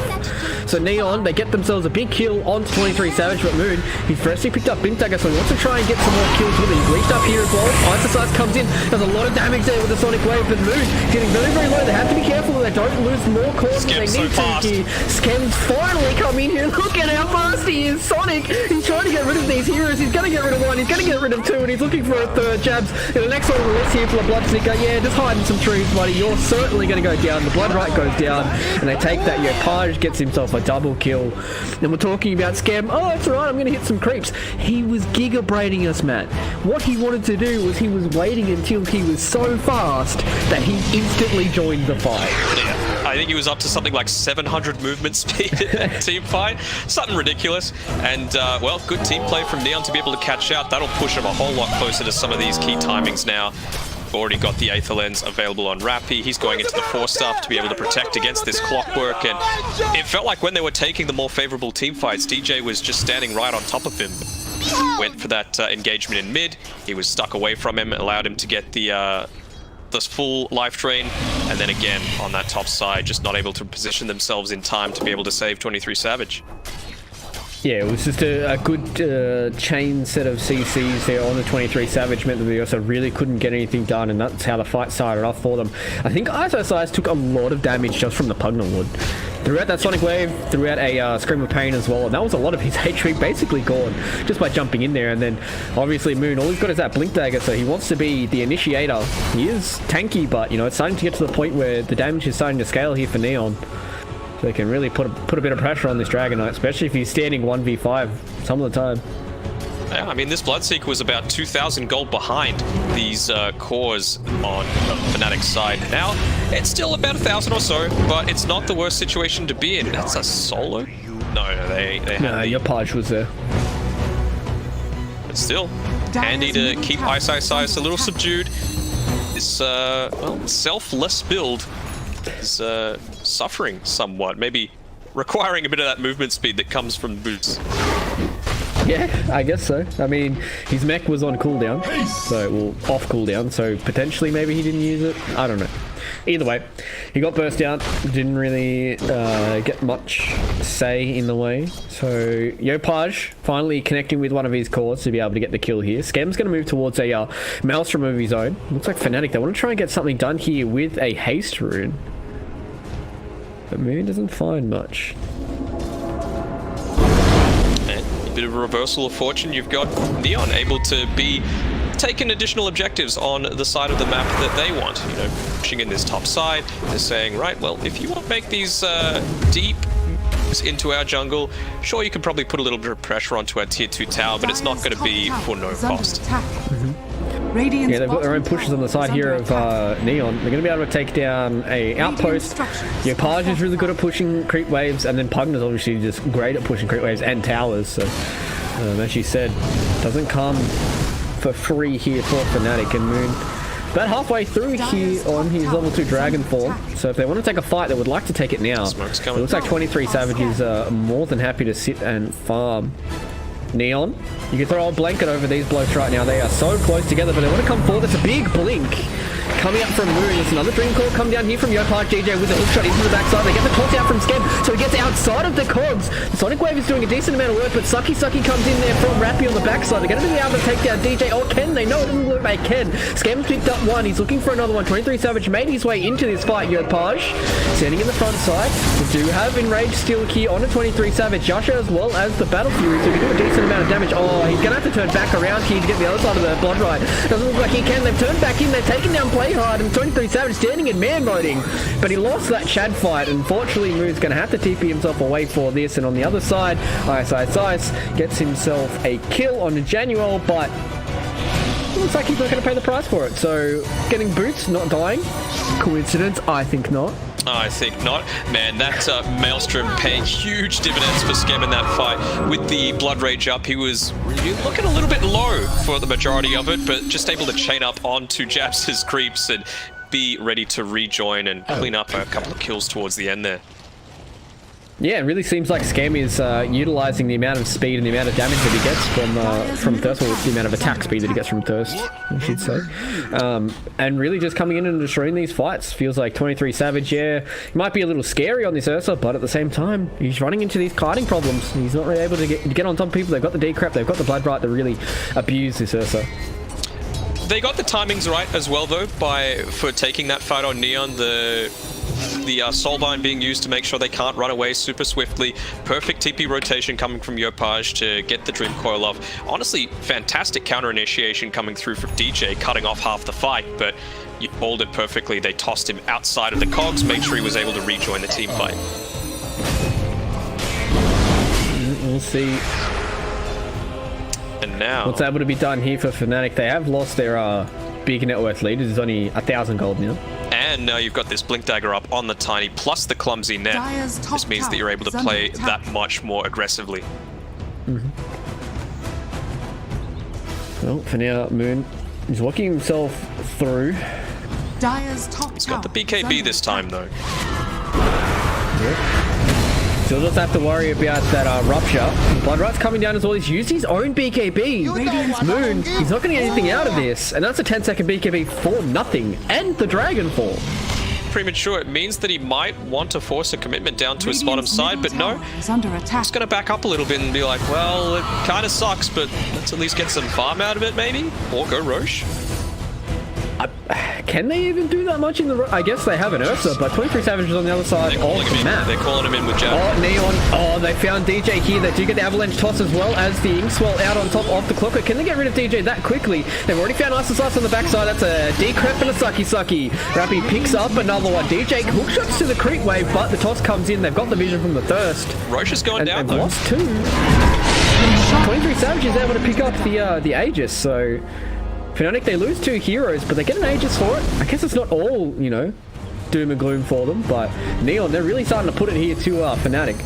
So Neon, they get themselves a big kill on 23 Savage, but Moon, he firstly picked up Blink Dagger, so he wants to try and get some more kills with it. He's reached up here as well. ISIS comes in. There's a lot of damage there with the Sonic Wave, but Moon getting very, very low. They have to be careful that they don't lose more cores than they need to here. Skem's finally come in here. Look at how fast he is. Sonic, he's trying to get rid of these heroes. He's going to get rid of one. He's going to get rid of 2, and he's looking for a 3rd. Jabs in the next one on the list here for the Bloodseeker. Yeah, just hide in some trees, buddy. You're certainly going to go down. The Bloodright goes down, and they take that. Paj gets himself a double kill. And we're talking about Scam. Oh, it's alright, I'm going to hit some creeps. He was giga-braiding us, Matt. What he wanted to do was he was waiting until he was so fast that he instantly joined the fight. Yeah, I think he was up to something like 700 movement speed in that team fight. Something ridiculous. And, well, good team play from Neon to be able to catch out. That'll push him a whole lot closer to some of these key timings now. Already got the Aether Lens available on Rapi. He's going into the 4 stuff to be able to protect against this clockwork, and it felt like when they were taking the more favorable team fights, DJ was just standing right on top of him. Went for that engagement in mid. He was stuck away from him, allowed him to get the full life drain, and then again on that top side, just not able to position themselves in time to be able to save 23 Savage. Yeah, it was just a good chain set of CCs there on the 23 Savage, meant that they also really couldn't get anything done, and that's how the fight started off for them. I think ISIS took a lot of damage just from the Pugna Wood. Throughout that Sonic Wave, throughout a Scream of Pain as well, and that was a lot of his HP basically gone just by jumping in there. And then obviously Moon, all he's got is that Blink Dagger, so he wants to be the initiator. He is tanky, but you know, it's starting to get to the point where the damage is starting to scale here for Neon. So they can really put a bit of pressure on this Dragon Knight, especially if he's standing 1v5 some of the time. Yeah, I mean, this Bloodseeker was about 2,000 gold behind these cores on FNATIC's side. Now, it's still about 1,000 or so, but it's not the worst situation to be in. That's a solo? No, they had your Paj was there. But still, handy to keep Ice a little subdued. This, well, selfless build is suffering somewhat. Maybe requiring a bit of that movement speed that comes from boots. Yeah, I guess so. I mean, his mech was on cooldown, so, well, off cooldown, so potentially maybe he didn't use it. I don't know. Either way, he got burst out, didn't really get much say in the way. So, Yopaj finally connecting with one of his cores to be able to get the kill here. Skem's going to move towards a Maelstrom of his own. Looks like FNATIC, they want to try and get something done here with a haste rune. But Moon doesn't find much. Bit of a reversal of fortune. You've got Neon able to be taking additional objectives on the side of the map that they want. You know, pushing in this top side. They're saying, right, well, if you want to make these deep into our jungle, sure, you could probably put a little bit of pressure onto our tier 2 tower, but it's not going to be for no cost. Yeah, they've got their own pushes on the side here of Neon. They're going to be able to take down a outpost. Yopaj is really good at pushing creep waves, and then Pugna's obviously just great at pushing creep waves and towers. So, as you said, doesn't come for free here for FNATIC and Moon. About halfway through here on his level 2 Dragonfall. So if they want to take a fight, they would like to take it now. Smoke's coming. It looks like 23 Savages are more than happy to sit and farm. Neon, you can throw a blanket over these blokes right now. They are so close together, but they want to come forward. It's a big blink coming up from Moon. There's another dream call come down here from Yopaj. DJ with a hook shot into the backside. They get the toss out from Skem, so he gets outside of the cogs. The Sonic Wave is doing a decent amount of work, but Sucky comes in there from Rappy on the backside. They're going to be able to take down DJ. Or Ken, they know it doesn't look like Ken. Skem's picked up one. He's looking for another one. 23 Savage made his way into this fight. Yopaj standing in the front side. We do have Enraged still here on a 23 Savage. Yasha as well as the Battle Fury, so we do a decent amount of damage. Oh, he's going to have to turn back around here to get the other side of the Blood Ride. Doesn't look like he can. They've turned back in. They've taken down Play Hard, and 23 Savage standing in man moding. But he lost that Chad fight. Unfortunately, Moon's going to have to TP himself away for this. And on the other side, Ice gets himself a kill on Januel, but it looks like he's not going to pay the price for it. So, getting boots, not dying. Coincidence? I think not. I think not. Man, that Maelstrom paying huge dividends for Skem in that fight. With the Blood Rage up, he was looking a little bit low for the majority of it, but just able to chain up onto Jabs' creeps and be ready to rejoin and clean up a couple of kills towards the end there. Yeah, it really seems like Skem is utilizing the amount of speed and the amount of damage that he gets from Thirst, or the amount of attack speed that he gets from Thirst, I should say. And really just coming in and destroying these fights. Feels like 23 Savage, yeah, he might be a little scary on this Ursa, but at the same time, he's running into these kiting problems. He's not really able to get on top of people. They've got the decrep, they've got the Blood Right to really abuse this Ursa. They got the timings right as well, though, for taking that fight on Neon. The Soulbind being used to make sure they can't run away super swiftly. Perfect TP rotation coming from Yopaj to get the Dream Coil off. Honestly, fantastic counter initiation coming through from DJ, cutting off half the fight, but you called it perfectly. They tossed him outside of the cogs, made sure he was able to rejoin the team fight. We'll see. And now, what's able to be done here for FNATIC? They have lost their big net worth lead. It's only 1,000 gold now. And now you've got this Blink Dagger up on the Tiny, plus the clumsy net. This means that you're able to play that much more aggressively. Well, for now, Moon is walking himself through. He's got the BKB this time, though. Yep. Still doesn't have to worry about that Rupture. Blood Right's coming down as well. He's used his own BKB. Moon, he's not going to get anything out of this. And that's a 10-second BKB for nothing. And the Dragonfall. Premature. It means that he might want to force a commitment down to his bottom side, but no. He's going to back up a little bit and be like, well, it kind of sucks, but let's at least get some farm out of it, maybe? Or go Roche. Can they even do that much in the... I guess they have an Ursa, but 23 Savage is on the other side of the map. They're calling him in with Jab. Oh, Neon. Oh, they found DJ here. They do get the Avalanche Toss as well as the Inkswell out on top of the Clocker. Can they get rid of DJ that quickly? They've already found Ice on the backside. That's a Decrep and a Sucky. Rappy picks up another one. DJ hookshots to the creep wave, but the toss comes in. They've got the vision from the Thirst. Roche is going down, they've though. Lost two. 23 Savage is able to pick up the Aegis, so FNATIC, they lose 2 heroes, but they get an Aegis for it. I guess it's not all, you know, doom and gloom for them, but Neon, they're really starting to put it here to FNATIC.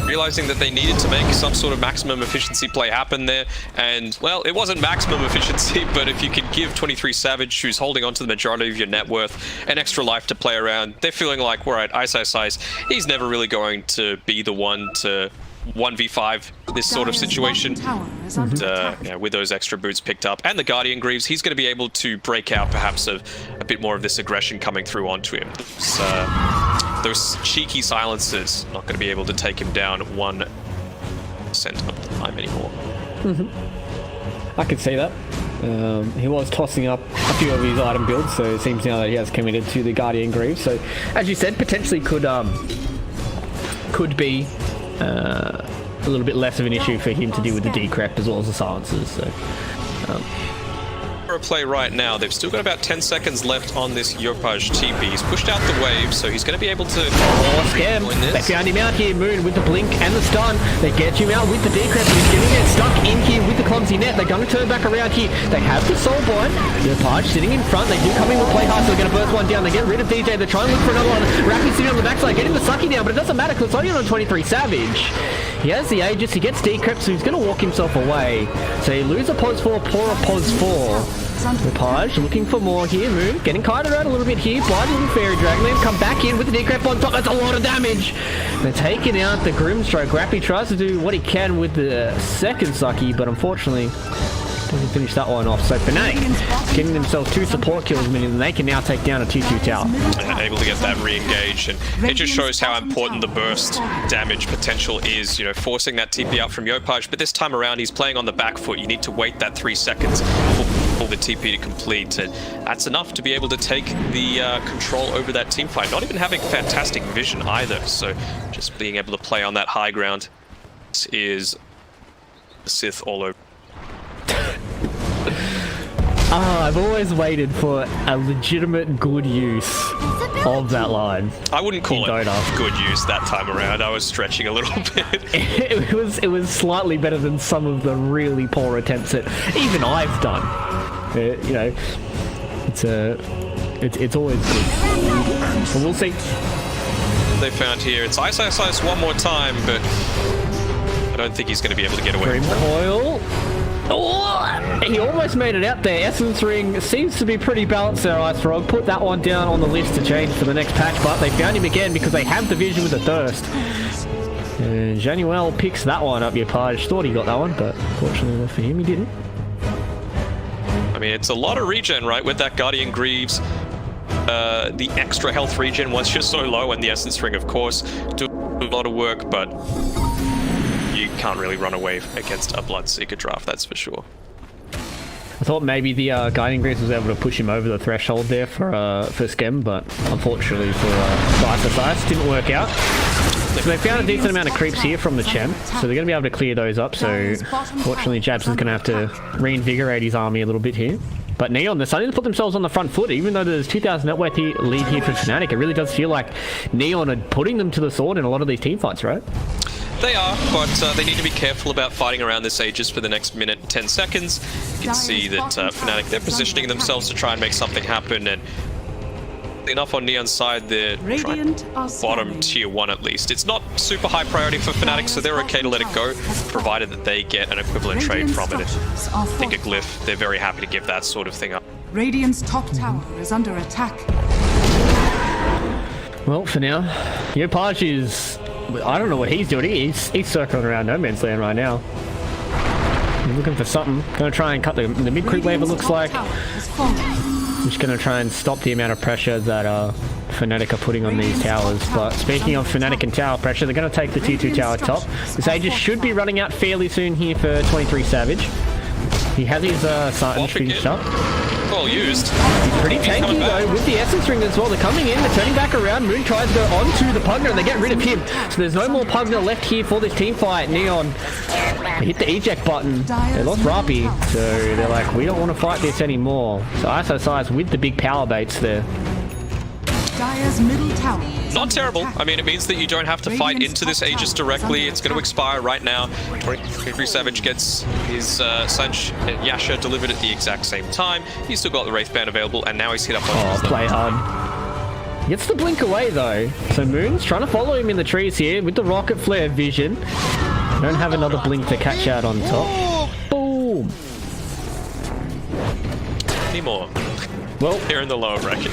Realizing that they needed to make some sort of maximum efficiency play happen there, and well, it wasn't maximum efficiency, but if you could give 23 Savage, who's holding on to the majority of your net worth, an extra life to play around, they're feeling like, all right, Ice, he's never really going to be the one to 1v5 this sort of situation. And yeah, with those extra boots picked up and the Guardian Greaves, he's going to be able to break out perhaps of a bit more of this aggression coming through onto him. Those cheeky silences not going to be able to take him down 1% of the time anymore. I could see that. He was tossing up a few of his item builds, so it seems now that he has committed to the Guardian Greaves. So, as you said, potentially could be a little bit less of an issue for him to deal with the decrep as well as the silences. So, for a play right now, they've still got about 10 seconds left on this Yopaj TP. He's pushed out the wave, so he's going to be able to scam. They found him out here, Moon, with the blink and the stun. They get him out with the decrep, and he's going to get stuck in here with the clumsy net. They're going to turn back around here. They have the soul bind. Yopaj sitting in front. They do come in with play hard, so they're going to burst one down. They get rid of DJ. They're trying to look for another one. Rappy sitting on the backside, getting the Sucky down, but it doesn't matter because it's only on 23 Savage. He has the Aegis, he gets decrep, so he's going to walk himself away. So you lose a pos 4, pour a pos 4. Yopaj looking for more here. Moon getting kited out a little bit here. Blind little Fairy Dragon. Then come back in with the decrep on top. That's a lot of damage. They're taking out the Grimstroke. Rappy tries to do what he can with the second Sucky, but unfortunately doesn't finish that one off. So FNATIC getting themselves 2 support kills, meaning they can now take down a 2-2 tower. Able to get that re-engaged, and it just shows how important the burst damage potential is, you know, forcing that TP out from Yopaj, but this time around he's playing on the back foot. You need to wait that 3 seconds for the TP to complete, and that's enough to be able to take the control over that team fight. Not even having fantastic vision either, so just being able to play on that high ground is Sith all over. I've always waited for a legitimate good use of that line. I wouldn't call it DOTA. Good use that time around. I was stretching a little bit. It was slightly better than some of the really poor attempts that even I've done. You know, it's always good. So we'll see. They found here. It's Ice one more time, but I don't think he's going to be able to get away. Dream Coil. Oh, he almost made it out there. Essence Ring seems to be pretty balanced there, Ice Frog. Put that one down on the list to change for the next patch, but they found him again because they have the vision with the thirst. And Januel picks that one up. Yopaj thought he got that one, but fortunately for him, he didn't. I mean, it's a lot of regen, right, with that Guardian Greaves. The extra health regen was just so low, and the Essence Ring, of course, do a lot of work, but you can't really run away against a Bloodseeker draft, that's for sure. I thought maybe the Guiding Greaves was able to push him over the threshold there for Skem, but unfortunately for Ice didn't work out. So they found a decent amount of creeps here from the Chen, so they're going to be able to clear those up. So fortunately, Jabs is going to have to reinvigorate his army a little bit here. But Neon, they're starting to put themselves on the front foot, even though there's 2,000 net worth lead here for FNATIC. It really does feel like Neon are putting them to the sword in a lot of these team fights, right? They are, but they need to be careful about fighting around this Aegis for the next minute and 10 seconds. You can see that FNATIC, they're positioning themselves to try and make something happen, and enough on Neon's side, they're trying bottom tier 1 at least. It's not super high priority for FNATIC, so they're okay to let it go, provided that they get an equivalent trade from it. And I think a glyph, they're very happy to give that sort of thing up. Radiant's top tower is under attack. Well, for now, Yopaj is... I don't know what he's doing. He's circling around no man's land right now. He's looking for something. Going to try and cut the mid creep wave, it looks like. Just going to try and stop the amount of pressure that FNATIC are putting on these towers. But speaking of FNATIC and tower pressure, they're going to take the tier 2 tower top. This Aegis should be running out fairly soon here for 23 Savage. He has his Sartan finished up. Well used. He's pretty tanky though with the Essence Ring as well. They're coming in, they're turning back around. Moon tries to go onto the Pugner and they get rid of him. So there's no more Pugner left here for this team fight. Neon, they hit the eject button. They lost Rappy, so they're like, we don't want to fight this anymore. So ISO with the big power baits there. Dire's middle tower is Not under terrible. attack. I mean, it means that you don't have to fight into this Aegis directly. It's going to expire right now. 23 Savage gets his Sanch and Yasha delivered at the exact same time. He's still got the Wraith Band available, and now he's hit up on Play hard. Gets the blink away though. So Moon's trying to follow him in the trees here with the rocket flare vision. Don't have another blink to catch out on top. Boom. Any more? Well, Here in the lower bracket.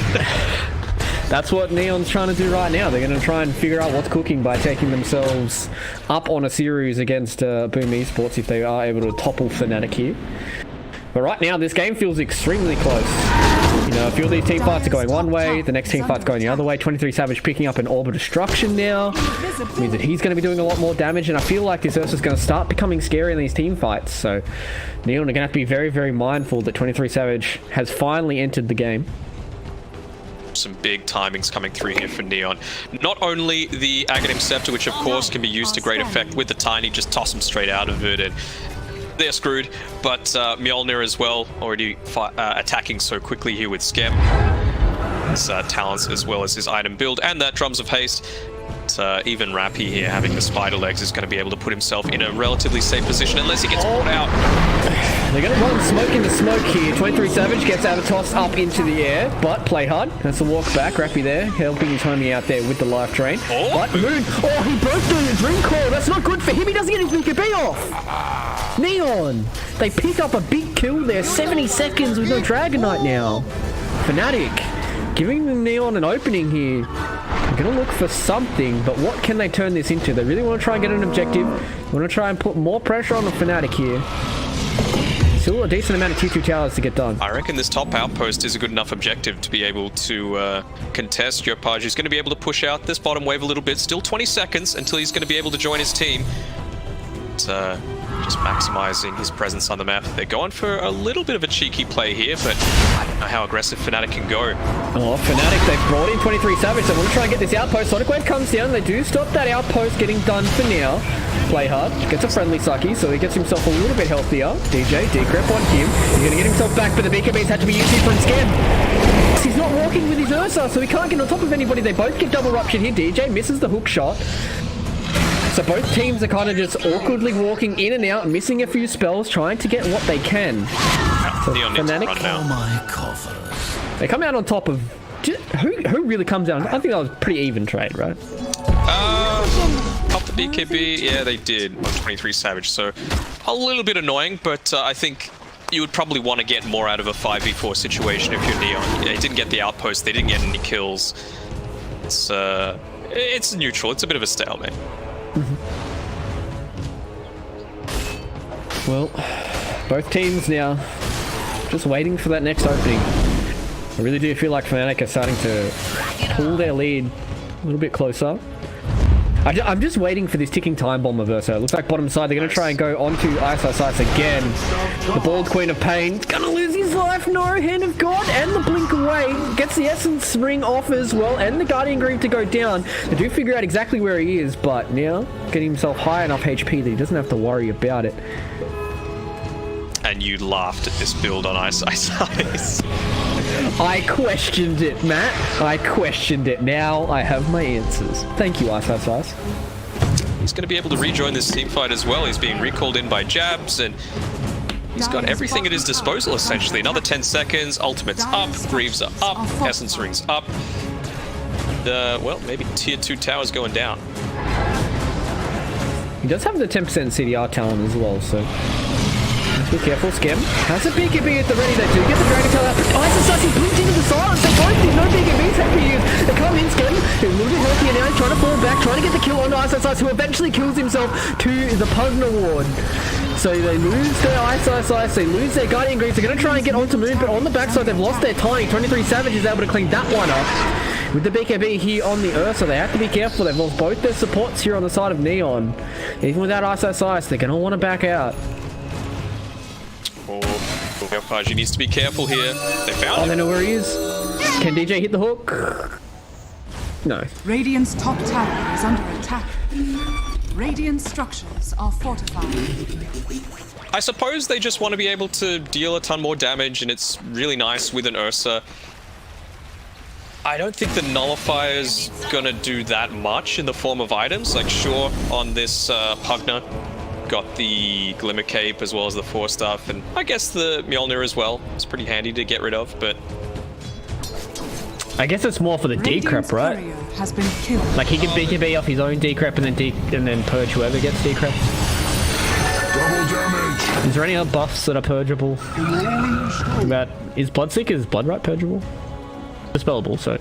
that's what Neon's trying to do right now. They're going to try and figure out what's cooking by taking themselves up on a series against Boom Esports if they are able to topple FNATIC here. But right now, this game feels extremely close. You know, a few of these team fights are going one way, the next team fight's going the other way. 23 Savage picking up an Orb of Destruction now. Means that he's going to be doing a lot more damage, and I feel like this Ursa's going to start becoming scary in these team fights. So Neon are going to have to be very, very mindful that 23 Savage has finally entered the game. Some big timings coming through here for Neon. Not only the Aghanim Scepter, which of course can be used to great effect with the Tiny, just toss them straight out of it and they're screwed, but Mjolnir as well, already attacking so quickly here with Skem. His talents as well as his item build, and that Drums of Haste. Even Rappy here having the spider legs is going to be able to put himself in a relatively safe position unless he gets caught out. They're going to run smoke into smoke here. 23 Savage gets out of toss up into the air, but play hard. That's the walk back. Rappy there, helping his homie out there with the life drain. But Moon, he broke the Dream Core. That's not good for him. He doesn't get his BKB off. Neon, they pick up a big kill there. 70 seconds with no Dragon Knight now. FNATIC giving the Neon an opening here. They're going to look for something, but what can they turn this into? They really want to try and get an objective. They want to try and put more pressure on the FNATIC here. Still a decent amount of T2 towers to get done. I reckon this top outpost is a good enough objective to be able to contest. Yopaj is going to be able to push out this bottom wave a little bit. Still 20 seconds until he's going to be able to join his team. Just maximizing his presence on the map. They're going for a little bit of a cheeky play here, but I don't know how aggressive FNATIC can go. Oh, FNATIC, they've brought in 23 Savage. They want to try and get this outpost. Sonic Wave comes down. They do stop that outpost getting done for now. Play hard. Gets a friendly sucky, so he gets himself a little bit healthier. DJ, decrep on him. He's going to get himself back, but the BKB's had to be used here from Skem. He's not walking with his Ursa, so he can't get on top of anybody. They both get double ruptured here. DJ misses the hook shot. So both teams are kind of just awkwardly walking in and out, missing a few spells, trying to get what they can. So FNATIC, they come out on top of... Who really comes out? I think that was a pretty even trade, right? Up the BKB, yeah, they did. 23 Savage, so a little bit annoying, but I think you would probably want to get more out of a 5v4 situation if you're Neon. They didn't get the outpost, they didn't get any kills. It's neutral, it's a bit of a stalemate. Well, both teams now just waiting for that next opening. I really do feel like FNATIC are starting to pull their lead a little bit closer. I'm just waiting for this ticking time bomb of Ursa. It looks like bottom side, they're going to try and go onto Ice again. The Bald Queen of Pain is going to lose his life. No, Hand of God and the blink away. Gets the Essence Ring off as well and the Guardian Greaves to go down. They do figure out exactly where he is, but now getting himself high enough HP that he doesn't have to worry about it. And you laughed at this build on Ice. I questioned it, Matt. I questioned it. Now I have my answers. Thank you, Ice. He's going to be able to rejoin this team fight as well. He's being recalled in by jabs, and he's got everything at his disposal, essentially. Another 10 seconds, ultimate's up, Greaves are up, Essence Ring's up. Well, maybe tier 2 towers going down. He does have the 10% CDR talent as well, so... Be careful, Skem. Has a BKB at the ready. They do get the Dragon Tail out. Ice is blinked into the silence. They both did no BKBs have to use. They come in, Skem. He's a little bit healthier now. He's trying to fall back, trying to get the kill onto Ice, who eventually kills himself to the Pugna Ward. So they lose their Ice, they lose their Guardian Greaves. They're going to try and get onto Moon, but on the backside, they've lost their Tiny. 23 Savage is able to clean that one up. With the BKB here on the Ursa, they have to be careful. They've lost both their supports here on the side of Neon. Even without Ice, they're going to want to back out. He needs to be careful here. They found him. They know where he is. Can DJ hit the hook? No. Radiant's top tower is under attack. Radiant structures are fortified. I suppose they just want to be able to deal a ton more damage, and it's really nice with an Ursa. I don't think the nullifier's gonna do that much in the form of items. Like, sure, on this Pugner, got the Glimmer Cape as well as the 4-staff, and I guess the Mjolnir as well. It's pretty handy to get rid of, but I guess it's more for the decrep, right? Has been killed. Like he can BKB off his own decrep and then purge whoever gets decrep. Double damage. Is there any other buffs that are purgeable? Is Bloodseeker's Blood Right purgeable? Dispellable, so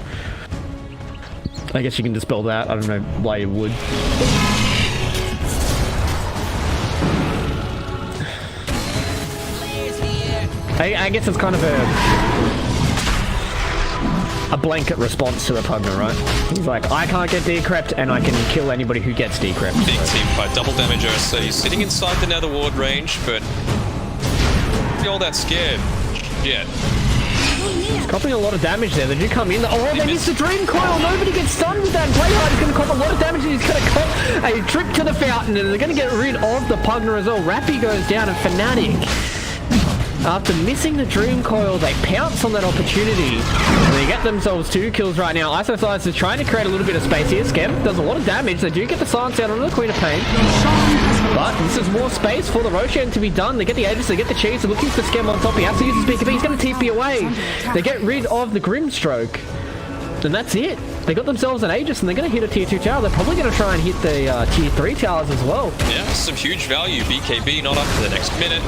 I guess you can dispel that. I don't know why you would. I guess it's kind of a blanket response to the Pugner, right? He's like, I can't get decrept and I can kill anybody who gets decrept. Big team fight, double damage Ursa. He's sitting inside the Nether Ward range, but not all that scared yet. He's copying a lot of damage there. They do come in. Oh, they missed the Dream Coil. Nobody gets stunned with that. Playhard is going to cop a lot of damage and he's going to cop a trip to the fountain and they're going to get rid of the Pugner as well. Rappy goes down and FNATIC, after missing the Dream Coil, they pounce on that opportunity. And they get themselves 2 kills right now. Isosize is trying to create a little bit of space here. Scam does a lot of damage. They do get the silence down on the Queen of Pain. But this is more space for the Roshan to be done. They get the Aegis, they get the cheese. They're looking for Scam on top. He has to use his BKB. He's going to TP away. They get rid of the Grimstroke. And that's it. They got themselves an Aegis and they're going to hit a tier 2 tower. They're probably going to try and hit the tier 3 towers as well. Yeah, some huge value. BKB not up for the next minute.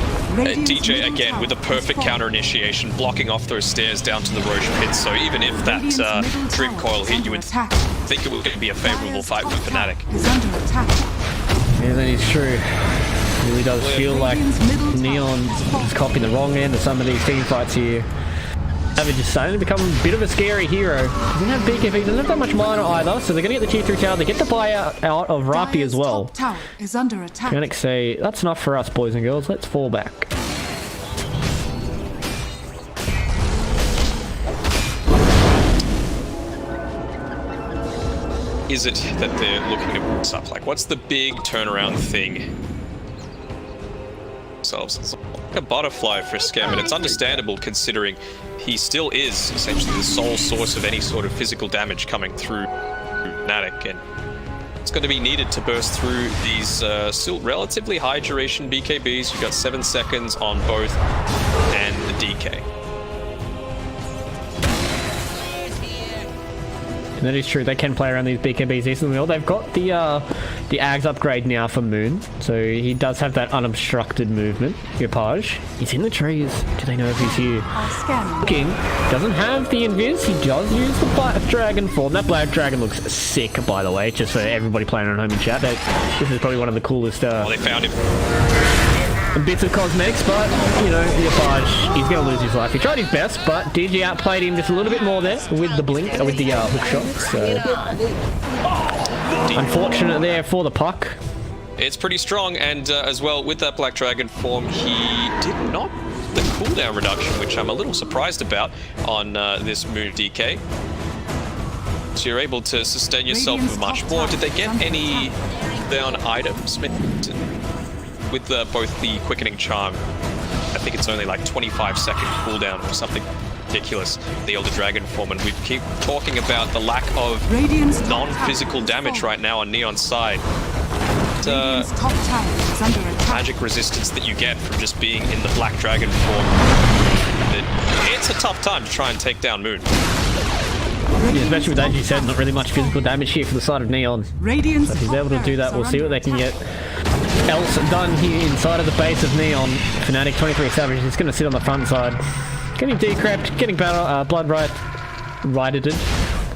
DJ again with a perfect counter initiation, blocking off those stairs down to the Roche pit. So even if that Dream Coil hit, you would think it was going to be a favorable fight for FNATIC. Yeah, that is true. It really does feel like Neon is copying the wrong end of some of these team fights here. Savage is starting to become a bit of a scary hero. Doesn't have BKB, doesn't have that much mana either, so they're going to get the tier 3 tower. They get the buyout out of Rapi as well. Tower is under attack. FNATIC say, that's enough for us, boys and girls. Let's fall back. Is it that they're looking to mix up? Like, what's the big turnaround thing? It's like a butterfly for Scam, and it's understandable considering he still is essentially the sole source of any sort of physical damage coming through FNATIC, and it's going to be needed to burst through these still relatively high duration BKBs. You've got 7 seconds on both and the DK. That is true. They can play around these BKBs easily. Well, they've got the Ags upgrade now for Moon, so he does have that unobstructed movement. Yopaj, he's in the trees. Do they know if he's here? King doesn't have the invis. He does use the Black Dragon form. That Black Dragon looks sick, by the way, just for everybody playing at home in chat. This is probably one of the coolest Oh, they found him. bits of cosmetics, but, you know, Yopaj, he's going to lose his life. He tried his best, but DG outplayed him just a little bit more there with the blink, with the hook shot. So, unfortunate there for the puck. It's pretty strong, and as well, with that Black Dragon form, he did not the cooldown reduction, which I'm a little surprised about on this Moon DK. So you're able to sustain yourself much more. Did they get any down items? With both the Quickening Charm, I think it's only like 25-second cooldown or something ridiculous, the Elder Dragon form, and we keep talking about the lack of non-physical damage right now on Neon's side. Magic resistance that you get from just being in the Black Dragon form. It's a tough time to try and take down Moon. Yeah, especially with, as you said, not really much physical damage here for the side of Neon. So if he's able to do that, we'll see what they can get else done here inside of the base of Neon. FNATIC 23 Savage is going to sit on the front side. Getting decrept, getting blood righted,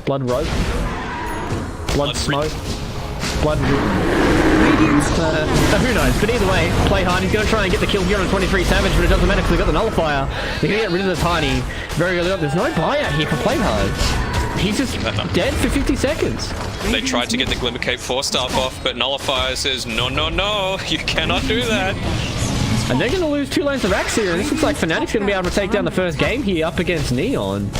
blood rope, blood smoke, blood who knows, but either way, play hard. He's going to try and get the kill here on 23 Savage, but it doesn't matter because they've got the nullifier. They're going to get rid of the Tiny very early on. There's no buyout here for play hard. He's just dead for 50 seconds. They tried to get the Glimmer Cape 4-staff off, but Nullifier says, no, no, no, you cannot do that. And they're going to lose 2 lanes of Axe here, and this looks like FNATIC's going to be able to take down the first game here up against Neon.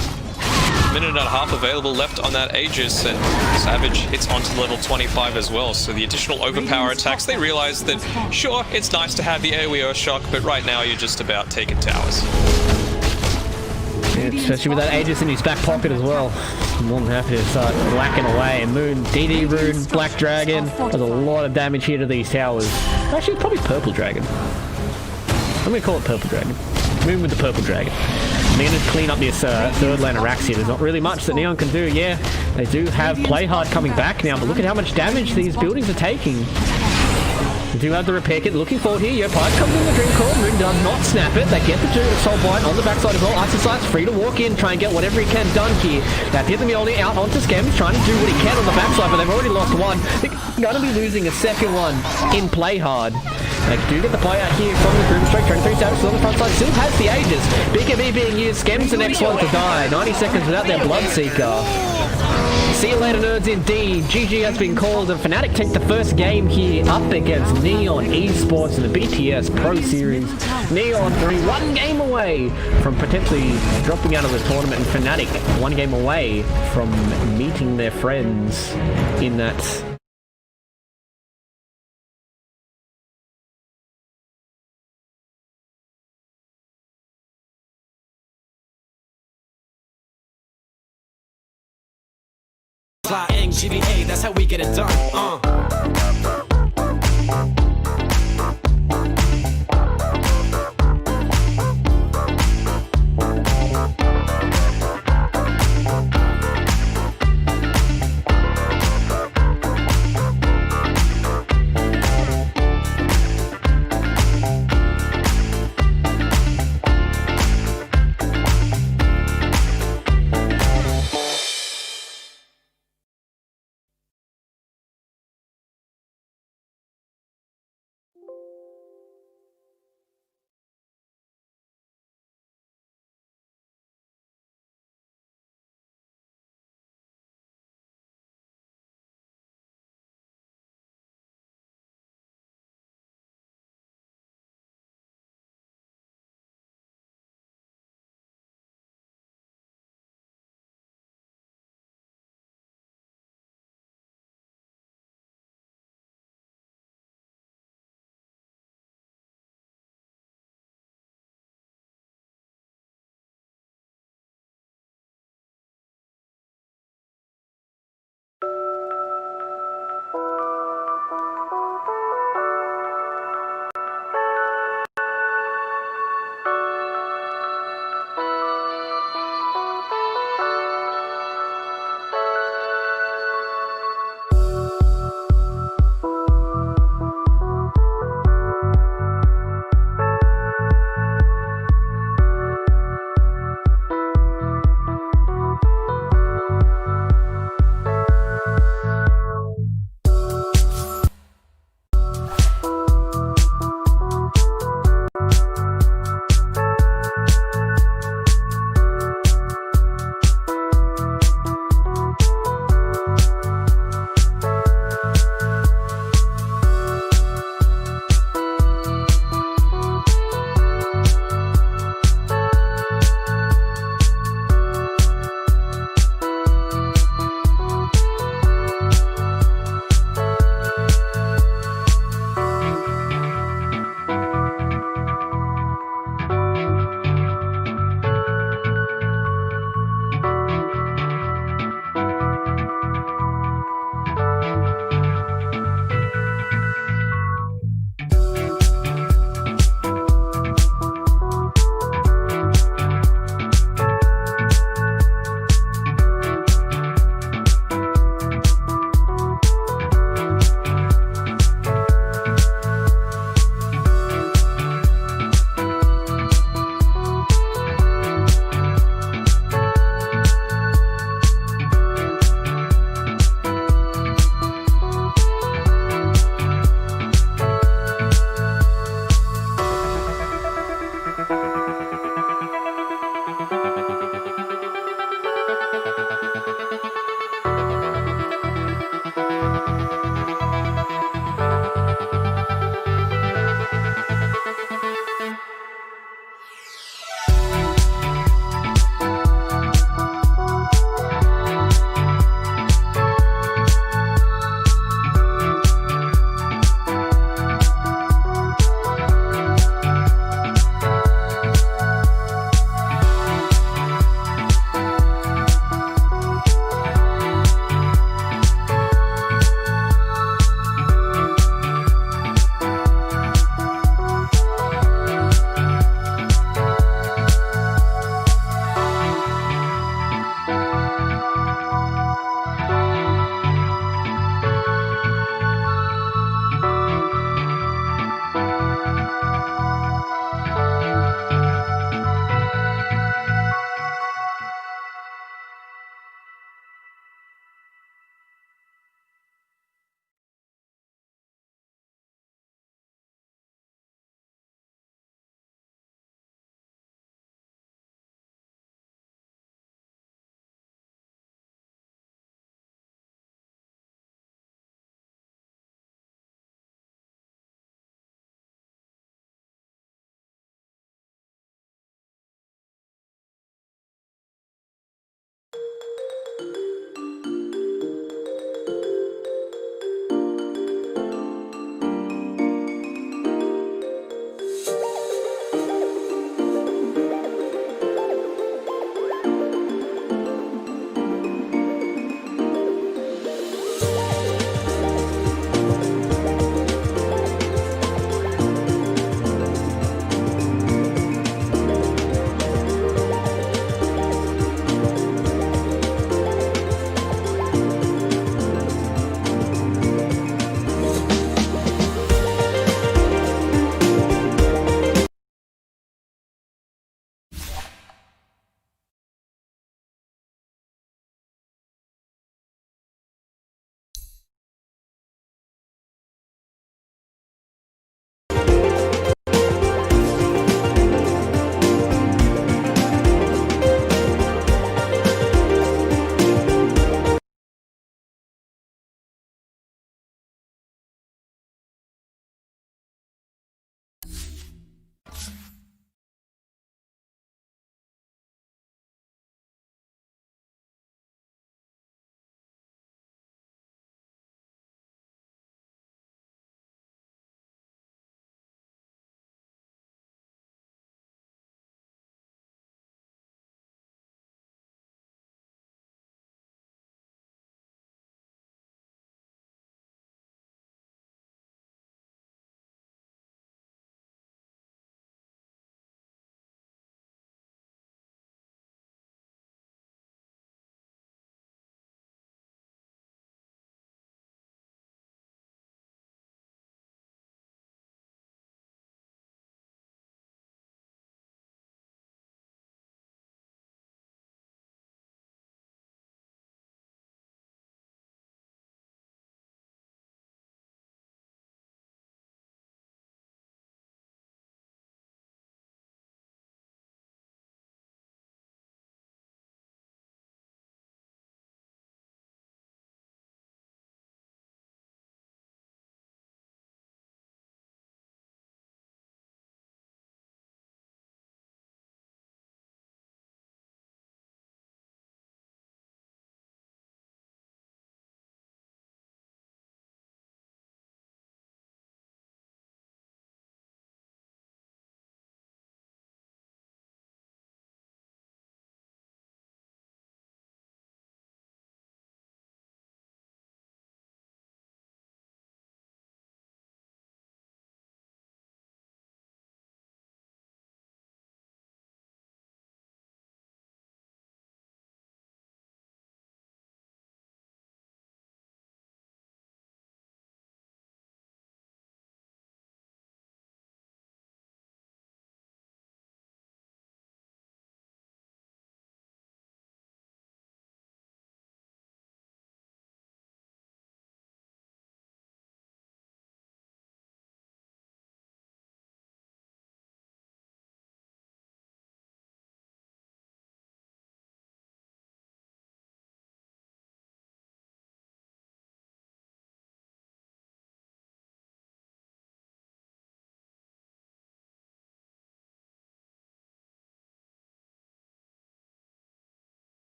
Minute and a half available left on that Aegis, and Savage hits onto level 25 as well, so the additional overpower attacks, they realize that, sure, it's nice to have the AoE Earthshock, but right now you're just about taking towers. Yeah, especially with that Aegis in his back pocket as well. I'm more than happy to start whacking away. Moon, DD Rune, Black Dragon. There's a lot of damage here to these towers. Actually, it's probably Purple Dragon. I'm going to call it Purple Dragon. Moon with the Purple Dragon. They're going to clean up this third lane of Araxia. There's not really much that Neon can do. Yeah, they do have Playhard coming back now, but look at how much damage these buildings are taking. They do have the repair kit looking forward here. Yo, Pipe comes in the Dream Core. Moon does not snap it. They get the Soul Blight on the backside as well. Isosight's free to walk in, try and get whatever he can done here. That Pith and Mjolnir out onto Skems, trying to do what he can on the backside, but they've already lost one. They're going to be losing a second one in Playhard. They do get the play out here from the Grim Strike. 23 Savage on the front side. Still has the Aegis. BKB being used. Skem's the next one to die. 90 seconds without their Bloodseeker. See you later, nerds, indeed. GG has been called, and FNATIC take the first game here up against Neon Esports in the BTS Pro Series. Neon are 1 game away from potentially dropping out of the tournament, and FNATIC 1 game away from meeting their friends in that Flying GBA, that's how we get it done.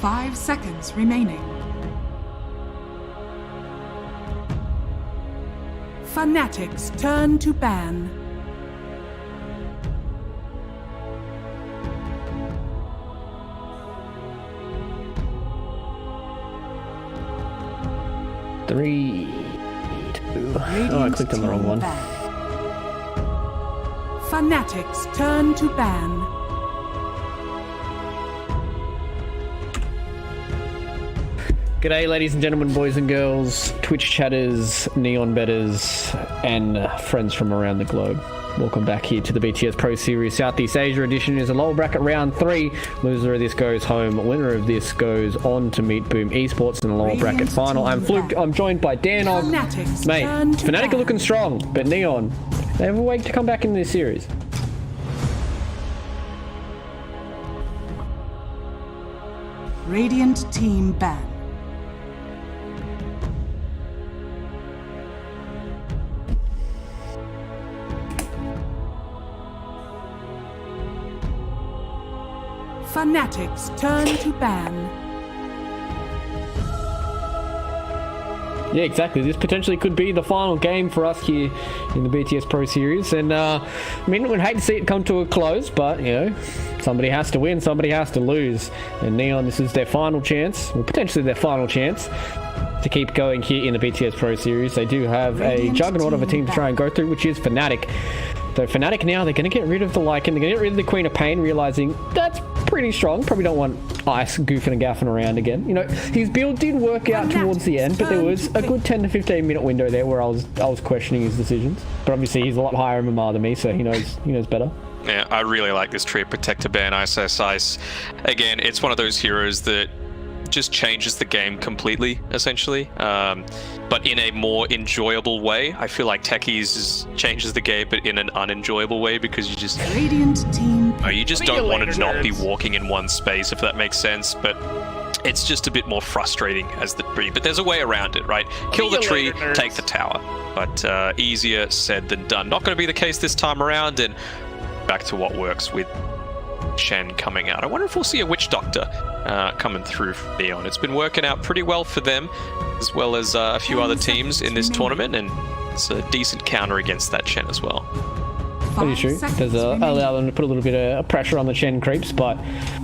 5 seconds remaining. Fnatic's turn to ban. Three, two. Oh, I clicked on the wrong one. Fnatic's turn to ban. G'day, ladies and gentlemen, boys and girls, Twitch chatters, neon betters, and friends from around the globe. Welcome back here to the BTS Pro Series Southeast Asia edition. Is a lower bracket round 3. Loser of this goes home. Winner of this goes on to meet Boom Esports in the lower bracket final. I'm Fluke. I'm joined by Danog. Mate, Fnatic are looking strong, but Neon, they have a way to come back in this series. Radiant team ban. Fnatic's turn to ban. Yeah, exactly. This potentially could be the final game for us here in the BTS Pro Series. And, I mean, we'd hate to see it come to a close, but, you know, somebody has to win, somebody has to lose. And Neon, this is their final chance, or potentially their final chance, to keep going here in the BTS Pro Series. They do have a juggernaut of a team to try and go through, which is Fnatic. So Fnatic now, they're going to get rid of the Lycan, they're going to get rid of the Queen of Pain, realizing that's pretty strong. Probably don't want Ice goofing and gaffing around again. You know, his build did work out towards the end, but there was a good 10 to 15 minute window there where I was questioning his decisions. But obviously he's a lot higher MMR than me, so he knows better. Yeah, I really like this trio: Protector, Ban, Ice. Again, it's one of those heroes that just changes the game completely, essentially, but in a more enjoyable way. I feel like Techies changes the game, but in an unenjoyable way, because you just don't want to not be walking in one space, if that makes sense. But it's just a bit more frustrating as the tree. But there's a way around it, right? Kill the tree, take the tower. But easier said than done. Not going to be the case this time around. And back to what works with Shen coming out. I wonder if we'll see a Witch Doctor coming through for Neon. It's been working out pretty well for them, as well as a few other teams in this tournament, and it's a decent counter against that Shen as well. That is true. Does allow them to put a little bit of pressure on the Shen creeps, but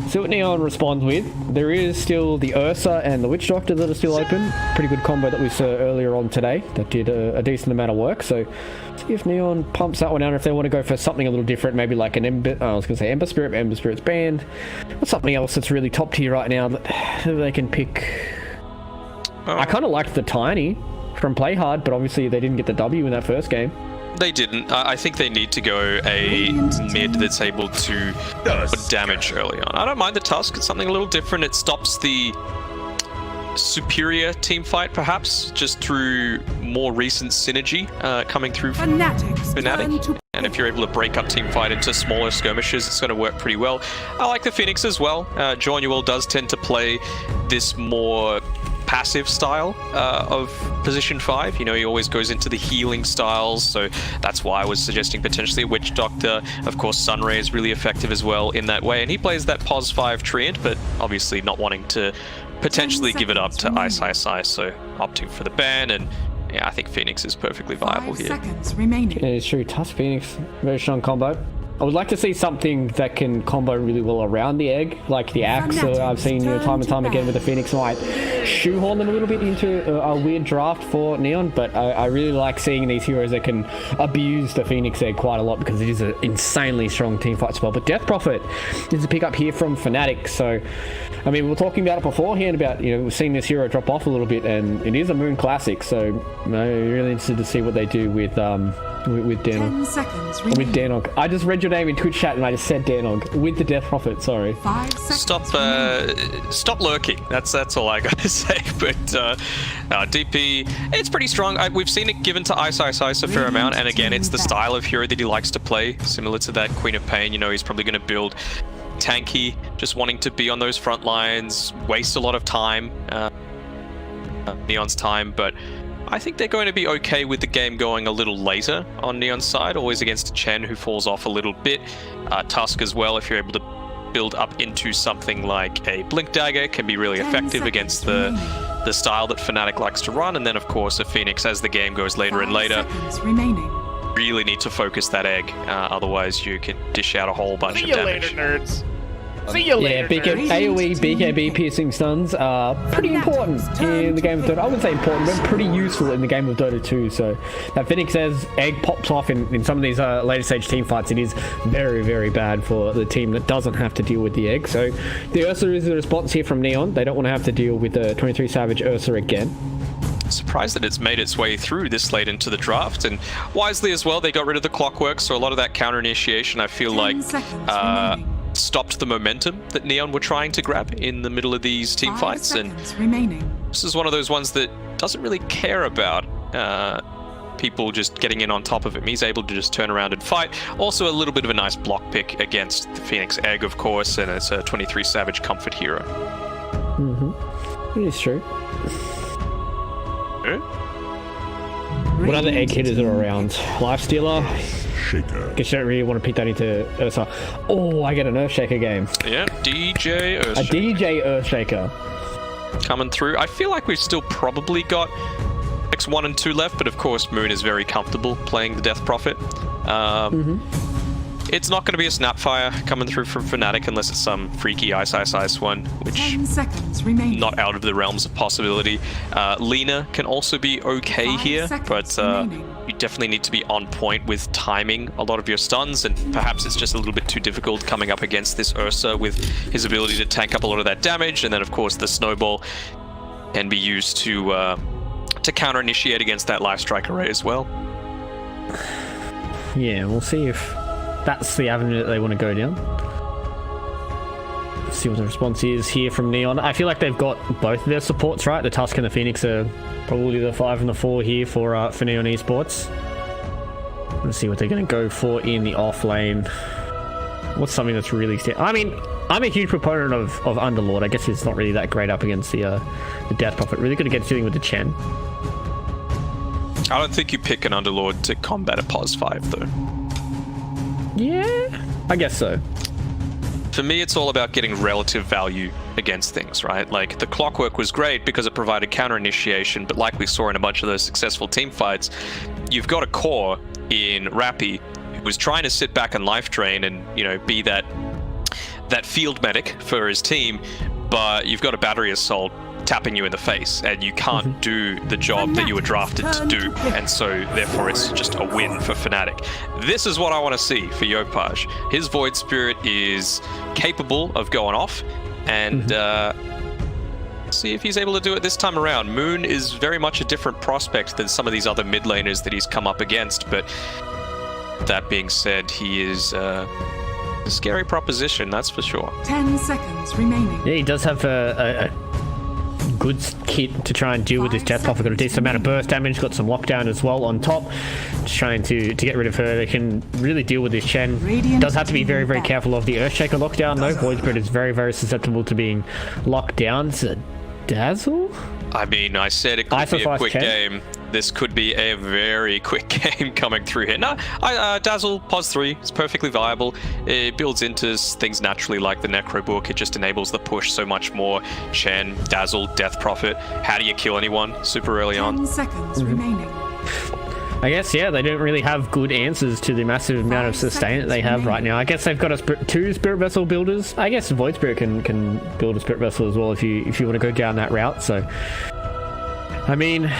see what Neon responds with. There is still the Ursa and the Witch Doctor that are still open. Pretty good combo that we saw earlier on today that did a decent amount of work. So see if Neon pumps that one out, if they want to go for something a little different, maybe like an Ember Spirit, but Ember Spirit's banned. What's something else that's really top tier right now that they can pick? I kind of liked the Tiny from Play Hard, but obviously they didn't get the W in that first game. They didn't. I think they need to go a mid that's able to put damage early on. I don't mind the Tusk. It's something a little different. It stops the superior team fight, perhaps, just through more recent synergy coming through from Fnatic. And if you're able to break up team fight into smaller skirmishes, it's going to work pretty well. I like the Phoenix as well. Jornuel does tend to play this more passive style of position 5. You know, he always goes into the healing styles, so that's why I was suggesting potentially a Witch Doctor. Of course, Sunray is really effective as well in that way, and he plays that pos 5 treant, but obviously not wanting to potentially give it up to Ice, so opting for the ban. And yeah, I think Phoenix is perfectly viable here. 5 seconds remaining. Yeah, it's true. Tusk Phoenix, very strong combo. I would like to see something that can combo really well around the egg, like the axe. I've seen time and time again with the Phoenix might shoehorn them a little bit into a weird draft for Neon, but I really like seeing these heroes that can abuse the Phoenix egg quite a lot, because it is an insanely strong team fight spell. But Death Prophet is a pick up here from Fnatic, so I mean, we were talking about it beforehand about, you know, we've seen this hero drop off a little bit, and it is a Moon Classic, so I'm really interested to see what they do with Danog. 10 seconds remaining. With Danog. I just read your name in Twitch chat and I just said Danog. With the Death Prophet, sorry. 5 seconds Stop lurking. That's all I gotta say. But DP, it's pretty strong. We've seen it given to Ice a fair amount, and again, it's the style of hero that he likes to play, similar to that Queen of Pain. You know, he's probably going to build tanky, just wanting to be on those front lines, waste a lot of time, Neon's time, but I think they're going to be okay with the game going a little later on Neon's side, always against a Chen who falls off a little bit. Tusk as well, if you're able to build up into something like a Blink Dagger. It can be really effective against the style that FNATIC likes to run. And then, of course, a Phoenix as the game goes later and later. Really need to focus that egg, otherwise you can dish out a whole bunch of damage. See you later, nerds. See you later, nerds. AoE, BKB piercing stuns are pretty important in the game of Dota. I wouldn't say important, but pretty useful in the game of Dota 2. So that Phoenix as egg pops off in some of these later stage team fights, it is very, very bad for the team that doesn't have to deal with the egg. So the Ursa is the response here from Neon. They don't want to have to deal with the 23 Savage Ursa again. Surprised that it's made its way through this late into the draft, and wisely as well, they got rid of the clockwork, so a lot of that counter initiation I feel like stopped the momentum that Neon were trying to grab in the middle of these team fights. And this is one of those ones that doesn't really care about people just getting in on top of him. He's able to just turn around and fight. Also a little bit of a nice block pick against the Phoenix Egg, of course, and it's a 23 Savage comfort hero. It is true. What other egg hitters are around? Lifestealer? Shaker. Guess you don't really want to pick that into Ursa. Oh, I get an Earthshaker game. Yeah, DJ Earthshaker. A DJ Earthshaker. Coming through. I feel like we've still probably got X1 and 2 left, but of course Moon is very comfortable playing the Death Prophet. It's not going to be a Snapfire coming through from FNATIC unless it's some freaky Ice one, which 10 seconds remaining. Not out of the realms of possibility. Lena can also be okay here, but you definitely need to be on point with timing a lot of your stuns, and perhaps it's just a little bit too difficult coming up against this Ursa with his ability to tank up a lot of that damage, and then of course the Snowball can be used to counter initiate against that Life Strike array as well. Yeah, we'll see if that's the avenue that they want to go down. Let's see what the response is here from Neon. I feel like they've got both of their supports right. The Tusk and the Phoenix are probably the 5 and the 4 here for Neon Esports. Let's see what they're going to go for in the off lane. What's something that's really... I mean, I'm a huge proponent of Underlord. I guess it's not really that great up against the Death Prophet. Really going to get dealing with the Chen. I don't think you pick an Underlord to combat a Pos 5 though. Yeah, I guess so. For me, it's all about getting relative value against things, right? Like, the Clockwork was great because it provided counter initiation, but like we saw in a bunch of those successful team fights, you've got a core in Rappy who was trying to sit back and life drain and, you know, be that field medic for his team, but you've got a battery assault tapping you in the face, and you can't do the job that you were drafted to do, and so therefore it's just a win for FNATIC. This is what I want to see for Yopaj. His Void Spirit is capable of going off, and see if he's able to do it this time around. Moon is very much a different prospect than some of these other mid laners that he's come up against, but that being said, he is a scary proposition, that's for sure. 10 seconds remaining. Yeah, he does have a good kit to try and deal with this Death Prophet. Got a decent amount of burst damage, got some lockdown as well on top. Just trying to get rid of her. They can really deal with this Chen. Does have to be very, very careful of the Earthshaker lockdown though. Void Spirit is very, very susceptible to being locked down. So Dazzle? I mean, I said it could be a quick game. This could be a very quick game coming through here. No, Dazzle, Pos 3, it's perfectly viable. It builds into things naturally like the Necro Book. It just enables the push so much more. Chen, Dazzle, Death Prophet. How do you kill anyone super early on? 10 seconds remaining. I guess, yeah, they don't really have good answers to the massive amount of sustain that they have right now. I guess they've got two Spirit Vessel builders. I guess Void Spirit can build a Spirit Vessel as well if you want to go down that route. So, I mean,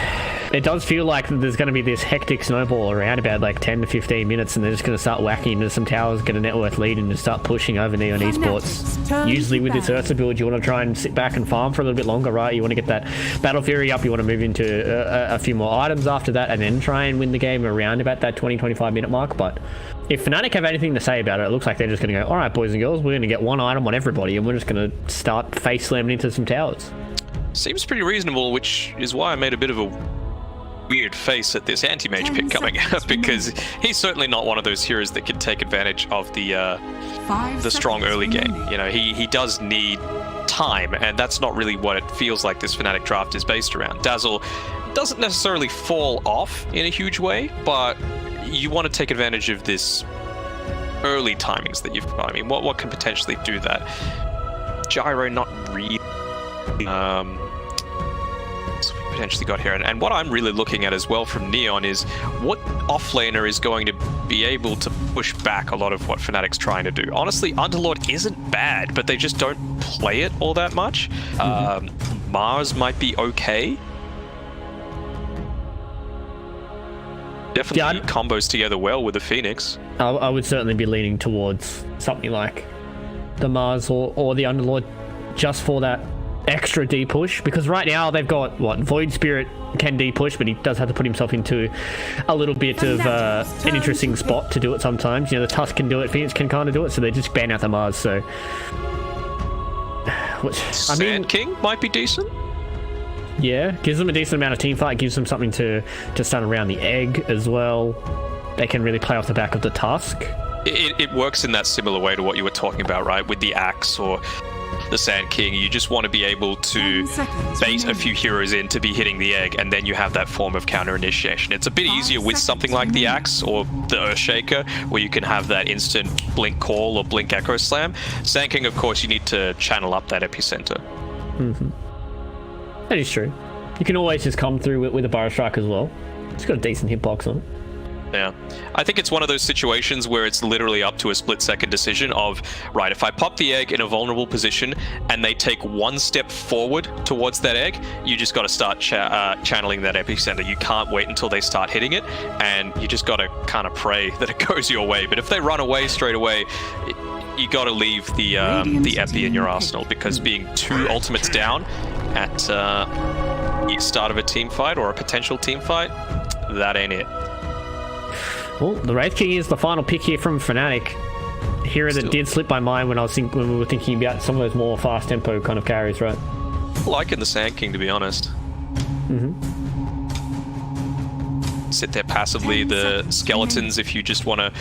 it does feel like there's going to be this hectic snowball around about like 10 to 15 minutes, and they're just going to start whacking into some towers, get a net worth lead, and just start pushing over Neon Esports. Usually with this Ursa build, you want to try and sit back and farm for a little bit longer, right? You want to get that Battle Fury up, you want to move into a few more items after that, and then try and win the game around about that 20-25 minute mark. But if FNATIC have anything to say about it, it looks like they're just going to go, alright boys and girls, we're going to get one item on everybody, and we're just going to start face slamming into some towers. Seems pretty reasonable, which is why I made a bit of a weird face at this anti-mage pick coming out, because he's certainly not one of those heroes that can take advantage of the strong early game. You know, he does need time, and that's not really what it feels like this FNATIC draft is based around. Dazzle doesn't necessarily fall off in a huge way, but you want to take advantage of this early timings that you've got. I mean, what can potentially do that? Gyro, not really. So we potentially got here, and what I'm really looking at as well from Neon is what offlaner is going to be able to push back a lot of what Fnatic's trying to do. Honestly, Underlord isn't bad, but they just don't play it all that much. Mars might be okay. Definitely combos together well with the Phoenix. I would certainly be leaning towards something like the Mars or the Underlord just for that extra D push, because right now they've got what Void Spirit can D push, but he does have to put himself into a little bit of an interesting spot to do it sometimes. You know, the Tusk can do it, Phoenix can kind of do it, so they just ban out the Mars. So Sand King might be decent. Yeah, gives them a decent amount of team fight, gives them something to stun around the egg as well. They can really play off the back of the Tusk. It works in that similar way to what you were talking about, right? With the Axe or the Sand King, you just want to be able to bait a few heroes in to be hitting the egg, and then you have that form of counter initiation. It's a bit easier with something like the Axe or the Earthshaker, where you can have that instant blink call or blink echo slam. Sand King, of course, you need to channel up that epicenter. That is true. You can always just come through with a Burrow Strike as well. It's got a decent hitbox on it. Yeah, I think it's one of those situations where it's literally up to a split-second decision of, right, if I pop the egg in a vulnerable position and they take one step forward towards that egg, you just got to start channeling that epicenter. You can't wait until they start hitting it, and you just got to kind of pray that it goes your way. But if they run away straight away, you got to leave the epi in your arsenal, because being 2 ultimates down at each start of a team fight or a potential team fight, that ain't it. Well, the Wraith King is the final pick here from Fnatic. Hero that did slip my mind when we were thinking about some of those more fast tempo kind of carries, right? Liking the Sand King, to be honest. Sit there passively. The skeletons, if you just want to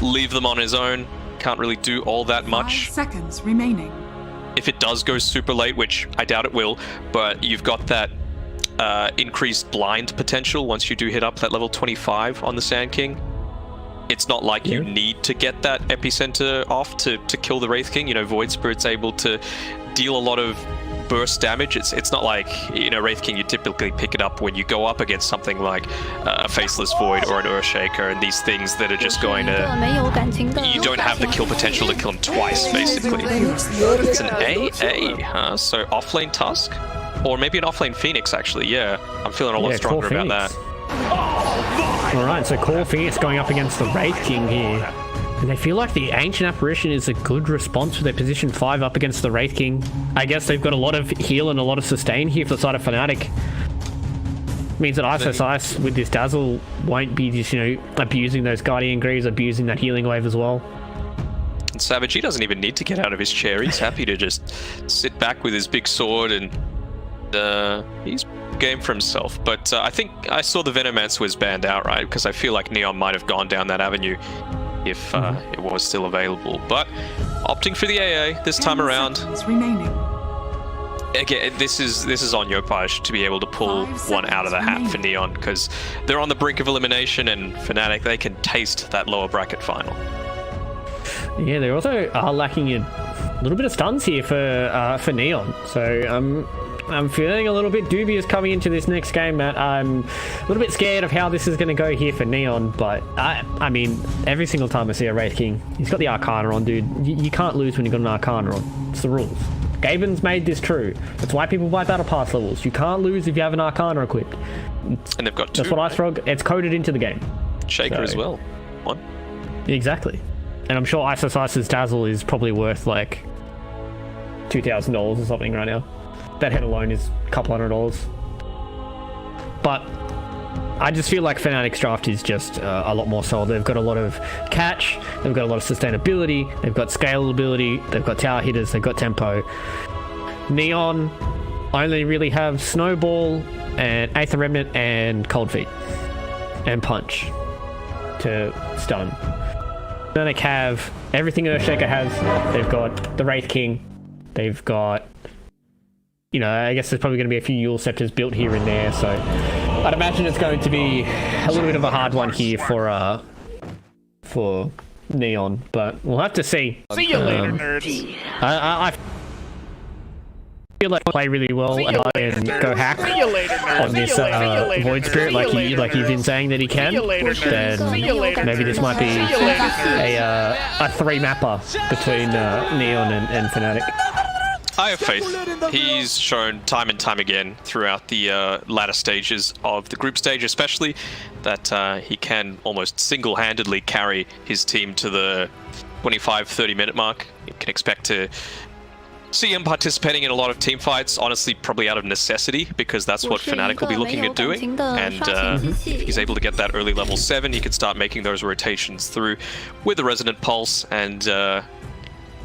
leave them on his own, can't really do all that much. 5 seconds remaining. If it does go super late, which I doubt it will, but you've got that increased blind potential once you do hit up that level 25 on the Sand King. It's not like you need to get that epicenter off to kill the Wraith King. You know, Void Spirit's able to deal a lot of burst damage. It's not like, you know, Wraith King, you typically pick it up when you go up against something like a Faceless Void or an Earthshaker, and these things that are just going to... You don't have the kill potential to kill him twice, basically. It's an AA, huh? So offlane Tusk? Or maybe an offlane Phoenix, actually, yeah. I'm feeling a lot stronger about that. Alright, so Core Phoenix going up against the Wraith King here. And they feel like the Ancient Apparition is a good response for their position 5 up against the Wraith King. I guess they've got a lot of heal and a lot of sustain here for the side of Fnatic. Means that Ice with this Dazzle won't be just, you know, abusing those Guardian Greaves, abusing that healing wave as well. And Savage, he doesn't even need to get out of his chair. He's happy to just sit back with his big sword, and he's game for himself. But I think I saw the Venomancer was banned outright, because I feel like Neon might have gone down that avenue if it was still available. But opting for the AA this time around. Again, this is on Yopaj to be able to pull one out of the hat for Neon, because they're on the brink of elimination, and Fnatic, they can taste that lower bracket final. Yeah, they also are lacking a little bit of stuns here for Neon. So I'm feeling a little bit dubious coming into this next game, Matt. I'm a little bit scared of how this is going to go here for Neon, but I mean, every single time I see a Wraith King, he's got the Arcana on, dude. You can't lose when you've got an Arcana on. It's the rules. Gaben's made this true. That's why people buy Battle Pass levels. You can't lose if you have an Arcana equipped. And they've got 2. That's what Ice Frog, it's coded into the game. Shaker as well. 1. Exactly. And I'm sure Ice's Dazzle is probably worth like $2,000 or something right now. That head alone is a couple $100. But I just feel like Fnatic's draft is just a lot more solid. They've got a lot of catch, they've got a lot of sustainability, they've got scalability, they've got tower hitters, they've got tempo. Neon only really have Snowball and Aether Remnant and Cold Feet and Punch to stun. Fnatic have everything Earthshaker has. They've got the Wraith King, they've got, you know, I guess there's probably going to be a few Eul Scepters built here and there, so I'd imagine it's going to be a little bit of a hard one here for Neon, but we'll have to see. See you later, nerds. I feel like play really well and go hack on this Void Spirit like you've been saying that he can, then maybe this might be a 3-mapper between Neon and FNATIC. I have faith. He's shown time and time again throughout the latter stages of the group stage especially that he can almost single-handedly carry his team to the 25-30 minute mark. You can expect to see him participating in a lot of team fights, honestly probably out of necessity, because that's what FNATIC will be looking at doing, and if he's able to get that early level 7, he can start making those rotations through with the Resonant Pulse and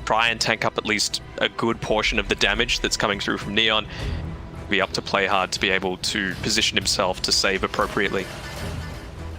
try and tank up at least a good portion of the damage that's coming through from Neon. Be up to play hard to be able to position himself to save appropriately.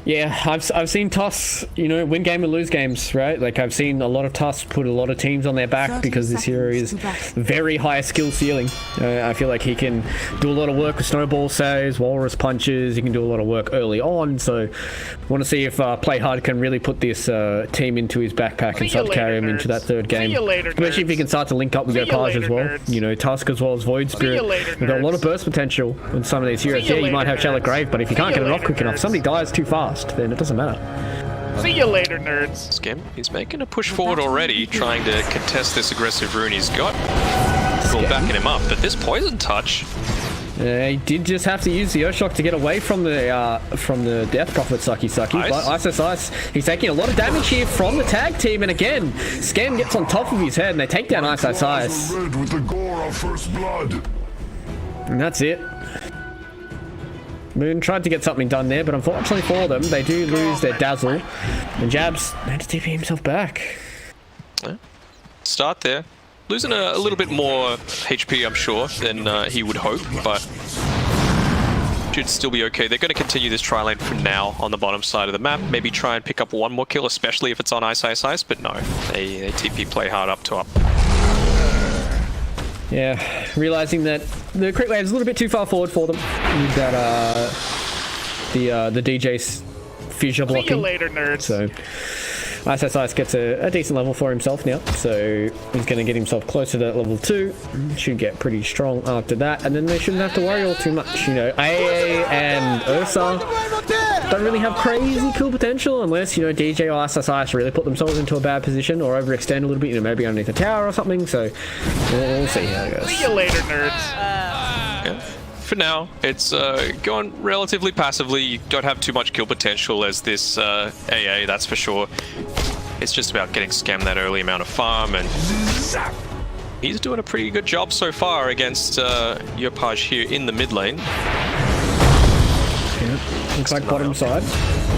Yeah, I've seen TUS, you know, win game and lose games, right? Like, I've seen a lot of TUS put a lot of teams on their back because this hero is very high skill ceiling. I feel like he can do a lot of work with snowball saves, walrus punches. He can do a lot of work early on. So, I want to see if Play Hard can really put this team into his backpack and start to carry him into that third game. Especially if he can start to link up with Yopaj as well. You know, Tusk as well as Void Spirit. We've got a lot of burst potential in some of these heroes. Yeah, you might have Shallow Grave, but if you can't get it off quick enough, somebody dies too fast, then it doesn't matter. See you later, nerds. Skim, he's making a push forward already, trying to contest this aggressive rune he's got. Still backing him up, but this poison touch. He did just have to use the Earthshock to get away from the Death Prophet Sucky. Nice. But Ice, he's taking a lot of damage here from the tag team, and again, Scan gets on top of his head, and they take down Ice. With the gore of first blood. And that's it. Moon tried to get something done there, but unfortunately for them, they do lose their Dazzle. And Jabs had to TP himself back. Yeah. Start there. Losing a little bit more HP, I'm sure, than he would hope, but should still be okay. They're going to continue this tri-lane for now on the bottom side of the map. Maybe try and pick up one more kill, especially if it's on Ice, but no. They TP Play Hard up to up. Yeah, realizing that the crit wave is a little bit too far forward for them. With that, the DJ's fissure blocking. See you later, nerds. So, Ice gets a decent level for himself now. So, he's going to get himself closer to that level 2. Should get pretty strong after that. And then they shouldn't have to worry all too much. You know, AA and Ursa don't really have crazy cool potential unless, you know, DJ or Ice really put themselves into a bad position or overextend a little bit, you know, maybe underneath a tower or something. So, we'll see how it goes. See you later, nerds. Yeah. For now, it's going relatively passively. You don't have too much kill potential as this AA, that's for sure. It's just about getting scammed that early amount of farm, and he's doing a pretty good job so far against Yopaj here in the mid lane. Yeah, looks like bottom side.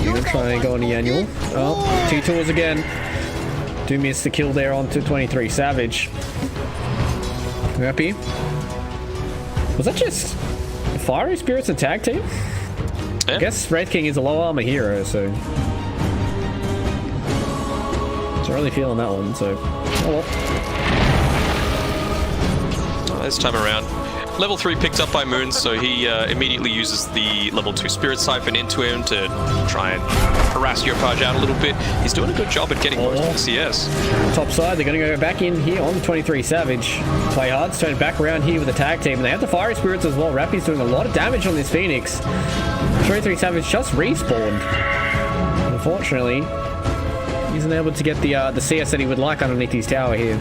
You're going to try and go on the annual. Oh, 2 tours again. Do miss the kill there onto 23 Savage. Happy. Was that just Fiery Spirits and tag team? Yeah. I guess Wraith King is a low armor hero, so not really feeling that one, so oh well. This time around, level 3 picked up by Moon, so he immediately uses the level 2 Spirit Siphon into him to try and harass Yopaj out a little bit. He's doing a good job at getting most of the CS. Top side, they're going to go back in here on 23 Savage. Play Hard's turned back around here with the tag team, and they have the Fiery Spirits as well. Rappy's doing a lot of damage on this Phoenix. 23 Savage just respawned. Unfortunately, he isn't able to get the CS that he would like underneath his tower here.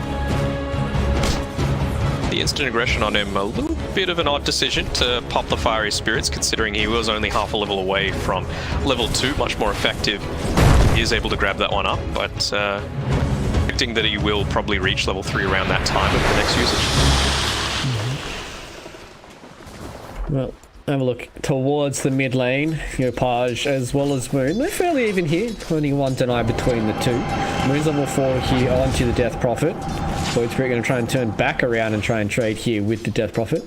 The instant aggression on him, a little bit of an odd decision to pop the Fiery Spirits, considering he was only half a level away from level 2, much more effective. He is able to grab that one up, but predicting that he will probably reach level 3 around that time of the next usage. Well, have a look towards the mid lane. Yopaj as well as Moon. They're fairly even here. Only one deny between the two. Moon's level 4 here onto the Death Prophet. Void Spirit going to try and turn back around and try and trade here with the Death Prophet.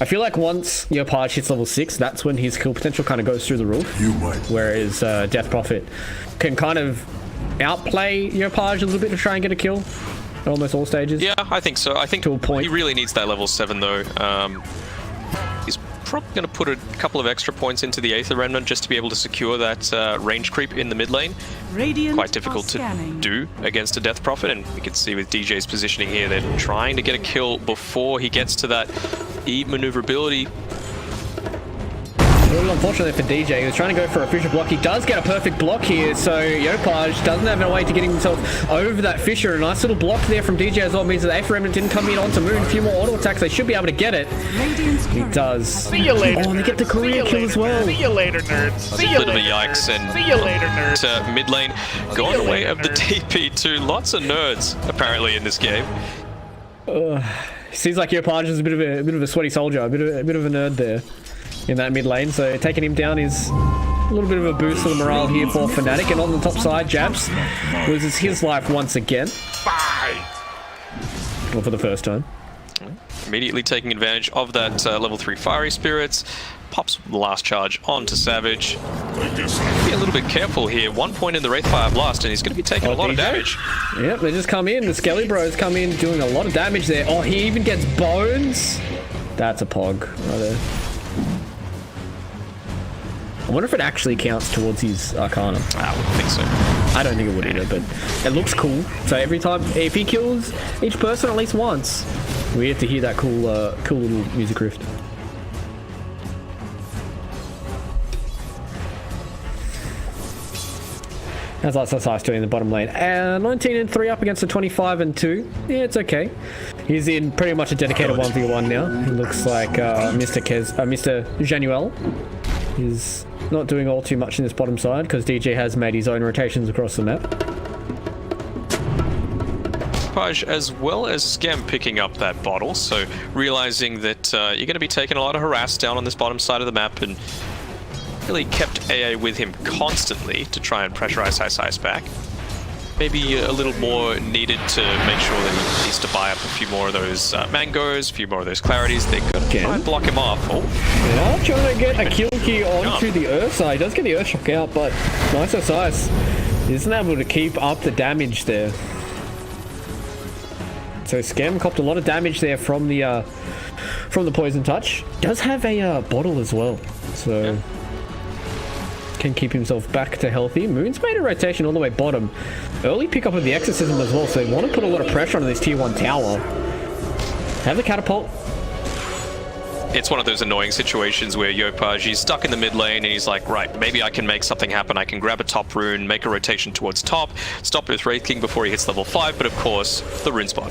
I feel like once Yopaj hits level 6, that's when his kill potential kind of goes through the roof. Whereas Death Prophet can kind of outplay Yopaj a little bit to try and get a kill at almost all stages. Yeah, I think so. I think to a point. He really needs that level 7 though. He's probably going to put a couple of extra points into the Aether Remnant just to be able to secure that range creep in the mid lane. Radiant Quite difficult to do against a Death Prophet, and we can see with DJ's positioning here, they're trying to get a kill before he gets to that E maneuverability. A little unfortunately for DJ, he was trying to go for a fissure block. He does get a perfect block here, so Yopaj doesn't have a way to get himself over that fissure. A nice little block there from DJ as well means that the Aether Remnant didn't come in onto Moon. A few more auto attacks, they should be able to get it. He does. See you later. Oh, and they get the career kill as well. See you later, nerds. See you Bit of a later. yikes, and See you later, nerds. to mid lane, going away of the TP too. Lots of nerds apparently in this game. Seems like Yopaj is a bit of a sweaty soldier, a bit of a nerd there in that mid lane. So taking him down is a little bit of a boost to the morale here for FNATIC. And on the top side, Jabs loses his life once again. Well, for the first time. Immediately taking advantage of that level 3 Fiery Spirits. Pops the last charge onto Savage. Be a little bit careful here. 1 point in the Wraithfire Blast, and he's going to be taking a lot of damage. Yep, they just come in. The Skelly Bros come in doing a lot of damage there. Oh, he even gets bones. That's a pog right there. I wonder if it actually counts towards his Arcana. I wouldn't think so. I don't think it would either, but it looks cool. So every time, if he kills each person at least once, we get to hear that cool, cool little music riff. How's Ice doing in the bottom lane? 19-3 up against a 25-2. Yeah, it's okay. He's in pretty much a dedicated 1v1 now. He looks like Mr. Januel is not doing all too much in this bottom side because DJ has made his own rotations across the map. Paj, as well as Scam picking up that bottle, so realizing that you're going to be taking a lot of harass down on this bottom side of the map, and really kept AA with him constantly to try and pressurize Ice back. Maybe a little more needed to make sure that he needs to buy up a few more of those mangoes, a few more of those clarities. They could try and block him off. Oh. Yeah, trying to get a kill here onto the Ursa. He does get the Earthshock out, but Ice isn't able to keep up the damage there. So Scam copped a lot of damage there from the Poison Touch. Does have a bottle as well, so... Yeah. Can keep himself back to healthy. Moon's made a rotation all the way bottom. Early pickup of the Exorcism as well, so they want to put a lot of pressure on this tier 1 tower. Have the catapult. It's one of those annoying situations where Yopaj, he's stuck in the mid lane and he's like, right, maybe I can make something happen. I can grab a top rune, make a rotation towards top, stop with Wraith King before he hits level 5, but of course, the rune spot.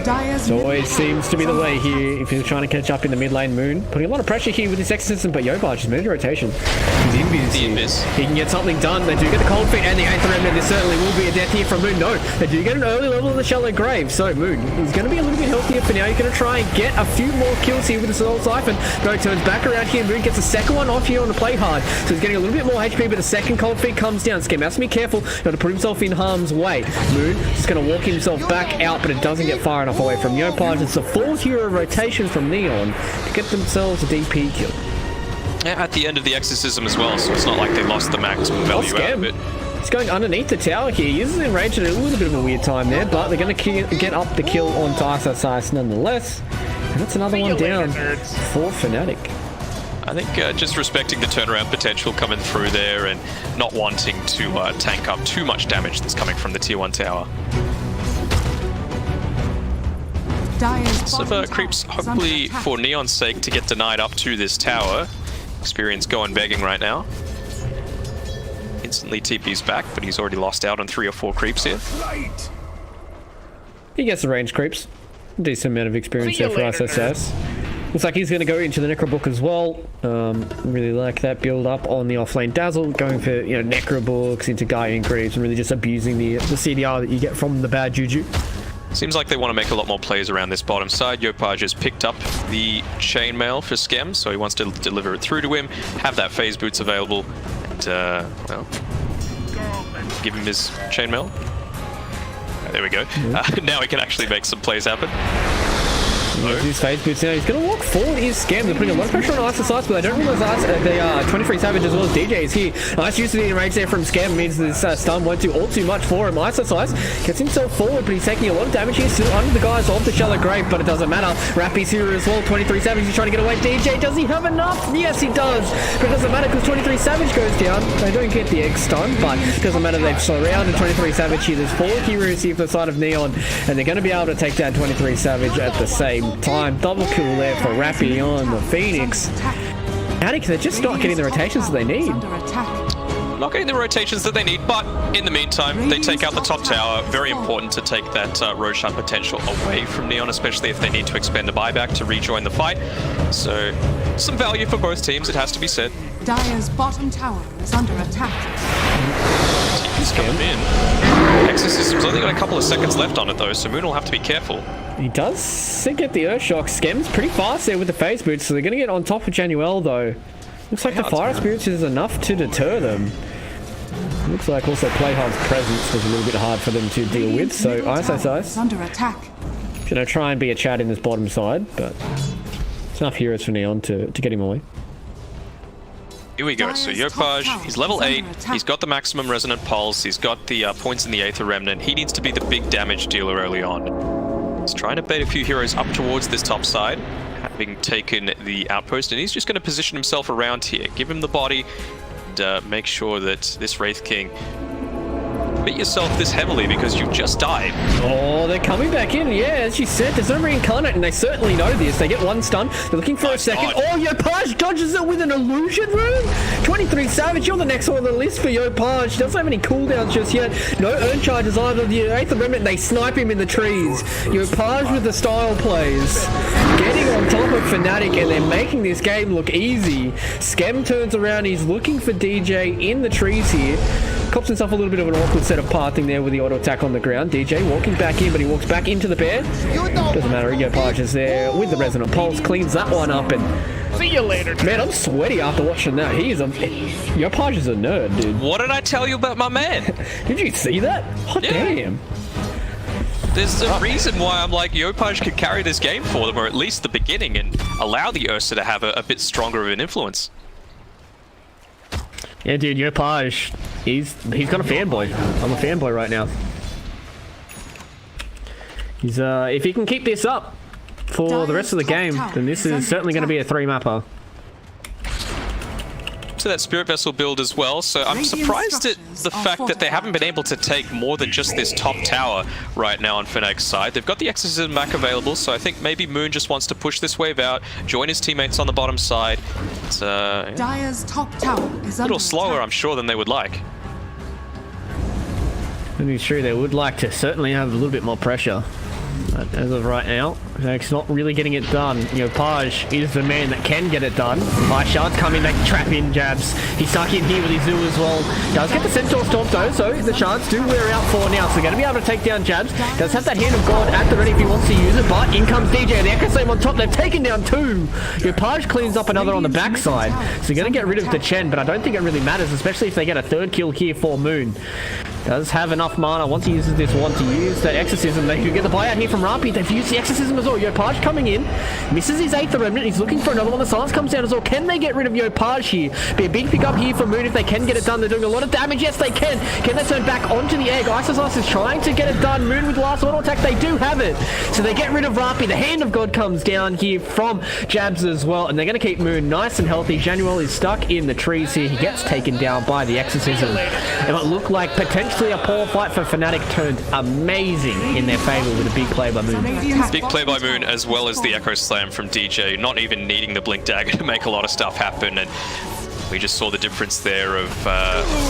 It always seems to be the way here if you're trying to catch up in the mid lane. Moon putting a lot of pressure here with this Exorcism, but Yopaj has made a rotation. He's invis. He can get something done. They do get the Cold Feet and the Aether Remnant. There certainly will be a death here from Moon. No, they do get an early level in the Shallow Grave. So Moon is going to be a little bit healthier for now. He's going to try and get a few more kills here with the Soul Siphon. No, turns back around here. Moon gets a second one off here on the Play Hard. So he's getting a little bit more HP, but the second Cold Feet comes down. Scam has to be careful. Got to put himself in harm's way. Moon is going to walk himself back out, but it doesn't get far enough away from Yopaj. It's a 4th hero rotation from Neon to get themselves a DP kill. Yeah, at the end of the Exorcism as well, so it's not like they lost the maximum value out of it. He's going underneath the tower here. He uses enraged at a little bit of a weird time there, but they're going to get up the kill onto Ice nonetheless. And that's another one down for FNATIC. I think just respecting the turnaround potential coming through there and not wanting to tank up too much damage that's coming from the tier 1 tower. Some creeps, hopefully for Neon's sake, to get denied up to this tower. Experience going begging right now. Instantly TP's back, but he's already lost out on 3 or 4 creeps here. He gets the range creeps. Decent amount of experience there for ISSS. Looks like he's going to go into the Necrobook as well. Really like that build up on the offlane Dazzle, going for Necrobooks into Guardian Creeps and really just abusing the CDR that you get from the bad Juju. Seems like they want to make a lot more plays around this bottom side. Yopaj has picked up the chainmail for Scam, so he wants to deliver it through to him, have that phase boots available, and, well, give him his chainmail. There we go. Now he can actually make some plays happen. His phase boots now. He's going to walk forward. He's scammed. They're putting a lot of pressure on Ice Size, but they don't realize the 23 Savage as well as DJ is here. Nice use of the enrage there from Scam means this stun won't do all too much for him. Ice Size gets himself forward, but he's taking a lot of damage here. Still under the guys of the Shallow Grave, but it doesn't matter. Rappy's here as well. 23 Savage, he's trying to get away. DJ, does he have enough? Yes, he does. But it doesn't matter because 23 Savage goes down. They don't get the egg stun, but it doesn't matter. They've surrounded 23 Savage here. There's 4 heroes here for the side of Neon, and they're going to be able to take down 23 Savage at the same time. Double kill there for Rappy on the Phoenix. FNATIC, they're just not getting the rotations that they need. Not getting the rotations that they need, but in the meantime, they take out the top tower. Very important to take that Roshan potential away from Neon, especially if they need to expend a buyback to rejoin the fight. So, some value for both teams, it has to be said. Dire's bottom tower is under attack. He's coming in. Exorcism's only got a couple of seconds left on it though, so Moon will have to be careful. He does get the Earthshock. Skem's pretty fast there with the phase boots, so they're going to get on top of Januel though. Looks like the Fire Spirits is enough to deter them. Looks like also Playhard's presence was a little bit hard for them to deal with, so Ice. Under attack. Gonna try and be a Chad in this bottom side, but it's enough heroes for Neon to get him away. Here we go, so Yopaj, he's level 8, he's got the maximum resonant pulse, he's got the points in the Aether Remnant, he needs to be the big damage dealer early on. He's trying to bait a few heroes up towards this top side, having taken the outpost, and he's just going to position himself around here, give him the body, and make sure that this Wraith King commit yourself this heavily because you've just died. Oh, they're coming back in. Yeah, as you said, there's no reincarnate, and they certainly know this. They get one stun. They're looking for a second. God. Oh, Yopaj dodges it with an illusion room. 23 Savage, you're the next one on the list for Yopaj. Doesn't have any cooldowns just yet. No earn charges either. The Aether Remnant, they snipe him in the trees. Yopaj with the style plays. Getting on top of FNATIC, and they're making this game look easy. Skem turns around. He's looking for DJ in the trees here. Cops himself a little bit of an awkward set of pathing there with the auto attack on the ground. DJ walking back in, but he walks back into the bear. Doesn't matter, Yopaj is there with the resonant pulse, cleans that one up, and see you later. Man, I'm sweaty after watching that. Yopaj is a nerd, dude. What did I tell you about my man? Did you see that? Hot damn. There's a reason why I'm like, Yopaj could carry this game for them, or at least the beginning, and allow the Ursa to have a bit stronger of an influence. Yeah, dude, Yopaj, he's got a fanboy. I'm a fanboy right now. He's if he can keep this up for the rest of the game, then this is certainly going to be a 3-mapper. To that Spirit Vessel build as well, so I'm surprised at the fact that they haven't been able to take more than just this top tower right now on FNATIC's side. They've got the Exorcism back available, so I think maybe Moon just wants to push this wave out, join his teammates on the bottom side. It's Dire's top tower is a little slower, I'm sure, than they would like. And it's true, they would like to certainly have a little bit more pressure. But as of right now, FNATIC's not really getting it done. Yopaj is the man that can get it done. Ice Shards come in, they trap in jabs. He's stuck in here with his Zoo as well. Does get the Centaur Stomp though, so the Shards do wear out 4 now. So they're going to be able to take down jabs. Does have that Hand of God at the ready if he wants to use it, but in comes DJ. The Echo Flame on top, they've taken down 2. Yopaj cleans up another on the backside. So they're going to get rid of the Chen, but I don't think it really matters, especially if they get a 3rd kill here for Moon. Does have enough mana once he uses this one to use that Exorcism. They could get the buyout here from Rampi. They've used the Exorcism as well. Yopaj coming in, misses his Aether Remnant. He's looking for another one. The silence comes down as well. Can they get rid of Yopaj here? Be a big pick up here for Moon if they can get it done. They're doing a lot of damage. Yes, they can. Can they turn back onto the egg? Ice is trying to get it done. Moon with the last auto attack. They do have it. So they get rid of Rampi. The Hand of God comes down here from Jabs as well. And they're going to keep Moon nice and healthy. Januel is stuck in the trees here. He gets taken down by the Exorcism. And it looked like potentially a poor fight for FNATIC turned amazing in their favor with a big play by Moon. Big play by Moon, as well as the Echo Slam from DJ, not even needing the Blink Dagger to make a lot of stuff happen. And we just saw the difference there of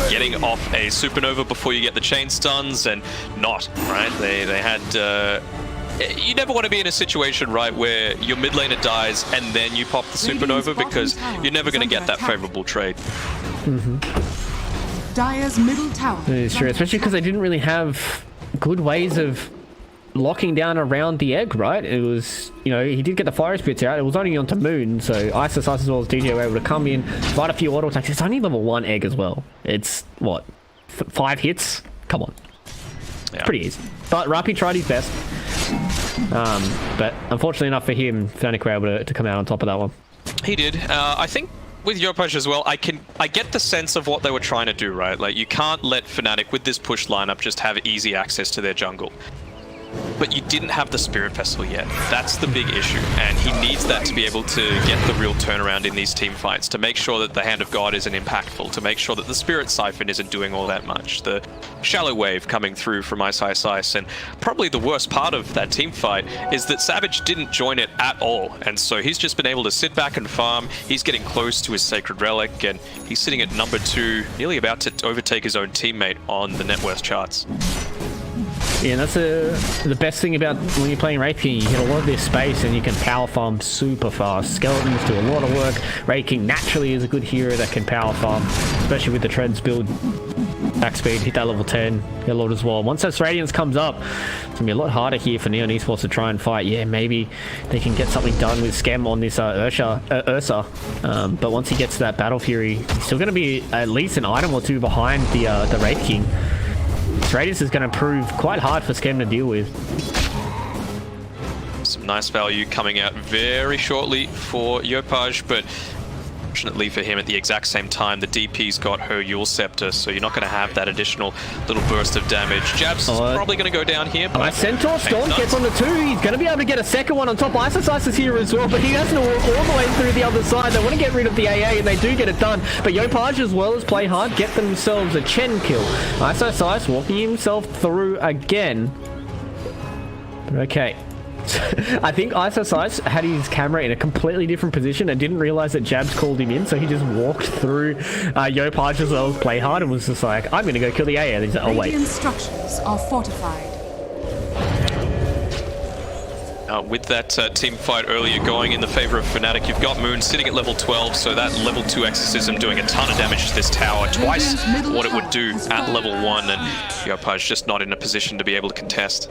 getting off a Supernova before you get the chain stuns and not, right? They had... you never want to be in a situation, right, where your mid laner dies and then you pop the Supernova, because you're never going to get that favorable trade. Dire's middle tower. It's true, especially because they didn't really have good ways of locking down around the egg, right? It was, you know, he did get the fire spirits out. It was only onto Moon, so Ice as well as DJ were able to come in, fight a few auto attacks. It's only level 1 egg as well. It's, what, 5 hits? Come on. Yeah. Pretty easy. But Rapi tried his best. But unfortunately enough for him, FNATIC were able to come out on top of that one. He did. I think with Yopaj as well, I get the sense of what they were trying to do, right? Like, you can't let FNATIC with this push lineup just have easy access to their jungle. But you didn't have the Spirit Vessel yet. That's the big issue, and he needs that to be able to get the real turnaround in these team fights, to make sure that the Hand of God isn't impactful, to make sure that the Spirit Siphon isn't doing all that much, the Shallow Wave coming through from Ice, and probably the worst part of that team fight is that Savage didn't join it at all, and so he's just been able to sit back and farm. He's getting close to his Sacred Relic, and he's sitting at number 2, nearly about to overtake his own teammate on the net worth charts. Yeah, and that's the best thing about when you're playing Wraith King. You get a lot of this space and you can power farm super fast. Skeletons do a lot of work. Wraith King naturally is a good hero that can power farm, especially with the Treads build. Back speed, hit that level 10, get a lot as well. Once that Radiance comes up, it's going to be a lot harder here for Neon Esports to try and fight. Yeah, maybe they can get something done with Scam on this Ursa. But once he gets to that Battle Fury, he's still going to be at least an item or two behind the Wraith King. Radius is going to prove quite hard for Scam to deal with. Some nice value coming out very shortly for Yopaj, but fortunately for him, at the exact same time, the DP's got her Yule Scepter, so you're not going to have that additional little burst of damage. Jabs is probably going to go down here. But Centaur Storm gets on the 2. He's going to be able to get a second one on top. Ice is here as well, but he has to walk all the way through the other side. They want to get rid of the AA, and they do get it done. But Yopaj, as well as play hard, get themselves a Chen kill. Ice walking himself through again. But okay. I think Ice had his camera in a completely different position and didn't realize that Jabs called him in, so he just walked through Yopaj as well as play hard and was just like, I'm going to go kill the AA. And he's like, oh wait. Radiant structures are fortified. With that team fight earlier going in the favor of FNATIC, you've got Moon sitting at level 12, so that level 2 Exorcism doing a ton of damage to this tower, twice what it would do at level 1, and Yopaj just not in a position to be able to contest.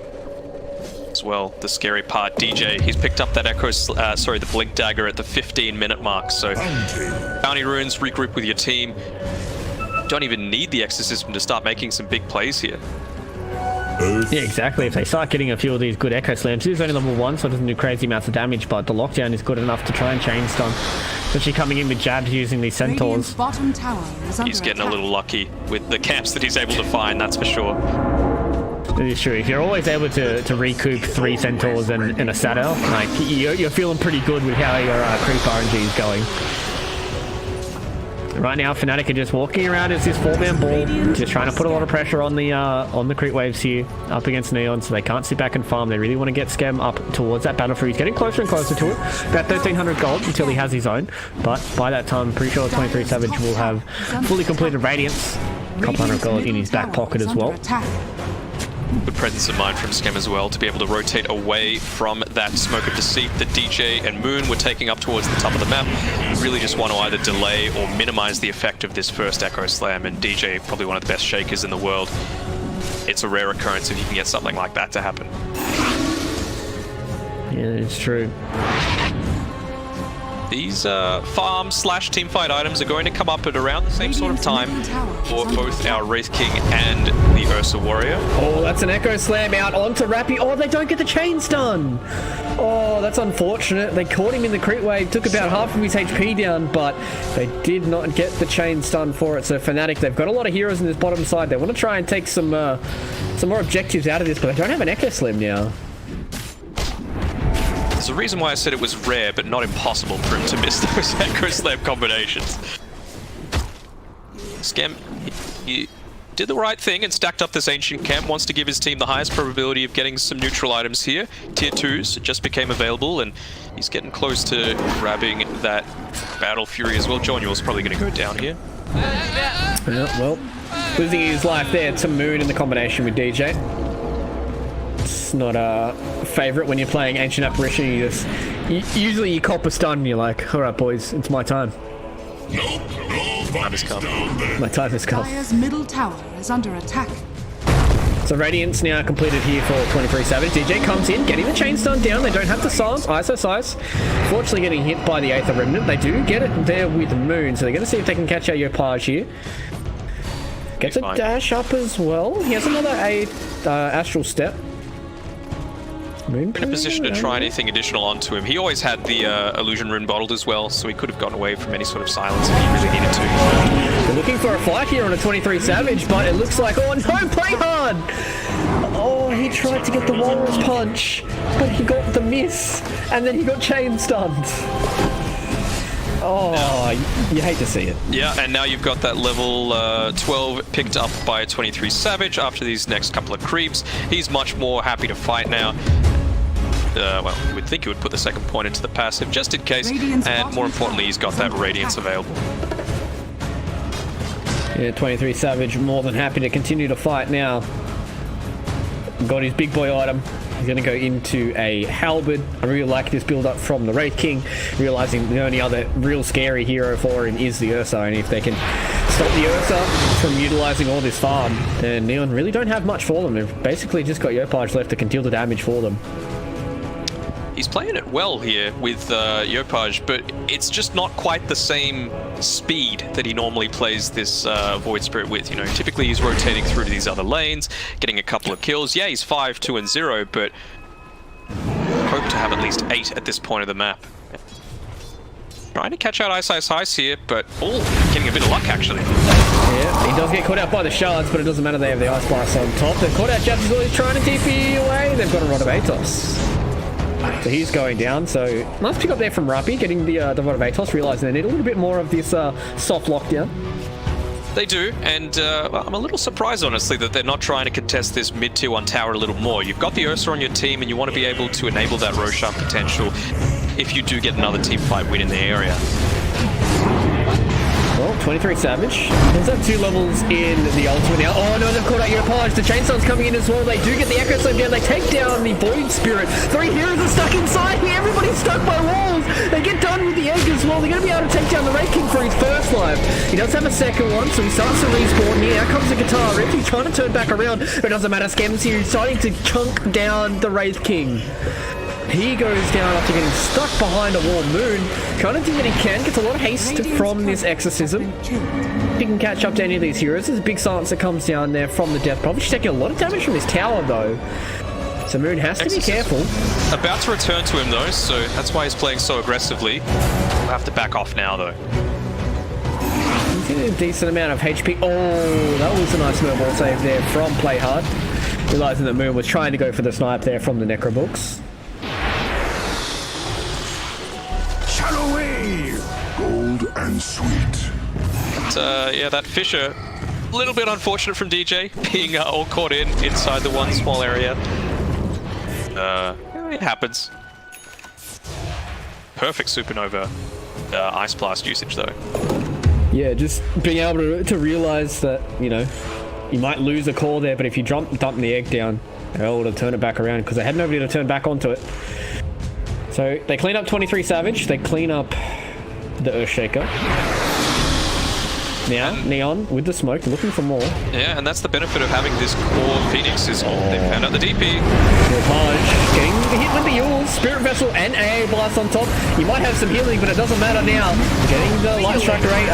As well, the scary part, DJ, he's picked up that the Blink Dagger at the 15-minute mark, so Bounty Runes, regroup with your team. Don't even need the Exorcism to start making some big plays here. Yeah, exactly. If they start getting a few of these good Echo Slams, he's only level 1, so it doesn't do crazy amounts of damage, but the lockdown is good enough to try and chain stun. Especially coming in with Jabs using these Centaurs. Bottom tower is he's getting a little lucky with the camps that he's able to find, that's for sure. It is true. If you're always able to recoup 3 Centaurs and a Saddle, like you're feeling pretty good with how your creep RNG is going. Right now, FNATIC are just walking around as this 4-man ball, just trying to put a lot of pressure on the creep waves here, up against Neon, so they can't sit back and farm. They really want to get Scam up towards that Battle Fury. He's getting closer and closer to it. About 1,300 gold until he has his own, but by that time, I'm pretty sure 23 Savage will have fully completed Radiance. A couple hundred gold in his back pocket as well. Good presence of mind from Scam as well to be able to rotate away from that Smoke of Deceit that DJ and Moon were taking up towards the top of the map. You really just want to either delay or minimize the effect of this first Echo Slam, and DJ, probably one of the best shakers in the world. It's a rare occurrence if you can get something like that to happen. Yeah, it's true. These farm/teamfight items are going to come up at around the same sort of time for both our Wraith King and the Ursa Warrior. Oh, that's an Echo Slam out onto Rappy. Oh, they don't get the chain stun. Oh, that's unfortunate. They caught him in the crit wave, took about half of his HP down, but they did not get the chain stun for it. So FNATIC, they've got a lot of heroes in this bottom side. They want to try and take some more objectives out of this, but they don't have an Echo Slam now. There's a reason why I said it was rare, but not impossible for him to miss those Echo Slam combinations. Scam, he did the right thing and stacked up this Ancient Camp, wants to give his team the highest probability of getting some neutral items here. Tier 2s just became available, and he's getting close to grabbing that Battle Fury as well. John, yours probably going to go down here. Yeah, well, losing his life there to Moon in the combination with DJ. It's not a favorite when you're playing Ancient Apparition. Usually you cop a stun and you're like, all right, boys, it's my time. Time has come. My time has come. Dire's middle tower is under attack. So Radiance now completed here for 23 Savage. DJ comes in, getting the chain stun down. They don't have the silence. Ice. Fortunately getting hit by the Aether Remnant. They do get it there with Moon, so they're going to see if they can catch out Yopaj here. Gets a dash up as well. He has another Astral Step. Moon in a position to try anything additional onto him. He always had the illusion rune bottled as well, so he could have gotten away from any sort of silence if he really needed to. They're looking for a fight here on a 23 Savage, but it looks like, oh no, play hard! Oh, he tried to get the Walrus Punch, but he got the miss, and then he got chain stunned. Oh, you hate to see it. Yeah, and now you've got that level 12 picked up by a 23 Savage after these next couple of creeps. He's much more happy to fight now. Well, you would think he would put the second point into the passive just in case, and more importantly, he's got that Radiance available. Yeah, 23 Savage more than happy to continue to fight now. Got his big boy item. He's going to go into a Halberd. I really like this build up from the Wraith King, realizing the only other real scary hero for him is the Ursa, and if they can stop the Ursa from utilizing all this farm, then Neon really don't have much for them. They've basically just got Yopaj left to conceal the damage for them. He's playing it well here with Yopaj, but it's just not quite the same speed that he normally plays this Void Spirit with. You know, typically he's rotating through to these other lanes, getting a couple of kills. Yeah, he's 5, 2, and 0, but hope to have at least 8 at this point of the map. Trying to catch out Ice here, but getting a bit of luck actually. Yeah, he does get caught out by the shards, but it doesn't matter. They have the Ice Blast on top. They've caught out Jabs as well. He's trying to TP away. They've got a Rod of Atos. So he's going down, so nice pick up there from Rappi, getting the Rod of Atos, realizing they need a little bit more of this soft lockdown. They do, and well, I'm a little surprised, honestly, that they're not trying to contest this mid-tier 1 tower a little more. You've got the Ursa on your team, and you want to be able to enable that Roshan potential if you do get another team fight win in the area. Well, 23 Savage. There's that 2 levels in the ultimate now. Oh no, they've caught out Yopaj. The Chainstorm's coming in as well. They do get the Echo Slam down. They take down the Void Spirit. 3 heroes are stuck inside here. Everybody's stuck by walls. They get done with the egg as well. They're going to be able to take down the Wraith King for his first life. He does have a second one, so he starts to respawn here. Out comes the Guitar Rift. He's trying to turn back around, but it doesn't matter. Skems here. He's starting to chunk down the Wraith King. He goes down after getting stuck behind a wall. Moon trying to do what he can, gets a lot of haste from this exorcism. If he can catch up to any of these heroes, there's a big silence that comes down there from the Death Pop. He's taking a lot of damage from his tower though. So Moon has to be careful. About to return to him though, so that's why he's playing so aggressively. We'll have to back off now though. He's getting a decent amount of HP. Oh, that was a nice snowball save there from Play Hard. Realizing that Moon was trying to go for the snipe there from the Necrobooks. Gold and sweet. But, yeah, that Fisher, a little bit unfortunate from DJ, being all caught inside the one small area. It happens. Perfect Supernova Ice Blast usage, though. Yeah, just being able to realize that, you know, you might lose a core there, but if you dump the egg down, they're able to turn it back around because they had nobody to turn back onto it. So they clean up 23 Savage, they clean up the Earthshaker. Now, Neon with the smoke, looking for more. Yeah, and that's the benefit of having this core Phoenix is they found out the DP. Getting hit with the Yules, Spirit Vessel and AA Blast on top. You might have some healing, but it doesn't matter now. Getting the Light Striker rate,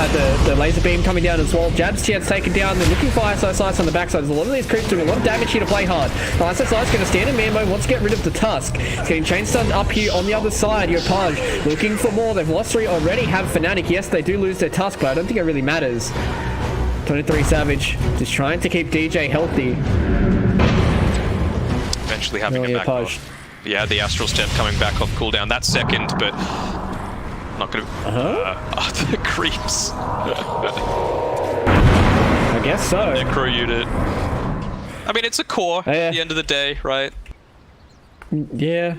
the laser beam coming down as well. Jab's chance taken down. They're looking for ISO on the backside. There's a lot of these creeps doing a lot of damage here to play hard. ISO going to stand in man mode, wants to get rid of the Tusk. He's getting chain stunned up here on the other side. Yopaj looking for more. They've lost 3 already, have FNATIC. Yes, they do lose their Tusk, but I don't think it really matters. 23 Savage just trying to keep DJ healthy. Eventually having him back off. Yeah, the Astral Step coming back off cooldown. That's second, but not gonna. The creeps. I guess so. Necro unit. I mean, it's a core at the end of the day, right? Yeah.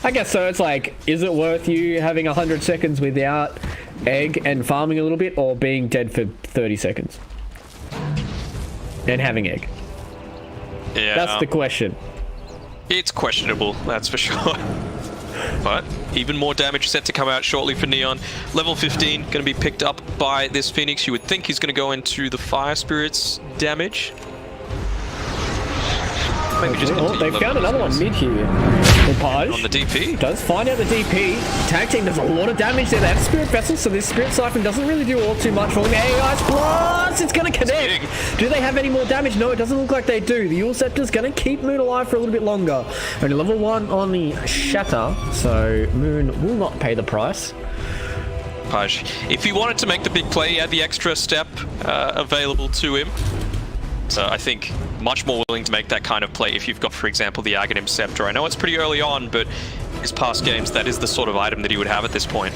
I guess so. It's like, is it worth you having 100 seconds without egg and farming a little bit, or being dead for 30 seconds and having egg? Yeah, that's the question. It's questionable, that's for sure. But even more damage set to come out shortly for Neon. Level 15 going to be picked up by this Phoenix. You would think he's going to go into the Fire Spirit's damage. maybe just Oh, they found another one mid here. Lepage on the DP. does find out the DP. Tag team does a lot of damage there. They have Spirit Vessels, so this Spirit Siphon doesn't really do all too much for them. Ice Blast! It's going to connect. Do they have any more damage? No, it doesn't look like they do. The Yule Scepter's going to keep Moon alive for a little bit longer. Only level 1 on the Shatter, so Moon will not pay the price. Paj, if he wanted to make the big play, he had the extra step available to him. So I think much more willing to make that kind of play if you've got, for example, the Aghanim Scepter. I know it's pretty early on, but his past games, that is the sort of item that he would have at this point.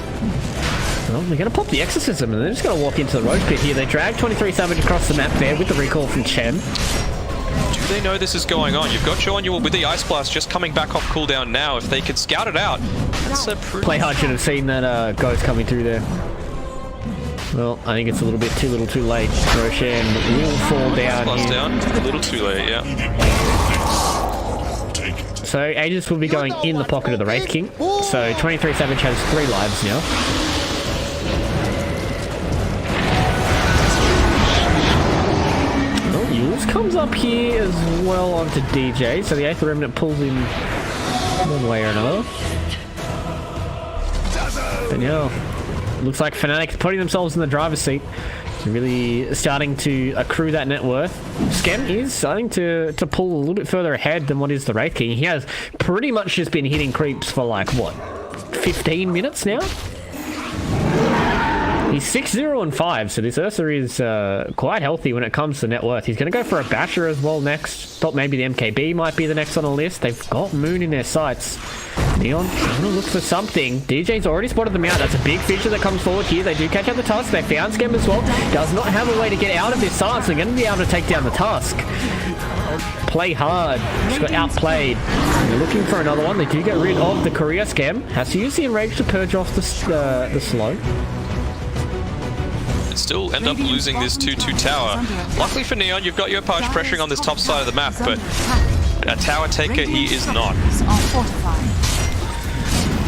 Well, they're going to pop the Exorcism, and they're just going to walk into the Roach Pit here. They drag 23 Savage across the map there with the recall from Chen. Do they know this is going on? You've got Joannual with the Ice Blast just coming back off cooldown now. If they could scout it out, that's a pretty... Playhard should have seen that Ghost coming through there. Well, I think it's a little bit too little too late. Roshan will fall down here. Down. A little too late, yeah. So Aegis will be going in the pocket of the Wraith King. So 23 Savage has 3 lives now. Well, Yules comes up here as well onto DJ. So the 8th Remnant pulls in one way or another. But yeah. Looks like FNATIC putting themselves in the driver's seat. They're really starting to accrue that net worth. Skem is starting to pull a little bit further ahead than what is the Wraith King. He has pretty much just been hitting creeps for like, what, 15 minutes now? He's 6-0-5, so this Ursa is quite healthy when it comes to net worth. He's going to go for a Basher as well next. Thought maybe the MKB might be the next on the list. They've got Moon in their sights. Neon trying to look for something. DJ's already spotted them out. That's a big feature that comes forward here. They do catch out the Tusk. They found Skem as well. Does not have a way to get out of this silence. They're going to be able to take down the Tusk. Play hard. Just got outplayed. They're looking for another one. They do get rid of the Courier Skem. Has to use the Enrage to purge off the slow. Still end up losing this 2-2 tower. Luckily for Neon, you've got your Page pressuring on this top side of the map, but a tower taker he is not.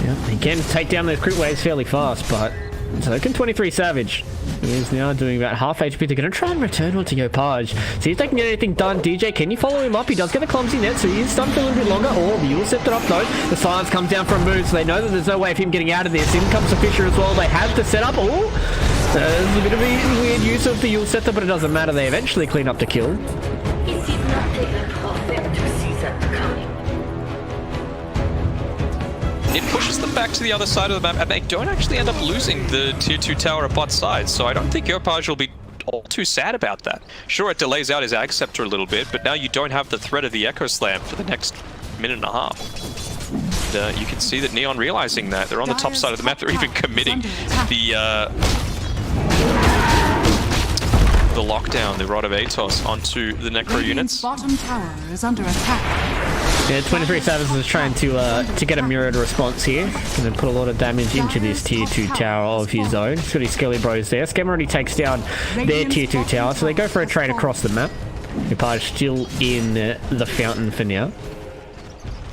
Yeah, he can take down those crit waves fairly fast, but so can 23 Savage. He is now doing about half HP. They're going to try and return onto Yopage. See if they can get anything done. DJ, can you follow him up? He does get a clumsy net, so he is stunned for a little bit longer. Oh, the Yule Scepter up though. The silence comes down from Moon, so they know that there's no way of him getting out of this. In comes the Fisher as well. They have the setup. Oh, there's a bit of a weird use of the Yule Scepter, but it doesn't matter. They eventually clean up the kill. It did not take them to see that coming. It pushes them back to the other side of the map, and they don't actually end up losing the tier 2 tower at both sides, so I don't think Yopage will be all too sad about that. Sure, it delays out his Ag Scepter a little bit, but now you don't have the threat of the Echo Slam for the next minute and a half. And, you can see that Neon realizing that. They're on the top side of the map, they're even committing the lockdown, the Rod of Atos, onto the Necro units. Bottom tower is under attack. Yeah, 23 Savage is trying to get a mirrored response here. Going to put a lot of damage into this tier 2 tower of his own. He's got his Skelly Bros there. Skem already takes down their tier 2 tower, so they go for a trade across the map. Yopage still in the fountain for now.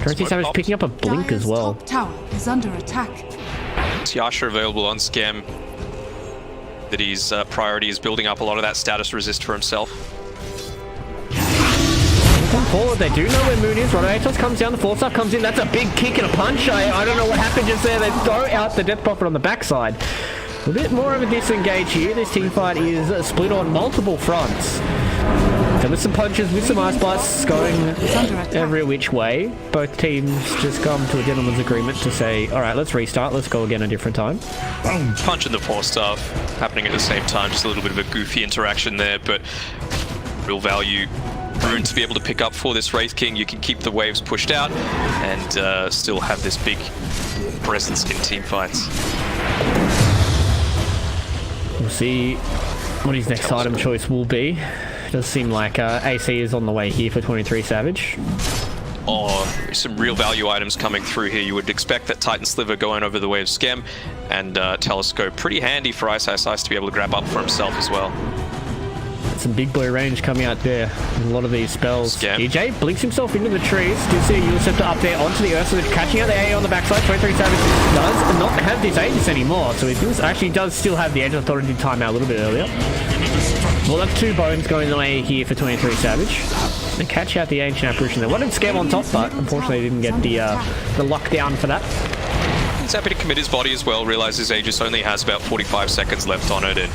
23 Savage picking up a blink as well. Tower is under attack. Yasha available on Skem. That his priority is building up a lot of that status resist for himself. Come forward, they do know where Moon is. Rod of Atos comes down, the 4-star comes in. That's a big kick and a punch. I don't know what happened just there. They throw out the Death Prophet on the backside. A bit more of a disengage here. This team fight is split on multiple fronts. So with some punches, with some ice blasts going every which way, both teams just come to a gentleman's agreement to say, alright, let's restart, let's go again a different time. Punch in the 4-star happening at the same time, just a little bit of a goofy interaction there, but real value rune to be able to pick up for this Wraith King. You can keep the waves pushed out and still have this big presence in team fights. We'll see what his next item choice will be. Does seem like AC is on the way here for 23 Savage. Oh, some real value items coming through here. You would expect that Titan Sliver going over the wave Skem and Telescope. Pretty handy for Ice to be able to grab up for himself as well. Some big boy range coming out there. A lot of these spells. Skem. DJ blinks himself into the trees. Still see a Yule Scepter up there onto the Earth, so they're catching out the AA on the backside. 23 Savage does not have this Aegis anymore, so he actually does still have the edge. I thought it did time out a little bit earlier. Well, that's 2 bones going the way here for 23 Savage. and catch out the Ancient Apparition. They wanted Scam on top, but unfortunately didn't get the lockdown for that. He's happy to commit his body as well, realizes Aegis only has about 45 seconds left on it, and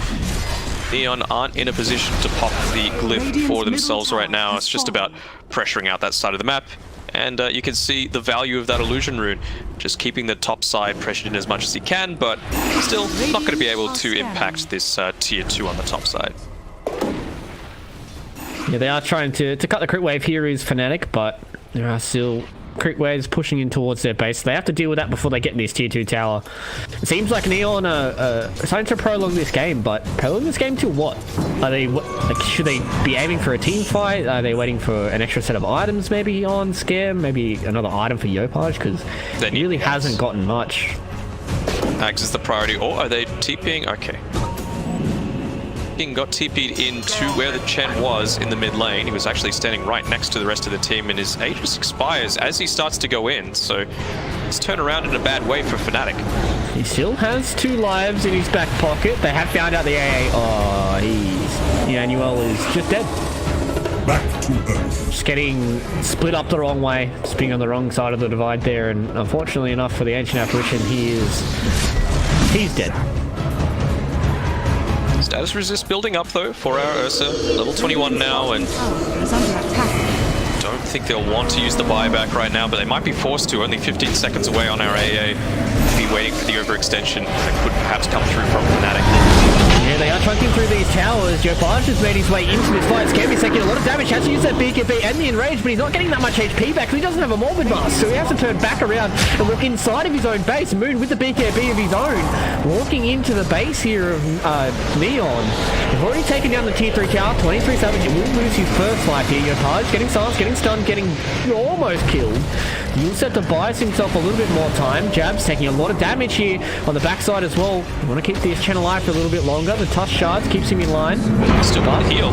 Neon aren't in a position to pop the glyph for themselves right now. It's just about pressuring out that side of the map. And you can see the value of that illusion rune, just keeping the top side pressured in as much as he can, but still not going to be able to impact this tier 2 on the top side. Yeah, they are trying to cut the crit wave here is FNATIC, but there are still crit waves pushing in towards their base. They have to deal with that before they get in this tier 2 tower. It seems like Neon are starting to prolong this game, but prolong this game to what? Are they, like, should they be aiming for a team fight? Are they waiting for an extra set of items maybe on Scam? Maybe another item for Yopaj? Because it really hasn't gotten much. Axe is the priority, or are they TPing? Okay. Got TP'd into where the Chen was in the mid lane. He was actually standing right next to the rest of the team, and his Aegis expires as he starts to go in, so it's turned around in a bad way for FNATIC. He still has 2 lives in his back pocket. They have found out the AA. Oh, the Annual is just dead. Back to Earth. Just getting split up the wrong way, just being on the wrong side of the divide there, and unfortunately enough for the Ancient Apparition, he's dead. Status resist building up though for our Ursa, level 21 now, and don't think they'll want to use the buyback right now, but they might be forced to. Only 15 seconds away on our AA. Be waiting for the overextension that could perhaps come through from FNATIC. Yeah, they are trunking through these towers. Yopaj has made his way into this fight. Scam is taking a lot of damage. Has to use that BKB and the Enrage, but he's not getting that much HP back. He doesn't have a Morbid Mask, so he has to turn back around and walk inside of his own base. Moon with the BKB of his own, walking into the base here of Neon. They've already taken down the tier 3 tower. 23 Savage will lose his first life here. Yopaj getting silenced, getting stunned, getting almost killed. You'll set to bias himself a little bit more time. Jab's taking a lot of damage here on the backside as well. You want to keep this Chen alive for a little bit longer. The Tusk Shards keeps him in line. Still got a heal.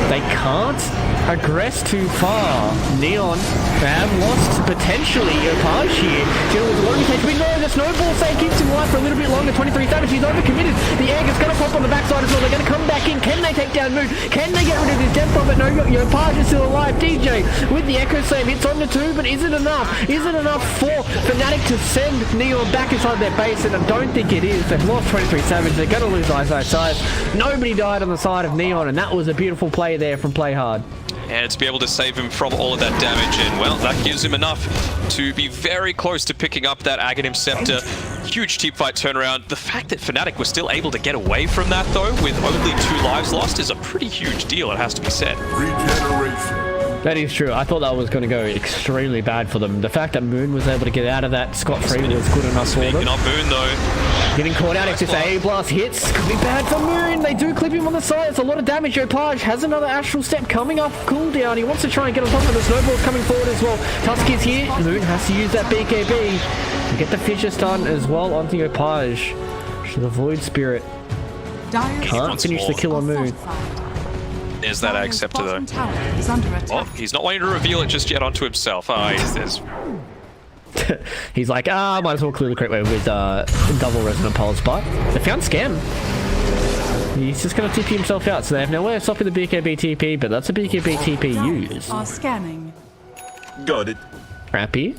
They can't aggress too far. Neon have lost potentially Yopaj here. Dealing with a lot of HP. No, the snowball save keeps him alive for a little bit longer. 23 Savage, he's overcommitted. The egg is going to pop on the backside as well. They're going to come back in. Can they take down Moon? Can they get rid of his death bomb? But no, Yopaj is still alive. DJ with the Echo Save hits on the 2, but is it enough? Is it enough for FNATIC to send Neon back inside their base? And I don't think it is. They've lost 23 Savage. They're going to lose Size. Nobody died on the side of Neon, and that was a beautiful play there from Play Hard. And to be able to save him from all of that damage, and well, that gives him enough to be very close to picking up that Aghanim Scepter. Huge team fight turnaround. The fact that FNATIC was still able to get away from that though, with only 2 lives lost, is a pretty huge deal, it has to be said. Regeneration. That is true. I thought that was going to go extremely bad for them. The fact that Moon was able to get out of that scot-free was good enough for them. Speaking of Moon though, getting caught out if this AA blast hits, could be bad for Moon. They do clip him on the side. It's a lot of damage. Yopaj has another Astral Step coming up cooldown. He wants to try and get on top of the snowballs coming forward as well. Tusk is here. Moon has to use that BKB and get the Fissure Stun as well onto Yopaj. So the Void Spirit can't finish the kill on Moon. There's that Ag Scepter though. Oh, he's not wanting to reveal it just yet onto himself. He's like, might as well clear the crit wave with double Resonant Pulse, but they found Scam. He's just going to TP himself out, so they have no way of stopping the BKB TP, but that's a BKB TP used. Are scanning. Got it. Crappy.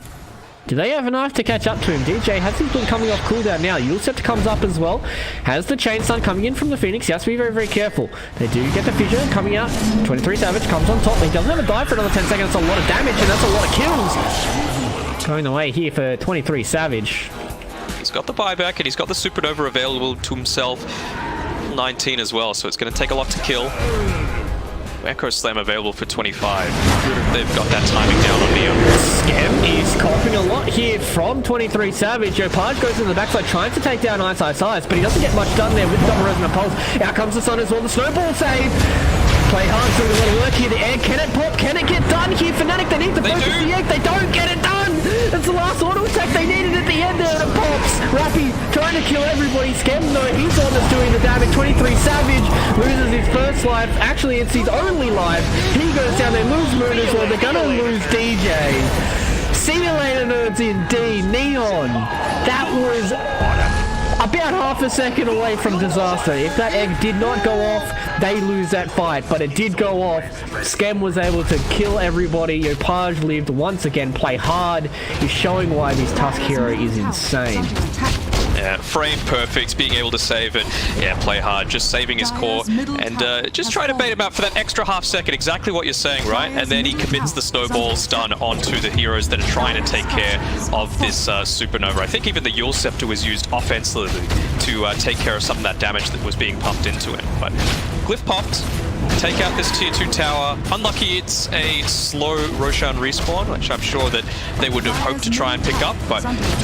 Do they have enough to catch up to him? DJ has his blink coming off cooldown now. Yulcept comes up as well. Has the Chain Stun coming in from the Phoenix. He has to be very, very careful. They do get the Fissure coming out. 23 Savage comes on top. He doesn't have a dive for another 10 seconds. That's a lot of damage, and that's a lot of kills. Going away here for 23 Savage. He's got the buyback, and he's got the Supernova available to himself. 19 as well, so it's going to take a lot to kill. Echo Slam available for 25. They've got that timing down on Neo. Scam is coughing a lot here from 23 Savage. Yopaj goes in the backside trying to take down Ice, but he doesn't get much done there with the double Resonant Pulse. Out comes the Sun as well. The snowball save. Play hard, doing a lot of work here. The egg, can it pop? Can it get done here? FNATIC, they need to focus the egg. They don't get it done. It's the last auto attack they needed at the end there, and it pops. Rappy trying to kill everybody. Scam though, he's on that's doing the damage. 23 Savage loses his first life. Actually, it's his only life. He goes down. They lose Moon as well. They're gonna lose DJ. See you later, nerds. In D, Neon. That was about half a second away from disaster. If that egg did not go off, they lose that fight, but it did go off. Skem was able to kill everybody. Opage lived once again. Play hard is showing why this Tusk hero is insane. Yeah, frame perfect, being able to save it. Yeah, play hard, just saving his core and just try to bait him out for that extra half second. Exactly what you're saying, right? And then he commits the snowball stun onto the heroes that are trying to take care of this supernova. I think even the Yule Scepter was used offensively to take care of some of that damage that was being pumped into him. But Glyph popped. Take out this tier 2 tower. Unlucky it's a slow Roshan respawn, which I'm sure that they would have hoped to try and pick up, but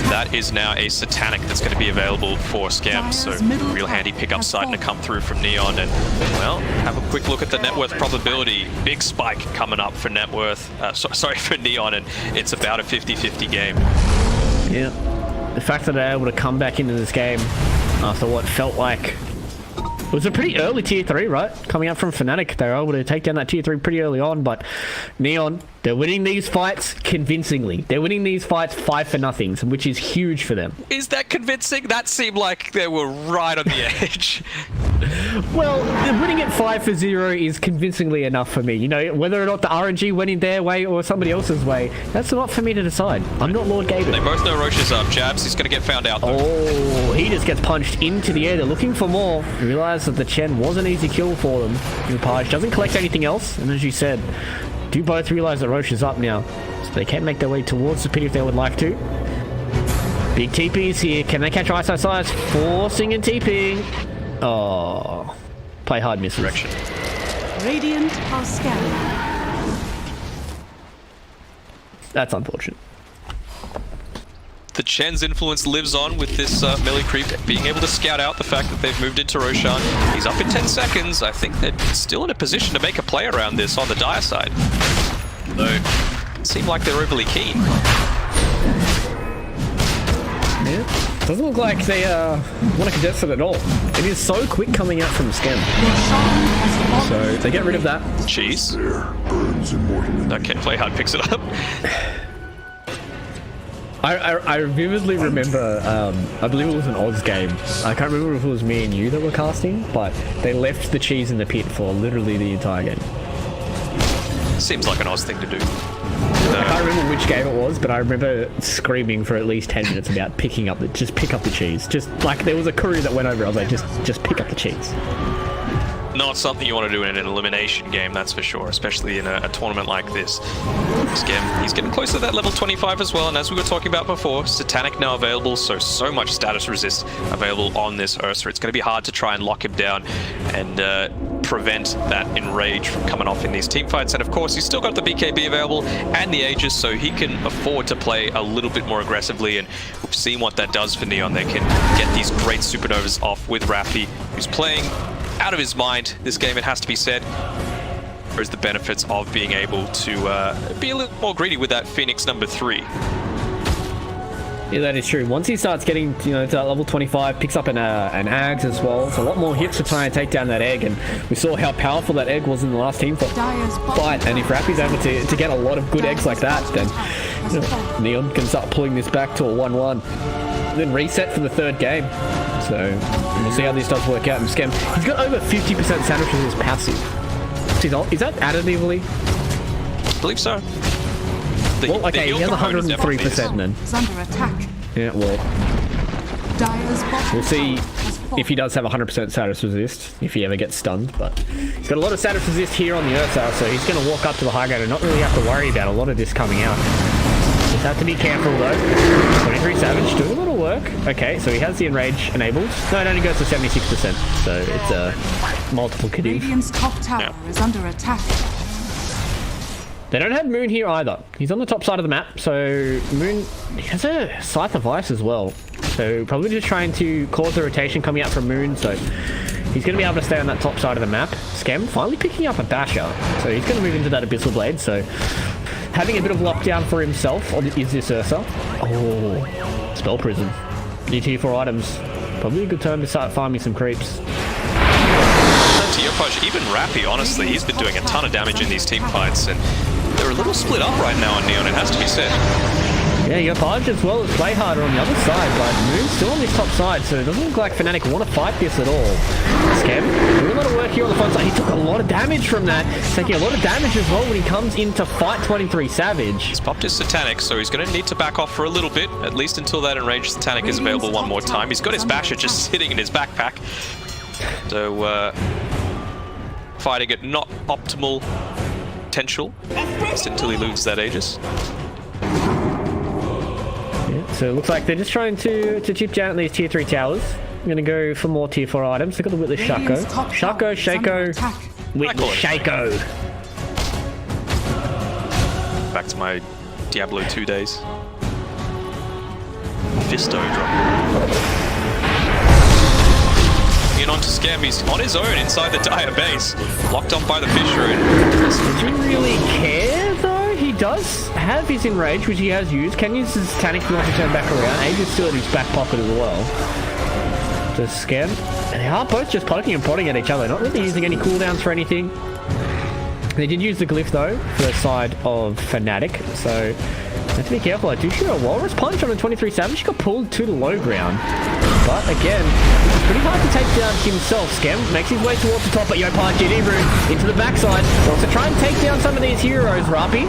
that is now a Satanic that's going to be available for Skem, so real handy pickup starting to come through from Neon. And, well, have a quick look at the net worth probability. Big spike coming up for net worth, sorry, for Neon, and it's about a 50-50 game. Yeah, the fact that they're able to come back into this game after what felt like it was a pretty early tier 3, right? Coming up from FNATIC, they were able to take down that tier 3 pretty early on, but Neon, they're winning these fights convincingly. They're winning these fights 5-0, which is huge for them. Is that convincing? That seemed like they were right on the edge. Well, winning it 5-0 is convincingly enough for me. You know, whether or not the RNG went in their way or somebody else's way, that's not for me to decide. I'm not Lord Gaben. They both know Roche is up. Jabs, he's going to get found out, though. Oh, he just gets punched into the air. They're looking for more. Realize that the Chen was an easy kill for them. Opage doesn't collect anything else, and as you said, do both realize that Roche is up now, so they can make their way towards the pit if they would like to. Big TPs here. Can they catch ISO size? Forcing and TPing. Oh, play hard misses. Direction. Radiant are scanning. That's unfortunate. The Chen's influence lives on with this melee creep, being able to scout out the fact that they've moved into Roshan. He's up in 10 seconds. I think they're still in a position to make a play around this on the dire side. Though, it seemed like they're overly keen. Yeah, doesn't look like they want to contest it at all. It is so quick coming out from Skem. So they get rid of that. Cheese. Okay, play hard picks it up. I vividly remember, I believe it was an Oz game. I can't remember if it was me and you that were casting, but they left the cheese in the pit for literally the entire game. Seems like an Oz thing to do. I can't remember which game it was, but I remember screaming for at least 10 minutes about picking up just pick up the cheese. Just like there was a courier that went over, I was like, just pick up the cheese. Not something you want to do in an elimination game, that's for sure, especially in a tournament like this. Skem, he's getting close to that level 25 as well, and as we were talking about before, Satanic now available, so much status resist available on this Ursa. It's going to be hard to try and lock him down and prevent that enrage from coming off in these team fights. And of course, he's still got the BKB available and the Aegis, so he can afford to play a little bit more aggressively, and we've seen what that does for Neon. They can get these great supernovas off with Rafi, who's playing out of his mind this game, it has to be said. There's the benefits of being able to be a little more greedy with that Phoenix number 3. Yeah, that is true. Once he starts getting, to that level 25, picks up an Ags as well. It's a lot more hits to try and take down that egg, and we saw how powerful that egg was in the last team fight. And if Rapi's able to get a lot of good eggs like that, then Neon can start pulling this back to a 1-1. Then reset for the third game. So we'll see how this does work out in Skem. He's got over 50% Saturn as his passive. Is that additively? I believe so. Well, okay, he has 103% then. It's under attack. Yeah, well, we'll see if he does have 100% status resist, if he ever gets stunned, but he's got a lot of status resist here on the Ursa, so he's going to walk up to the high ground and not really have to worry about a lot of this coming out. Just have to be careful though. 23 Savage doing a little work. Okay, so he has the Enrage enabled. No, it only goes to 76%, so it's a multiple Kadoof. Radiant's top tower is under attack. They don't have Moon here either. He's on the top side of the map, so Moon, he has a Scythe of Ice as well. So probably just trying to cause the rotation coming out from Moon, so he's going to be able to stay on that top side of the map. Skem finally picking up a Basher, so he's going to move into that Abyssal Blade, so having a bit of lockdown for himself is this Ursa. Oh, Spell Prison. New tier 4 items. Probably a good time to start farming some creeps. Even Rapi, honestly, he's been doing a ton of damage in these team fights, and they're a little split up right now on Neon, it has to be said. Yeah, you got Podge as well as Play Harder on the other side, but Moon's still on this top side, so it doesn't look like FNATIC want to fight this at all. Scam doing a lot of work here on the front side. He took a lot of damage from that, taking a lot of damage as well when he comes in to fight 23 Savage. He's popped his Satanic, so he's going to need to back off for a little bit, at least until that enraged Satanic is available one more time. He's got his Basher just sitting in his backpack. So, fighting at not optimal potential, just until he loses that Aegis. Yeah, so it looks like they're just trying to chip down at these tier 3 towers. I'm going to go for more tier 4 items. Look at the Witless Shaco. Shaco, Shaco, Witless Shaco. Back to my Diablo 2 days. Fisto drop. In onto Scam, he's on his own inside the Dire base, locked on by the Fisher. Does he really care though? He does have his Enrage, which he has used. Can use his Satanic if he wants to turn back around. Age is still in his back pocket as well. Just Scam. And they are both just poking and prodding at each other, not really using any cooldowns for anything. They did use the glyph though for the side of FNATIC, so have to be careful. I do shoot a Walrus Punch on a 23 Savage. He got pulled to the low ground. But again, it's pretty hard to take down himself. Scam makes his way towards the top, but Yopar GD route into the backside. Also try and take down some of these heroes. Rapi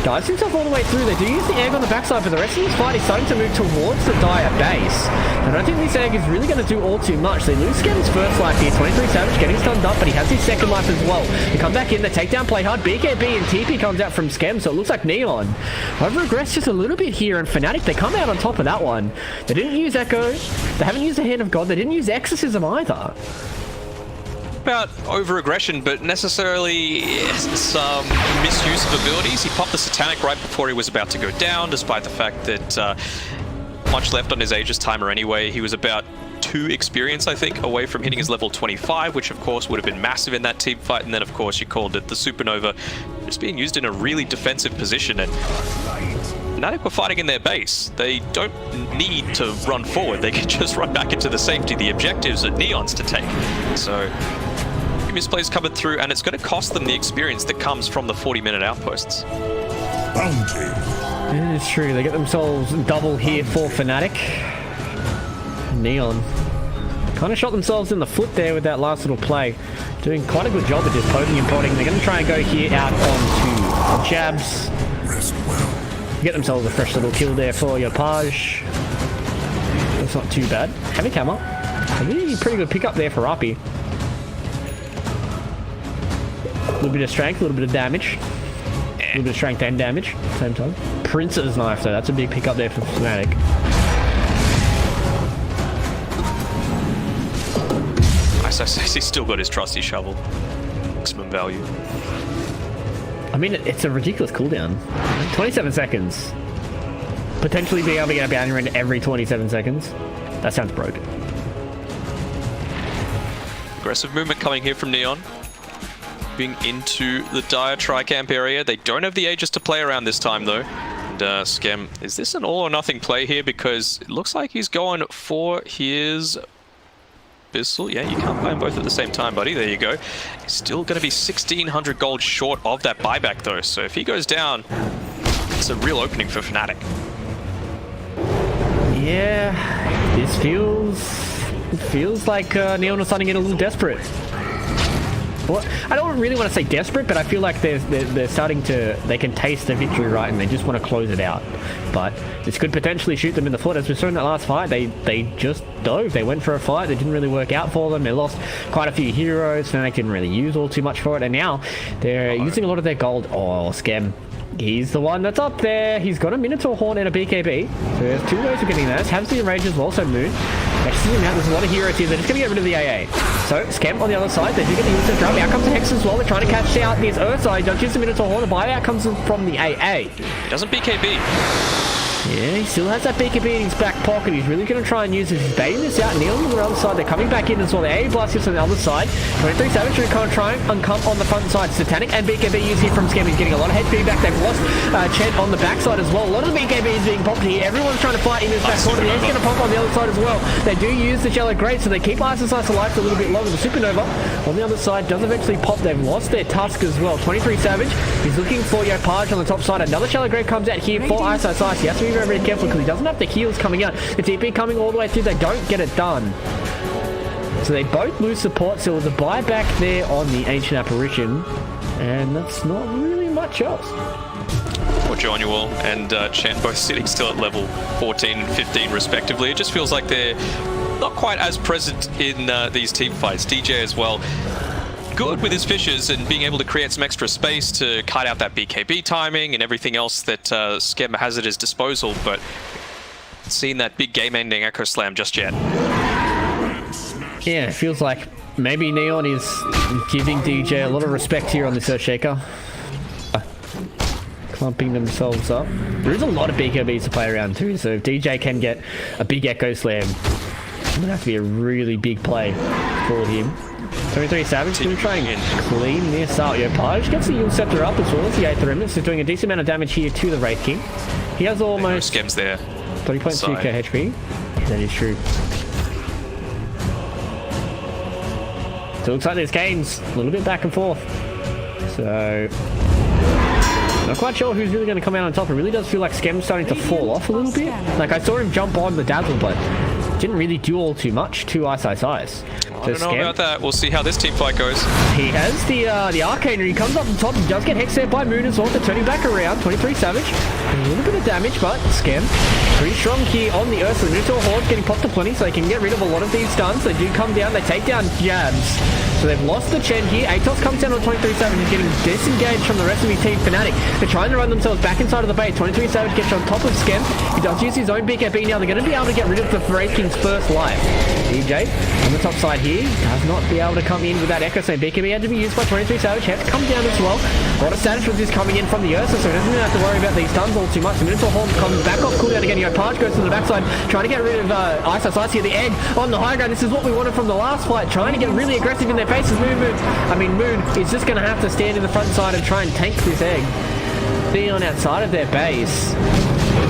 dives himself all the way through. They do use the egg on the backside, but the rest of this fight is starting to move towards the Dire base. I don't think this egg is really going to do all too much. They lose Scam's first life here. 23 Savage getting stunned up, but he has his second life as well. They come back in, they take down Play Hard. BKB and TP comes out from Scam, so it looks like Neon over-aggressed just a little bit here, and FNATIC, they come out on top of that one. They didn't use Echo. They haven't used the Hand of God. They didn't use Exorcism either. About over-aggression, but necessarily some misuse of abilities. He popped the Satanic right before he was about to go down, despite the fact that much left on his Aegis timer anyway. He was about 2 experience, I think, away from hitting his level 25, which of course would have been massive in that team fight. And then of course you called it the Supernova, just being used in a really defensive position. And FNATIC were fighting in their base. They don't need to run forward. They can just run back into the safety. The objectives are Neon's to take. So misplays coming through, and it's going to cost them the experience that comes from the 40-minute outposts. Bounty. It is true. They get themselves double here for FNATIC. Neon kind of shot themselves in the foot there with that last little play. Doing quite a good job of just poking and prodding. They're going to try and go here out onto Jabs. Get themselves a fresh little kill there for Yopaj. That's not too bad. Heavy camera. A pretty good pickup there for Rapi. A little bit of strength, a little bit of damage. A little bit of strength and damage at the same time. Prince's Knife though, that's a big pickup there for FNATIC. Nice, he's still got his trusty shovel. Maximum value. I mean, it's a ridiculous cooldown. 27 seconds. Potentially being able to get a bounty run every 27 seconds. That sounds broken. Aggressive movement coming here from Neon. Moving into the Dire Tricamp area. They don't have the Aegis to play around this time though. And Scam, is this an all or nothing play here? Because it looks like he's going for his Bissell. Yeah, you can't buy them both at the same time, buddy. There you go. He's still going to be 1,600 gold short of that buyback though. So if he goes down, it's a real opening for FNATIC. Yeah, this feels like Neon is starting to get a little desperate. Well, I don't really want to say desperate, but I feel like they're starting to, they can taste the victory, right, and they just want to close it out. But this could potentially shoot them in the foot. As we saw in that last fight, they just dove. They went for a fight. It didn't really work out for them. They lost quite a few heroes. FNATIC didn't really use all too much for it, and now they're using a lot of their gold. Oh, Scam. He's the one that's up there. He's got a Minotaur Horn and a BKB. So there's 2 ways of getting that. Has the Enrage as well, so Moon. Actually, now there's a lot of heroes here. They're just going to get rid of the AA. So, Scam on the other side. They do get the instant drum. Out comes the Hex as well. They're trying to catch out this Earth side. Don't use the Minotaur Horn. The buyout comes from the AA. He doesn't BKB. Yeah, he still has that BKB in his back pocket. He's really going to try and use this. He's baiting this out. Neil on the other side. They're coming back in as well. The A blast is on the other side. 23 Savage going to kind of try and come on the front side. Satanic and BKB is here from Scam. He's getting a lot of HP back. They've lost Chen on the backside as well. A lot of the BKB is being popped here. Everyone's trying to fight in this back corner. He's going to pop on the other side as well. They do use the Shallow Grade, so they keep Ice alive for a little bit longer. The Supernova on the other side does eventually pop. They've lost their Tusk as well. 23 Savage. He's looking for Yopage on the top side. Another Shallow Grave comes out here for Ice. He has to be very, very careful because he doesn't have the heals coming out. The TP coming all the way through. They don't get it done. So they both lose support. So there's a buyback there on the Ancient Apparition. And that's not really much else. Or Jonual and Chen both sitting still at level 14 and 15 respectively. It just feels like they're not quite as present in these team fights. DJ as well. Good with his fishes and being able to create some extra space to cut out that BKB timing and everything else that Scam has at his disposal, but seen that big game-ending Echo Slam just yet. Yeah, it feels like maybe Neon is giving DJ a lot of respect here on this Earthshaker. Clumping themselves up. There is a lot of BKBs to play around too, so if DJ can get a big Echo Slam, it's going to have to be a really big play for him. 23 Savage going to try and clean this out. Yopage gets the Yule Scepter up as well as the 8th Remnant, so doing a decent amount of damage here to the Wraith King. He has almost Skims there. 3.2k HP. That is true. So it looks like there's games a little bit back and forth. So not quite sure who's really going to come out on top. It really does feel like Skem's starting to fall off a little bit. Like I saw him jump on the Dazzle, but didn't really do all too much to Ice. I don't know about that. We'll see how this team fight goes. He has the Arcane, and he comes up the top. He does get hexed there by Moon as well. They're turning back around. 23 Savage. A little bit of damage, but Scam pretty strong here on the Earth. The Minotaur Horde getting popped to plenty, so they can get rid of a lot of these stuns. They do come down. They take down Jabs. So they've lost the Chen here. Atos comes down on 23 Savage. He's getting disengaged from the rest of his team. FNATIC. They're trying to run themselves back inside of the base. 23 Savage gets on top of Scam. He does use his own BKB now. They're going to be able to get rid of the Wraith King's first life. DJ on the top side here does not be able to come in with that Echo Slam. BKB had to be used by 23 Savage. Had to come down as well. A lot of status with this coming in from the Ursa, so he doesn't even have to worry about these stuns all too much. The Minotaur Horde comes back off cooldown again. Yopage goes to the backside, trying to get rid of Ice here. The egg on the high ground. This is what we wanted from the last fight. Trying to get really aggressive in their faces. Moon is just going to have to stand in the front side and try and tank this egg. Neon outside of their base.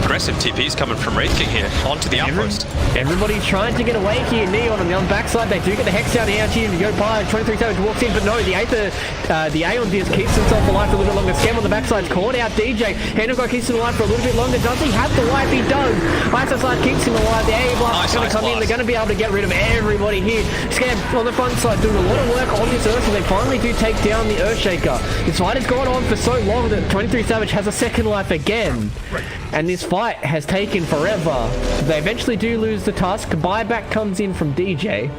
Aggressive TPs coming from Wraith King here onto the outpost. Everybody's trying to get away here. Neon on the backside. They do get the hex down here. Yopage, 23 Savage walks in, but no, the Aeon Diaz keeps himself alive for a little bit longer. Scam on the backside caught out DJ. Handleguy keeps him alive for a little bit longer. Does he have the wipe? He does. Ice side keeps him alive. The A blast is going to come in. They're going to be able to get rid of everybody here. Scam on the front side doing a lot of work on this Earth, so they finally do take down the Earthshaker. This fight has gone on for so long that 23 Savage has a second life again. And this fight has taken forever. They eventually do lose the Tusk. Buyback comes in from DJ.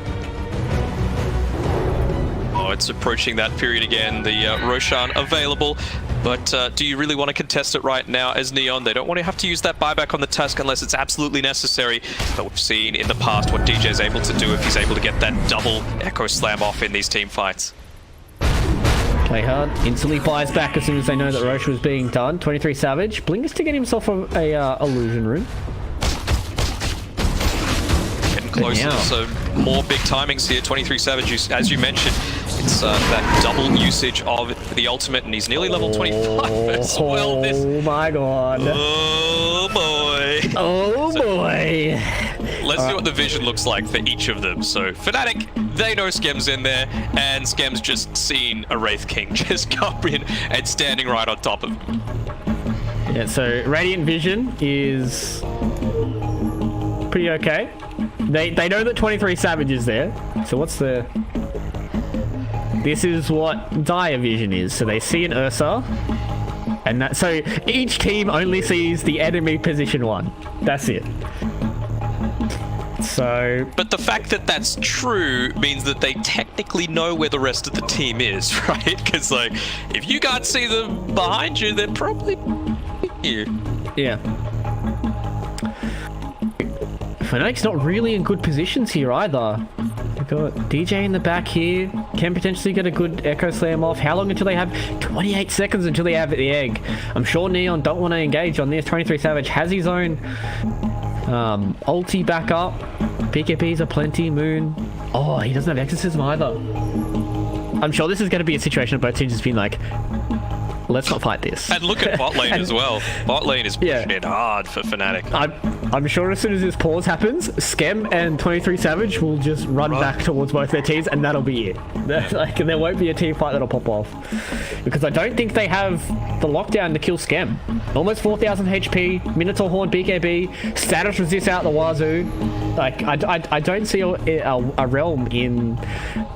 Oh, it's approaching that period again. The Roshan available. But do you really want to contest it right now as Neon? They don't want to have to use that buyback on the Tusk unless it's absolutely necessary. But we've seen in the past what DJ's able to do if he's able to get that double Echo Slam off in these team fights. Play hard. Instantly buys back as soon as they know that Roche was being done. 23 Savage. Blinks to get himself a illusion rune. Getting closer, so more big timings here. 23 Savage, as you mentioned, it's that double usage of the ultimate, and he's nearly level 25 as well. Oh my god. Oh boy. Oh boy. Let's see what the vision looks like for each of them. So FNATIC, they know Skem's in there, and Skem's just seen a Wraith King just come in and standing right on top of him. Yeah, so Radiant Vision is pretty okay. They know that 23 Savage is there. So what's the... This is what Dire Vision is. So they see an Ursa, and that... So each team only sees the enemy position 1. That's it. So... But the fact that that's true means that they technically know where the rest of the team is, right? Because, like, if you can't see them behind you, they're probably here. Yeah. FNATIC's not really in good positions here either. We've got DJ in the back here. can potentially get a good Echo Slam off. How long until they have? 28 seconds until they have the egg. I'm sure Neon don't want to engage on this. 23 Savage has his own ulti back up. PKPs are plenty. Moon. Oh, he doesn't have Exorcism either. I'm sure this is going to be a situation of both teams just being like, let's not fight this. And look at bot lane as well. Bot lane is pushing it hard for Fnatic. I'm sure as soon as this pause happens, Skem and 23 Savage will just run back towards both their teams, and that'll be it. Like, there won't be a team fight that'll pop off. Because I don't think they have the lockdown to kill Skem. Almost 4,000 HP, Minotaur Horn, BKB, status resist out the wazoo. Like, I don't see a realm in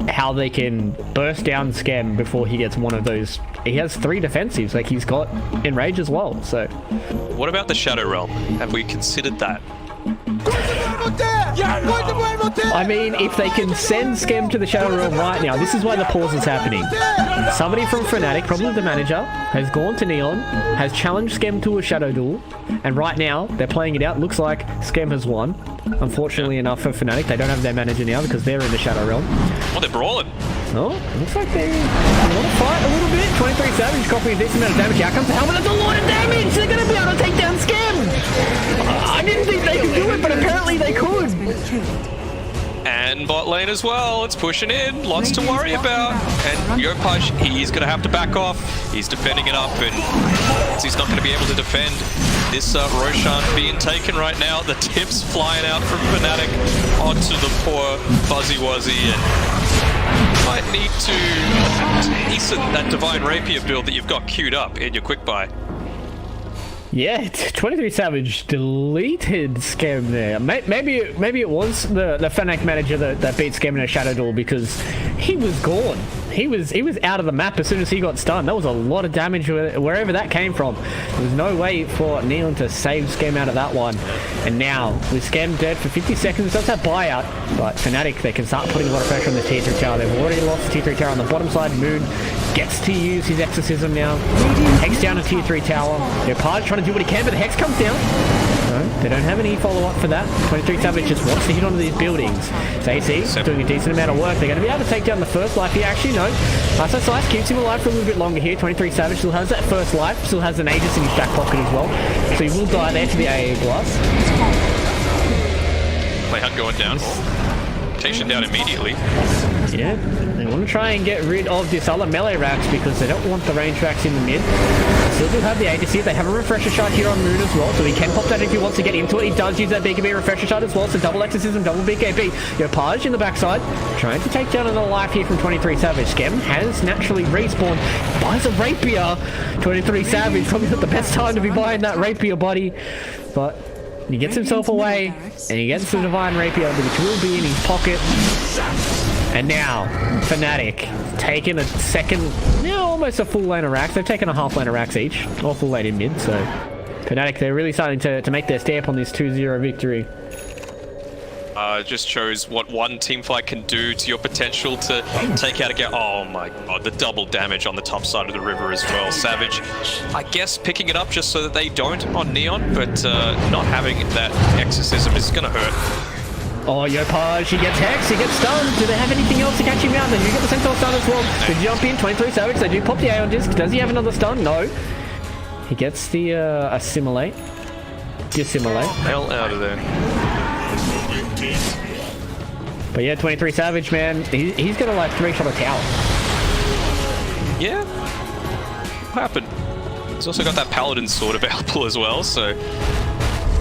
how they can burst down Skem before he gets one of those. He has 3 defensives, like he's got Enrage as well, so. What about the Shadow Realm? Have we considered that? I mean, if they can send Skem to the Shadow Realm right now, this is why the pause is happening. Somebody from FNATIC, probably the manager, has gone to Neon, has challenged Skem to a Shadow Duel, and right now, they're playing it out. Looks like Skem has won. Unfortunately enough for FNATIC, they don't have their manager now because they're in the Shadow Realm. Oh, they're brawling. Oh, looks like they want to fight a little bit. 23 Savage copying a decent amount of damage. Out comes the helmet. That's a lot of damage. They're going to be able to take down Skem. I didn't think they could do it, but apparently they could. And bot lane as well. It's pushing in. Lots to worry about. And Yopaj, he's going to have to back off. He's defending it up, and he's not going to be able to defend this Roshan being taken right now. The tips flying out from Fnatic onto the poor Fuzzy Wuzzy, and might need to hasten that Divine Rapier build that you've got queued up in your quick buy. Yeah, 23 Savage deleted Skem there. Maybe it was the Fnatic manager that beat Skem in a Shadow Duel, because he was gone. He was out of the map as soon as he got stunned. That was a lot of damage wherever that came from. There was no way for Neon to save Skem out of that one. And now, with Skem dead for 50 seconds, does have buyout, but Fnatic, they can start putting a lot of pressure on the tier 3 tower. They've already lost the tier 3 tower on the bottom side. Moon gets to use his Exorcism now. Takes down a tier 3 tower. Yopaj trying to do what he can, but the Hex comes down. No, they don't have any follow-up for that. 23 Savage just wants to hit onto these buildings. So AC doing a decent amount of work. They're going to be able to take down the first life here. Actually, no. So Slice keeps him alive for a little bit longer here. 23 Savage still has that first life. Still has an Aegis in his back pocket as well. So he will die there to the AA Blast. Playhunt going down. Takes him down immediately. Yeah, they want to try and get rid of this other melee racks because they don't want the range racks in the mid. Still do have the Aegis here. They have a refresher shot here on Moon as well, so he can pop that if he wants to get into it. He does use that BKB refresher shot as well, so double Exorcism, double BKB. Yopaj in the backside, trying to take down another life here from 23 Savage. Skem has naturally respawned, buys a Rapier. 23 Savage, probably not the best time to be buying that Rapier, buddy. But he gets himself away, and he gets the Divine Rapier, which will be in his pocket. And now, Fnatic taking a second, almost a full lane of racks. They've taken a half lane of racks each, or full lane in mid, so Fnatic, they're really starting to make their stamp on this 2-0 victory. Just shows what one team fight can do to your potential to take out a game. Oh my god, the double damage on the top side of the river as well. Savage, I guess, picking it up just so that they don't on Neon, but not having that Exorcism is going to hurt. Oh, Yopaj, he gets Hex, he gets stunned. Do they have anything else to catch him out? They do get the Centaur stun as well. They jump in, 23 Savage, they do pop the A on disc. Does he have another stun? No. He gets the Assimilate. Dissimilate. Hell out of there. But yeah, 23 Savage, man, he's gonna like 3-shot a tower. Yeah. What happened? He's also got that Paladin sword available as well, so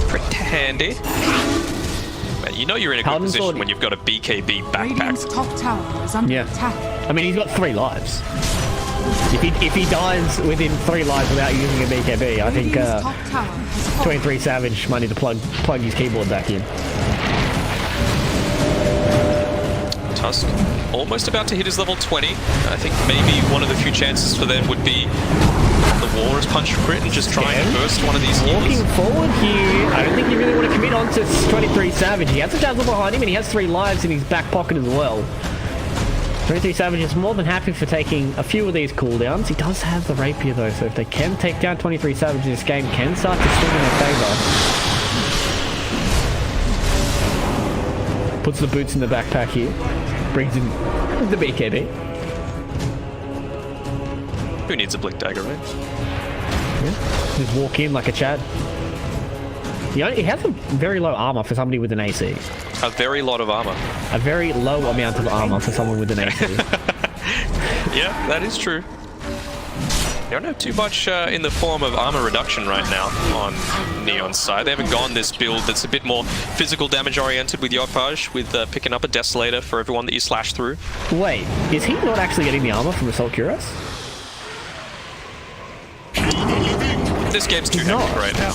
pretty handy. Man, you know you're in a good position when you've got a BKB backpack. Top tower is under attack. I mean, he's got 3 lives. If he dies within 3 lives without using a BKB, I think 23 Savage might need to plug his keyboard back in. Tusk almost about to hit his level 20. I think maybe one of the few chances for them would be the Walrus Punch crit and just try and burst one of these healers. Walking forward here, I don't think you really want to commit on to 23 Savage. He has a Dazzle behind him and he has 3 lives in his back pocket as well. 23 Savage is more than happy for taking a few of these cooldowns. He does have the Rapier though, so if they can take down 23 Savage, this game can start to swing in their favour. Puts the boots in the backpack here. Brings in the BKB. Who needs a Blink Dagger, right? Yeah. Just walk in like a Chad. He has a very low armor for somebody with an AC. A very lot of armor. A very low amount of armor for someone with an AC. Yeah, that is true. They don't have too much in the form of armor reduction right now on Neon's side. They haven't gone this build that's a bit more physical damage oriented with Yopaj, with picking up a Desolator for everyone that you slash through. Wait, is he not actually getting the armor from Assault Cuirass? This game's too hectic right now.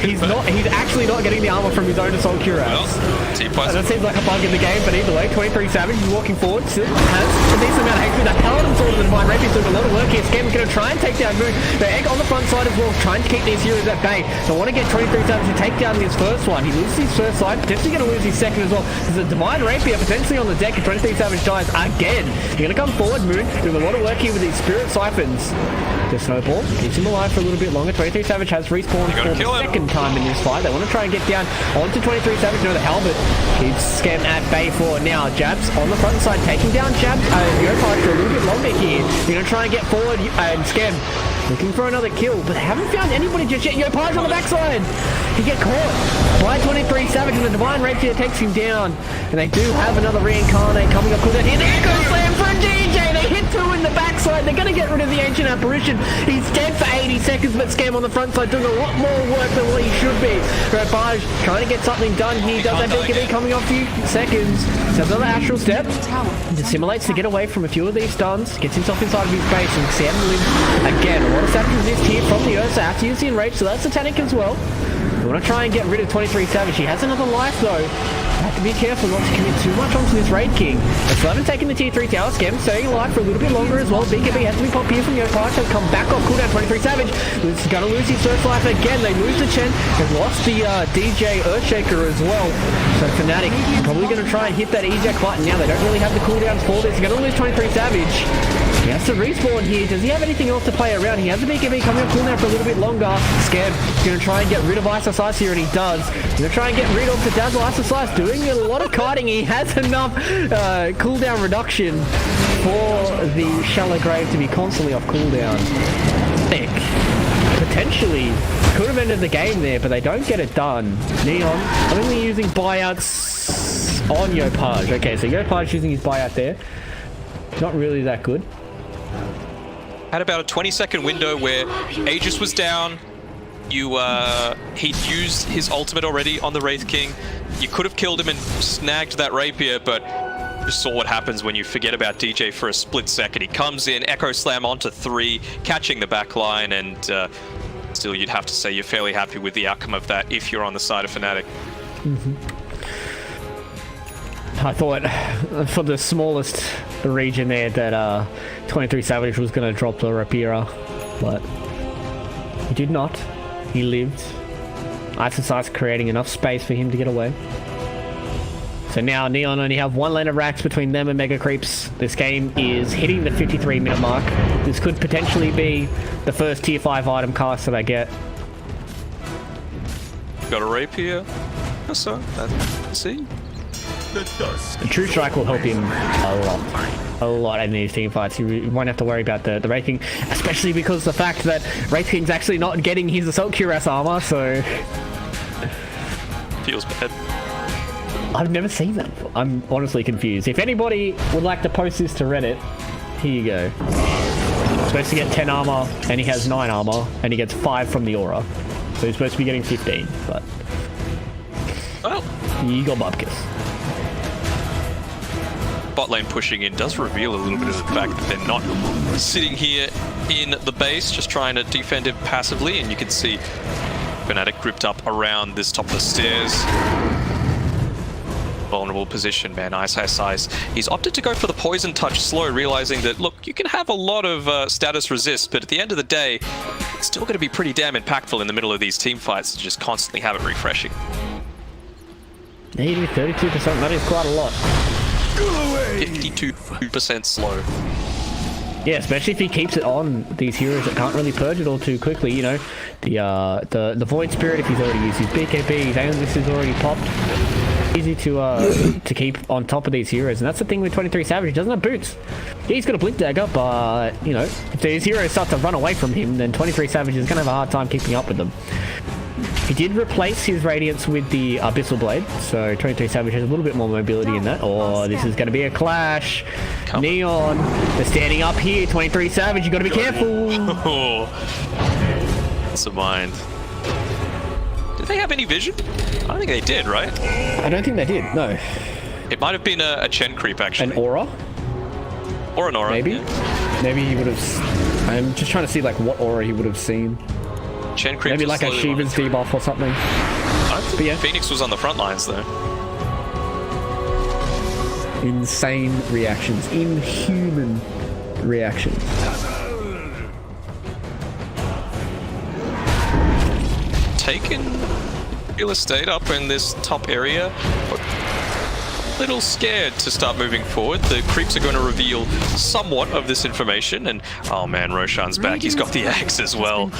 He's actually not getting the armor from his own Assault Cuirass. Well, that seems like a bug in the game, but either way, 23 Savage is walking forward, still has a decent amount of HP. That Paladin Sword of the Divine Rapier doing a lot of work here. Scam is going to try and take down Moon. The Egg on the front side as well, trying to keep these heroes at bay. They want to get 23 Savage to take down his first one. He loses his first side, potentially going to lose his second as well. There's a Divine Rapier potentially on the deck, and 23 Savage dies again. You're going to come forward, Moon, doing a lot of work here with these Spirit Siphons. The Snowball keeps him alive for a little bit longer. 23 Savage has respawned for the second time in this fight. They want to try and get down onto 23 Savage. No, the Halberd keeps Scam at bay for now. Jabs on the front side, taking down Jabs. Yopaj for a little bit longer here. You're going to try and get forward, and Scam looking for another kill, but they haven't found anybody just yet. Yopaj on the backside. He get caught by 23 Savage, and the Divine Rapier takes him down. And they do have another Reincarnate coming up. Cooldown here. The Echo Slam for DJ. They hit two in the backside. They're going to get rid of the Ancient Apparition. He's dead for 80 seconds, but Scam on the front side doing a lot more work than what he should be. Yopaj trying to get something done here. Does that BKB coming off a few seconds. So another Astral Step. Simulates to get away from a few of these stuns. Gets himself inside of his base, and Scam lives again. A lot of static resist here from the Ursa. Have to use the Enrage, so that's Satanic as well. We want to try and get rid of 23 Savage. He has another life though. Have to be careful not to commit too much onto this Raid King. But Slaven taking the tier 3 tower. Scam staying alive for a little bit longer as well. BKB has to be popped here from Yopaj. Has come back off cooldown. 23 Savage is going to lose his first life again. They lose the Chen. They've lost the DJ Earthshaker as well. So FNATIC probably going to try and hit that eject button now. They don't really have the cooldowns for this. They're going to lose 23 Savage. He has to respawn here. Does he have anything else to play around? He has the BKB coming up cooldown for a little bit longer. Scam going to try and get rid of Ice Ice here, and he does. He's going to try and get rid of the Dazzle Ice Ice, doing a lot of kiting. He has enough cooldown reduction for the Shallow Grave to be constantly off cooldown. Thick. Potentially could have ended the game there, but they don't get it done. Neon only using buyouts on Yopaj. Okay, so Yopaj using his buyout there. Not really that good. Had about a 20-second window where Aegis was down. He'd used his ultimate already on the Wraith King. You could have killed him and snagged that rapier, but you saw what happens when you forget about DJ for a split second. He comes in, Echo Slam onto 3, catching the back line, and still you'd have to say you're fairly happy with the outcome of that if you're on the side of FNATIC. I thought for the smallest region there that 23 Savage was going to drop the Rapier, but he did not. He lived. Ice creating enough space for him to get away. So now Neon only have one lane of racks between them and Mega Creeps. This game is hitting the 53-minute mark. This could potentially be the first tier 5 item cast that I get. Got a rapier. So let's see. The True Strike will help him a lot in these team fights. You won't have to worry about the Wraith King, especially because the fact that Wraith King's actually not getting his Assault Cuirass armor, so... Feels bad. I've never seen that before. I'm honestly confused. If anybody would like to post this to Reddit, here you go. He's supposed to get 10 armor, and he has 9 armor, and he gets 5 from the aura. So he's supposed to be getting 15, but... Well... You got Bubkiss. Bot lane pushing in does reveal a little bit of the fact that they're not sitting here in the base, just trying to defend it passively, and you can see FNATIC gripped up around this top of the stairs. Vulnerable position, man. Ice. He's opted to go for the Poison Touch slow, realizing that, look, you can have a lot of status resist, but at the end of the day, it's still going to be pretty damn impactful in the middle of these team fights to just constantly have it refreshing. 32%, that is quite a lot. 52% slow. Yeah, especially if he keeps it on these heroes that can't really purge it all too quickly, you know. The Void Spirit, if he's already used his BKB, his Aeon Mist is already popped. easy to keep on top of these heroes, and that's the thing with 23 Savage. He doesn't have boots. Yeah, he's got a blink dagger, but you know, if these heroes start to run away from him, then 23 Savage is gonna have a hard time keeping up with them. He did replace his Radiance with the Abyssal Blade, so 23 Savage has a little bit more mobility in that. Oh, this is going to be a clash. Neon, they're standing up here. 23 Savage, you got to be careful. That's a mind. Did they have any vision? I don't think they did, right? I don't think they did, no. It might have been a Chen creep, actually. An aura? Or an aura. Maybe. Yeah. Maybe he would have... I'm just trying to see like what aura he would have seen. Chen creep maybe like a Shiva's debuff or something. But yeah. Phoenix was on the front lines though. Insane reactions. Inhuman reactions. Taken real estate up in this top area. A little scared to start moving forward. The creeps are going to reveal somewhat of this information, and oh man, Roshan's back. He's got the axe as well.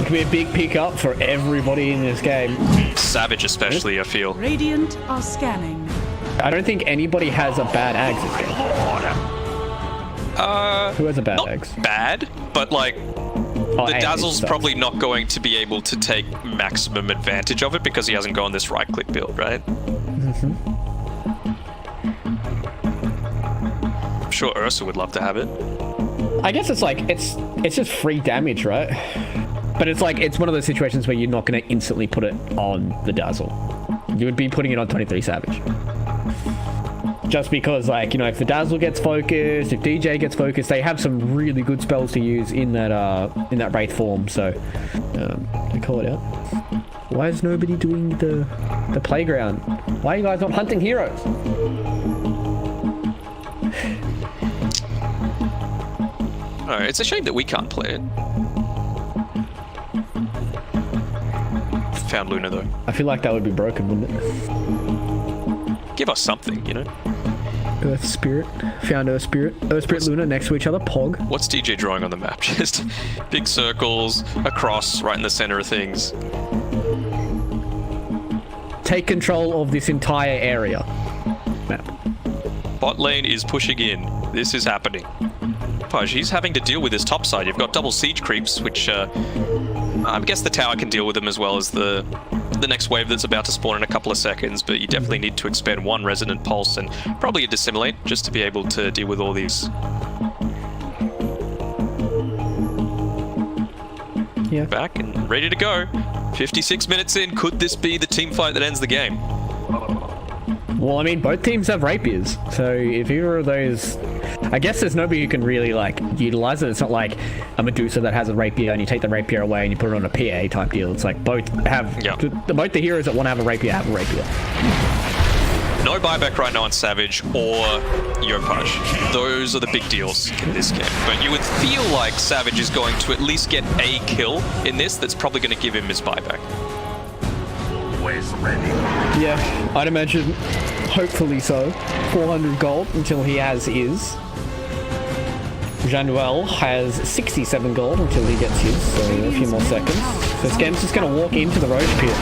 It could be a big pickup for everybody in this game. Savage especially, I feel. Radiant are scanning. I don't think anybody has a bad axe this game. Who has a bad axe? Bad, but like the Dazzle's probably not going to be able to take maximum advantage of it because he hasn't gone this right-click build, right? I'm sure Ursa would love to have it. I guess it's like it's just free damage, right? But it's like it's one of those situations where you're not going to instantly put it on the Dazzle. You would be putting it on 23 Savage. Just because, like, you know, if the Dazzle gets focused, if DJ gets focused, they have some really good spells to use in that Wraith form. So, I call it out. Why is nobody doing the playground? Why are you guys not hunting heroes? Oh, it's a shame that we can't play it. Found Luna though. I feel like that would be broken, wouldn't it? Give us something, you know? Earth Spirit. Found Earth Spirit. Earth Spirit, Luna next to each other. Pog. What's DJ drawing on the map? Just big circles, a cross right in the center of things. Take control of this entire area. Map. Bot lane is pushing in. This is happening. Pudge, he's having to deal with this top side. You've got double siege creeps, which I guess the tower can deal with them as well as the next wave that's about to spawn in a couple of seconds, but you definitely need to expend one Resonant Pulse and probably a Dissimulate just to be able to deal with all these. Yeah. Back and ready to go. 56 minutes in. Could this be the team fight that ends the game? Well, I mean, both teams have rapiers, so if either of those... I guess there's nobody who can really, like, utilize it. It's not like a Medusa that has a rapier and you take the rapier away and you put it on a PA type deal. It's like both have... Both the heroes that want to have a rapier have a rapier. No buyback right now on Savage or Yopaj. Those are the big deals in this game. But you would feel like Savage is going to at least get a kill in this that's probably going to give him his buyback. Yeah, I'd imagine, hopefully so. 400 gold until he has his. Januel has 67 gold until he gets his, so a few more seconds. So Scam's just going to walk into the Roche Pit.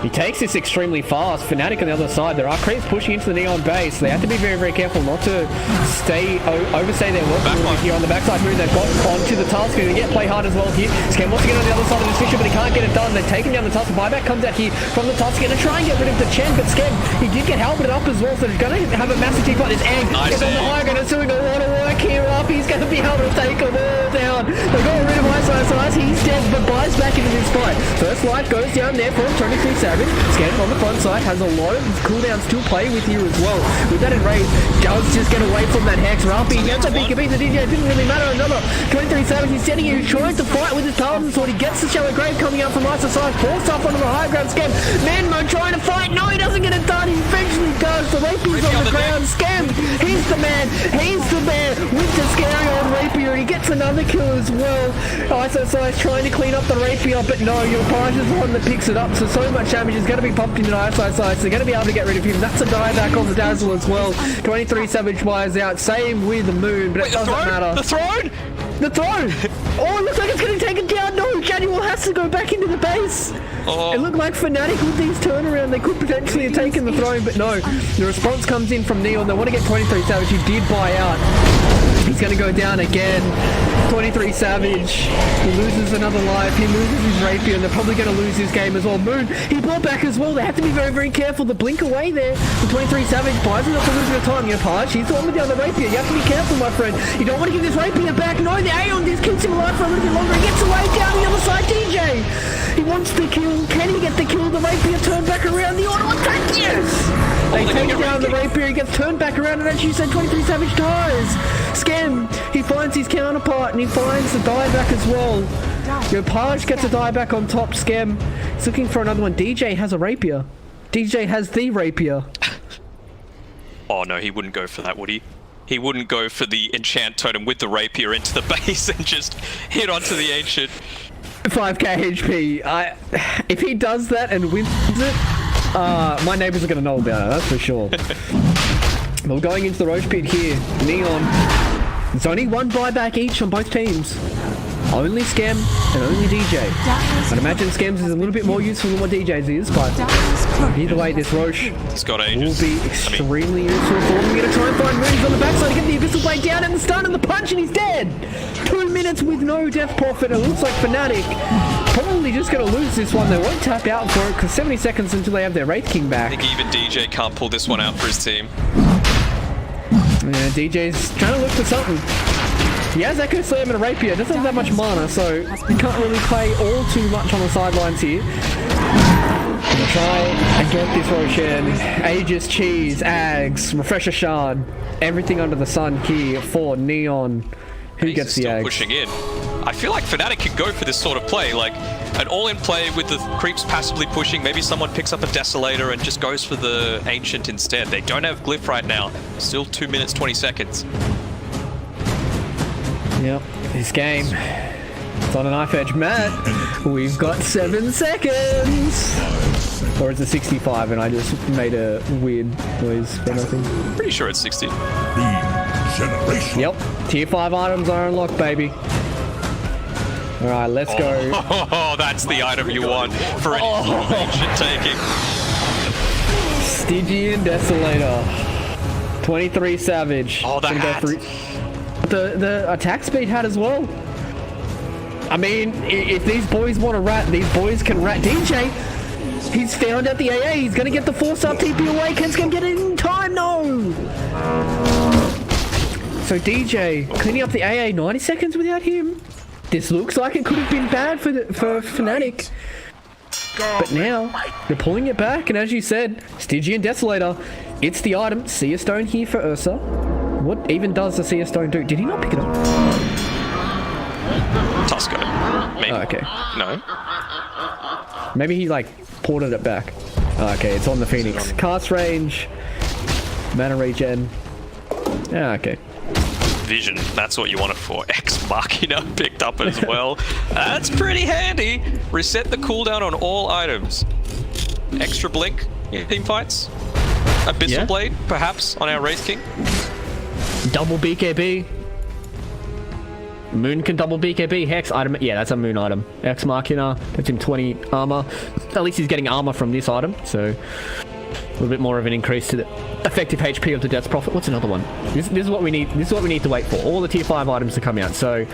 He takes this extremely fast. FNATIC on the other side. There are creeps pushing into the Neon base. They have to be very, very careful not to overstay their work here on the backside move. They've got onto the task. They're going to get play hard as well here. Scam wants to get on the other side of this fissure, but he can't get it done. They're taking down the task. Buyback comes out here from the task. Going to try and get rid of the Chen, but Scam, he did get helmeted up as well, so he's going to have a massive team fight. This Egg is on the high ground. It's doing a lot of work here up. He's going to be able to take them all down. They've got rid of Ice. He's dead, but buys back into this fight. First light goes down there from 23 Savage. Scam on the front side has a lot of cooldowns to play with here as well. With that enraged, does just get away from that Hex. Rapi gets a big beat the DJ. It didn't really matter. Another 23 Savage. He's standing here, trying to fight with his Paladin sword. He gets the Shallow Grave coming out from Ice side. Forced up onto the high ground. Scam, Manmo trying to fight. No, he doesn't get it done. He eventually does. The Rapier's on the ground. Scam, he's the man. He's the man with the scary old Rapier. And he gets another kill as well. Ice trying to clean up the Rapier, but no, your Page is the one that picks it up. So much damage is going to be pumped into Ice. So they're going to be able to get rid of him. That's a dieback on the Dazzle as well. 23 Savage buys out. Same with the Moon, but it doesn't matter. The throne? The throne! Oh, it looks like it's getting taken down. No, Janual has to go back into the base. It looked like FNATIC with these turnaround. They could potentially have taken the throne, but no. The response comes in from Neon. They want to get 23 Savage. He did buy out. He's going to go down again. 23 Savage. He loses another life. He loses his rapier, and they're probably going to lose this game as well. Moon, he bought back as well. They have to be very, very careful. The blink away there. The 23 Savage. Paj is not losing the time. You're Paj. He's the one with the other rapier. You have to be careful, my friend. You don't want to give this rapier back. No, the Aeon just keeps him alive for a little bit longer. He gets away down the other side. DJ. He wants the kill. Can he get the kill? The rapier turned back around. The auto attack. Yes! They take down the rapier. He gets turned back around, and as you said, 23 Savage dies. Scam. He finds his counterpart, and he finds the dieback as well. Yo, Paj gets a dieback on top. Scam. He's looking for another one. DJ has a rapier. DJ has the rapier. Oh no, he wouldn't go for that, would he? He wouldn't go for the enchant totem with the rapier into the base and just hit onto the ancient. 5k HP. If he does that and wins it, my neighbors are going to know about it, that's for sure. We're going into the Roach Pit here. Neon. There's only one buyback each on both teams. Only Scam and only DJ. I'd imagine Scams is a little bit more useful than what DJ's is, but either way, this Roche will be extremely useful for him. We're going to try and find moves on the backside to get the Abyssal Blade down and the stun and the punch, and he's dead! 2 minutes with no death profit. It looks like FNATIC probably just going to lose this one. They won't tap out for it because 70 seconds until they have their Wraith King back. I think even DJ can't pull this one out for his team. Yeah, DJ's trying to look for something. He has Echo Slam and a Rapier. Doesn't have that much mana, so he can't really play all too much on the sidelines here. Gonna try and get this Roshan. Aegis, Cheese, Ags, Refresher Shard. Everything under the sun here for Neon. Who gets the Ags? Pushing in. I feel like FNATIC can go for this sort of play, like an all-in play with the creeps passively pushing. Maybe someone picks up a Desolator and just goes for the Ancient instead. They don't have Glyph right now. Still 2 minutes, 20 seconds. Yep, this game, it's on a knife edge. Matt, we've got 7 seconds. Or is it 65 and I just made a weird noise for nothing? Pretty sure it's 60. Yep, tier 5 items are unlocked, baby. Alright, let's go. Oh, that's the item you want for an Ancient taking. Stygian Desolator. 23 Savage. Oh, that hat. The attack speed hat as well. I mean, if these boys want to rat, these boys can rat. DJ, he's found out the AA. He's going to get the 4-star TP away. Can Scam get it in time? No. So DJ, cleaning up the AA, 90 seconds without him. This looks like it could have been bad for FNATIC. But now, they're pulling it back. And as you said, Stygian Desolator, it's the item. Seer Stone here for Ursa. What even does the Seer Stone do? Did he not pick it up? Tusco. Maybe. Oh, okay. No. Maybe he, like, ported it back. Oh, okay, it's on the Phoenix. Cast range. Mana regen. Yeah, okay. Vision, that's what you want it for. Ex Machina picked up as well. That's pretty handy. Reset the cooldown on all items. Extra blink in team fights. Abyssal Blade, perhaps, on our Wraith King. Double BKB. Moon can double BKB. Hex item. Yeah, that's a Moon item. Ex Machina. Gives him 20 armor. At least he's getting armor from this item. So a little bit more of an increase to the effective HP of the Death's Prophet. What's another one? This is what we need. This is what we need to wait for. All the tier 5 items to come out. So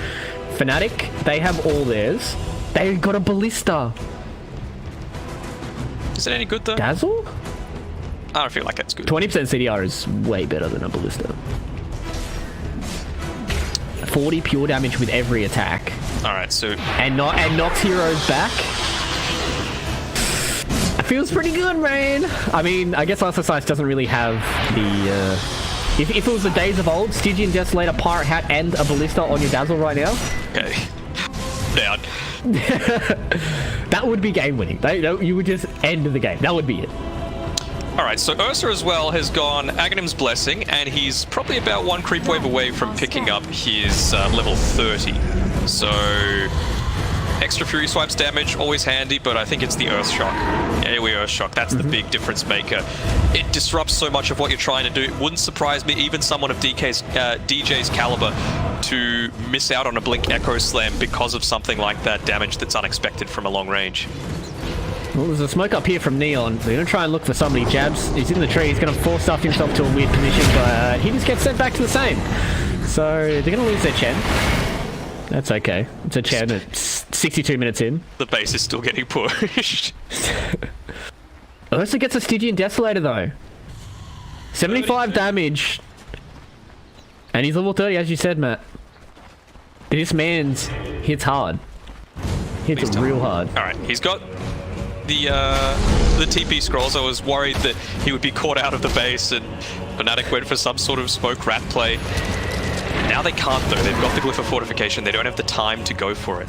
FNATIC, they have all theirs. They got a Ballista. Is it any good though? Dazzle? I don't feel like it's good. 20% CDR is way better than a Ballista. 40 pure damage with every attack. Alright, so... And knocks heroes back. It feels pretty good, man. I mean, I guess Arthasize doesn't really have the... If it was the days of old, Stygian Desolator, Pirate Hat, and a Ballista on your Dazzle right now. Okay. Down. That would be game winning. You would just end the game. That would be it. Alright, so Ursa as well has gone Aghanim's Blessing, and he's probably about 1 creep wave away from picking up his level 30. So, Extra Fury Swipes damage, always handy, but I think it's the Earth Shock. AoE Earth Shock, that's the big difference maker. It disrupts so much of what you're trying to do. It wouldn't surprise me, even someone of DJ's caliber, to miss out on a Blink Echo Slam because of something like that damage that's unexpected from a long range. Well, there's a smoke up here from Neon. They're going to try and look for somebody. Jabs, he's in the tree. He's going to force stuff himself to a weird position, but he just gets sent back to the same. So they're going to lose their Chen. That's okay. It's a Chen at 62 minutes in. The base is still getting pushed. Ursa gets a Stygian Desolator though. 75 damage. And he's level 30, as you said, Matt. This man's hits hard. Hits real hard. Alright, he's got the TP scrolls. I was worried that he would be caught out of the base and FNATIC went for some sort of smoke rat play. Now they can't though. They've got the Glyph of Fortification. They don't have the time to go for it.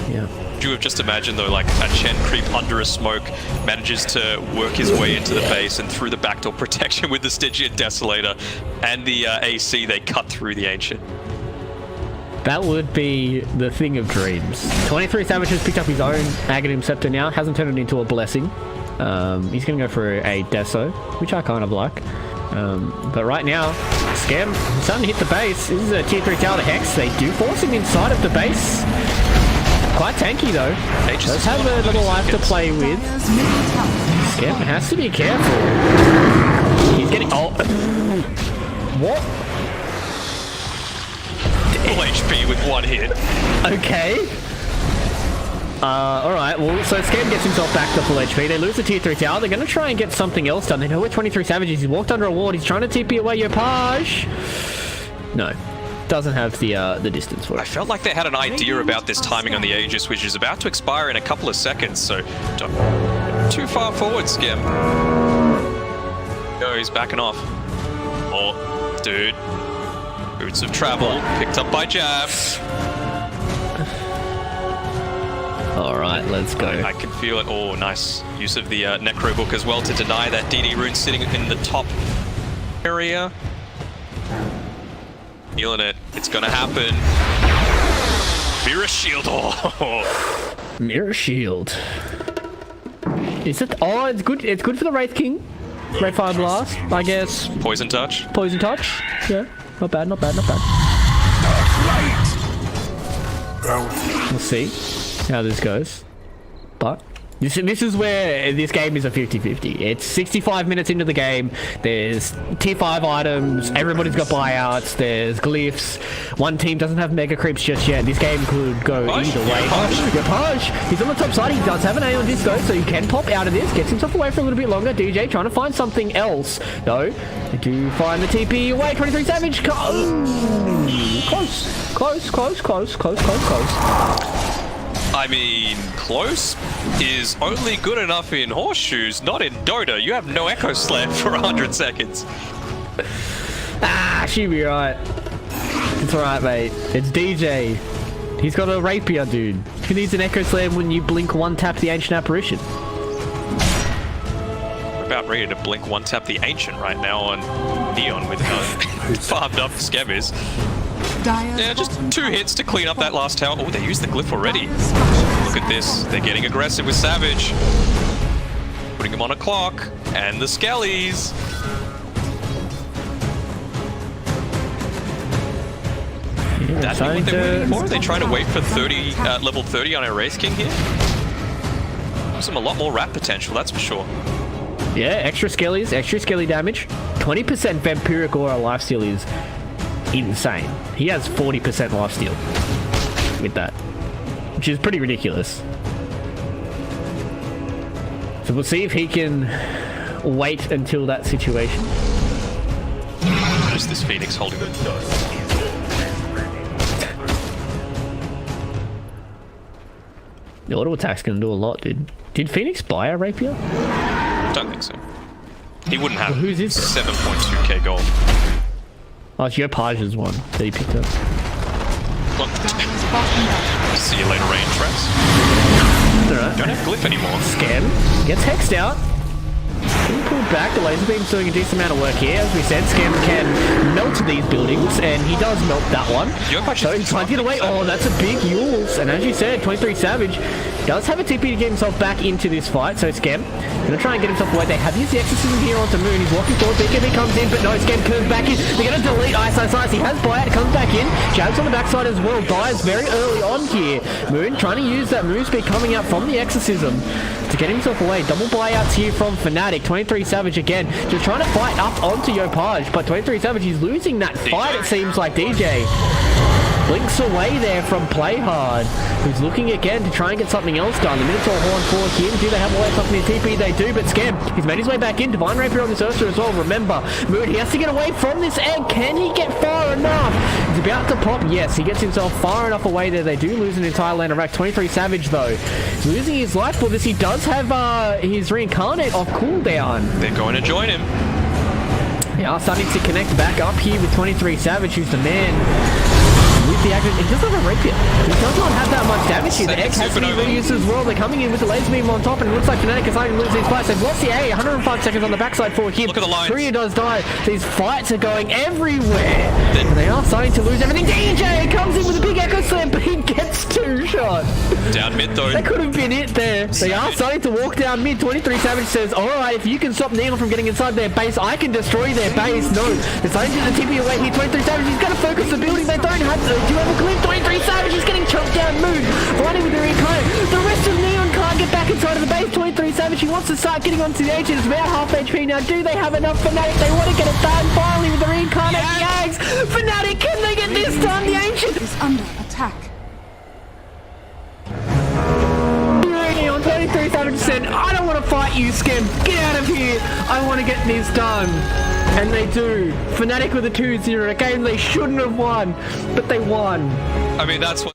Yeah. Could you have just imagined though, like a Chen creep under a smoke manages to work his way into the base and through the backdoor protection with the Stygian Desolator and the AC, they cut through the Ancient. That would be the thing of dreams. 23 Savage has picked up his own Aghanim Scepter now. Hasn't turned it into a blessing. He's going to go for a Deso, which I kind of like. But right now, Scam starting to hit the base. This is a tier 3 tower to Hex. They do force him inside of the base. Quite tanky though. Does have a little life to play with. Scam has to be careful. He's getting... Oh. What? Full HP with one hit. Okay. Alright, well, so Scam gets himself back to full HP. They lose the tier 3 tower. They're going to try and get something else done. They know where 23 Savages. He's walked under a ward. He's trying to TP away your Page. No. Doesn't have the distance for it. I felt like they had an idea about this timing on the Aegis, which is about to expire in a couple of seconds, so don't too far forward, Skim. No, he's backing off. Oh, dude. Boots of Travel, picked up by Jabs. Alright, let's go. I can feel it. Oh, nice use of the Necro Book as well to deny that DD rune sitting in the top area. Feeling it. It's gonna happen. Mirror Shield. Oh. Mirror Shield. Is it? Oh, it's good. It's good for the Wraith King. Red Fire Blast, I guess. Poison Touch. Poison Touch. Yeah. Not bad, not bad, not bad. We'll see how this goes. But this is where this game is a 50-50. It's 65 minutes into the game. There's tier 5 items. Everybody's got buyouts. There's glyphs. One team doesn't have mega creeps just yet. This game could go either way. Page. He's on the top side. He does have an A on disco, so he can pop out of this. Gets himself away for a little bit longer. DJ trying to find something else. Though, they do find the TP away. 23 Savage. Close. I mean, close is only good enough in Horseshoes, not in Dota. You have no Echo Slam for 100 seconds. She'll be right. It's alright, mate. It's DJ. He's got a Rapier, dude. Who needs an Echo Slam when you blink one tap the Ancient Apparition? We're about ready to blink one tap the Ancient right now on Neon with farmed up Scabbers. Yeah, just 2 hits to clean up that last tower. Oh, they used the glyph already. Look at this. They're getting aggressive with Savage. Putting him on a clock. And the Skellies. That's what they're waiting for. Are they trying to wait for 30, level 30 on a Wraith King here? Gives them a lot more rat potential, that's for sure. Yeah, extra Skellies, extra Skelly damage. 20% Vampiric Aura lifesteal is insane. He has 40% lifesteal with that, which is pretty ridiculous. So we'll see if he can wait until that situation. Just this Phoenix holding the The auto attack's gonna do a lot, dude. Did Phoenix buy a Rapier? Don't think so. He wouldn't have. Well, whose is it? 7.2k gold. Oh, it's your Page's one that he picked up. Look. See you later, Rain Traps. Alright. Don't have Glyph anymore. Scam. Gets hexed out. Can he pull back. The laser beam's doing a decent amount of work here. As we said, Scam can melt these buildings, and he does melt that one. So he's trying to get away. Oh, that's a big Yules. And as you said, 23 Savage does have a TP to get himself back into this fight. So Scam gonna try and get himself away. They have used the exorcism here onto Moon. He's walking forward. BKB comes in, but no, Scam comes back in. They're gonna delete Ice. He has buyout, comes back in. Jabs on the backside as well. Dies very early on here. Moon trying to use that move speed coming out from the exorcism to get himself away. Double buyouts here from FNATIC. 23 Savage again, just trying to fight up onto Yopaj, but 23 Savage, he's losing that fight, it seems like. DJ blinks away there from Play Hard, who's looking again to try and get something else done. The Minotaur Horn for him. Do they have a way of something in TP? They do, but Scam, he's made his way back in. Divine Rapier on this Ursa as well. Remember, Moon, he has to get away from this egg. Can he get far enough? He's about to pop. Yes, he gets himself far enough away there. They do lose an entire land of rack. 23 Savage, though, losing his life for this. He does have his Reincarnate off cooldown. They're going to join him. They are starting to connect back up here with 23 Savage, who's the man with the aggregate. He doesn't have a rapier. He does not have that much damage here. The egg has to be reused as well. They're coming in with the laser beam on top, and it looks like FNATIC is starting to lose these fights. They've lost the A. 105 seconds on the backside for him. Look at the line. Korea does die. These fights are going everywhere. They are starting to lose everything. DJ comes in with a big echo slam, but he gets 2 shots. Down mid though. That could have been it there. They are starting to walk down mid. 23 Savage says, alright, if you can stop Neon from getting inside their base, I can destroy their base. No, they're starting to get the TP away here. 23 Savage, he's going to focus the building. They don't have to. Do you have a clip? 23 Savage is getting choked down. Moon running with the Reincarnate. The rest of Neon can't get back inside of the base. 23 Savage, he wants to start getting onto the Ancient. It's about half HP now. Do they have enough? FNATIC, they want to get it done finally with the Reincarnate. Yags! FNATIC, can they get this done? The Ancient is under attack. On 23 Savage said, I don't want to fight you, Scam. Get out of here. I want to get this done. And they do. FNATIC with a 2-0. A game they shouldn't have won, but they won. I mean, that's what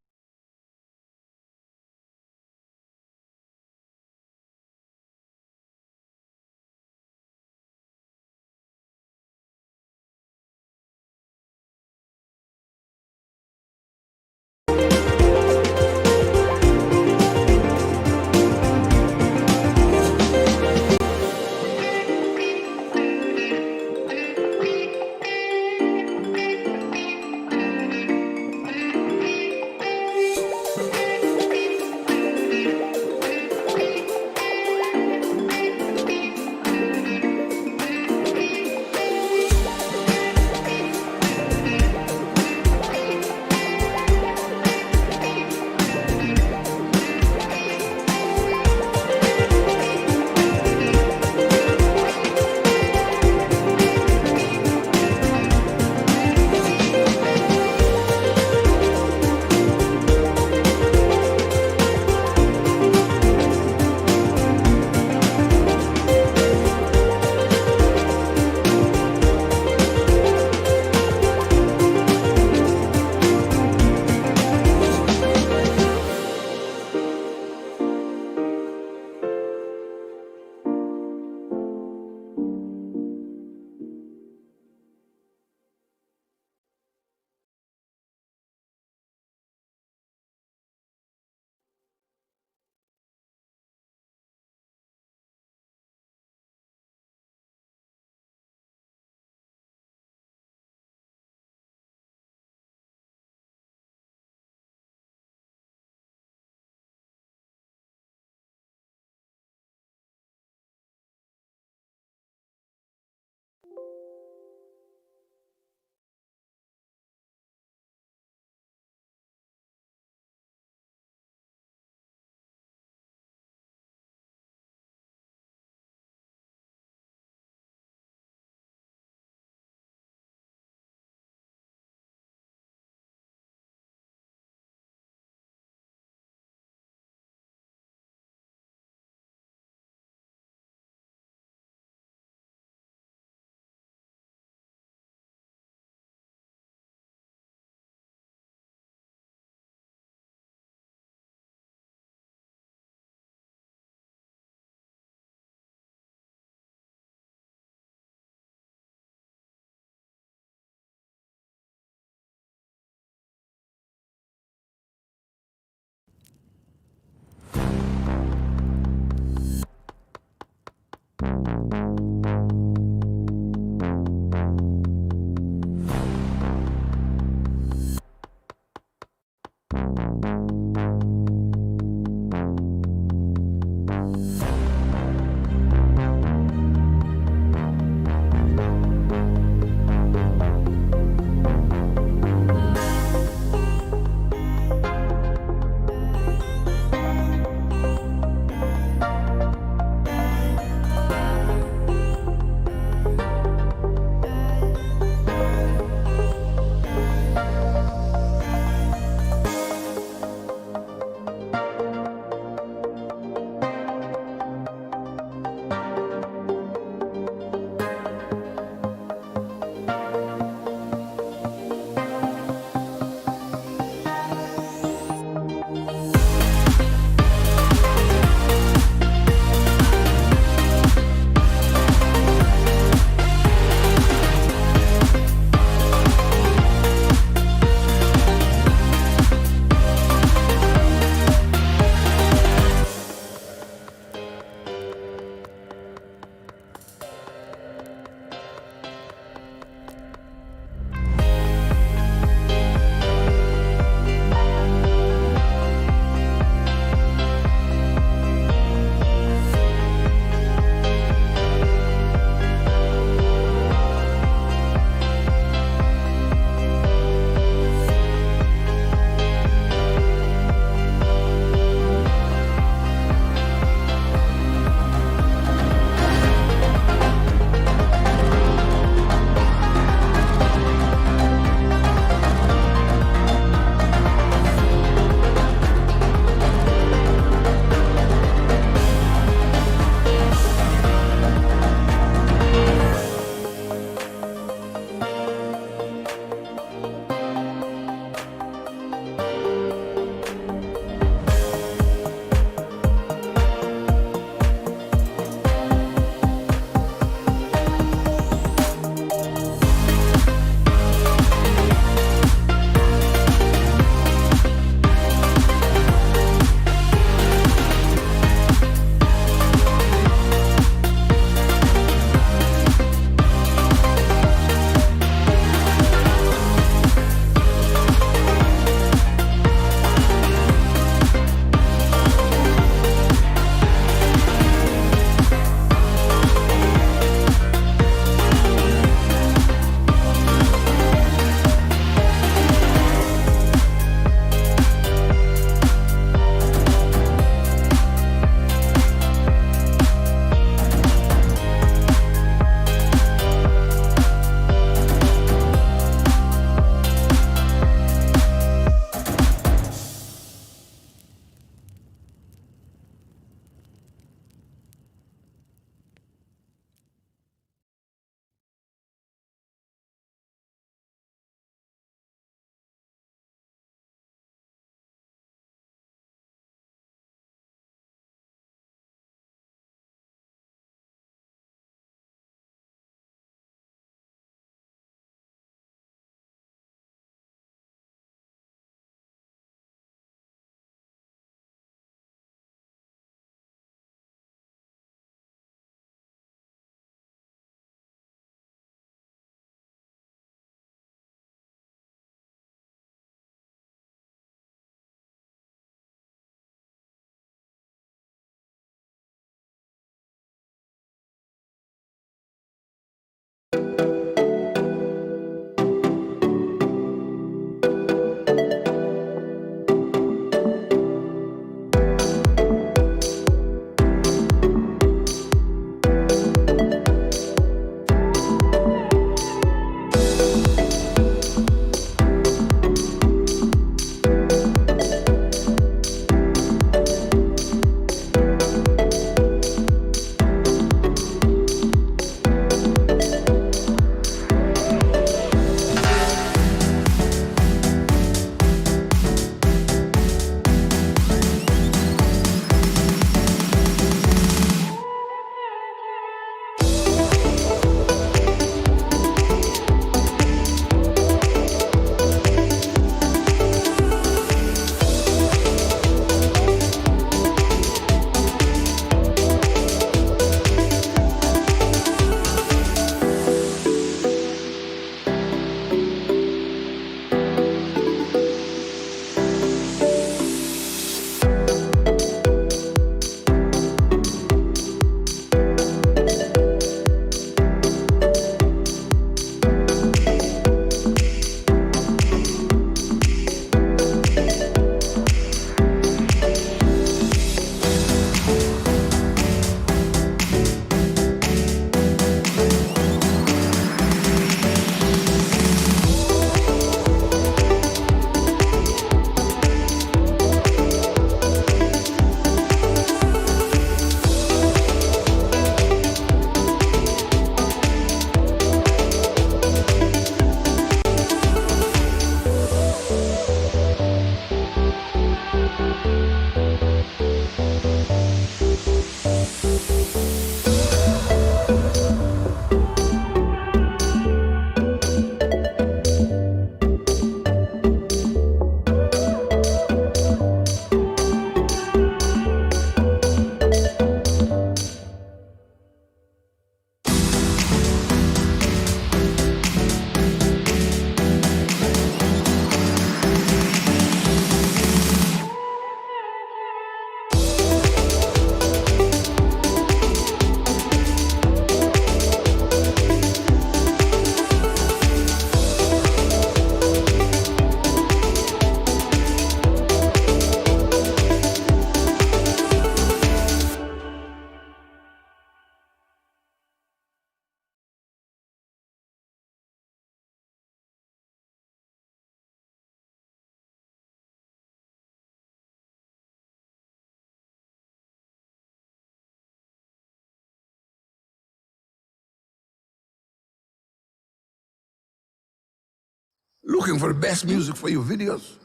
Looking for the best music for your videos?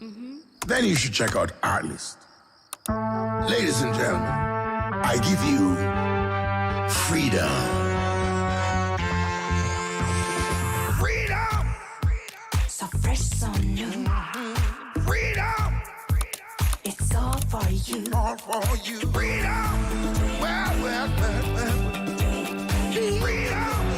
Then you should check out Artlist. Ladies and gentlemen, I give you freedom. Freedom! So fresh, so new. Freedom! It's all for you. All for you. Freedom! Well, well, well, well. Freedom!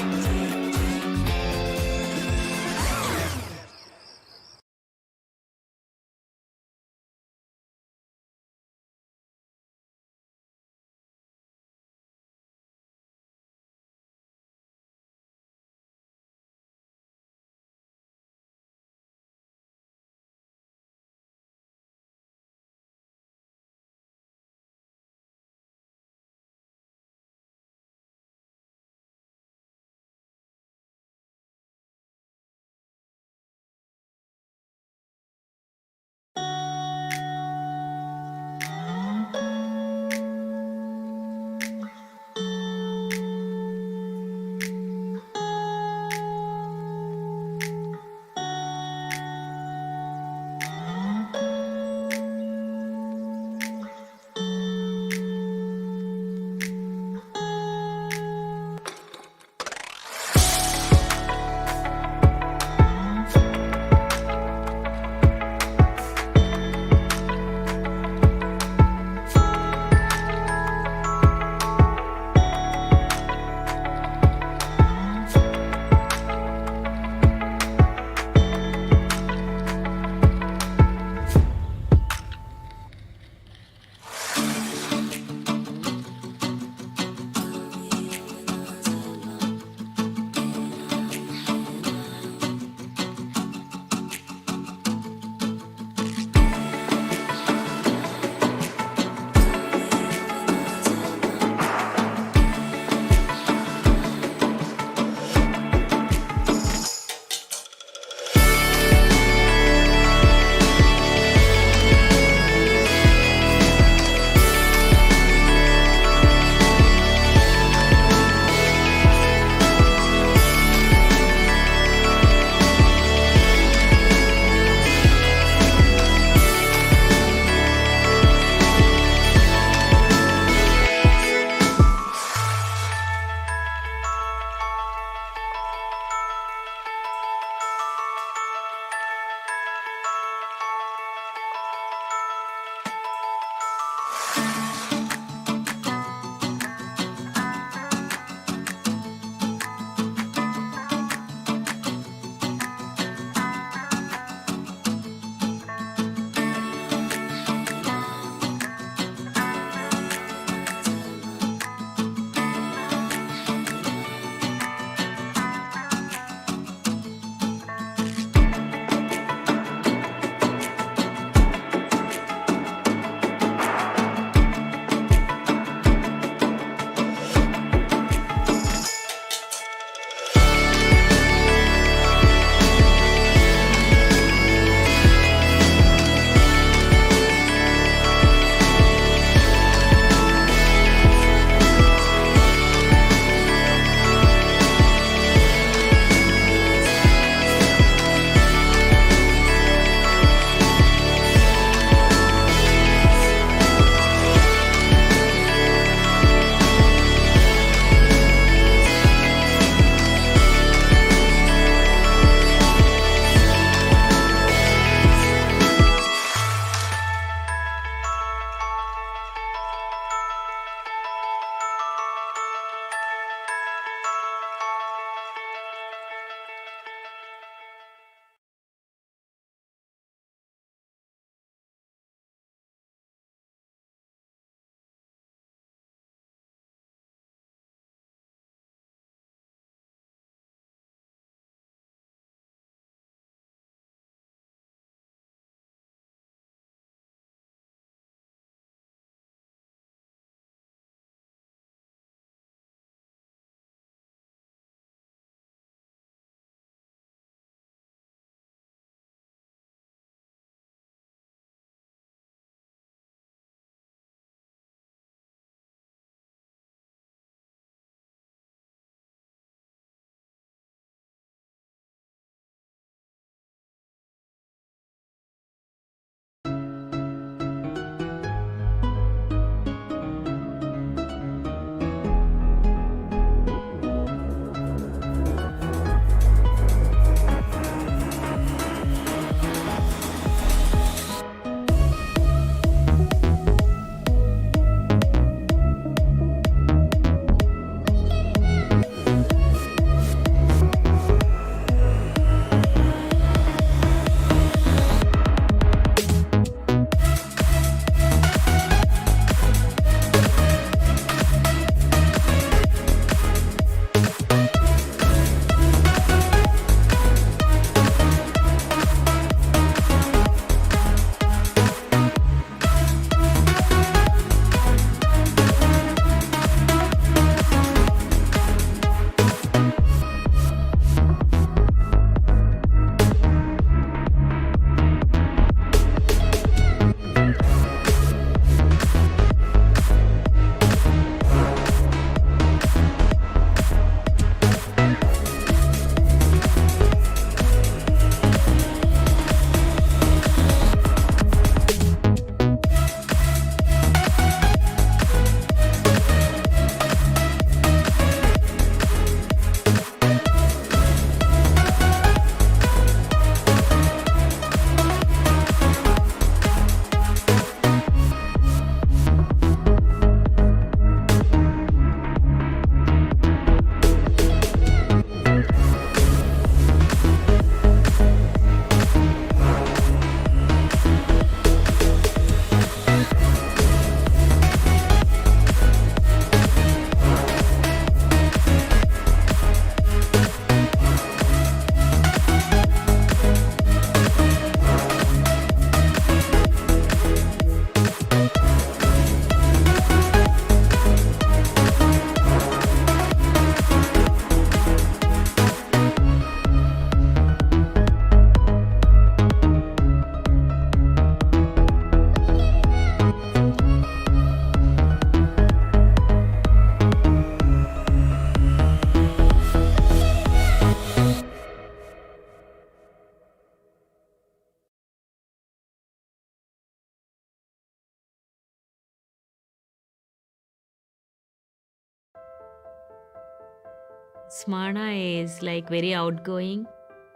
Smana is like very outgoing,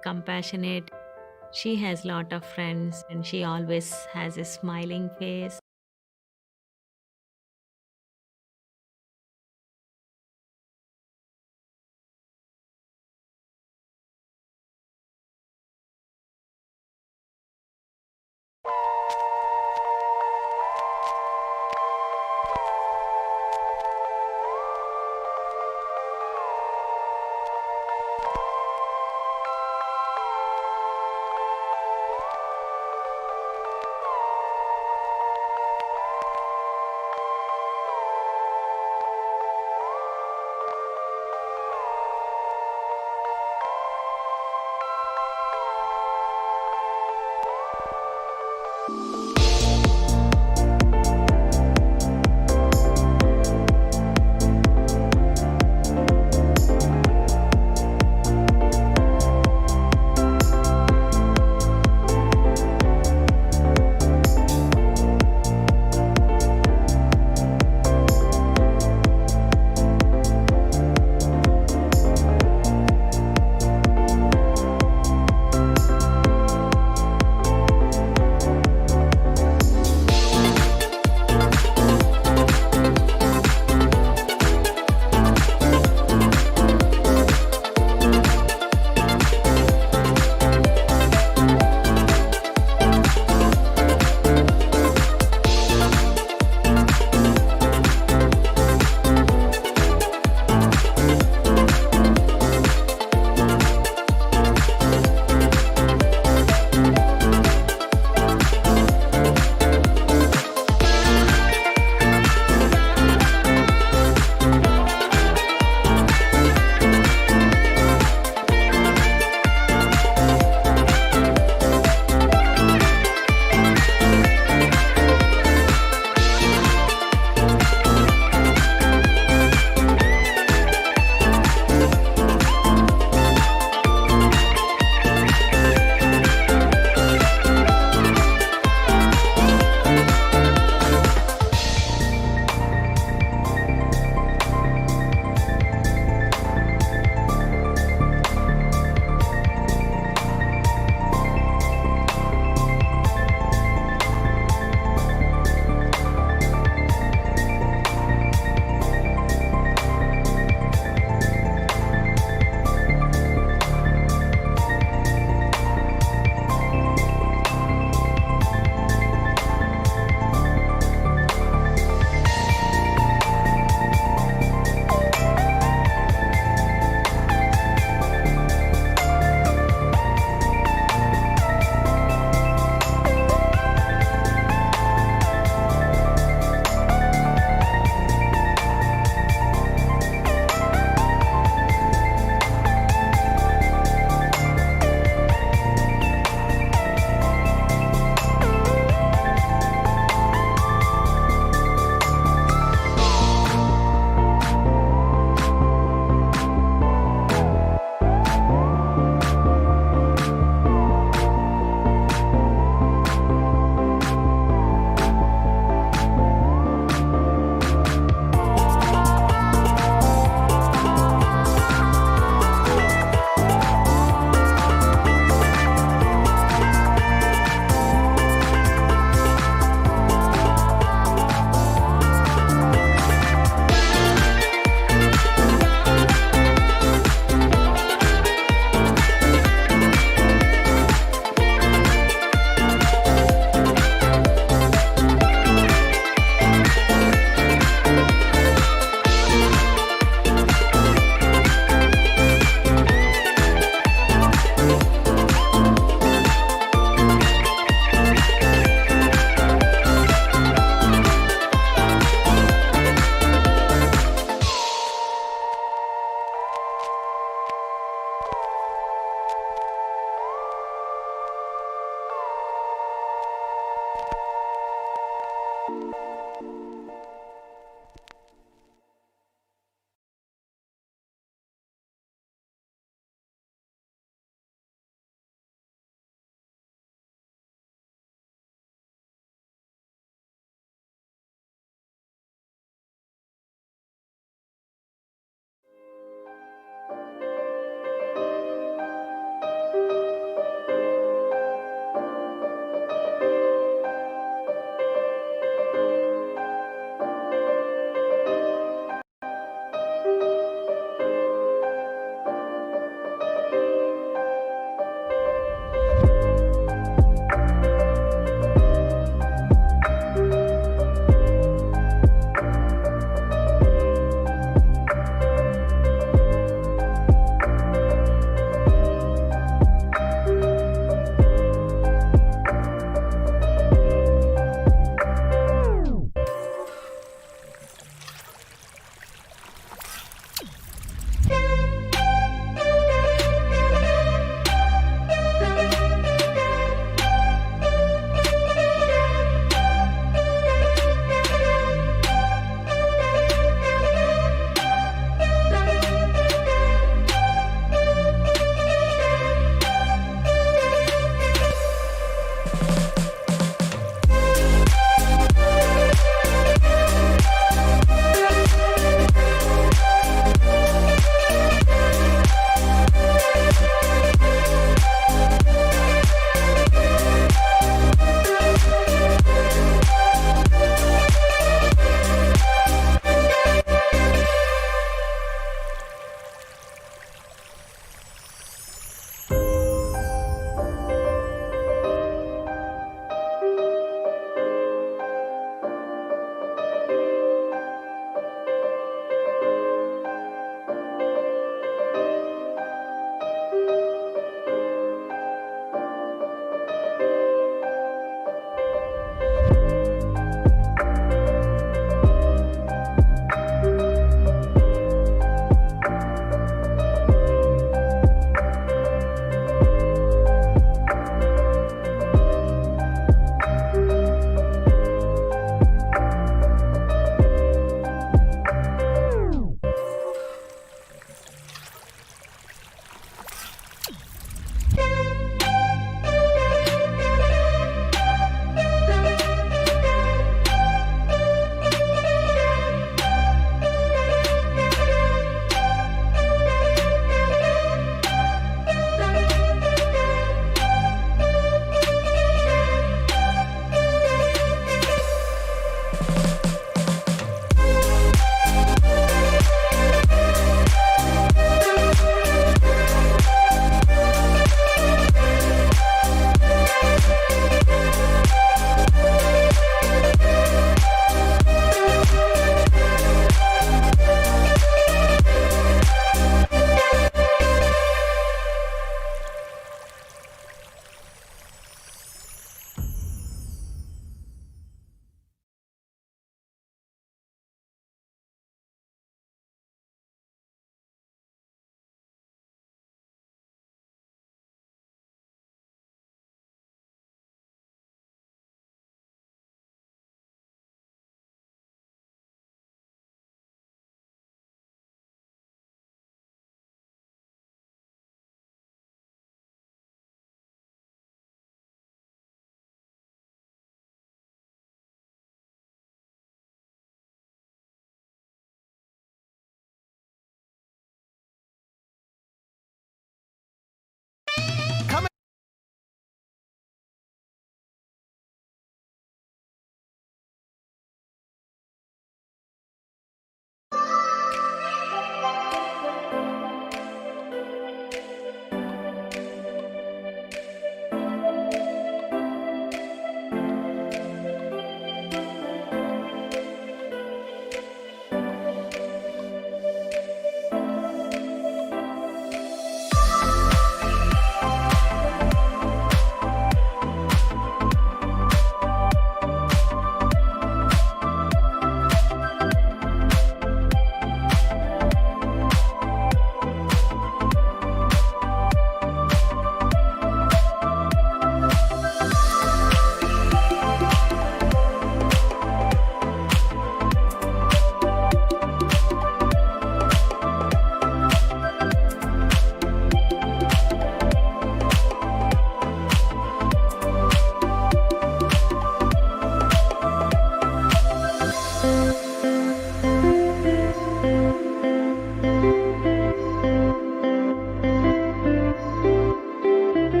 compassionate. She has lot of friends and she always has a smiling face.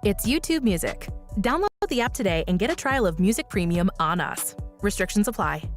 It's YouTube Music. Download the app today and get a trial of Music Premium on us. Restrictions apply.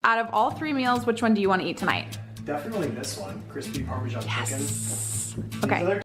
Out of all 3 meals, which one do you want to eat tonight? Definitely this one, crispy Parmesan chicken. Okay.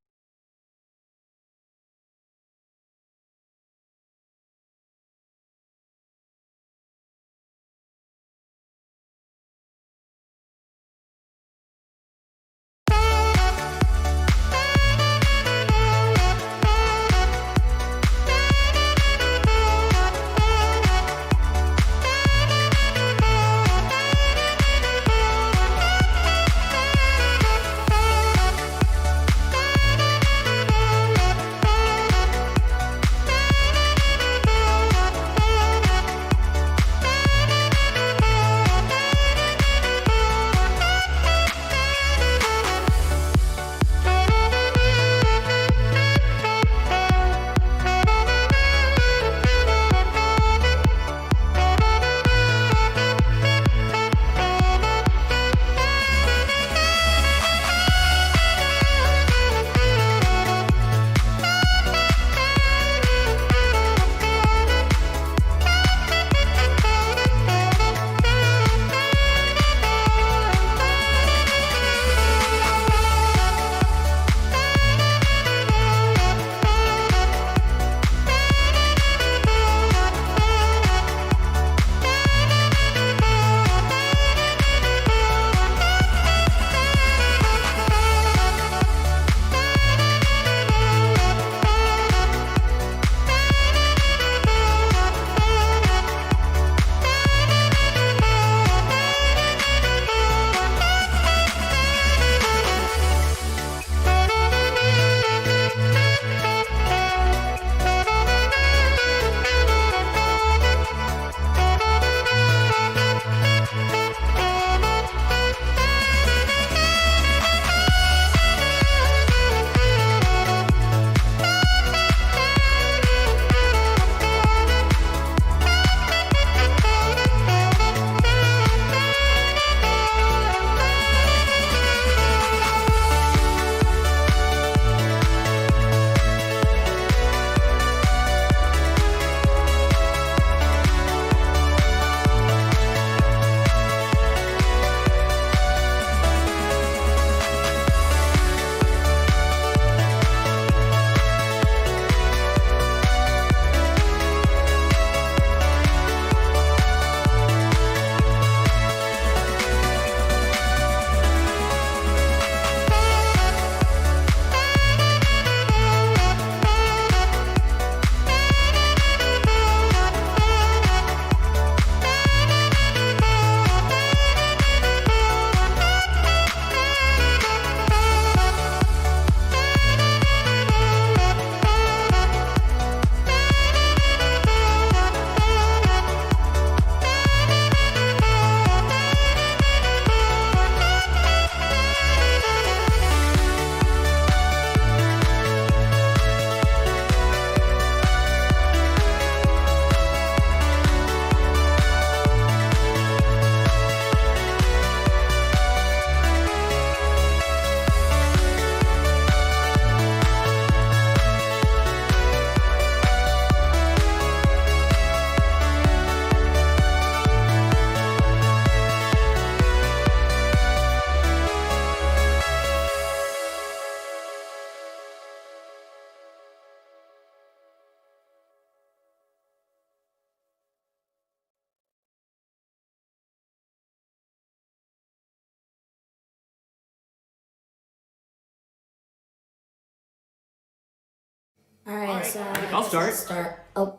All right, so I'll start. Oh.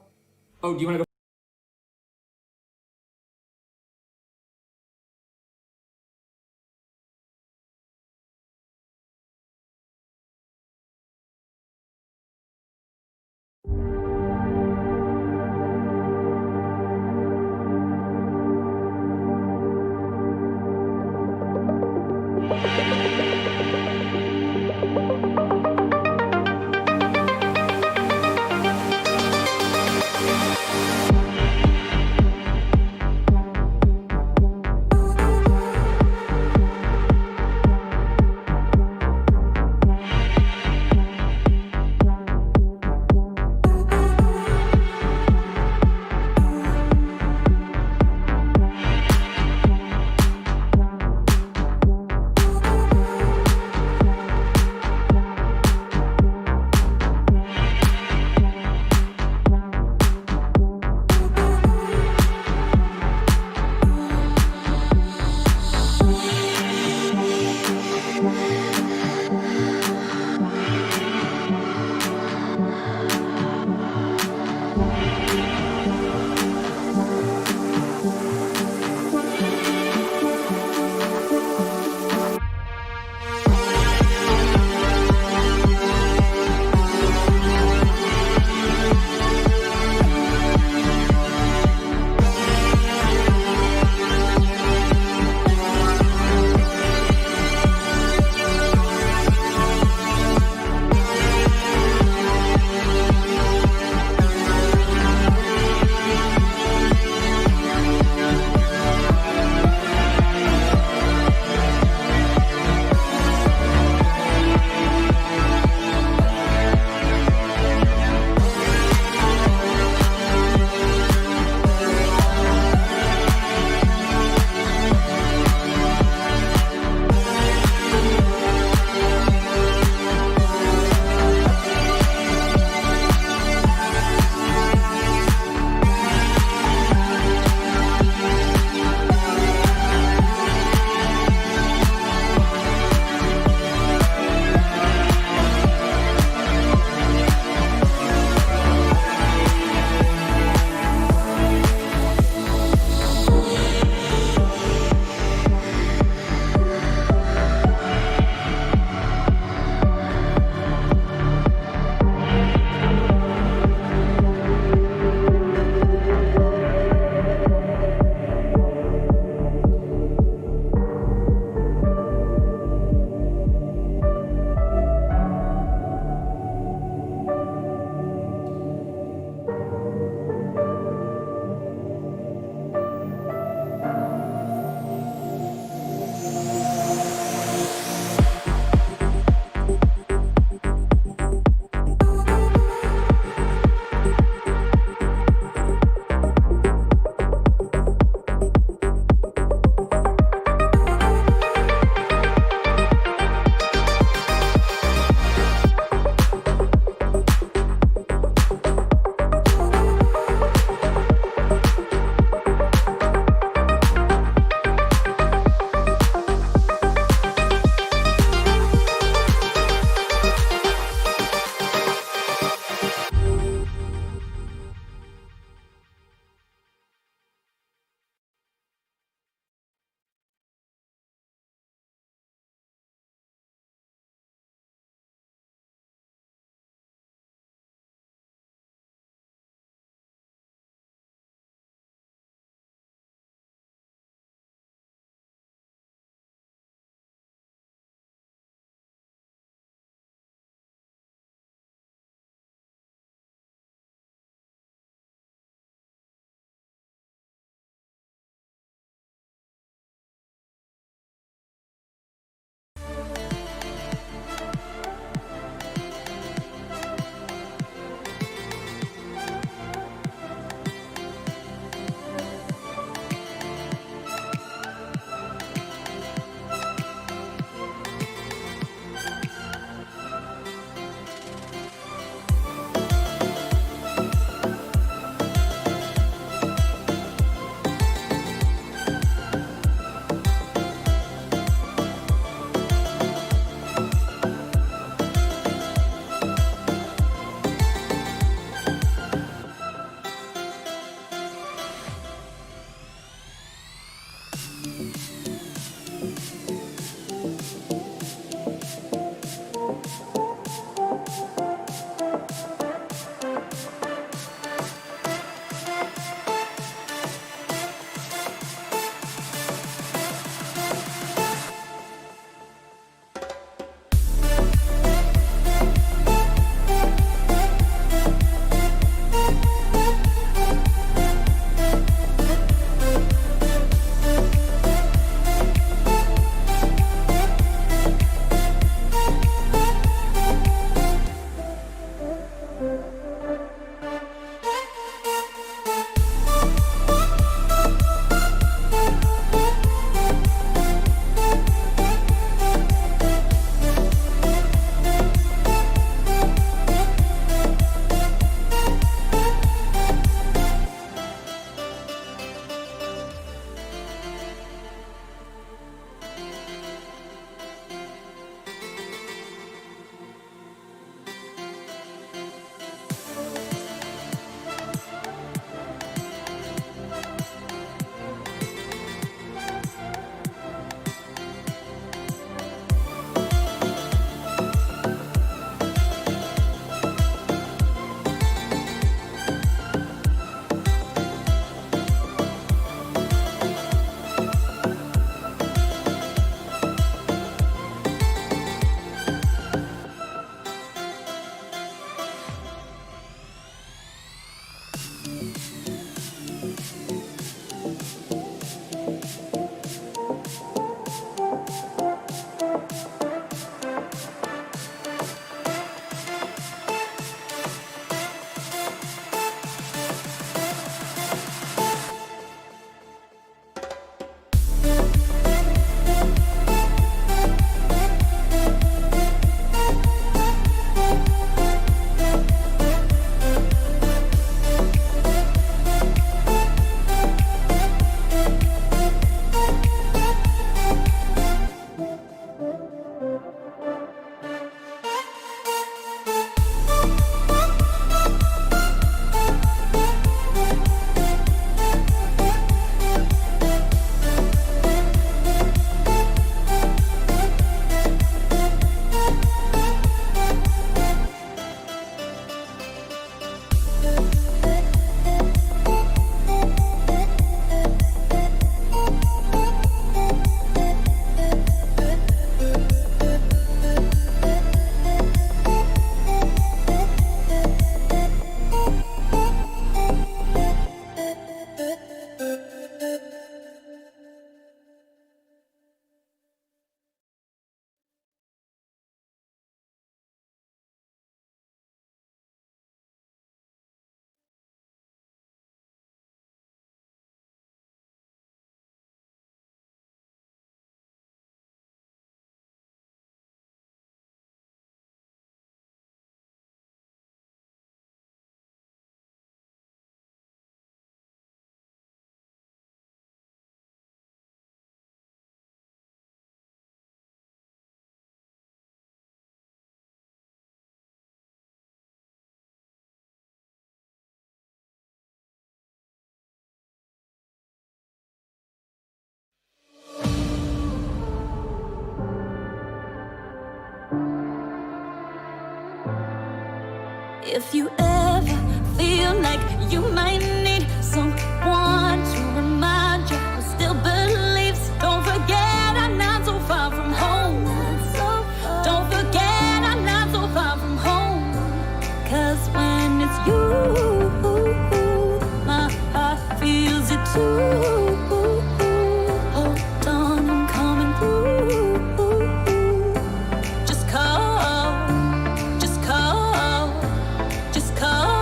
Oh, do you want to go? If you ever feel like you might need someone to remind you who still believes, don't forget I'm not so far from home. Don't forget I'm not so far from home. 'Cause when it's you, my heart feels it too. Hold on, I'm coming through. Just call, just call, just call.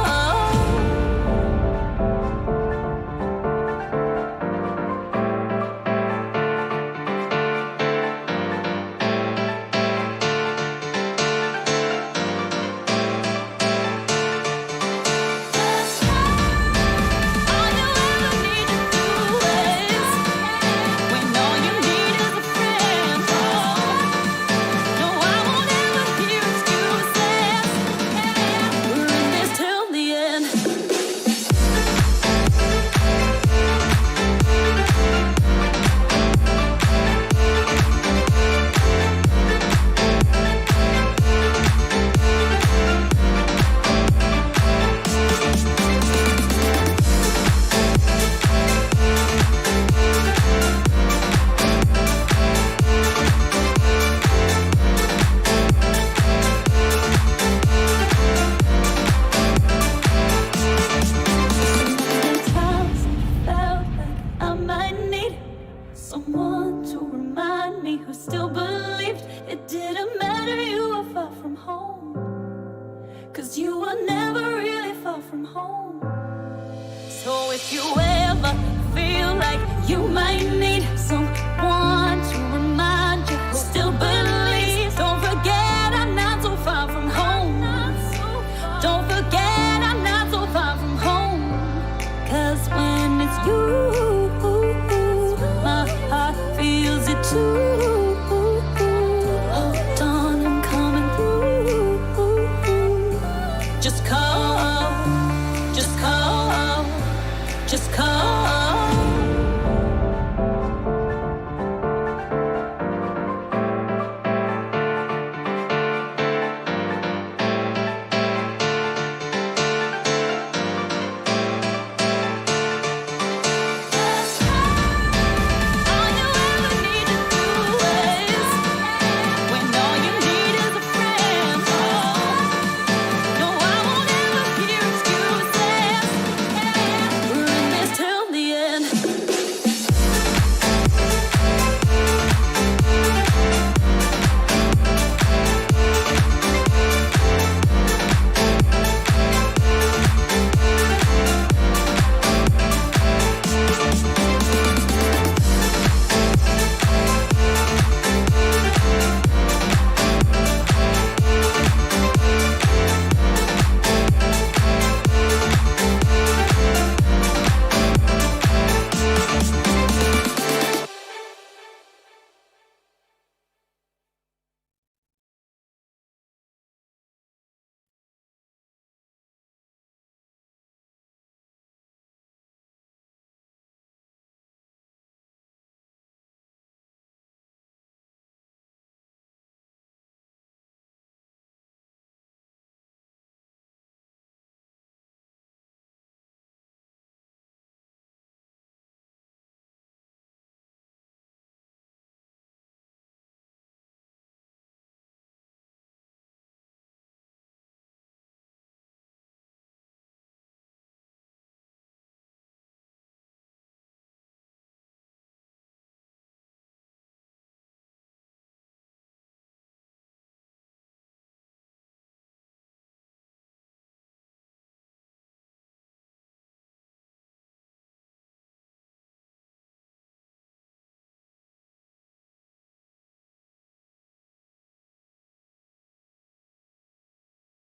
Someone to remind me who still believed it didn't matter you were far from home. 'Cause you were never really far from home. So if you ever feel like you might need